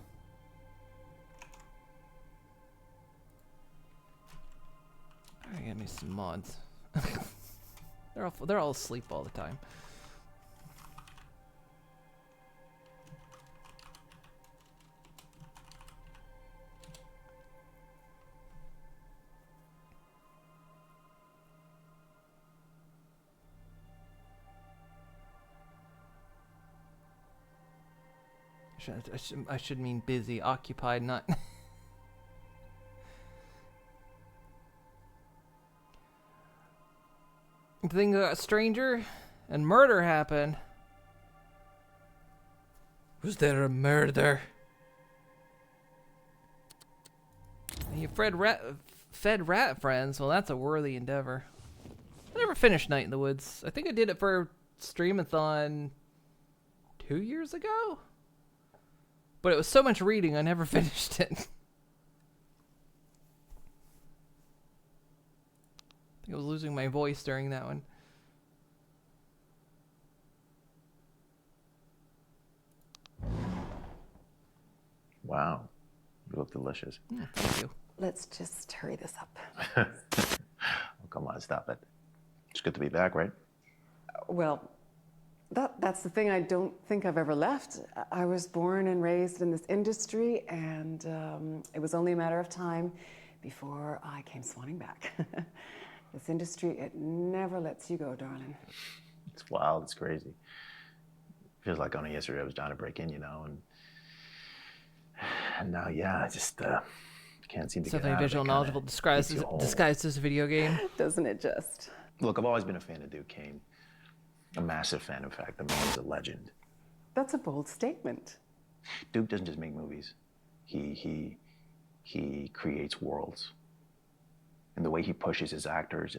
Alright, get me some mods. They're all asleep all the time. I should mean busy, occupied, not. The thing got a stranger and murder happened. Was there a murder? And you fed rat friends. Well, that's a worthy endeavor. I never finished Night in the Woods. I think I did it for Streamathon 2 years ago. But it was so much reading, I never finished it. I think I was losing my voice during that one. Wow. You look delicious. Thank you. Let's just hurry this up. Oh, come on, stop it. It's good to be back, right? Well, that's the thing I don't think I've ever left. I was born and raised in this industry, and it was only a matter of time before I came swanning back. This industry, it never lets you go, darling. It's wild. It's crazy. Feels like only yesterday I was trying to break in, you know, and now, yeah, I just can't seem to get out of it. Something visual knowledgeable disguised as a video game. Doesn't it just? Look, I've always been a fan of Duke Kane. A massive fan, in fact. The man is a legend. That's a bold statement. Duke doesn't just make movies. He creates worlds. And the way he pushes his actors,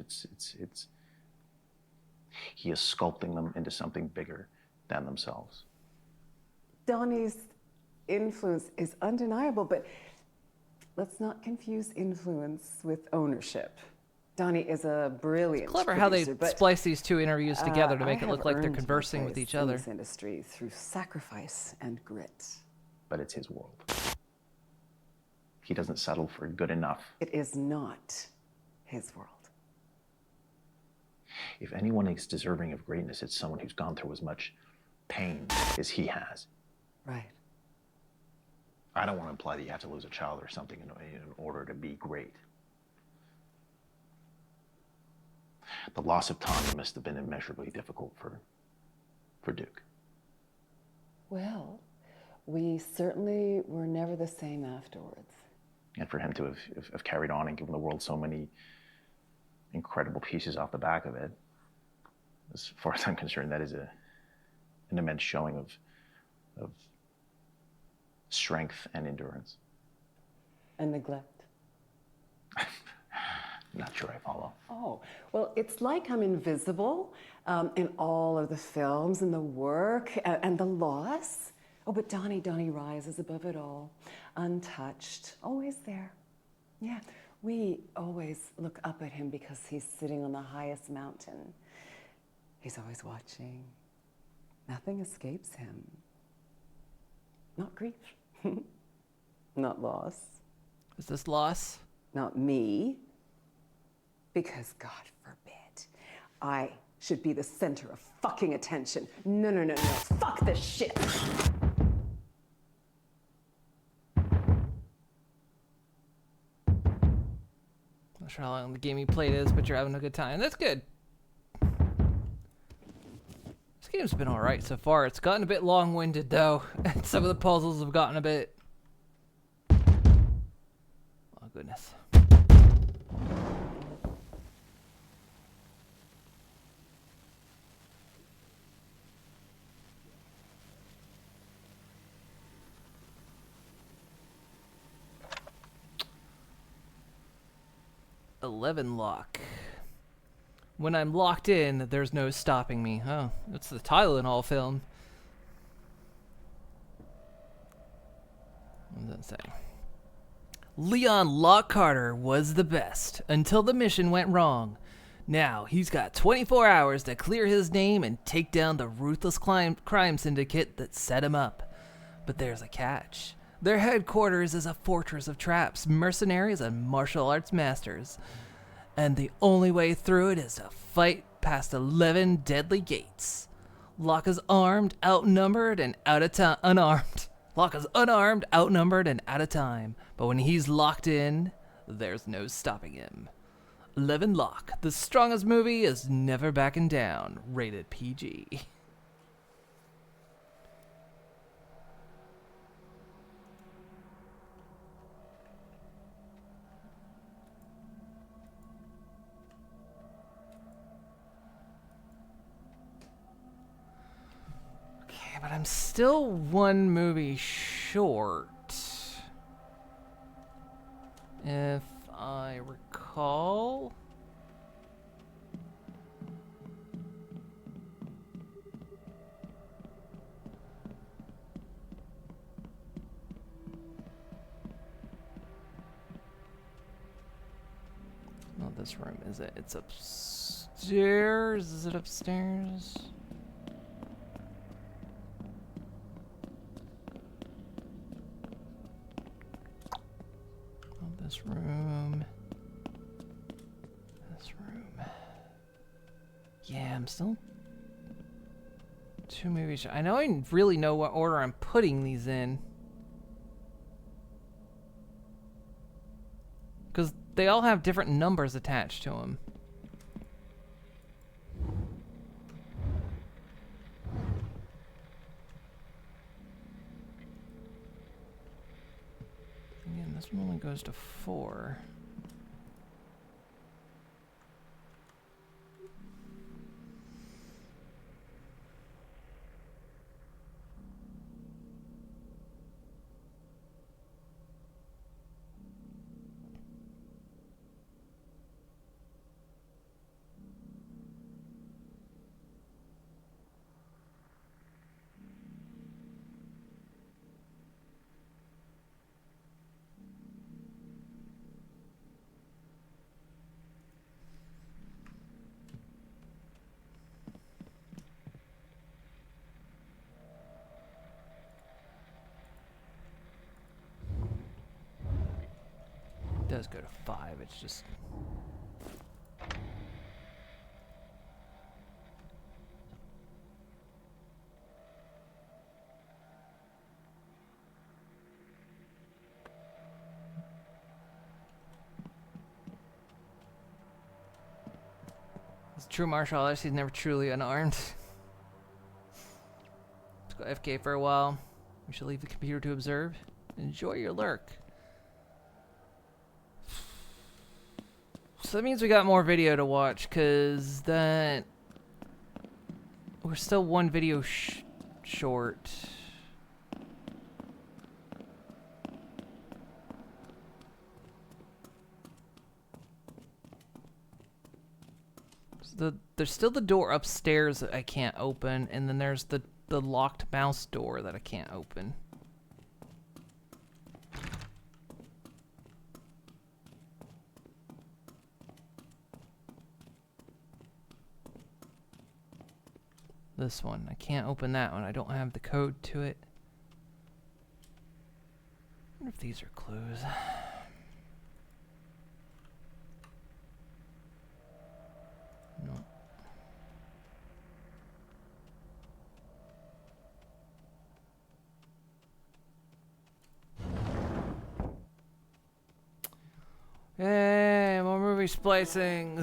he is sculpting them into something bigger than themselves. Donnie's influence is undeniable, but let's not confuse influence with ownership. Donnie is a brilliant It's clever how they producer, splice these two interviews together to make I it look have like they're earned my conversing with place each in other. this industry through sacrifice and grit. But it's his world. He doesn't settle for good enough. It is not his world. If anyone is deserving of greatness, it's someone who's gone through as much pain as he has. Right. I don't want to imply that you have to lose a child or something in order to be great. The loss of Tanya must have been immeasurably difficult for Duke. Well, we certainly were never the same afterwards. And for him to have carried on and given the world so many incredible pieces off the back of it, as far as I'm concerned, that is an immense showing of strength and endurance. And neglect. Not sure I follow. Oh, well, it's like I'm invisible in all of the films and the work and the loss. Oh, but Donnie rises above it all, untouched, always there. Yeah, we always look up at him because he's sitting on the highest mountain. He's always watching. Nothing escapes him. Not grief. Not loss. Is this loss? Not me. Because, God forbid, I should be the center of fucking attention. No. Fuck this shit. Not sure how long the game you played is, but you're having a good time. That's good. This game's been alright so far. It's gotten a bit long-winded, though. And some of the puzzles have gotten a bit... Oh, goodness. "11 lock. When I'm locked in, there's no stopping me." Oh, that's the Tylenol film. What does that say? "Leon Lockcarter was the best until the mission went wrong. Now he's got 24 hours to clear his name and take down the ruthless crime syndicate that set him up. But there's a catch. Their headquarters is a fortress of traps, mercenaries, and martial arts masters. And the only way through it is to fight past 11 deadly gates. Locke is armed, outnumbered, and out of time. Unarmed. Locke is unarmed, outnumbered, and out of time. But when he's locked in, there's no stopping him. 11 Lock, the strongest movie, is never backing down. Rated PG." Okay, but I'm still one movie short. If I recall... Not this room, is it? It's upstairs. Is it upstairs? Not this room. This room. Yeah, I'm still... Two movies. I know I really know what order I'm putting these in. Because they all have different numbers attached to them. Again, this one only goes to 4. It does go to 5, it's just... As a true martial artist, he's never truly unarmed. Let's go FK for a while. We shall leave the computer to observe. Enjoy your lurk. So that means we got more video to watch, because that... We're still one video short. So there's still the door upstairs that I can't open, and then there's the the locked mouse door that I can't open. This one. I can't open that one. I don't have the code to it. I wonder if these are clues. No. Hey, more movie splicing.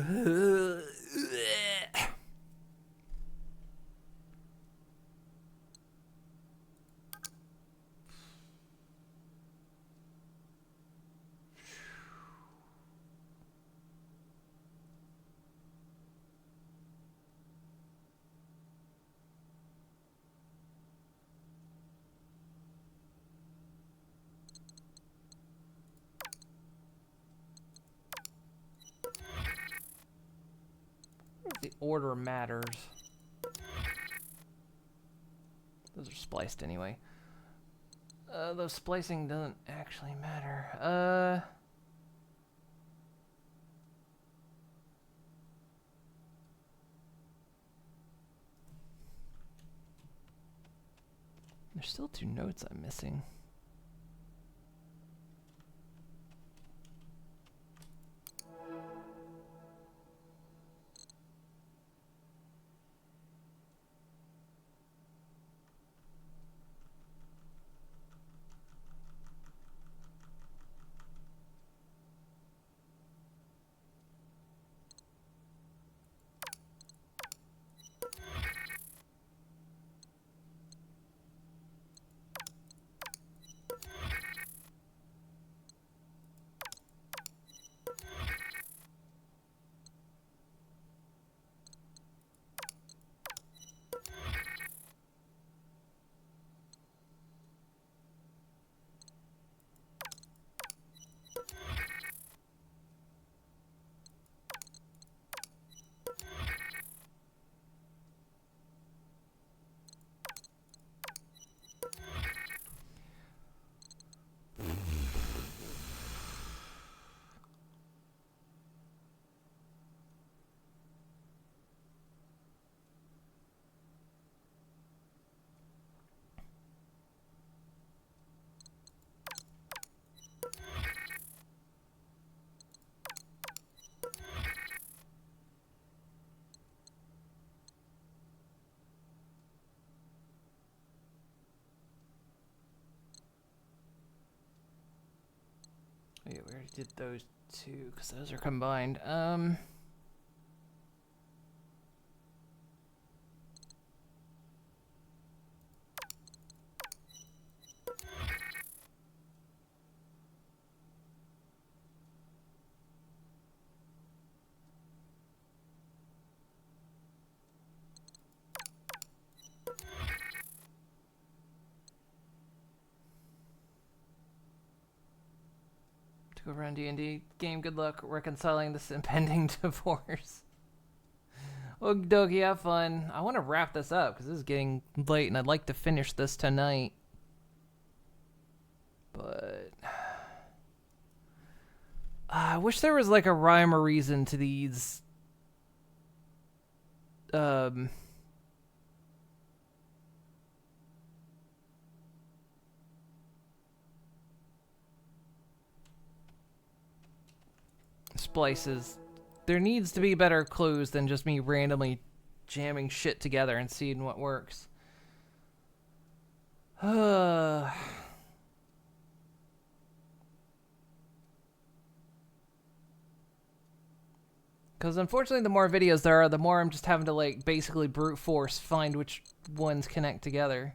The order matters. Those are spliced anyway. Though splicing doesn't actually matter. There's still 2 notes I'm missing. Wait, we already did those 2, because those are combined. To go around D&D game. Good luck reconciling this impending divorce. Okie dokie, have fun. I want to wrap this up because this is getting late and I'd like to finish this tonight. But I wish there was like a rhyme or reason to these splices. There needs to be better clues than just me randomly jamming shit together and seeing what works. Because unfortunately the more videos there are, the more I'm just having to like basically brute force find which ones connect together.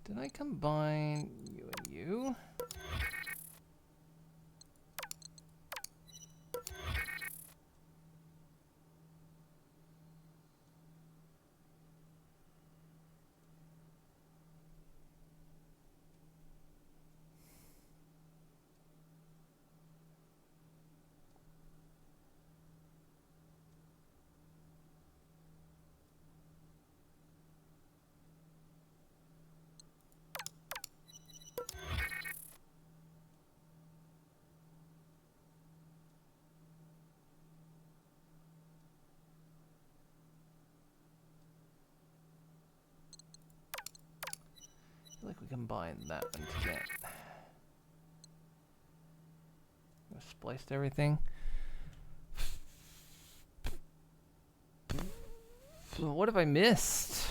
Did I combine you and you? combine that one together. I spliced everything. So what have I missed?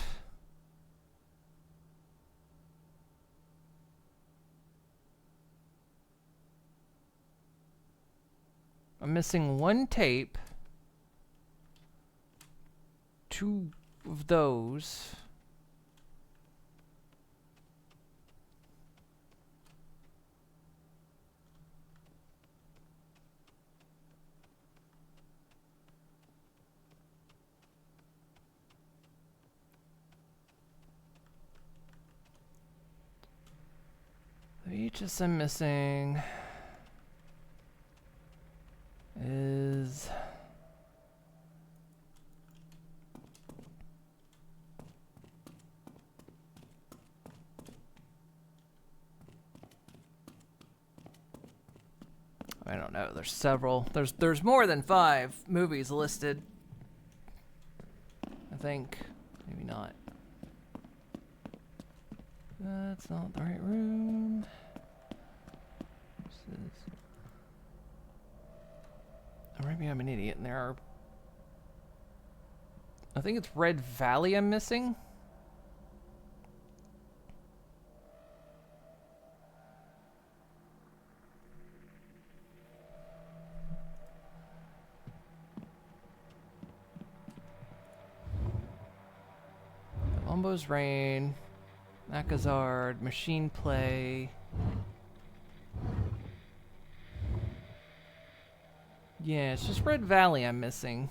I'm missing one tape. 2 of those. The beaches I'm missing is I don't know. There's several. There's more than 5 movies listed. I think. Maybe not. That's not the right room. This is... Or maybe I'm an idiot and there are... I think it's Red Valley I'm missing. Columbo's Rain, Macazard, Machine Play. Yeah, it's just Red Valley I'm missing.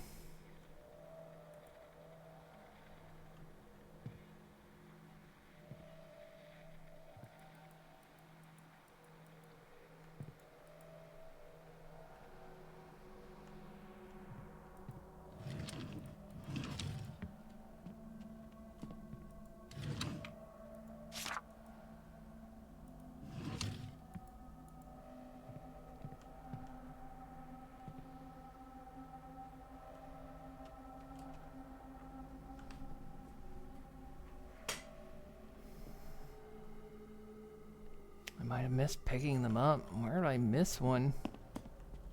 Might have missed picking them up. Where did I miss one?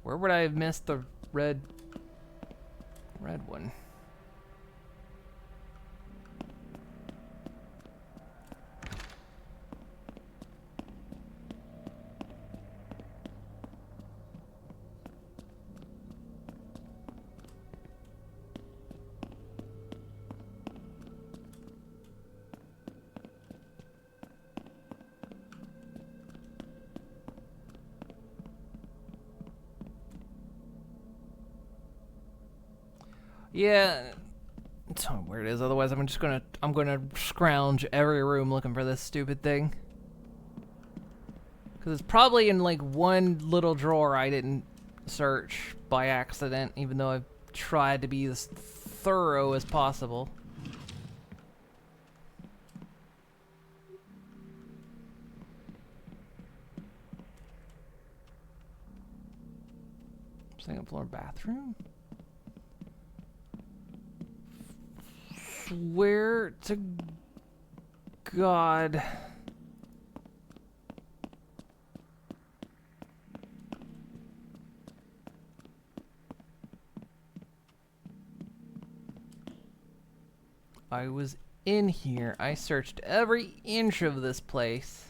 Where would I have missed the red one? Yeah, tell me where it is. Otherwise, I'm gonna scrounge every room looking for this stupid thing. Cause it's probably in like one little drawer I didn't search by accident, even though I've tried to be as thorough as possible. Second floor bathroom. Swear to God. I was in here. I searched every inch of this place.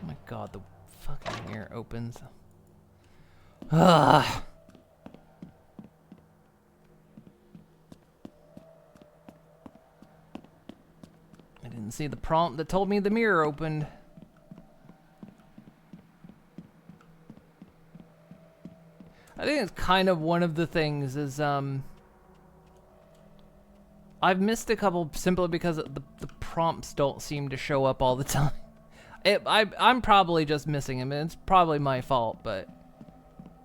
Oh my God, the fucking mirror opens. Ugh. I didn't see the prompt that told me the mirror opened. I think it's kind of one of the things is, I've missed a couple simply because the prompts don't seem to show up all the time. I'm probably just missing them, and it's probably my fault, but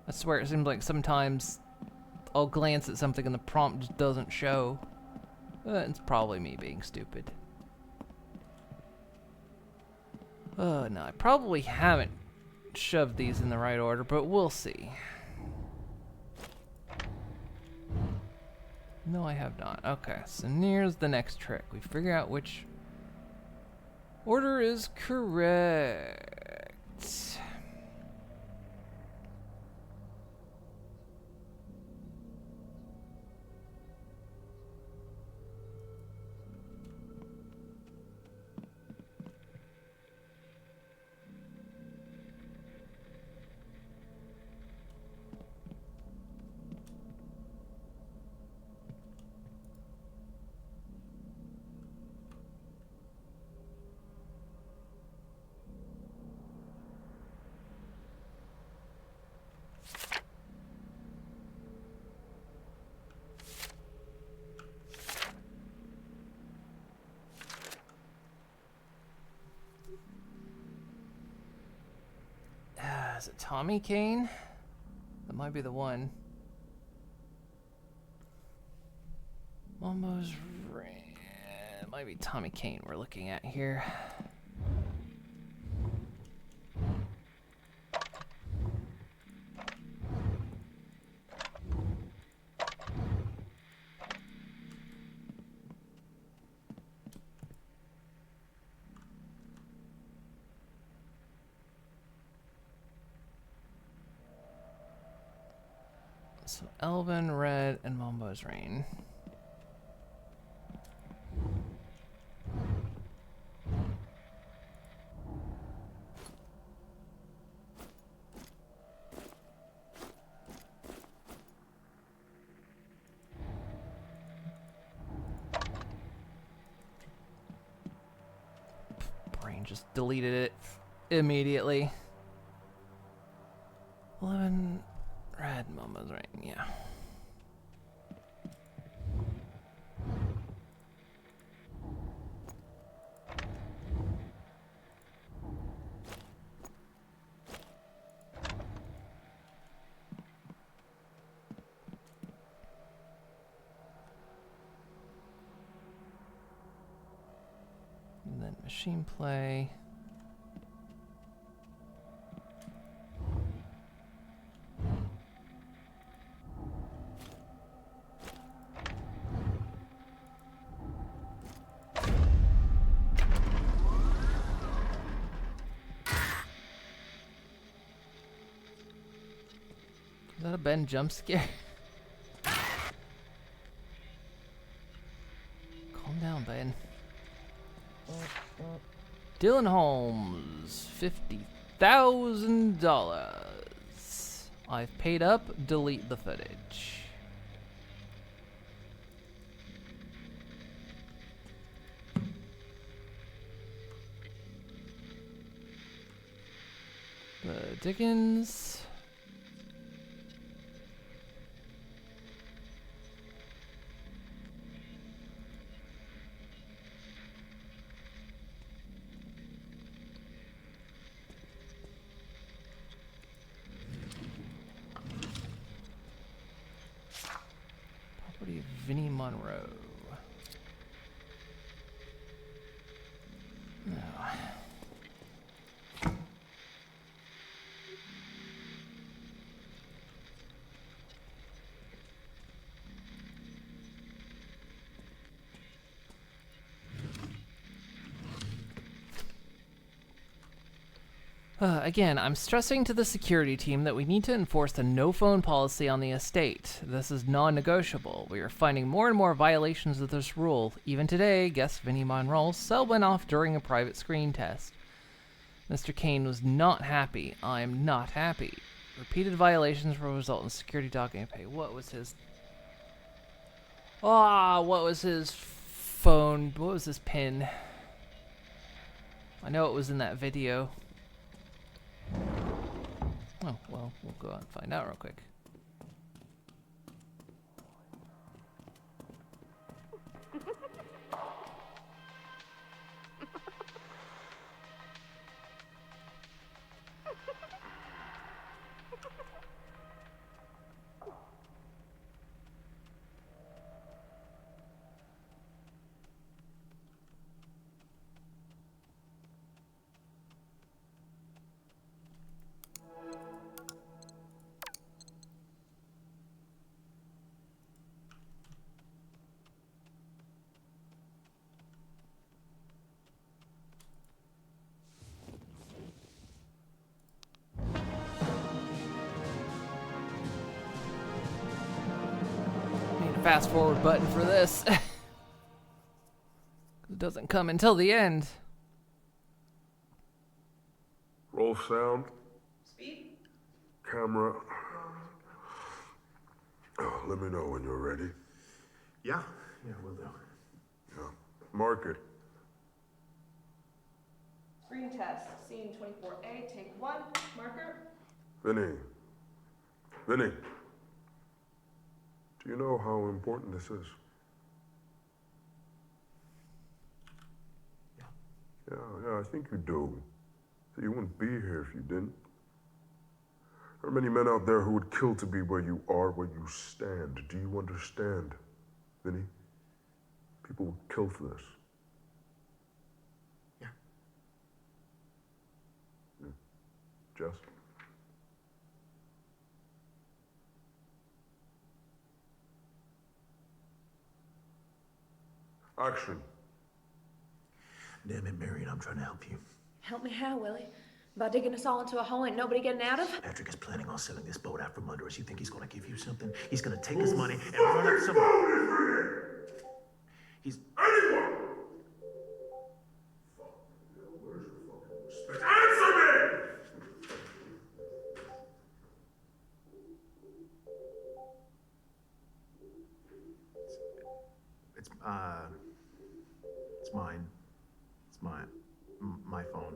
I swear it seems like sometimes I'll glance at something and the prompt just doesn't show. It's probably me being stupid. No, I probably haven't shoved these in the right order, but we'll see. No, I have not. Okay, so here's the next trick. We figure out which order is correct. Is it Tommy Kane? That might be the one. Almost ran. It might be Tommy Kane we're looking at here. So Elvin, Red, and Mombo's Rain. Brain just deleted it immediately. 11... Red Mama's Rain, yeah. And then machine play. Is that a Ben jump scare? Calm down, Ben. Dylan Holmes, $50,000. I've paid up. Delete the footage. The Dickens. Vinnie Monroe. No. Again, I'm stressing to the security team that we need to enforce the no-phone policy on the estate. This is non-negotiable. We are finding more and more violations of this rule. Even today, guest Vinnie Monroe's cell went off during a private screen test. Mr. Kane was not happy. I'm not happy. Repeated violations will result in security docking pay. What was his... what was his phone? What was his PIN? I know it was in that video. Oh, well, we'll go out and find out real quick. fast forward button for this. It doesn't come until the end. Roll sound. Speed? Camera. Oh, let me know when you're ready. Yeah, we'll do. Yeah. Mark it. Screen test. Scene 24A, take 1. Marker. Vinny. Do you know how important this is? Yeah, I think you do. So you wouldn't be here if you didn't. There are many men out there who would kill to be where you are, where you stand. Do you understand, Vinny? People would kill for this. Yeah. Jess? Action. Damn it, Marion, I'm trying to help you. Help me how, Willie? By digging us all into a hole ain't nobody getting out of? Patrick is planning on selling this boat out from under us. You think he's gonna give you something? He's gonna take his money and run up some... He's... It's mine. It's my phone.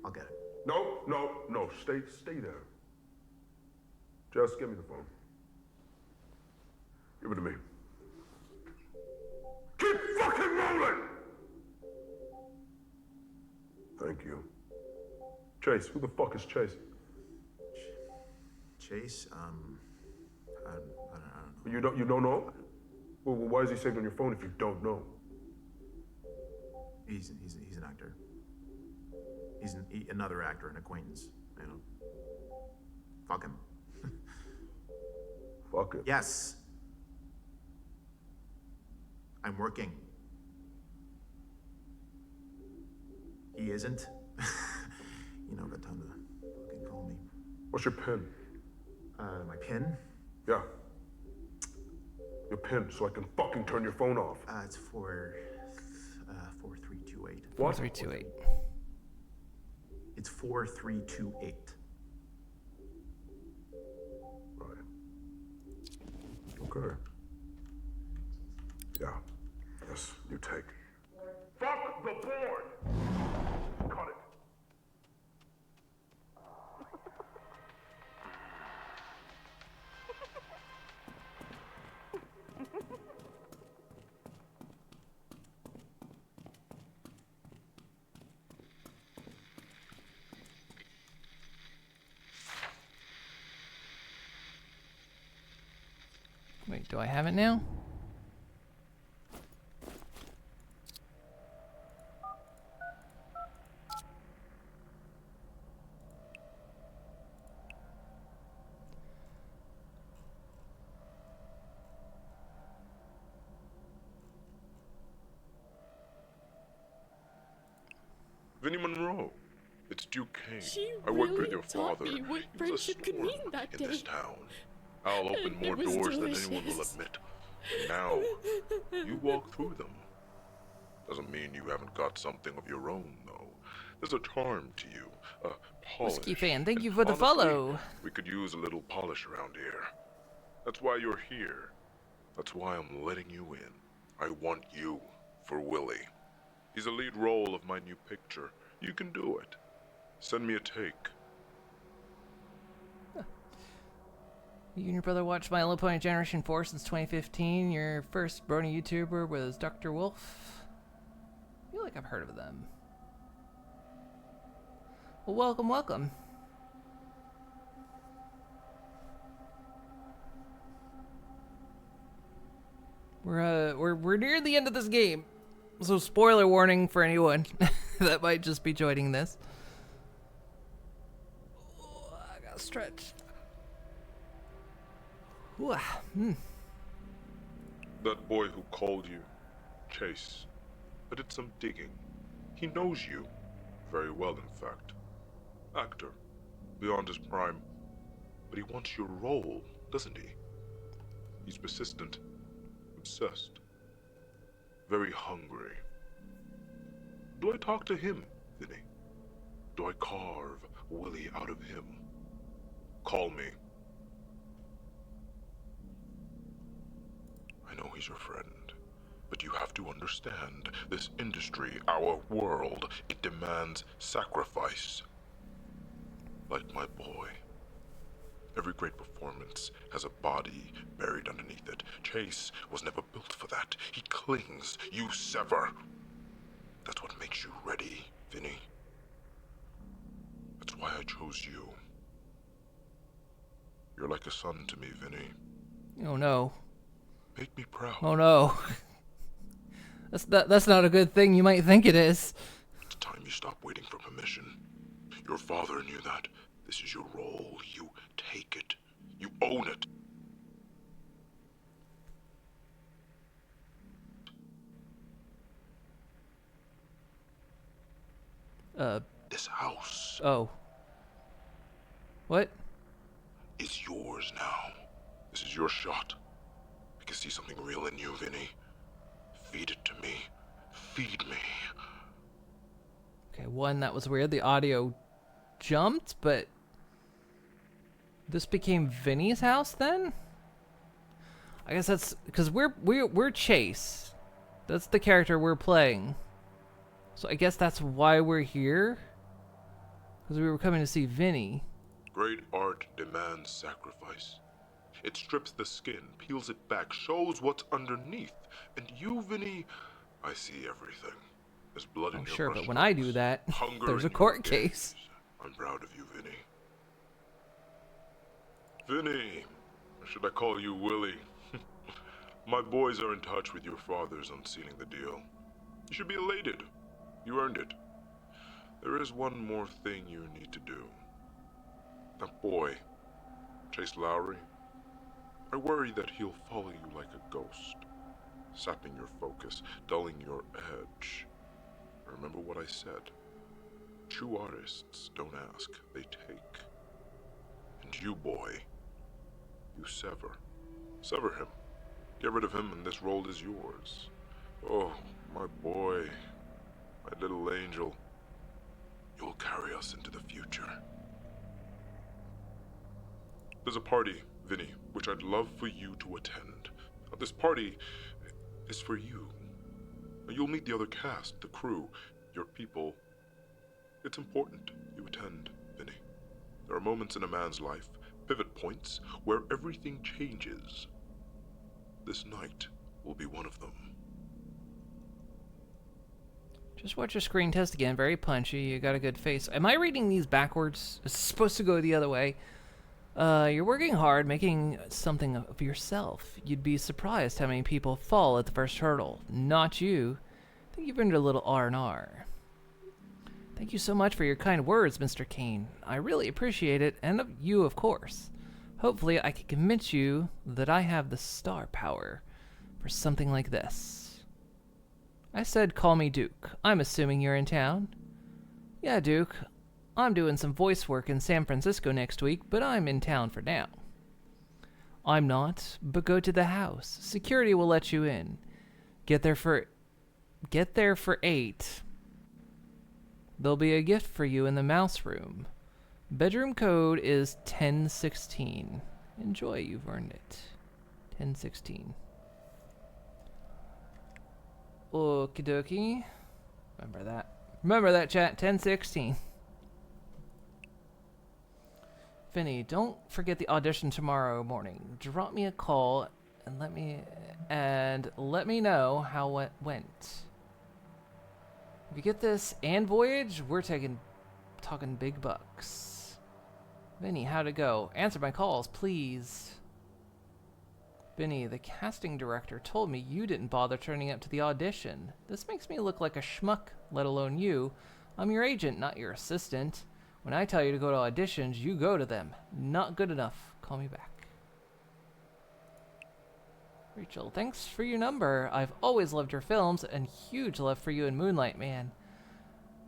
I'll get it. No. Stay there. Just give me the phone. Give it to me. Keep fucking rolling! Thank you. Chase, who the fuck is Chase? Chase, I don't know. You don't know? Well, why is he saved on your phone if you don't know? He's an actor. He's another actor, an acquaintance, you know. Fuck him. Fuck it. Yes. I'm working. He isn't. You know, got time to fucking call me. What's your PIN? My PIN? Yeah. Your PIN, so I can fucking turn your phone off. It's for 4328. What? 4328. It's 4328. Right. Okay. Yeah. Yes, you take. Fuck the board! Cut it. Wait, do I have it now? Vinnie Monroe. It's Duke Kane. She I worked with really your taught father. me what He was a friendship could storm mean that in day. this town. I'll open And more it was doors than anyone will delicious. admit. And now, you walk through them. Doesn't mean you haven't got something of your own, though. There's a charm to you, a polish. Whiskey fan, thank you for the Honestly, follow. We could use a little polish around here. That's why you're here. That's why I'm letting you in. I want you for Willie. He's the lead role of my new picture. You can do it. Send me a take. You and your brother watched My Little Pony Generation 4 since 2015. Your first Brony YouTuber was Dr. Wolf. I feel like I've heard of them. Well, welcome. We're near the end of this game, so spoiler warning for anyone that might just be joining this. Oh, I gotta stretch. Ooh, That boy who called you, Chase, I did some digging. He knows you. Very well, in fact. Actor. Beyond his prime. But he wants your role, doesn't he? He's persistent, obsessed, very hungry. Do I talk to him, Vinny? Do I carve Willie out of him? Call me. I know he's your friend, but you have to understand, this industry, our world, it demands sacrifice. Like my boy. Every great performance has a body buried underneath it. Chase was never built for that. He clings, you sever. That's what makes you ready, Vinny. That's why I chose you. You're like a son to me, Vinny. Oh no. Make me proud. Oh no. That's not a good thing you might think it is. It's time you stop waiting for permission. Your father knew that. This is your role. You take it. You own it. This house. Oh. What? Is yours now. This is your shot. I can see something real in you, Vinny. Feed it to me. Feed me. Okay, one, that was weird. The audio jumped, but this became Vinny's house then? I guess that's because we're Chase. That's the character we're playing. So I guess that's why we're here. Because we were coming to see Vinny. Great art demands sacrifice. It strips the skin, peels it back, shows what's underneath. And you, Vinny, I see everything. There's blood in your Sure, but brush when I strokes, do that, hunger there's in a your court gaze. case. I'm proud of you, Vinny. Vinny, or should I call you Willie? My boys are in touch with your fathers on sealing the deal. You should be elated. You earned it. There is one more thing you need to do. That boy, Chase Lowry, I worry that he'll follow you like a ghost, sapping your focus, dulling your edge. Remember what I said. True artists don't ask, they take. And you, boy, you sever. Sever him. Get rid of him and this role is yours. Oh, my boy, my little angel. You'll carry us into the future. There's a party, Vinny, which I'd love for you to attend. This party is for you. You'll meet the other cast, the crew, your people. It's important you attend, Vinny. There are moments in a man's life, pivot points, where everything changes. This night will be one of them. Just watch your screen test again. Very punchy. You got a good face. Am I reading these backwards? It's supposed to go the other way. You're working hard, making something of yourself. You'd be surprised how many people fall at the first hurdle. Not you. I think you've earned a little R&R. Thank you so much for your kind words, Mr. Kane. I really appreciate it, and of you, of course. Hopefully, I can convince you that I have the star power for something like this. I said call me Duke. I'm assuming you're in town? Yeah, Duke. I'm doing some voice work in San Francisco next week, but I'm in town for now. I'm not, but go to the house. Security will let you in. Get there for 8. There'll be a gift for you in the mouse room. Bedroom code is 1016. Enjoy, you've earned it. 1016. Okie dokie. Remember that. Remember that, chat. 1016. Vinny, don't forget the audition tomorrow morning. Drop me a call and let me know how it went. If you get this and Voyage, we're talking big bucks. Vinny, how'd it go? Answer my calls, please. Vinny, the casting director told me you didn't bother turning up to the audition. This makes me look like a schmuck, let alone you. I'm your agent, not your assistant. When I tell you to go to auditions, you go to them. Not good enough. Call me back. Rachel, thanks for your number. I've always loved your films, and huge love for you in Moonlight, man.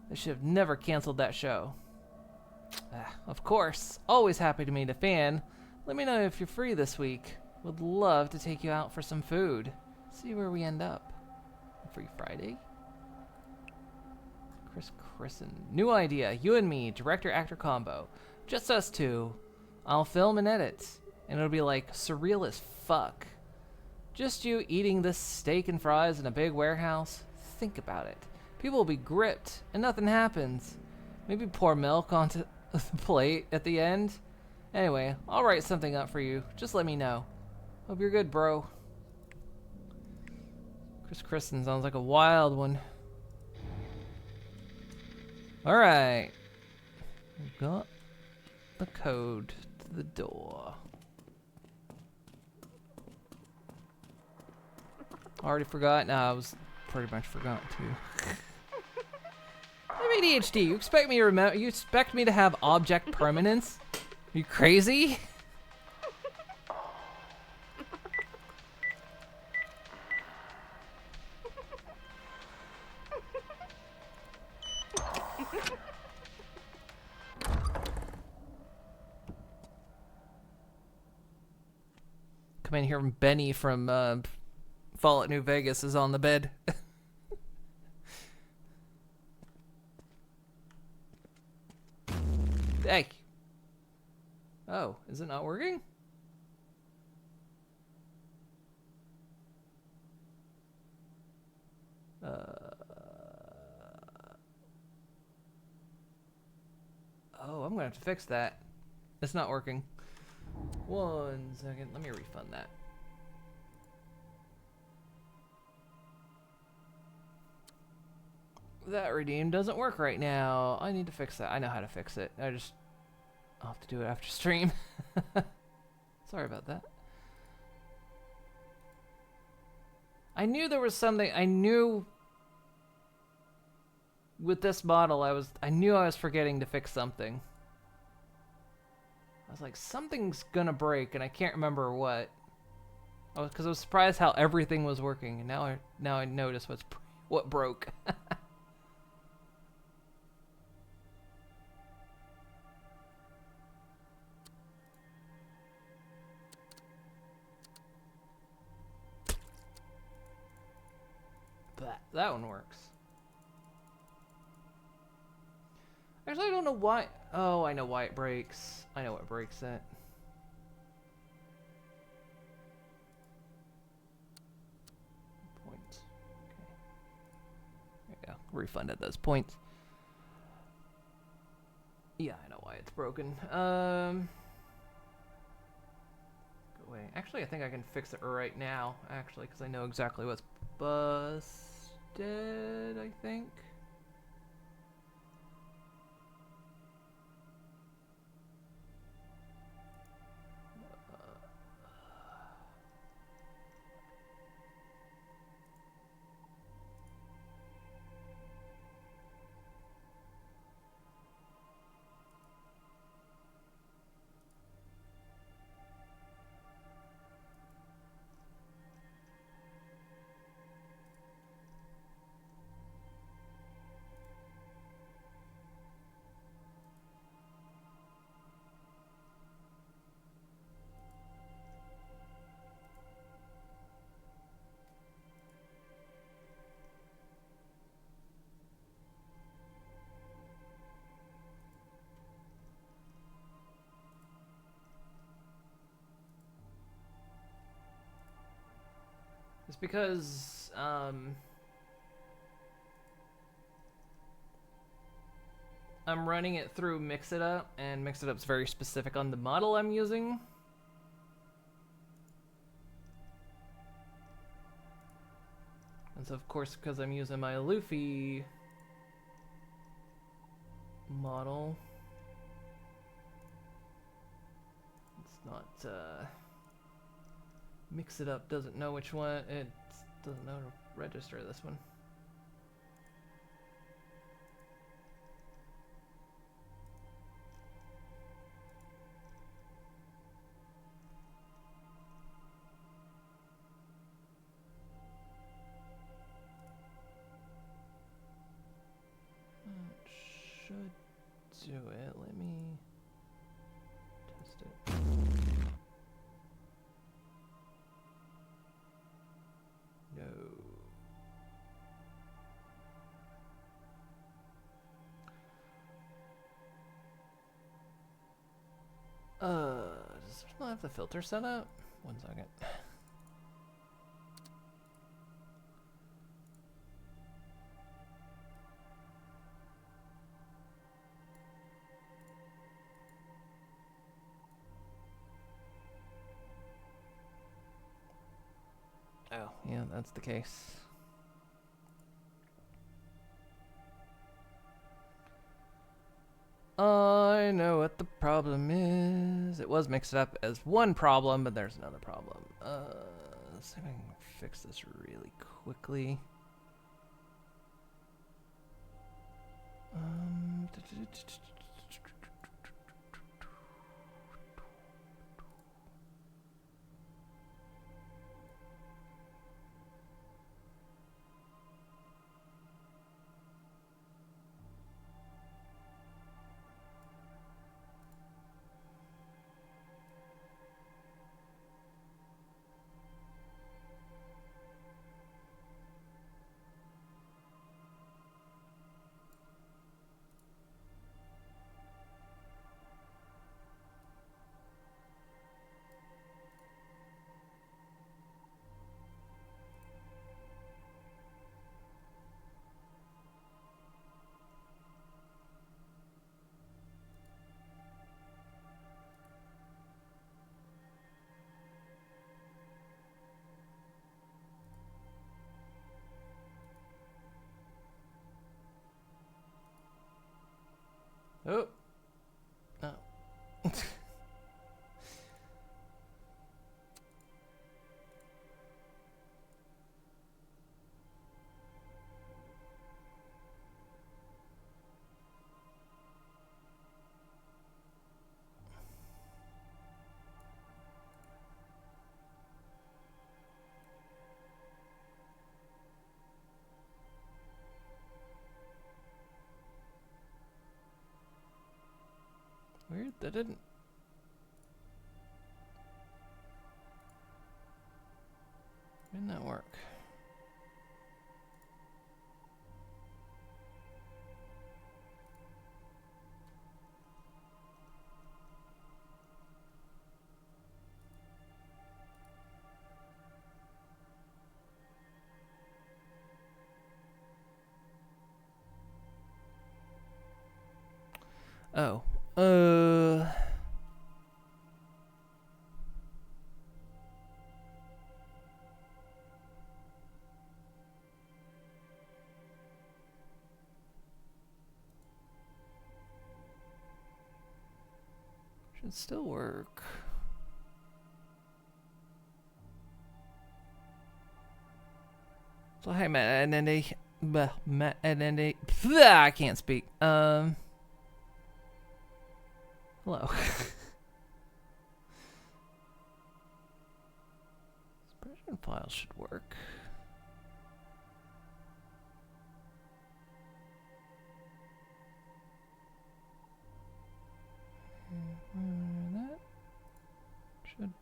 They should have never canceled that show. Of course. Always happy to meet a fan. Let me know if you're free this week. Would love to take you out for some food. See where we end up. Free Friday? Chris Christen. New idea. You and me. Director-actor combo. Just us two. I'll film and edit. And it'll be like surreal as fuck. Just you eating this steak and fries in a big warehouse. Think about it. People will be gripped and nothing happens. Maybe pour milk onto the plate at the end. Anyway, I'll write something up for you. Just let me know. Hope you're good, bro. Chris Christen sounds like a wild one. Alright. We've got the code to the door. Already forgot? No, I was pretty much forgot too. I'm ADHD. You expect me to remember? You expect me to have object permanence? Are you crazy? Come in here, Benny from Fallout New Vegas is on the bed. Hey. Oh, is it not working? Oh, I'm gonna have to fix that. It's not working. 1 second, let me refund that. That redeem doesn't work right now. I need to fix that. I know how to fix it. I'll have to do it after stream. Sorry about that. I knew there was something. I knew with this model I knew I was forgetting to fix something. I was like, something's gonna break, and I can't remember what. Because I was surprised how everything was working, and now I notice what broke. That one works. Actually, I don't know why. Oh, I know why it breaks. I know what breaks it. Points. Okay. There you go. Refunded those points. Yeah, I know why it's broken. Go away. Actually, I think I can fix it right now. Actually, because I know exactly what's busted. I think. It's because, I'm running it through Mixitup, and Mixitup's very specific on the model I'm using. And so, of course, because I'm using my Luffy model, it's not, Mixitup doesn't know which one, it doesn't know to register this one. Should do it. Let me test it. still have the filter set up? 1 second. Oh, yeah, that's the case. I know what the problem is. It was mixed up as one problem, but there's another problem. Let's see if I can fix this really quickly. Oh. Oh. Weird, that didn't. Didn't that work? Oh. Should still work. So hey man, I can't speak. Hello. Spreadsheet files should work. That should.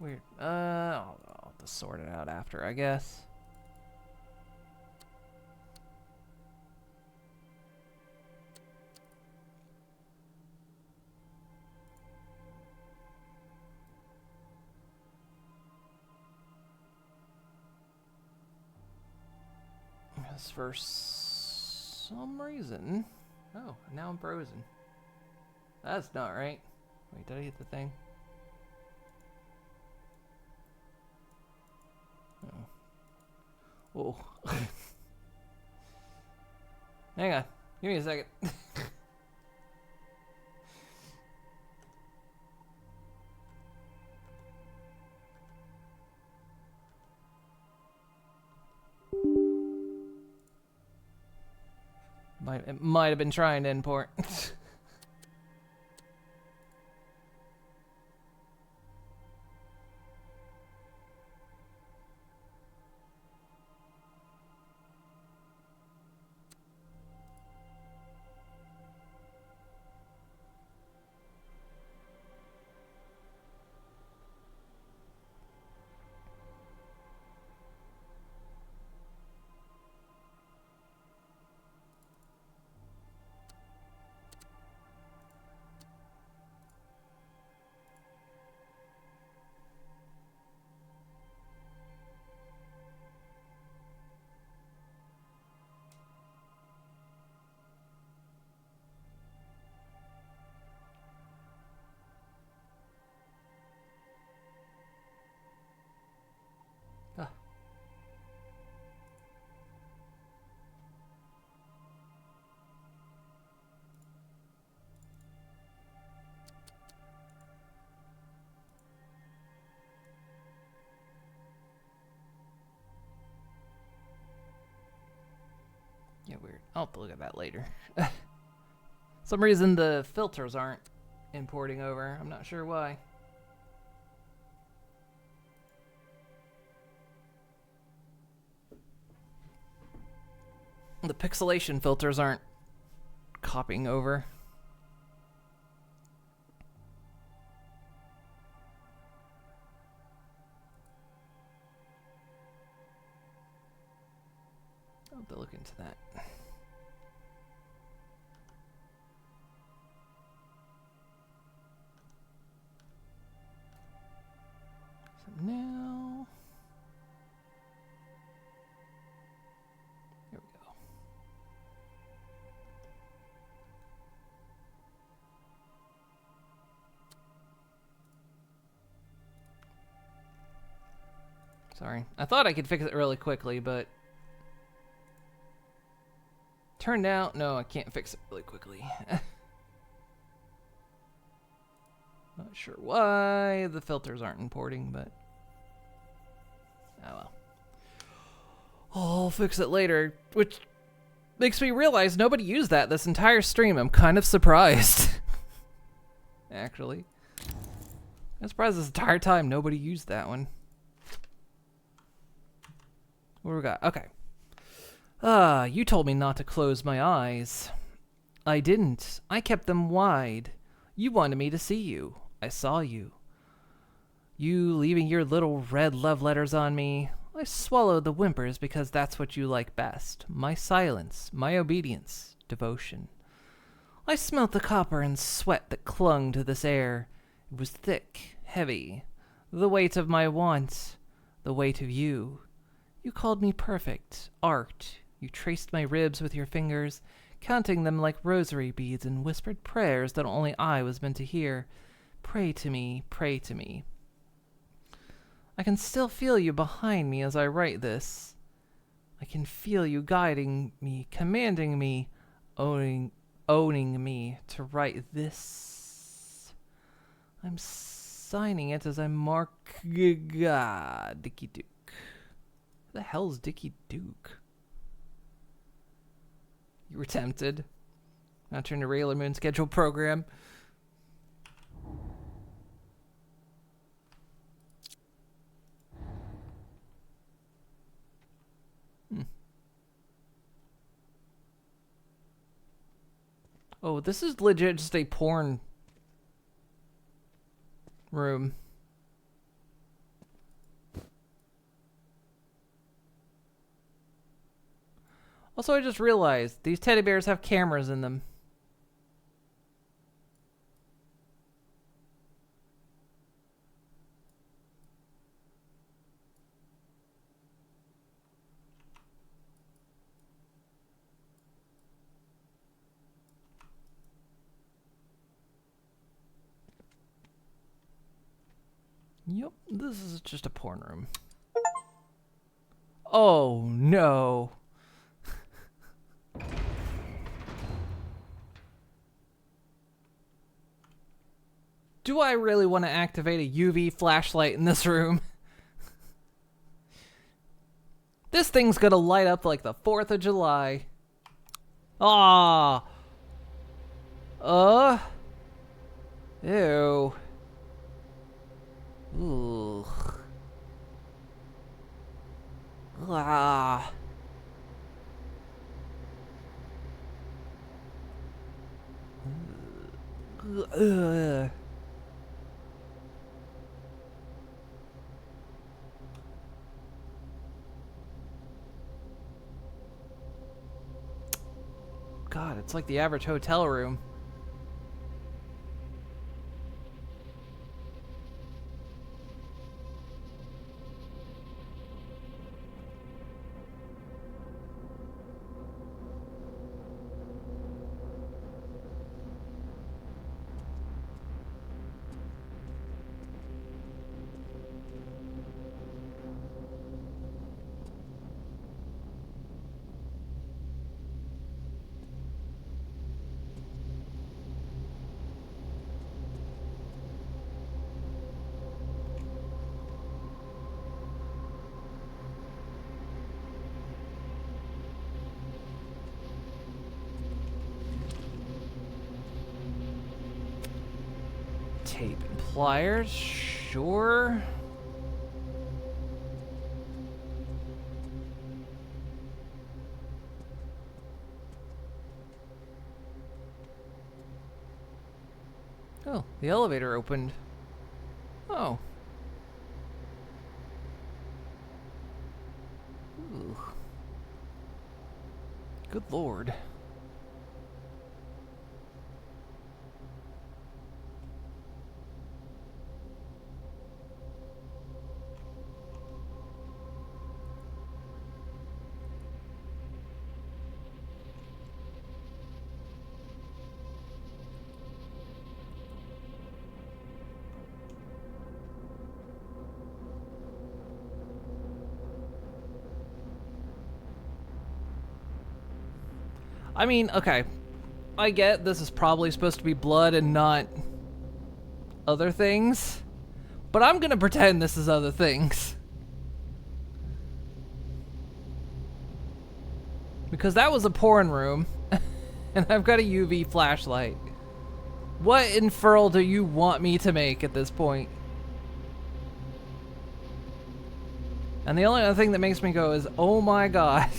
Weird. I'll have to sort it out after, I guess. Because for some reason... Oh, now I'm frozen. That's not right. Wait, did I hit the thing? Oh. Hang on. Give me a second. It might have been trying to import. I'll have to look at that later. Some reason the filters aren't importing over. I'm not sure why. The pixelation filters aren't copying over. I'll have to look into that. So now, here we go. Sorry. I thought I could fix it really quickly, but turned out, no, I can't fix it really quickly. Not sure why the filters aren't importing, but oh well. I'll fix it later, which makes me realize nobody used that this entire stream. I'm kind of surprised. Actually. I'm surprised this entire time nobody used that one. What do we got? Okay. You told me not to close my eyes. I didn't. I kept them wide. You wanted me to see you. I saw you. You leaving your little red love letters on me. I swallowed the whimpers because that's what you like best. My silence, my obedience, devotion. I smelt the copper and sweat that clung to this air. It was thick, heavy. The weight of my want, the weight of you. You called me perfect, art. You traced my ribs with your fingers, counting them like rosary beads and whispered prayers that only I was meant to hear. Pray to me, pray to me. I can still feel you behind me as I write this. I can feel you guiding me, commanding me, owning me to write this. I'm signing it as I mark Dicky Duke. Who the hell's Dicky Duke? You were tempted. Now turn to regular moon schedule program. Oh, this is legit just a porn room. Also, I just realized these teddy bears have cameras in them. Yep, this is just a porn room. Oh, no. Do I really want to activate a UV flashlight in this room? This thing's gonna light up like the 4th of July. Ah. Ew. Ooh. Ah. Ugh. God, it's like the average hotel room. Tape and pliers, sure. Oh, the elevator opened. Oh. Ooh. Good lord. I mean, okay. I get this is probably supposed to be blood and not other things, but I'm gonna pretend this is other things. Because that was a porn room, and I've got a UV flashlight. What inferral do you want me to make at this point? And the only other thing that makes me go is, oh my god.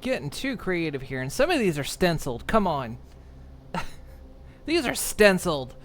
Getting too creative here, and some of these are stenciled. Come on. These are stenciled.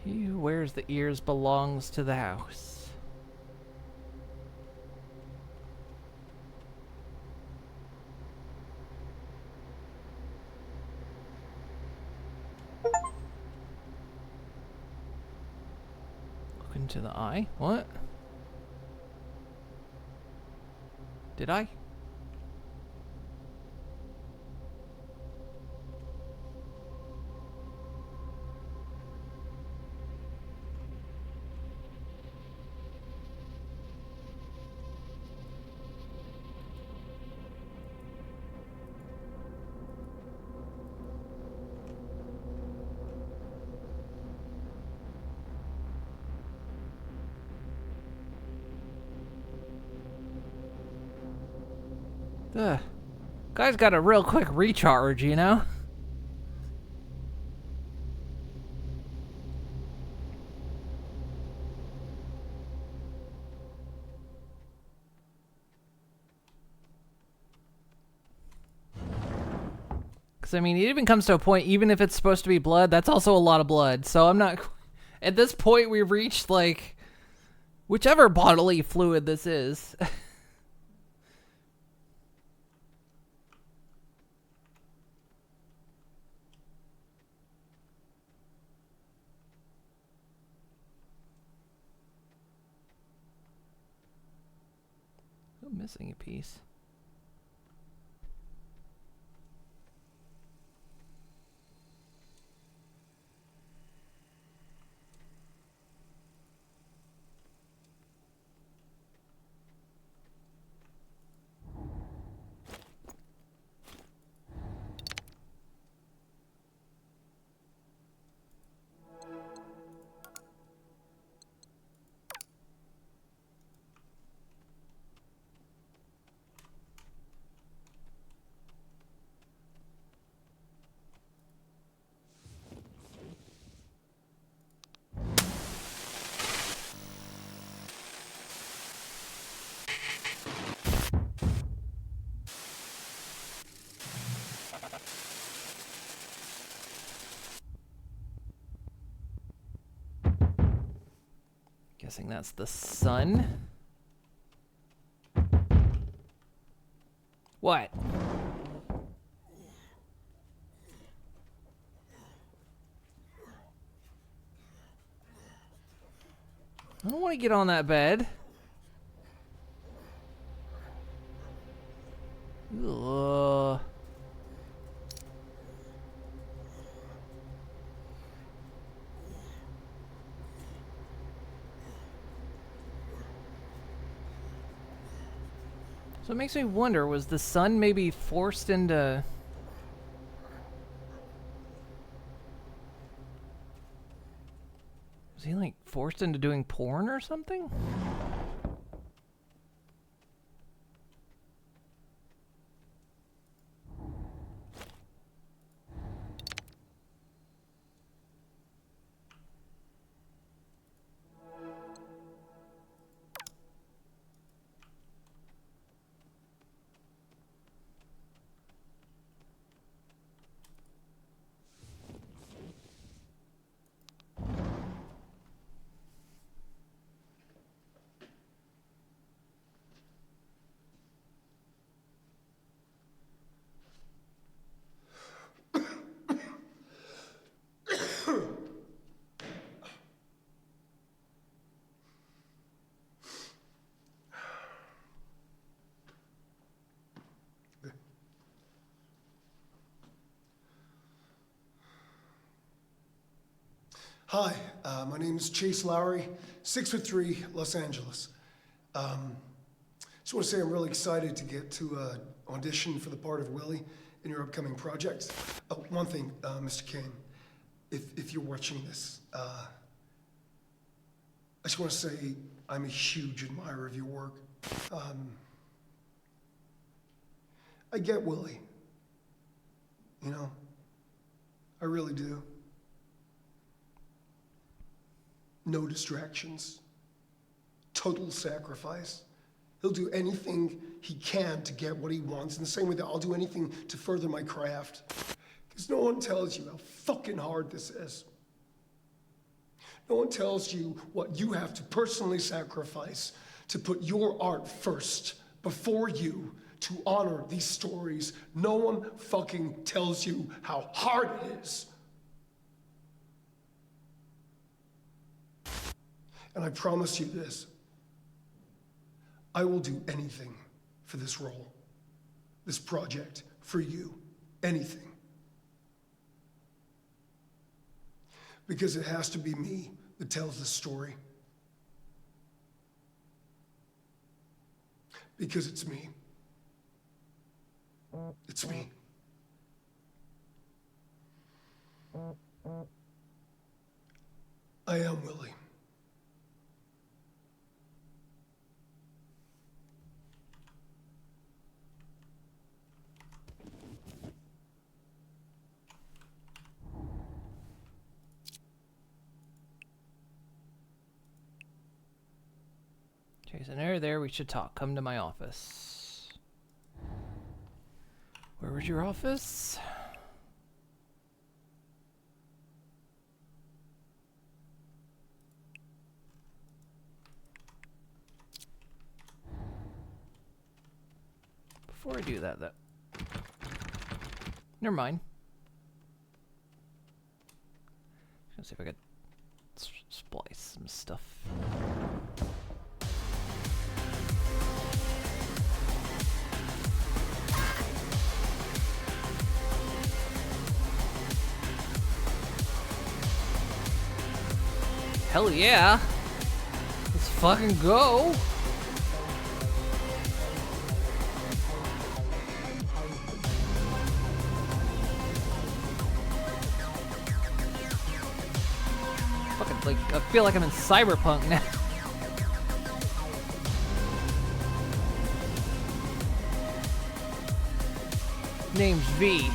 He who wears the ears belongs to the house. Look into the eye. What? Did I? Ugh. Guy's got a real quick recharge, you know? Because, I mean, it even comes to a point, even if it's supposed to be blood, that's also a lot of blood. So I'm not... At this point, we've reached, like, whichever bodily fluid this is. I'm missing a piece. Guessing that's the sun. What? I don't want to get on that bed. Ugh. So it makes me wonder, was the sun maybe forced into... Was he like forced into doing porn or something? Hi, my name is Chase Lowry, 6'3", Los Angeles. Just want to say I'm really excited to get to audition for the part of Willie in your upcoming project. Oh, one thing, Mr. Kane, if you're watching this, I just want to say I'm a huge admirer of your work. I get Willie, you know, I really do. No distractions, total sacrifice. He'll do anything he can to get what he wants, in the same way that I'll do anything to further my craft. Because no one tells you how fucking hard this is. No one tells you what you have to personally sacrifice to put your art first, before you, to honor these stories. No one fucking tells you how hard it is. And I promise you this, I will do anything for this role, this project, for you, anything. Because it has to be me that tells the story. Because it's me. It's me. I am Willie. There's an area there. We should talk. Come to my office. Where was your office? Before I do that, though. Never mind. Let's see if I could splice some stuff. Hell yeah! Let's fucking go! Fucking, like, I feel like I'm in Cyberpunk now. Name's V.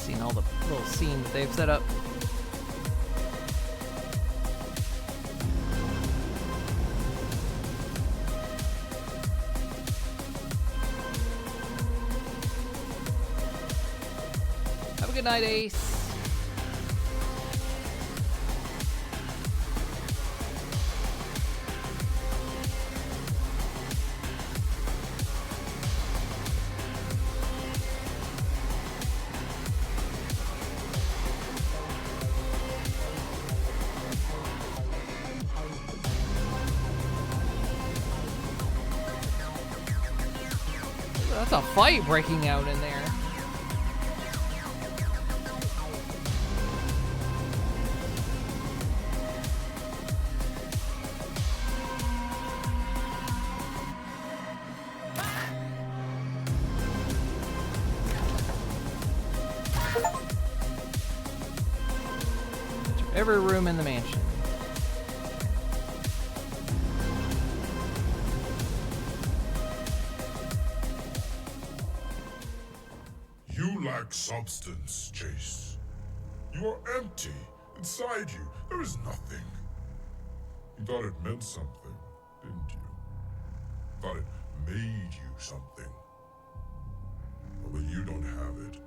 Seen all the little scenes they've set up. Have a good night, Ace. That's a fight breaking out in there. Every room in the mansion. You lack substance, Chase. You are empty. Inside you, there is nothing. You thought it meant something, didn't you? Thought it made you something. But when you don't have it,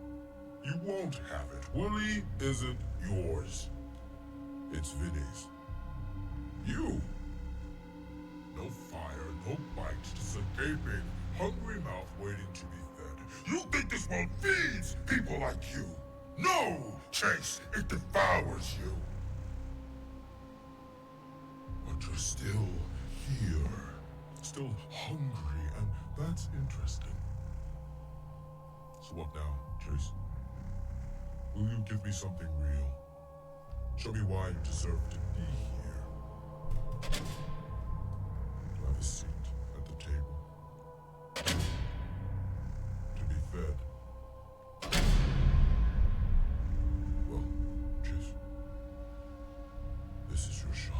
you won't have it. Willie isn't yours. It's Vinny's. You. No fire, no bite, just a gaping, hungry mouth waiting to be fed. You think this world feeds people like you? No, Chase, it devours you. But you're still here, still hungry, and that's interesting. So what now, Chase? Will you give me something real? Show me why you deserve to be here. To have a seat at the table. To be fed. Well, Chase, this is your shot.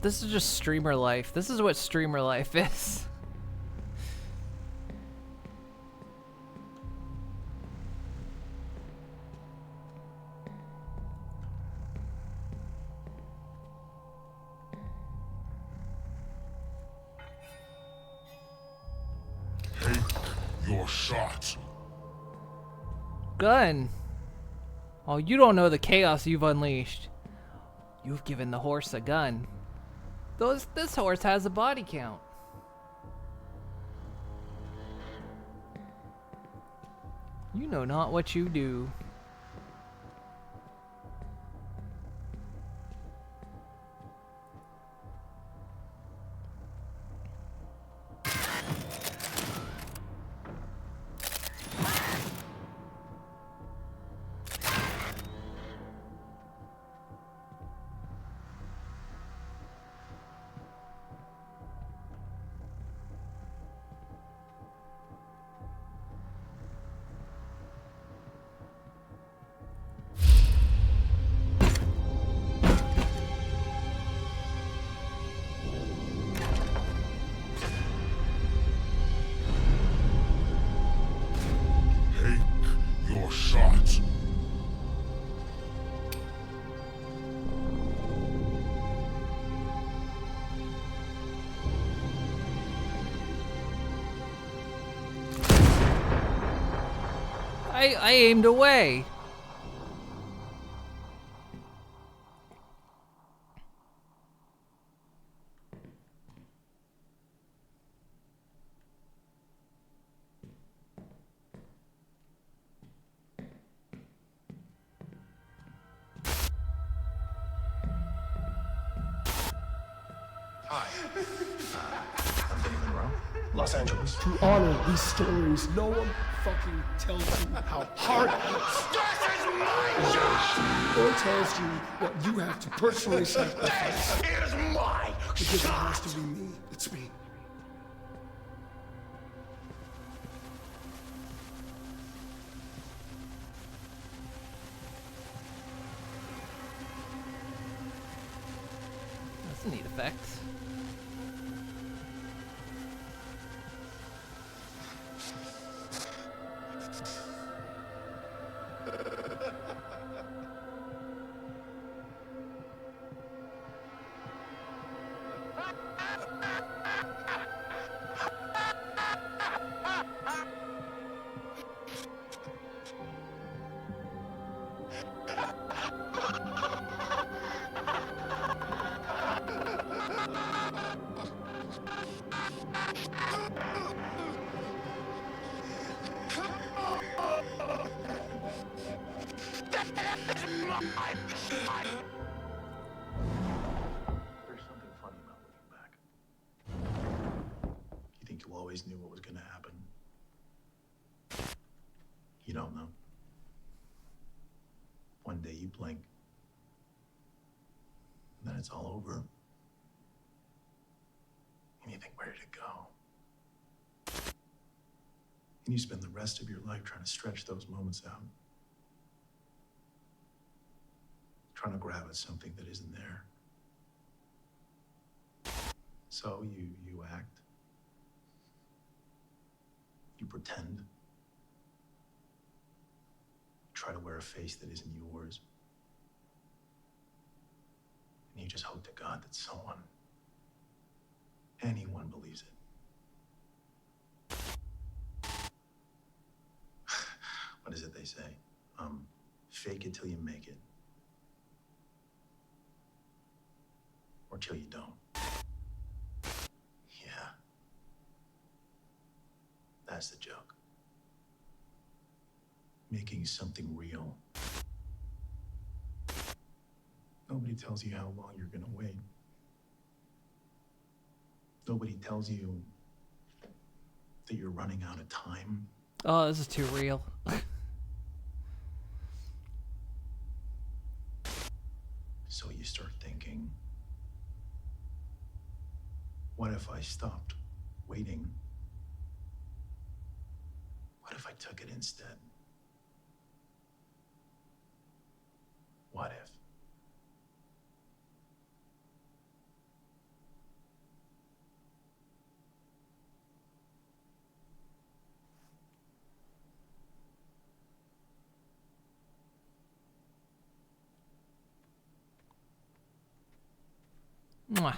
This is just streamer life. This is what streamer life is. your shot. Gun. Oh, you don't know the chaos you've unleashed. You've given the horse a gun. This horse has a body count. You know not what you do. Your shot. I aimed away. Hi. I'm Vinny Monroe. Los Angeles. To honor these stories, no one fucking tells you how hard it is. Or tells you what you have to personally sacrifice. Here's my Because it has to be me. It's me. That's a neat effect. There's something funny about looking back. You think you always knew what was going to happen. You don't know. One day you blink, and then it's all over. And you think, where did it go? And you spend the rest of your life trying to stretch those moments out. Trying to grab at something that isn't there. So you act. You pretend. Try to wear a face that isn't yours. And you just hope to God that someone, anyone believes it. What is it they say? Fake it till you make it. Or till you don't. Yeah. That's the joke. Making something real. Nobody tells you how long you're gonna wait. Nobody tells you that you're running out of time. Oh, this is too real. So you start thinking, what if I stopped waiting? What if I took it instead? What if? Mwah.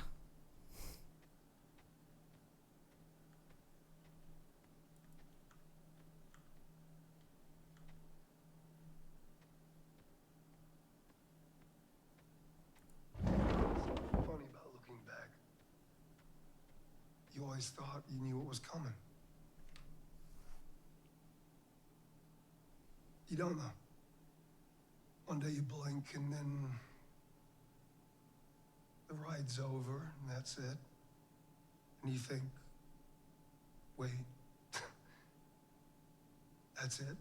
always thought you knew what was coming. You don't know. One day you blink and then the ride's over and that's it. And you think, wait, that's it?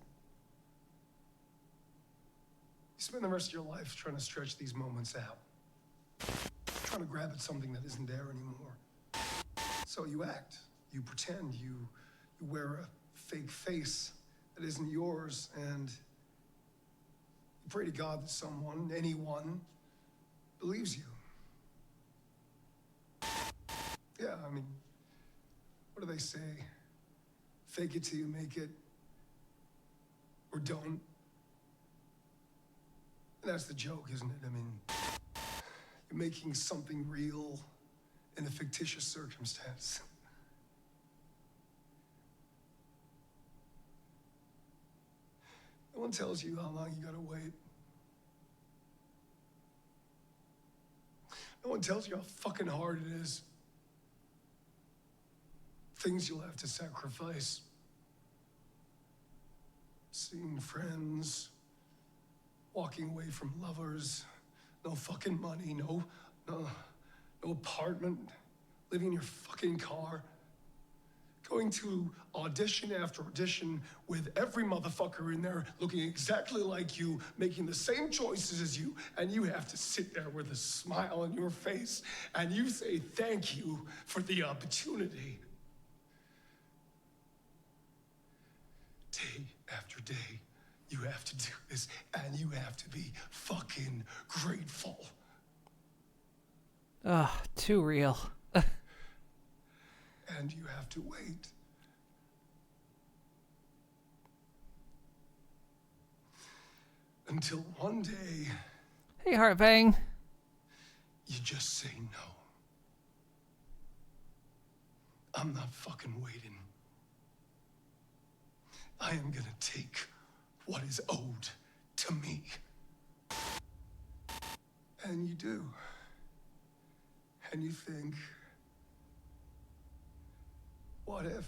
You spend the rest of your life trying to stretch these moments out, trying to grab at something that isn't there anymore. So you act, you pretend, you wear a fake face that isn't yours, and you pray to God that someone, anyone, believes you. Yeah, I mean, what do they say? Fake it till you make it, or don't. And that's the joke, isn't it? I mean, you're making something real in a fictitious circumstance. No one tells you how long you gotta wait. No one tells you how fucking hard it is. Things you'll have to sacrifice. Seeing friends, walking away from lovers, no fucking money, no apartment, living in your fucking car, going to audition after audition with every motherfucker in there looking exactly like you, making the same choices as you, and you have to sit there with a smile on your face, and you say thank you for the opportunity. Day after day, you have to do this, and you have to be fucking grateful. Ugh, too real. And you have to wait. Until one day... Hey, Heartbang. You just say no. I'm not fucking waiting. I am gonna take what is owed to me. And you do. And you think, what if?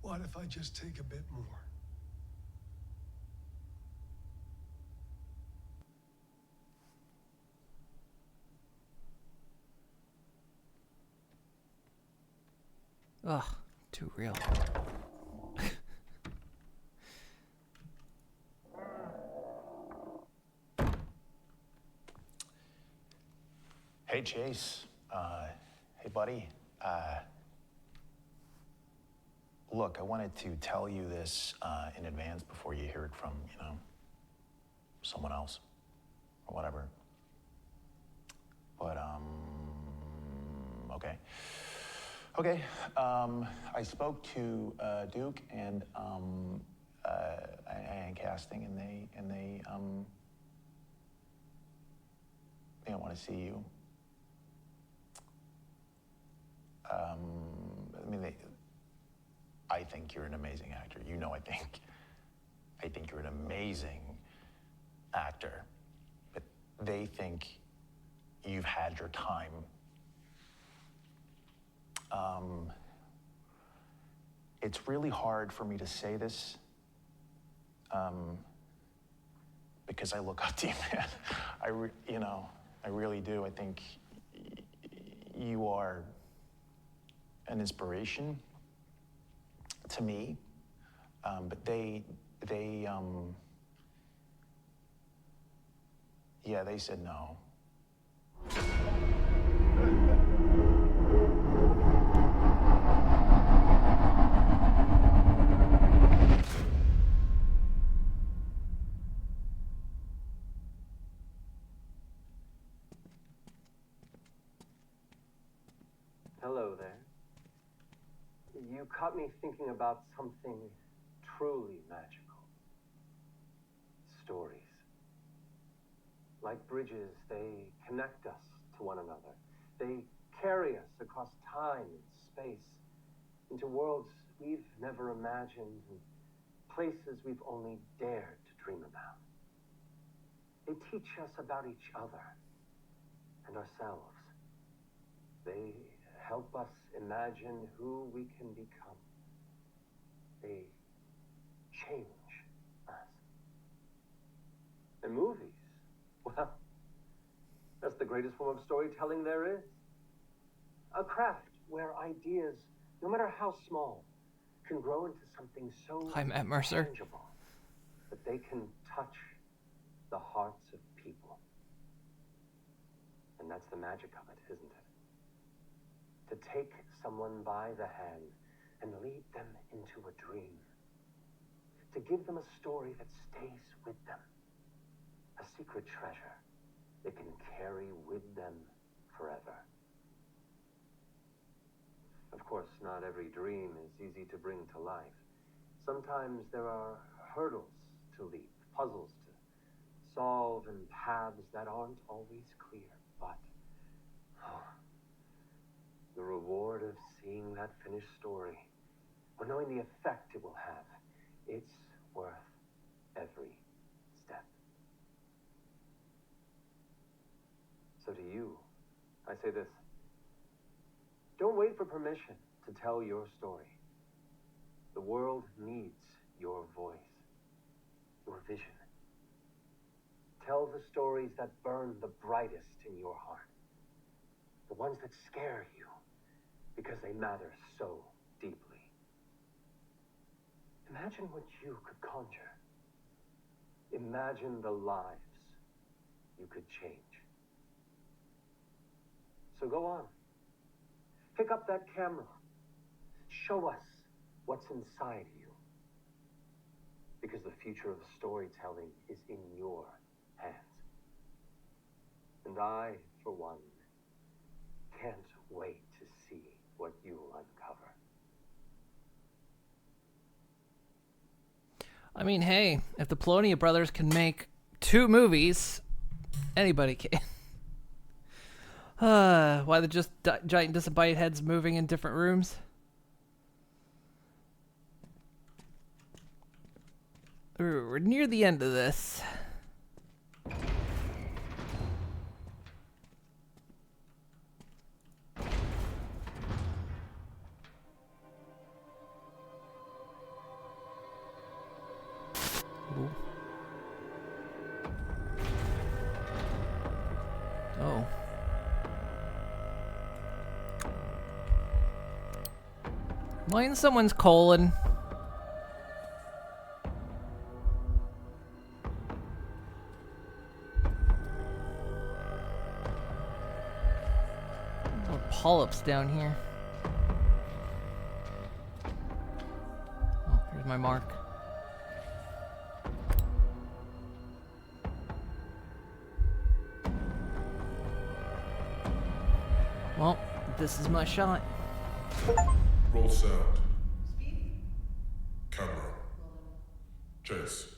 What if I just take a bit more? Ugh, too real. Hey, Chase. Hey, buddy. Look, I wanted to tell you this in advance before you hear it from, someone else or whatever. But, okay. Okay, I spoke to Duke and casting, and they don't want to see you. I think you're an amazing actor. I think you're an amazing actor. But they think you've had your time. It's really hard for me to say this, because I look up to you, man. I really do. I think you are an inspiration to me, but they said no. Hello there. You caught me thinking about something truly magical. Stories. Like bridges, they connect us to one another. They carry us across time and space into worlds we've never imagined and places we've only dared to dream about. They teach us about each other and ourselves. They help us imagine who we can become. They change us. And movies, well, that's the greatest form of storytelling there is. A craft where ideas, no matter how small, can grow into something so Hi, Matt Mercer. tangible that they can touch the hearts of people. And that's the magic of it, isn't it? To take someone by the hand and lead them into a dream. To give them a story that stays with them. A secret treasure they can carry with them forever. Of course, not every dream is easy to bring to life. Sometimes there are hurdles to leap, puzzles to solve, and paths that aren't always clear. But the reward of seeing that finished story, or knowing the effect it will have, it's worth every step. So to you, I say this. Don't wait for permission to tell your story. The world needs your voice, your vision. Tell the stories that burn the brightest in your heart. The ones that scare you because they matter so deeply. Imagine what you could conjure. Imagine the lives you could change. So go on. Pick up that camera. Show us what's inside you. Because the future of storytelling is in your hands. And I, for one, can't wait to see what you'll uncover. I mean, hey, if the Polonia brothers can make 2 movies, anybody can. Why they're just giant disembodied heads moving in different rooms? Ooh, we're near the end of this. Ooh. Oh. Mine someone's colon. Oh, polyps down here. Oh, here's my mark. Well, this is my shot. Roll sound. Camera. Chase.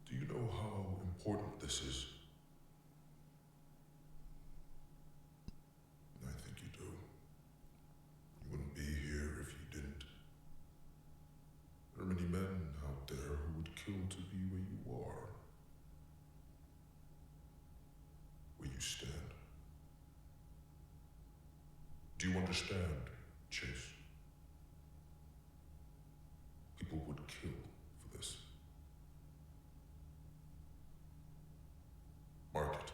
Do you know how important this is? I think you do. You wouldn't be here if you didn't. There are many men out there who would kill to be where you are. Where you stand. Do you understand, Chase? People would kill for this. Mark it.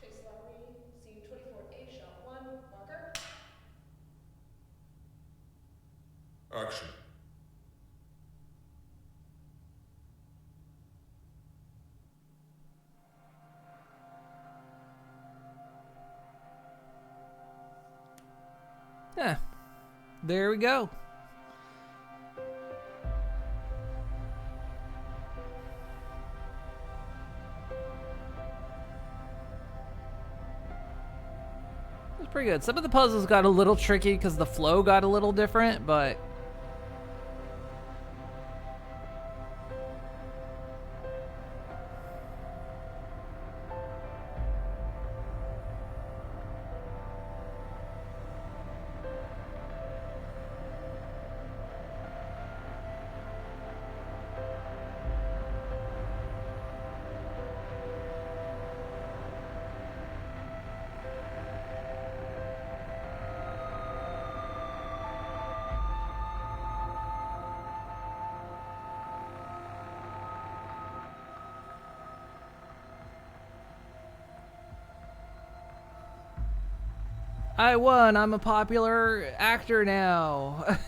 Chase Lowry, scene 24A, shot 1, marker. Action. Yeah, there we go. It's pretty good. Some of the puzzles got a little tricky because the flow got a little different, but I won. I'm a popular actor now.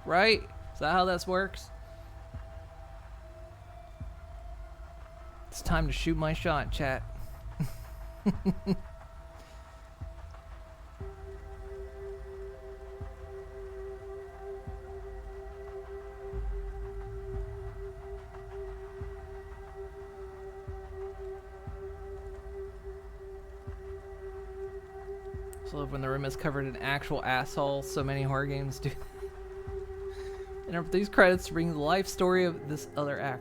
Right? Is that how this works? It's time to shoot my shot, chat. I love when the room is covered in actual asshole. So many horror games do. And for these credits to bring the life story of this other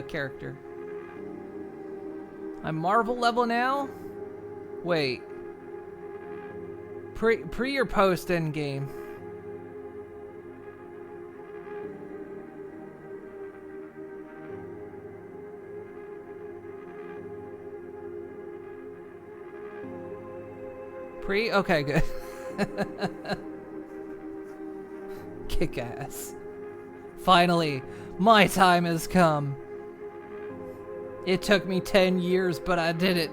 character. I'm Marvel level now? Wait. Pre or post endgame? Pre? Okay, good. Kick ass. Finally, my time has come. It took me 10 years, but I did it.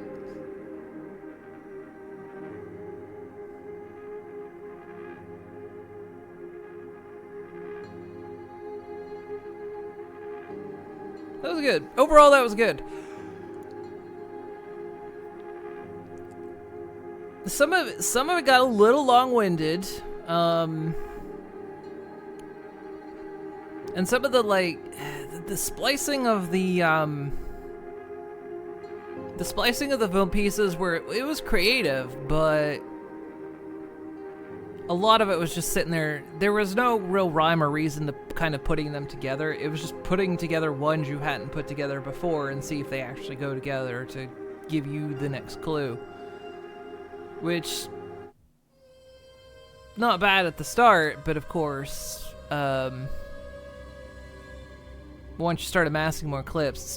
That was good. Overall, that was good. Some of it got a little long-winded. And some of the, like, the splicing of the film pieces where it was creative, but a lot of it was just sitting there. There was no real rhyme or reason to kind of putting them together. It was just putting together ones you hadn't put together before and see if they actually go together to give you the next clue. Which, not bad at the start, but of course, once you start amassing more clips, it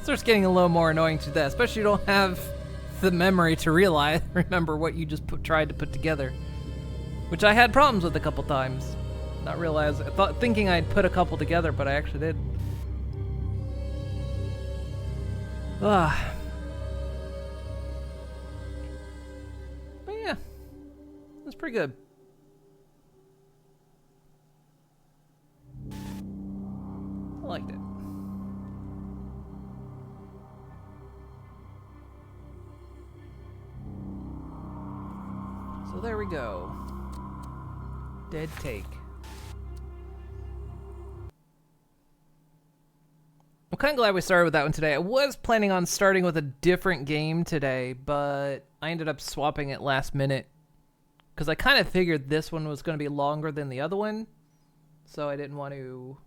starts getting a little more annoying to that, especially you don't have the memory to remember what you just tried to put together, which I had problems with a couple times. Not thinking I'd put a couple together, but I actually did. But yeah, that's pretty good. I liked it. So there we go. Dead Take. I'm kind of glad we started with that one today. I was planning on starting with a different game today, but I ended up swapping it last minute because I kind of figured this one was going to be longer than the other one, so I didn't want to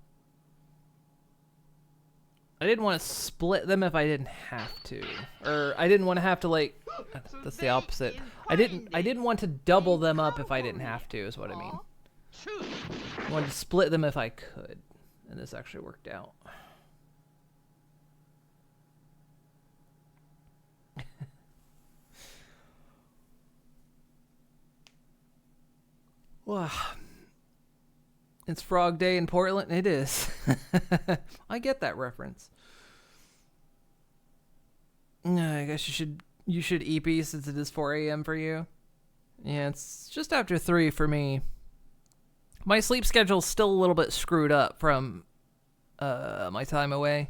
split them if I didn't have to. Or I didn't want to have to, like, that's the opposite. I didn't want to double them up if I didn't have to, is what I mean. I wanted to split them if I could. And this actually worked out. Wow. It's Frog Day in Portland? It is. I get that reference. I guess you should EP since it is 4 a.m. for you. Yeah, it's just after 3 for me. My sleep schedule's still a little bit screwed up from my time away.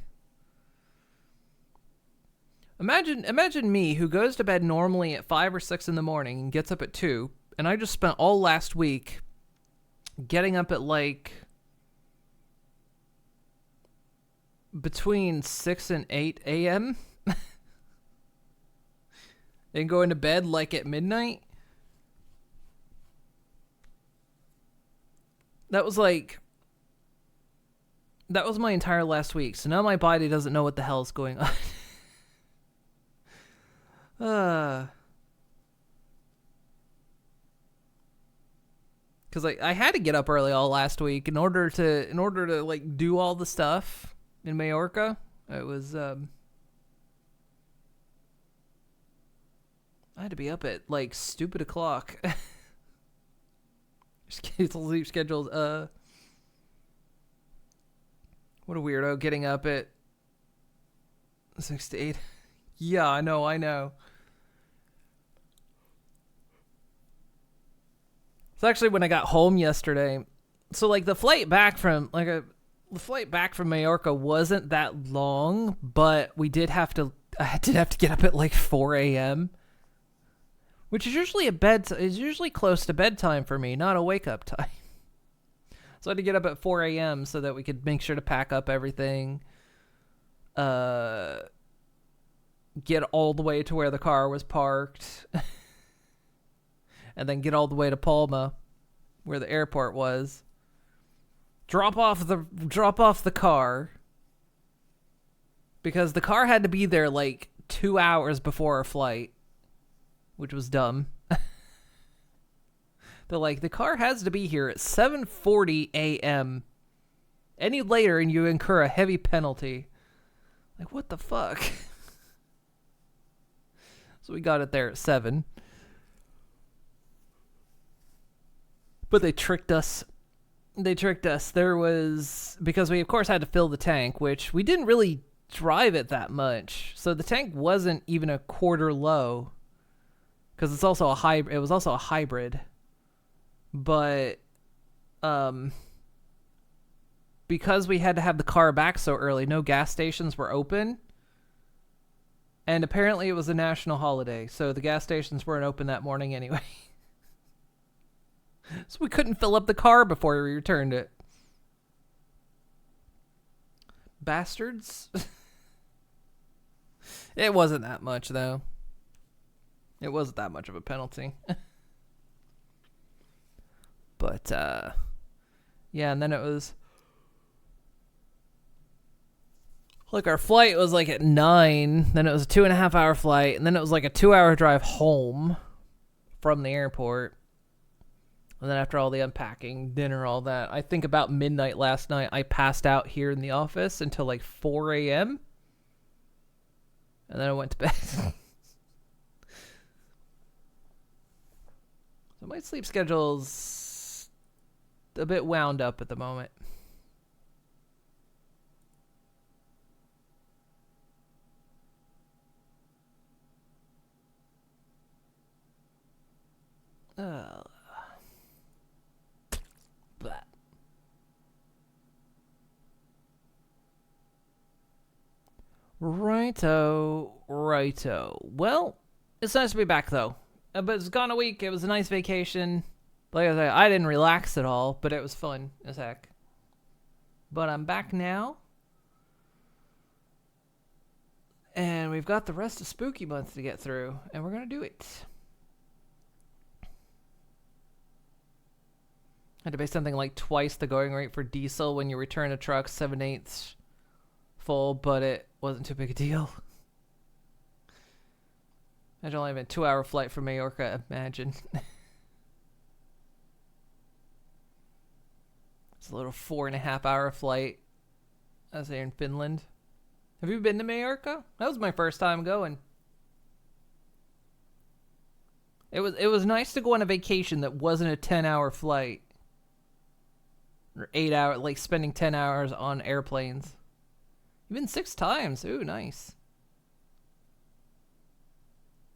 Imagine me who goes to bed normally at 5 or 6 in the morning and gets up at 2, and I just spent all last week getting up at like between 6 and 8 a.m. and going to bed like at midnight. That was my entire last week. So now my body doesn't know what the hell is going on. Because I had to get up early all last week in order to like do all the stuff in Majorca. It was I had to be up at like stupid o'clock. Sleep schedules. What a weirdo getting up at 6 to 8. Yeah, I know. It's actually when I got home yesterday. So like the flight back from Mallorca wasn't that long, but I did have to get up at like 4 a.m. which is usually usually close to bedtime for me, not a wake up time. So I had to get up at 4 a.m. so that we could make sure to pack up everything, get all the way to where the car was parked, and then get all the way to Palma, where the airport was. Drop off the car, because the car had to be there like 2 hours before our flight, which was dumb. They're like, the car has to be here at 7:40 a.m. Any later and you incur a heavy penalty. Like, what the fuck? So we got it there at 7. But they tricked us. There was, because we of course had to fill the tank, which we didn't really drive it that much. So the tank wasn't even a quarter low, because it was also a hybrid. But because we had to have the car back so early, no gas stations were open. And apparently it was a national holiday, so the gas stations weren't open that morning anyway. So we couldn't fill up the car before we returned it. Bastards. It wasn't that much, though. It wasn't that much of a penalty. But, yeah, and then it was... like, our flight was, like, at 9. Then it was a 2.5-hour flight. And then it was, like, a 2-hour drive home from the airport. And then after all the unpacking, dinner, all that, I think about midnight last night, I passed out here in the office until, like, 4 a.m. And then I went to bed. So my sleep schedule's a bit wound up at the moment. But righto. Well, it's nice to be back though. But it's gone a week. It was a nice vacation. Like I said, I didn't relax at all, but it was fun as heck. But I'm back now. And we've got the rest of Spooky Month to get through, and we're going to do it. Had to pay something like twice the going rate for diesel when you return a truck 7/8 full, but it wasn't too big a deal. Imagine only having a 2-hour flight from Mallorca, imagine. It's a little 4.5-hour flight. I was there in Finland. Have you been to Mallorca? That was my first time going. It was nice to go on a vacation that wasn't a 10-hour flight. Or 8 hours, like spending 10 hours on airplanes. You've been 6 times. Ooh, nice.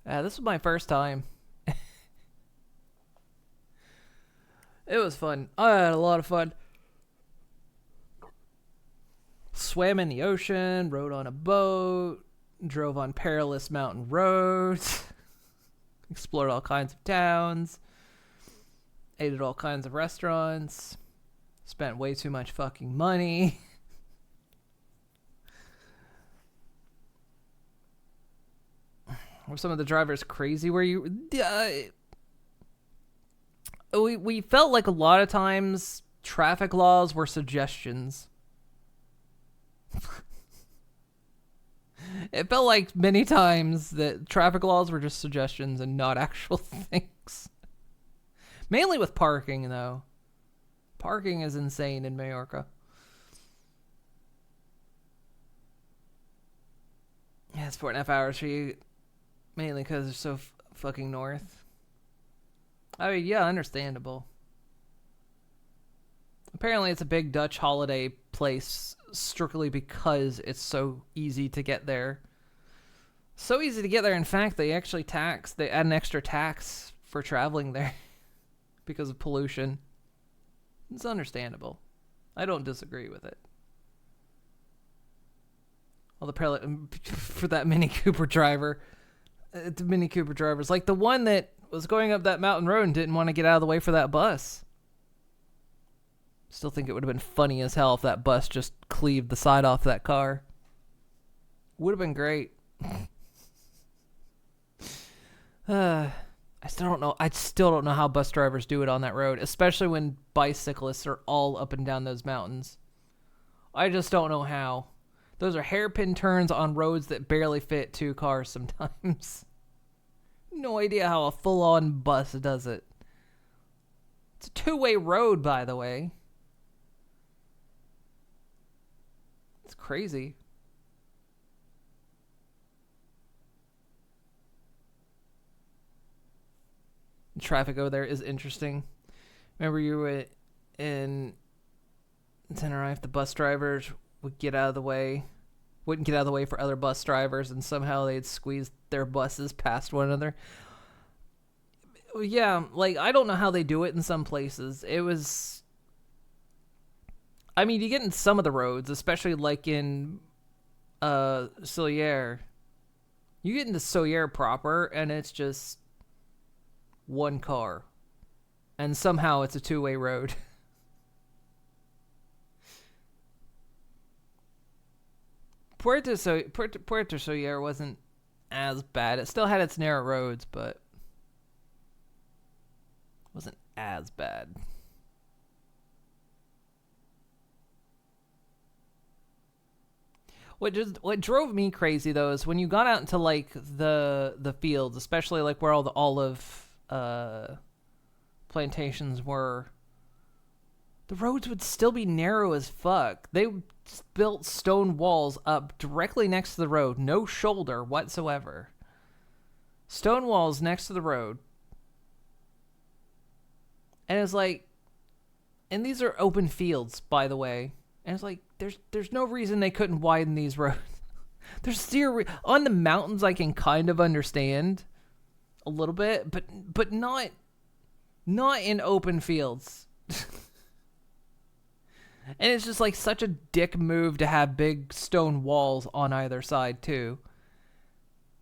This was my first time. It was fun. I had a lot of fun. Swam in the ocean, rode on a boat, drove on perilous mountain roads, explored all kinds of towns, ate at all kinds of restaurants, spent way too much fucking money. Were some of the drivers crazy? Were you... we felt like a lot of times traffic laws were suggestions. It felt like many times that traffic laws were just suggestions and not actual things. Mainly with parking, though. Parking is insane in Mallorca. Yeah, it's 4.5 hours for you. Mainly because they're so fucking north. I mean, yeah, understandable. Apparently it's a big Dutch holiday place strictly because it's so easy to get there. So easy to get there, in fact, they actually add an extra tax for traveling there. because of pollution. It's understandable. I don't disagree with it. Well, apparently for that Mini Cooper driver, the Mini Cooper drivers, like the one that was going up that mountain road and didn't want to get out of the way for that bus. Still think it would have been funny as hell if that bus just cleaved the side off that car. Would have been great. I still don't know. I still don't know how bus drivers do it on that road, especially when bicyclists are all up and down those mountains. I just don't know how. Those are hairpin turns on roads that barely fit 2 cars sometimes. No idea how a full-on bus does it. It's a 2-way road, by the way. It's crazy. The traffic over there is interesting. Remember you were in Tenerife, the bus drivers would get out of the way, wouldn't get out of the way for other bus drivers, and somehow they'd squeeze their buses past one another. Yeah, like, I don't know how they do it in some places. It was... I mean, you get in some of the roads, especially like in Sawyer. You get into Sawyer proper, and it's just 1 car. And somehow it's a 2-way road. Puerto Sawyer wasn't as bad. It still had its narrow roads, but wasn't as bad. What drove me crazy though is when you got out into like the fields, especially like where all the olive plantations were. The roads would still be narrow as fuck. They built stone walls up directly next to the road, no shoulder whatsoever. Stone walls next to the road. And it's like, and these are open fields, by the way. And it's like, there's no reason they couldn't widen these roads. There's zero on the mountains. I can kind of understand a little bit, but not in open fields. And it's just like such a dick move to have big stone walls on either side too.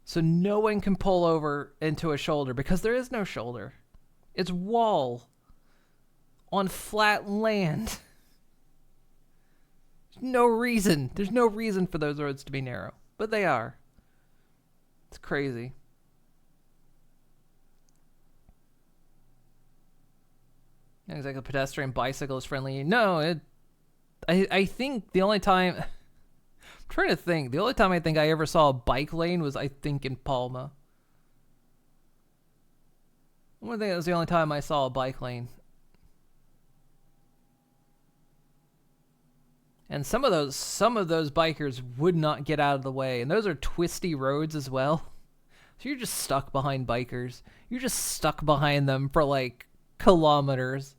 So no one can pull over into a shoulder because there is no shoulder. It's wall on flat land. No reason. There's no reason for those roads to be narrow, but they are. It's crazy. Not exactly pedestrian bicyclist friendly. No, I think the only time I'm trying to think, the only time I think I ever saw a bike lane was I think in Palma. I think that was the only time I saw a bike lane. And some of those bikers would not get out of the way, and those are twisty roads as well. So you're just stuck behind bikers. You're just stuck behind them for like kilometers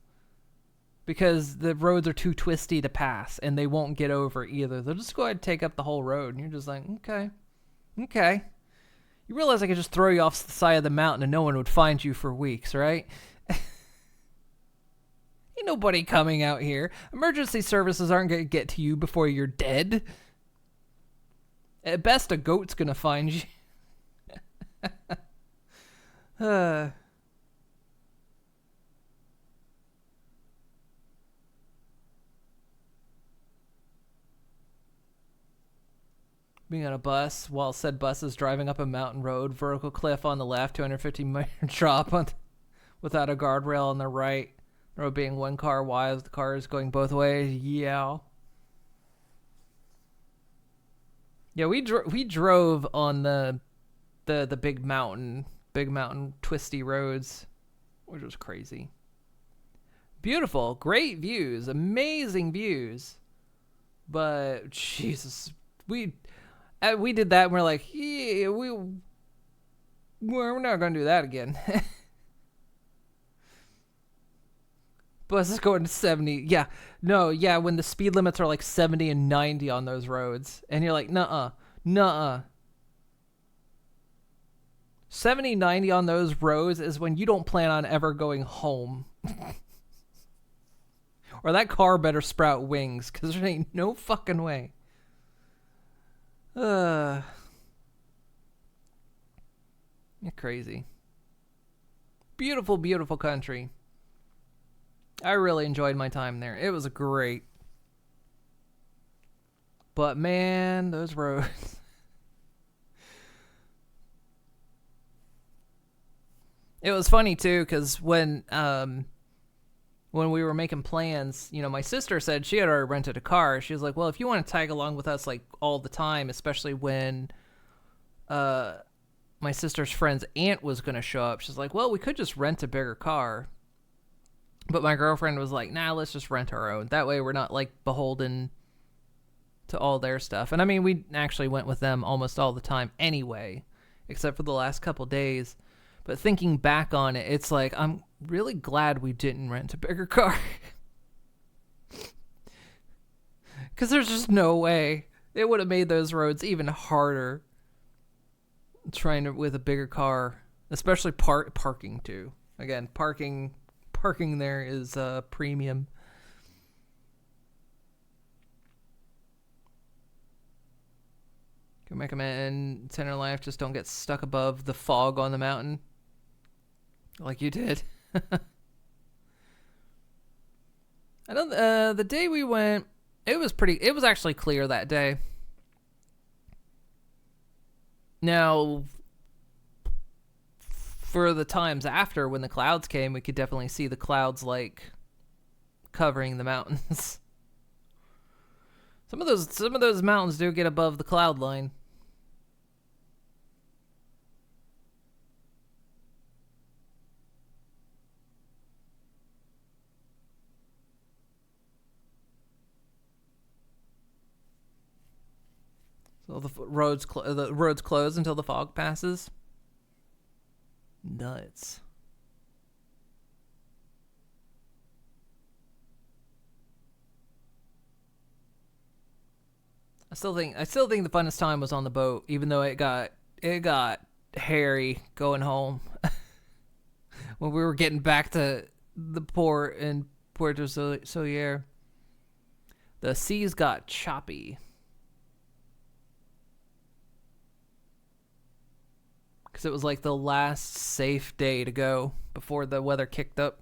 because the roads are too twisty to pass, and they won't get over either. They'll just go ahead and take up the whole road, and you're just like, okay. You realize I could just throw you off the side of the mountain, and no one would find you for weeks, right? Ain't nobody coming out here. Emergency services aren't going to get to you before you're dead. At best, a goat's going to find you. Being on a bus while said bus is driving up a mountain road, vertical cliff on the left, 250-meter drop without a guardrail on the right. The road being 1 car wide, the car is going both ways. Yeah. Yeah, we drove on the big mountain twisty roads, which was crazy. Beautiful, great views, amazing views. But Jesus, we did that and we're like, yeah, we're not going to do that again. Bus is going to 70. Yeah. No, yeah, when the speed limits are like 70 and 90 on those roads. And you're like, nuh-uh. 70, 90 on those roads is when you don't plan on ever going home Or that car better sprout wings, because there ain't no fucking way. You're crazy. Beautiful, beautiful country. I really enjoyed my time there. It was great. But man, those roads. It was funny too, because when we were making plans, you know, my sister said she had already rented a car. She was like, well, if you want to tag along with us like all the time, especially when my sister's friend's aunt was going to show up, she's like, well, we could just rent a bigger car. But my girlfriend was like, nah, let's just rent our own. That way we're not like beholden to all their stuff. And I mean, we actually went with them almost all the time anyway, except for the last couple days. But thinking back on it, it's like, I'm really glad we didn't rent a bigger car. Because there's just no way. It would have made those roads even harder trying to with a bigger car, especially parking too. Again, parking there is premium. Can recommend Center Life, just don't get stuck above the fog on the mountain like you did. I don't the day we went, it was actually clear that day. Now, for the times after, when the clouds came, we could definitely see the clouds, like, covering the mountains. Some of those mountains do get above the cloud line. So the roads close until the fog passes. Nuts. I still think the funnest time was on the boat, even though it got hairy going home. When we were getting back to the port in Puerto Salier, the seas got choppy. Because it was like the last safe day to go before the weather kicked up.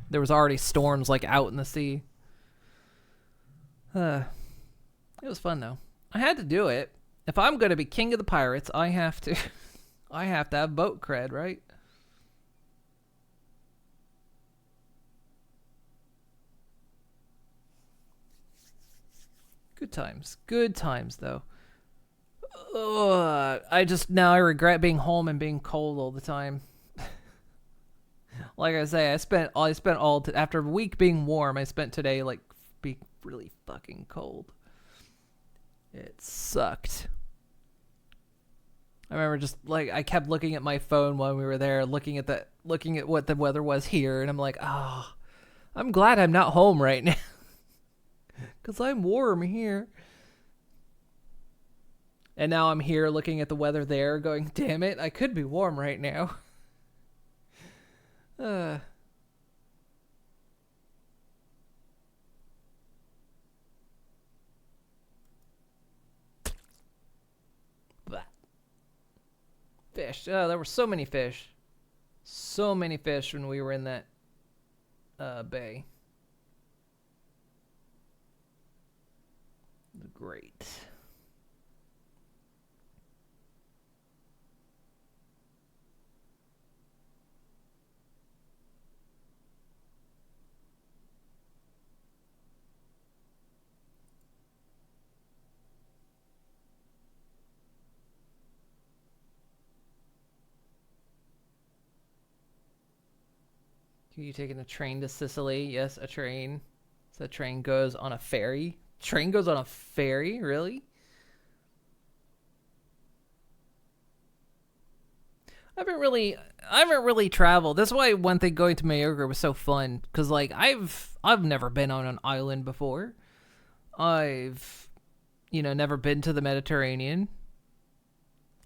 There was already storms like out in the sea. It was fun though. I had to do it. If I'm going to be king of the pirates, I have to have boat cred, right? Good times though. I regret being home and being cold all the time. Like I say, I spent after a week being warm, I spent today like being really fucking cold. It sucked. I remember just like I kept looking at my phone while we were there, looking at what the weather was here, and I'm like, I'm glad I'm not home right now. 'Cause I'm warm here. And now I'm here looking at the weather there, going, damn it, I could be warm right now. Fish. Oh, there were so many fish. So many fish when we were in that bay. Great. Are you taking a train to Sicily? Yes, a train. So the train goes on a ferry. Train goes on a ferry? Really? I haven't really traveled. That's why one thing going to Majorca was so fun, because like I've never been on an island before. I've never been to the Mediterranean.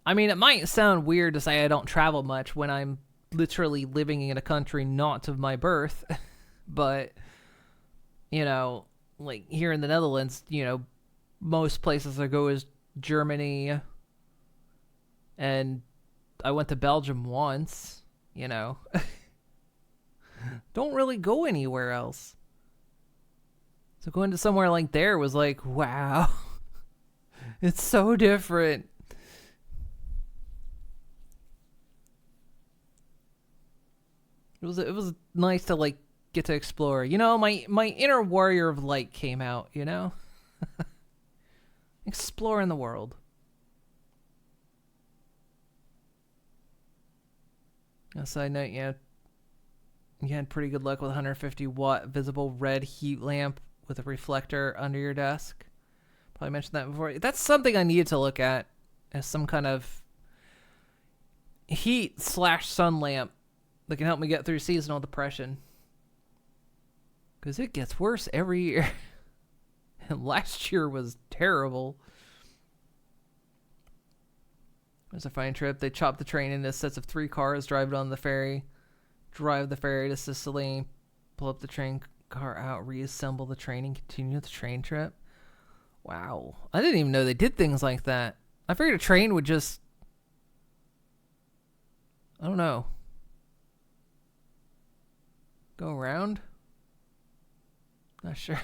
I mean, it might sound weird to say I don't travel much when I'm literally living in a country not of my birth. But, you know, like here in the Netherlands, you know, most places I go is Germany, and I went to Belgium once, you know. Don't really go anywhere else. So going to somewhere like there was like, wow. It's so different. It was nice to like get to explore. You know, my inner warrior of light came out, you know? Exploring the world. A side note, yeah, you had pretty good luck with a 150 watt visible red heat lamp with a reflector under your desk. Probably mentioned that before. That's something I needed to look at as some kind of heat/sun lamp that can help me get through seasonal depression. Because it gets worse every year. And last year was terrible. It was a fine trip. They chopped the train into sets of 3 cars, drive it on the ferry, drive the ferry to Sicily, pull up the train car out, reassemble the train, and continue the train trip. Wow. I didn't even know they did things like that. I figured a train would just... I don't know. Go around? Not sure.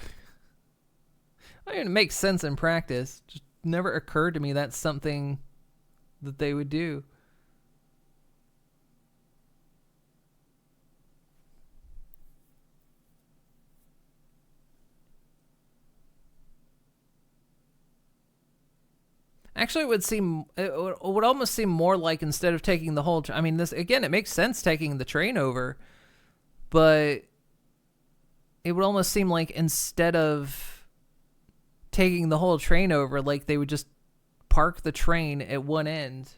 I mean, it makes sense in practice. Just never occurred to me that's something that they would do. Actually, it would almost seem more like instead of taking the whole... I mean, this again, it makes sense taking the train over, but it would almost seem like instead of taking the whole train over, like they would just park the train at one end,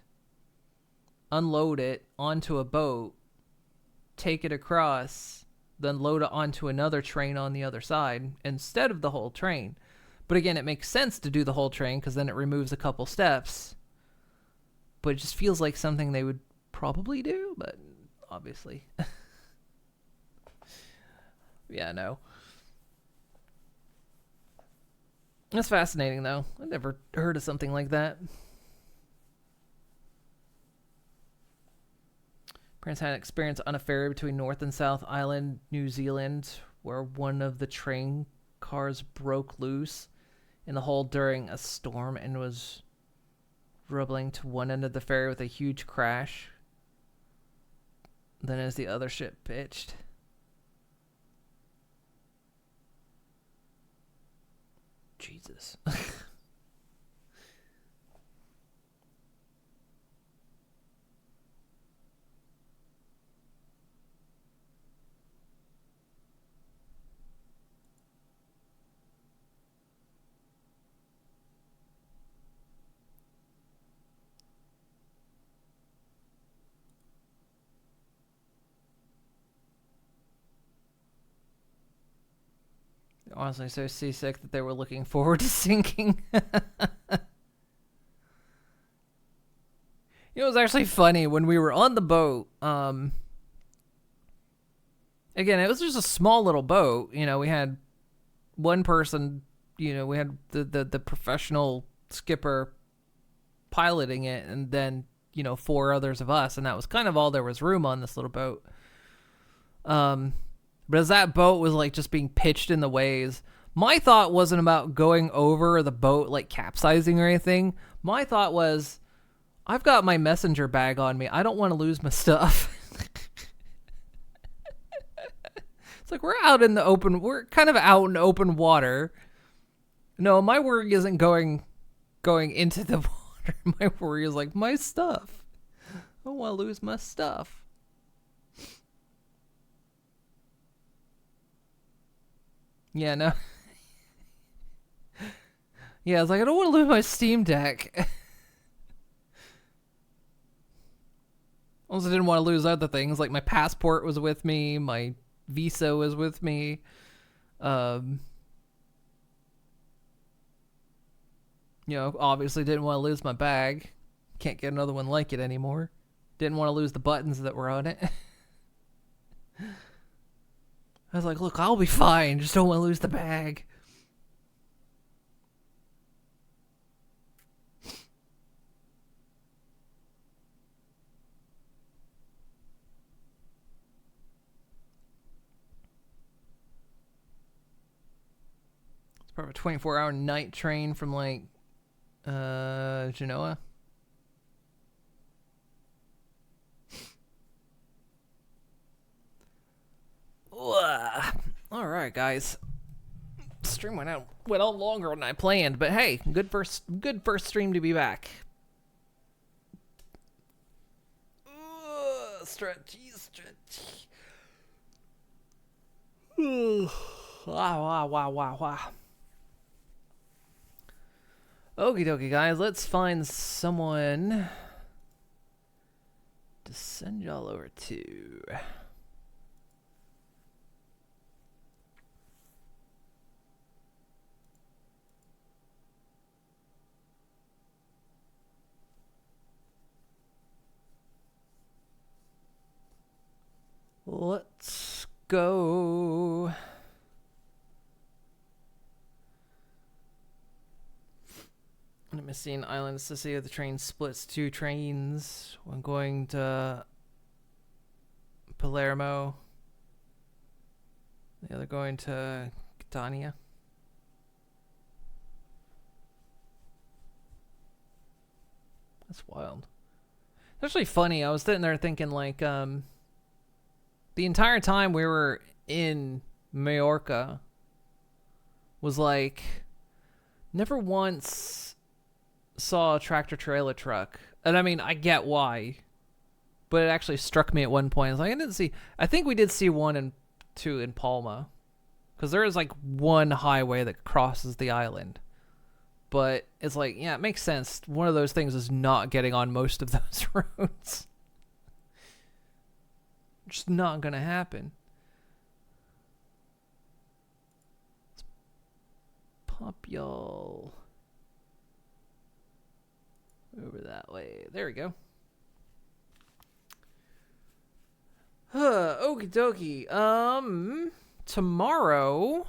unload it onto a boat, take it across, then load it onto another train on the other side instead of the whole train. But again, it makes sense to do the whole train because then it removes a couple steps. But it just feels like something they would probably do, but obviously. Yeah, no. That's fascinating, though. I've never heard of something like that. Parents had an experience on a ferry between North and South Island, New Zealand, where one of the train cars broke loose in the hole during a storm and was rubbling to one end of the ferry with a huge crash. Then as the other ship pitched. Jesus. Honestly, so seasick that they were looking forward to sinking. You know, it was actually funny when we were on the boat. Again, it was just a small little boat. You know, we had one person, you know, we had the professional skipper piloting it, and then, you know, 4 others of us, and that was kind of all there was room on this little boat. But as that boat was like just being pitched in the waves, my thought wasn't about going over the boat like capsizing or anything. My thought was, I've got my messenger bag on me. I don't want to lose my stuff. It's like we're out in the open. We're kind of out in open water. No, my worry isn't going into the water. My worry is like my stuff. I don't want to lose my stuff. Yeah, no. Yeah, I was like, I don't want to lose my Steam Deck. Also didn't want to lose other things, like my passport was with me, my visa was with me. You know, obviously didn't want to lose my bag. Can't get another one like it anymore. Didn't want to lose the buttons that were on it. I was like, look, I'll be fine. Just don't want to lose the bag. It's part of a 24-hour night train from, like, Genoa. All right, guys. Stream went on longer than I planned, but hey, good first stream to be back. Stretchy. Wow. Okie dokie, guys. Let's find someone to send y'all over to. Let's go. I'm missing Island Sicily. The train splits 2 trains when going to Palermo. The other going to Catania. That's wild. It's actually funny. I was sitting there thinking, like, the entire time we were in Majorca was like, never once saw a tractor trailer truck. And I mean, I get why, but it actually struck me at one point. I was like, I think we did see 1 and 2 in Palma, because there is like one highway that crosses the island. But it's like, yeah, it makes sense. One of those things is not getting on most of those roads. Just not gonna happen. Let's pop y'all over that way. There we go. Okie dokie. Tomorrow,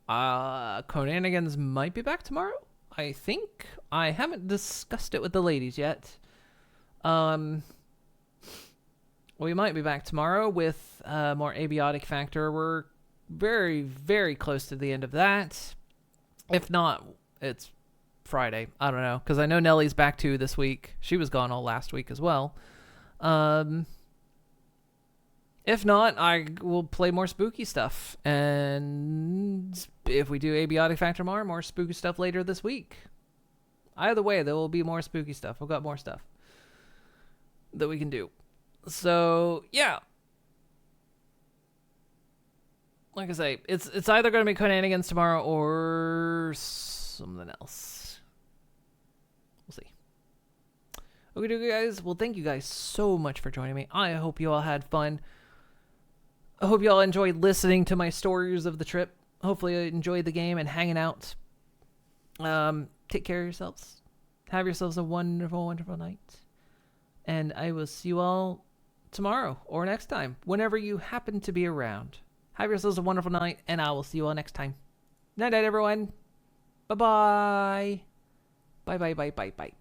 Conanigans might be back tomorrow, I think. I haven't discussed it with the ladies yet. We might be back tomorrow with more Abiotic Factor. We're very, very close to the end of that. If not, it's Friday. I don't know, because I know Nellie's back too this week. She was gone all last week as well. If not, I will play more spooky stuff. And if we do Abiotic Factor tomorrow, more spooky stuff later this week. Either way, there will be more spooky stuff. I've got more stuff that we can do. So, yeah. Like I say, it's either going to be Conanigans tomorrow or something else. We'll see. Okay, guys. Well, thank you guys so much for joining me. I hope you all had fun. I hope you all enjoyed listening to my stories of the trip. Hopefully you enjoyed the game and hanging out. Take care of yourselves. Have yourselves a wonderful, wonderful night. And I will see you all tomorrow or next time, whenever you happen to be around. Have yourselves a wonderful night, and I will see you all next time. Night, everyone. Bye-bye. Bye.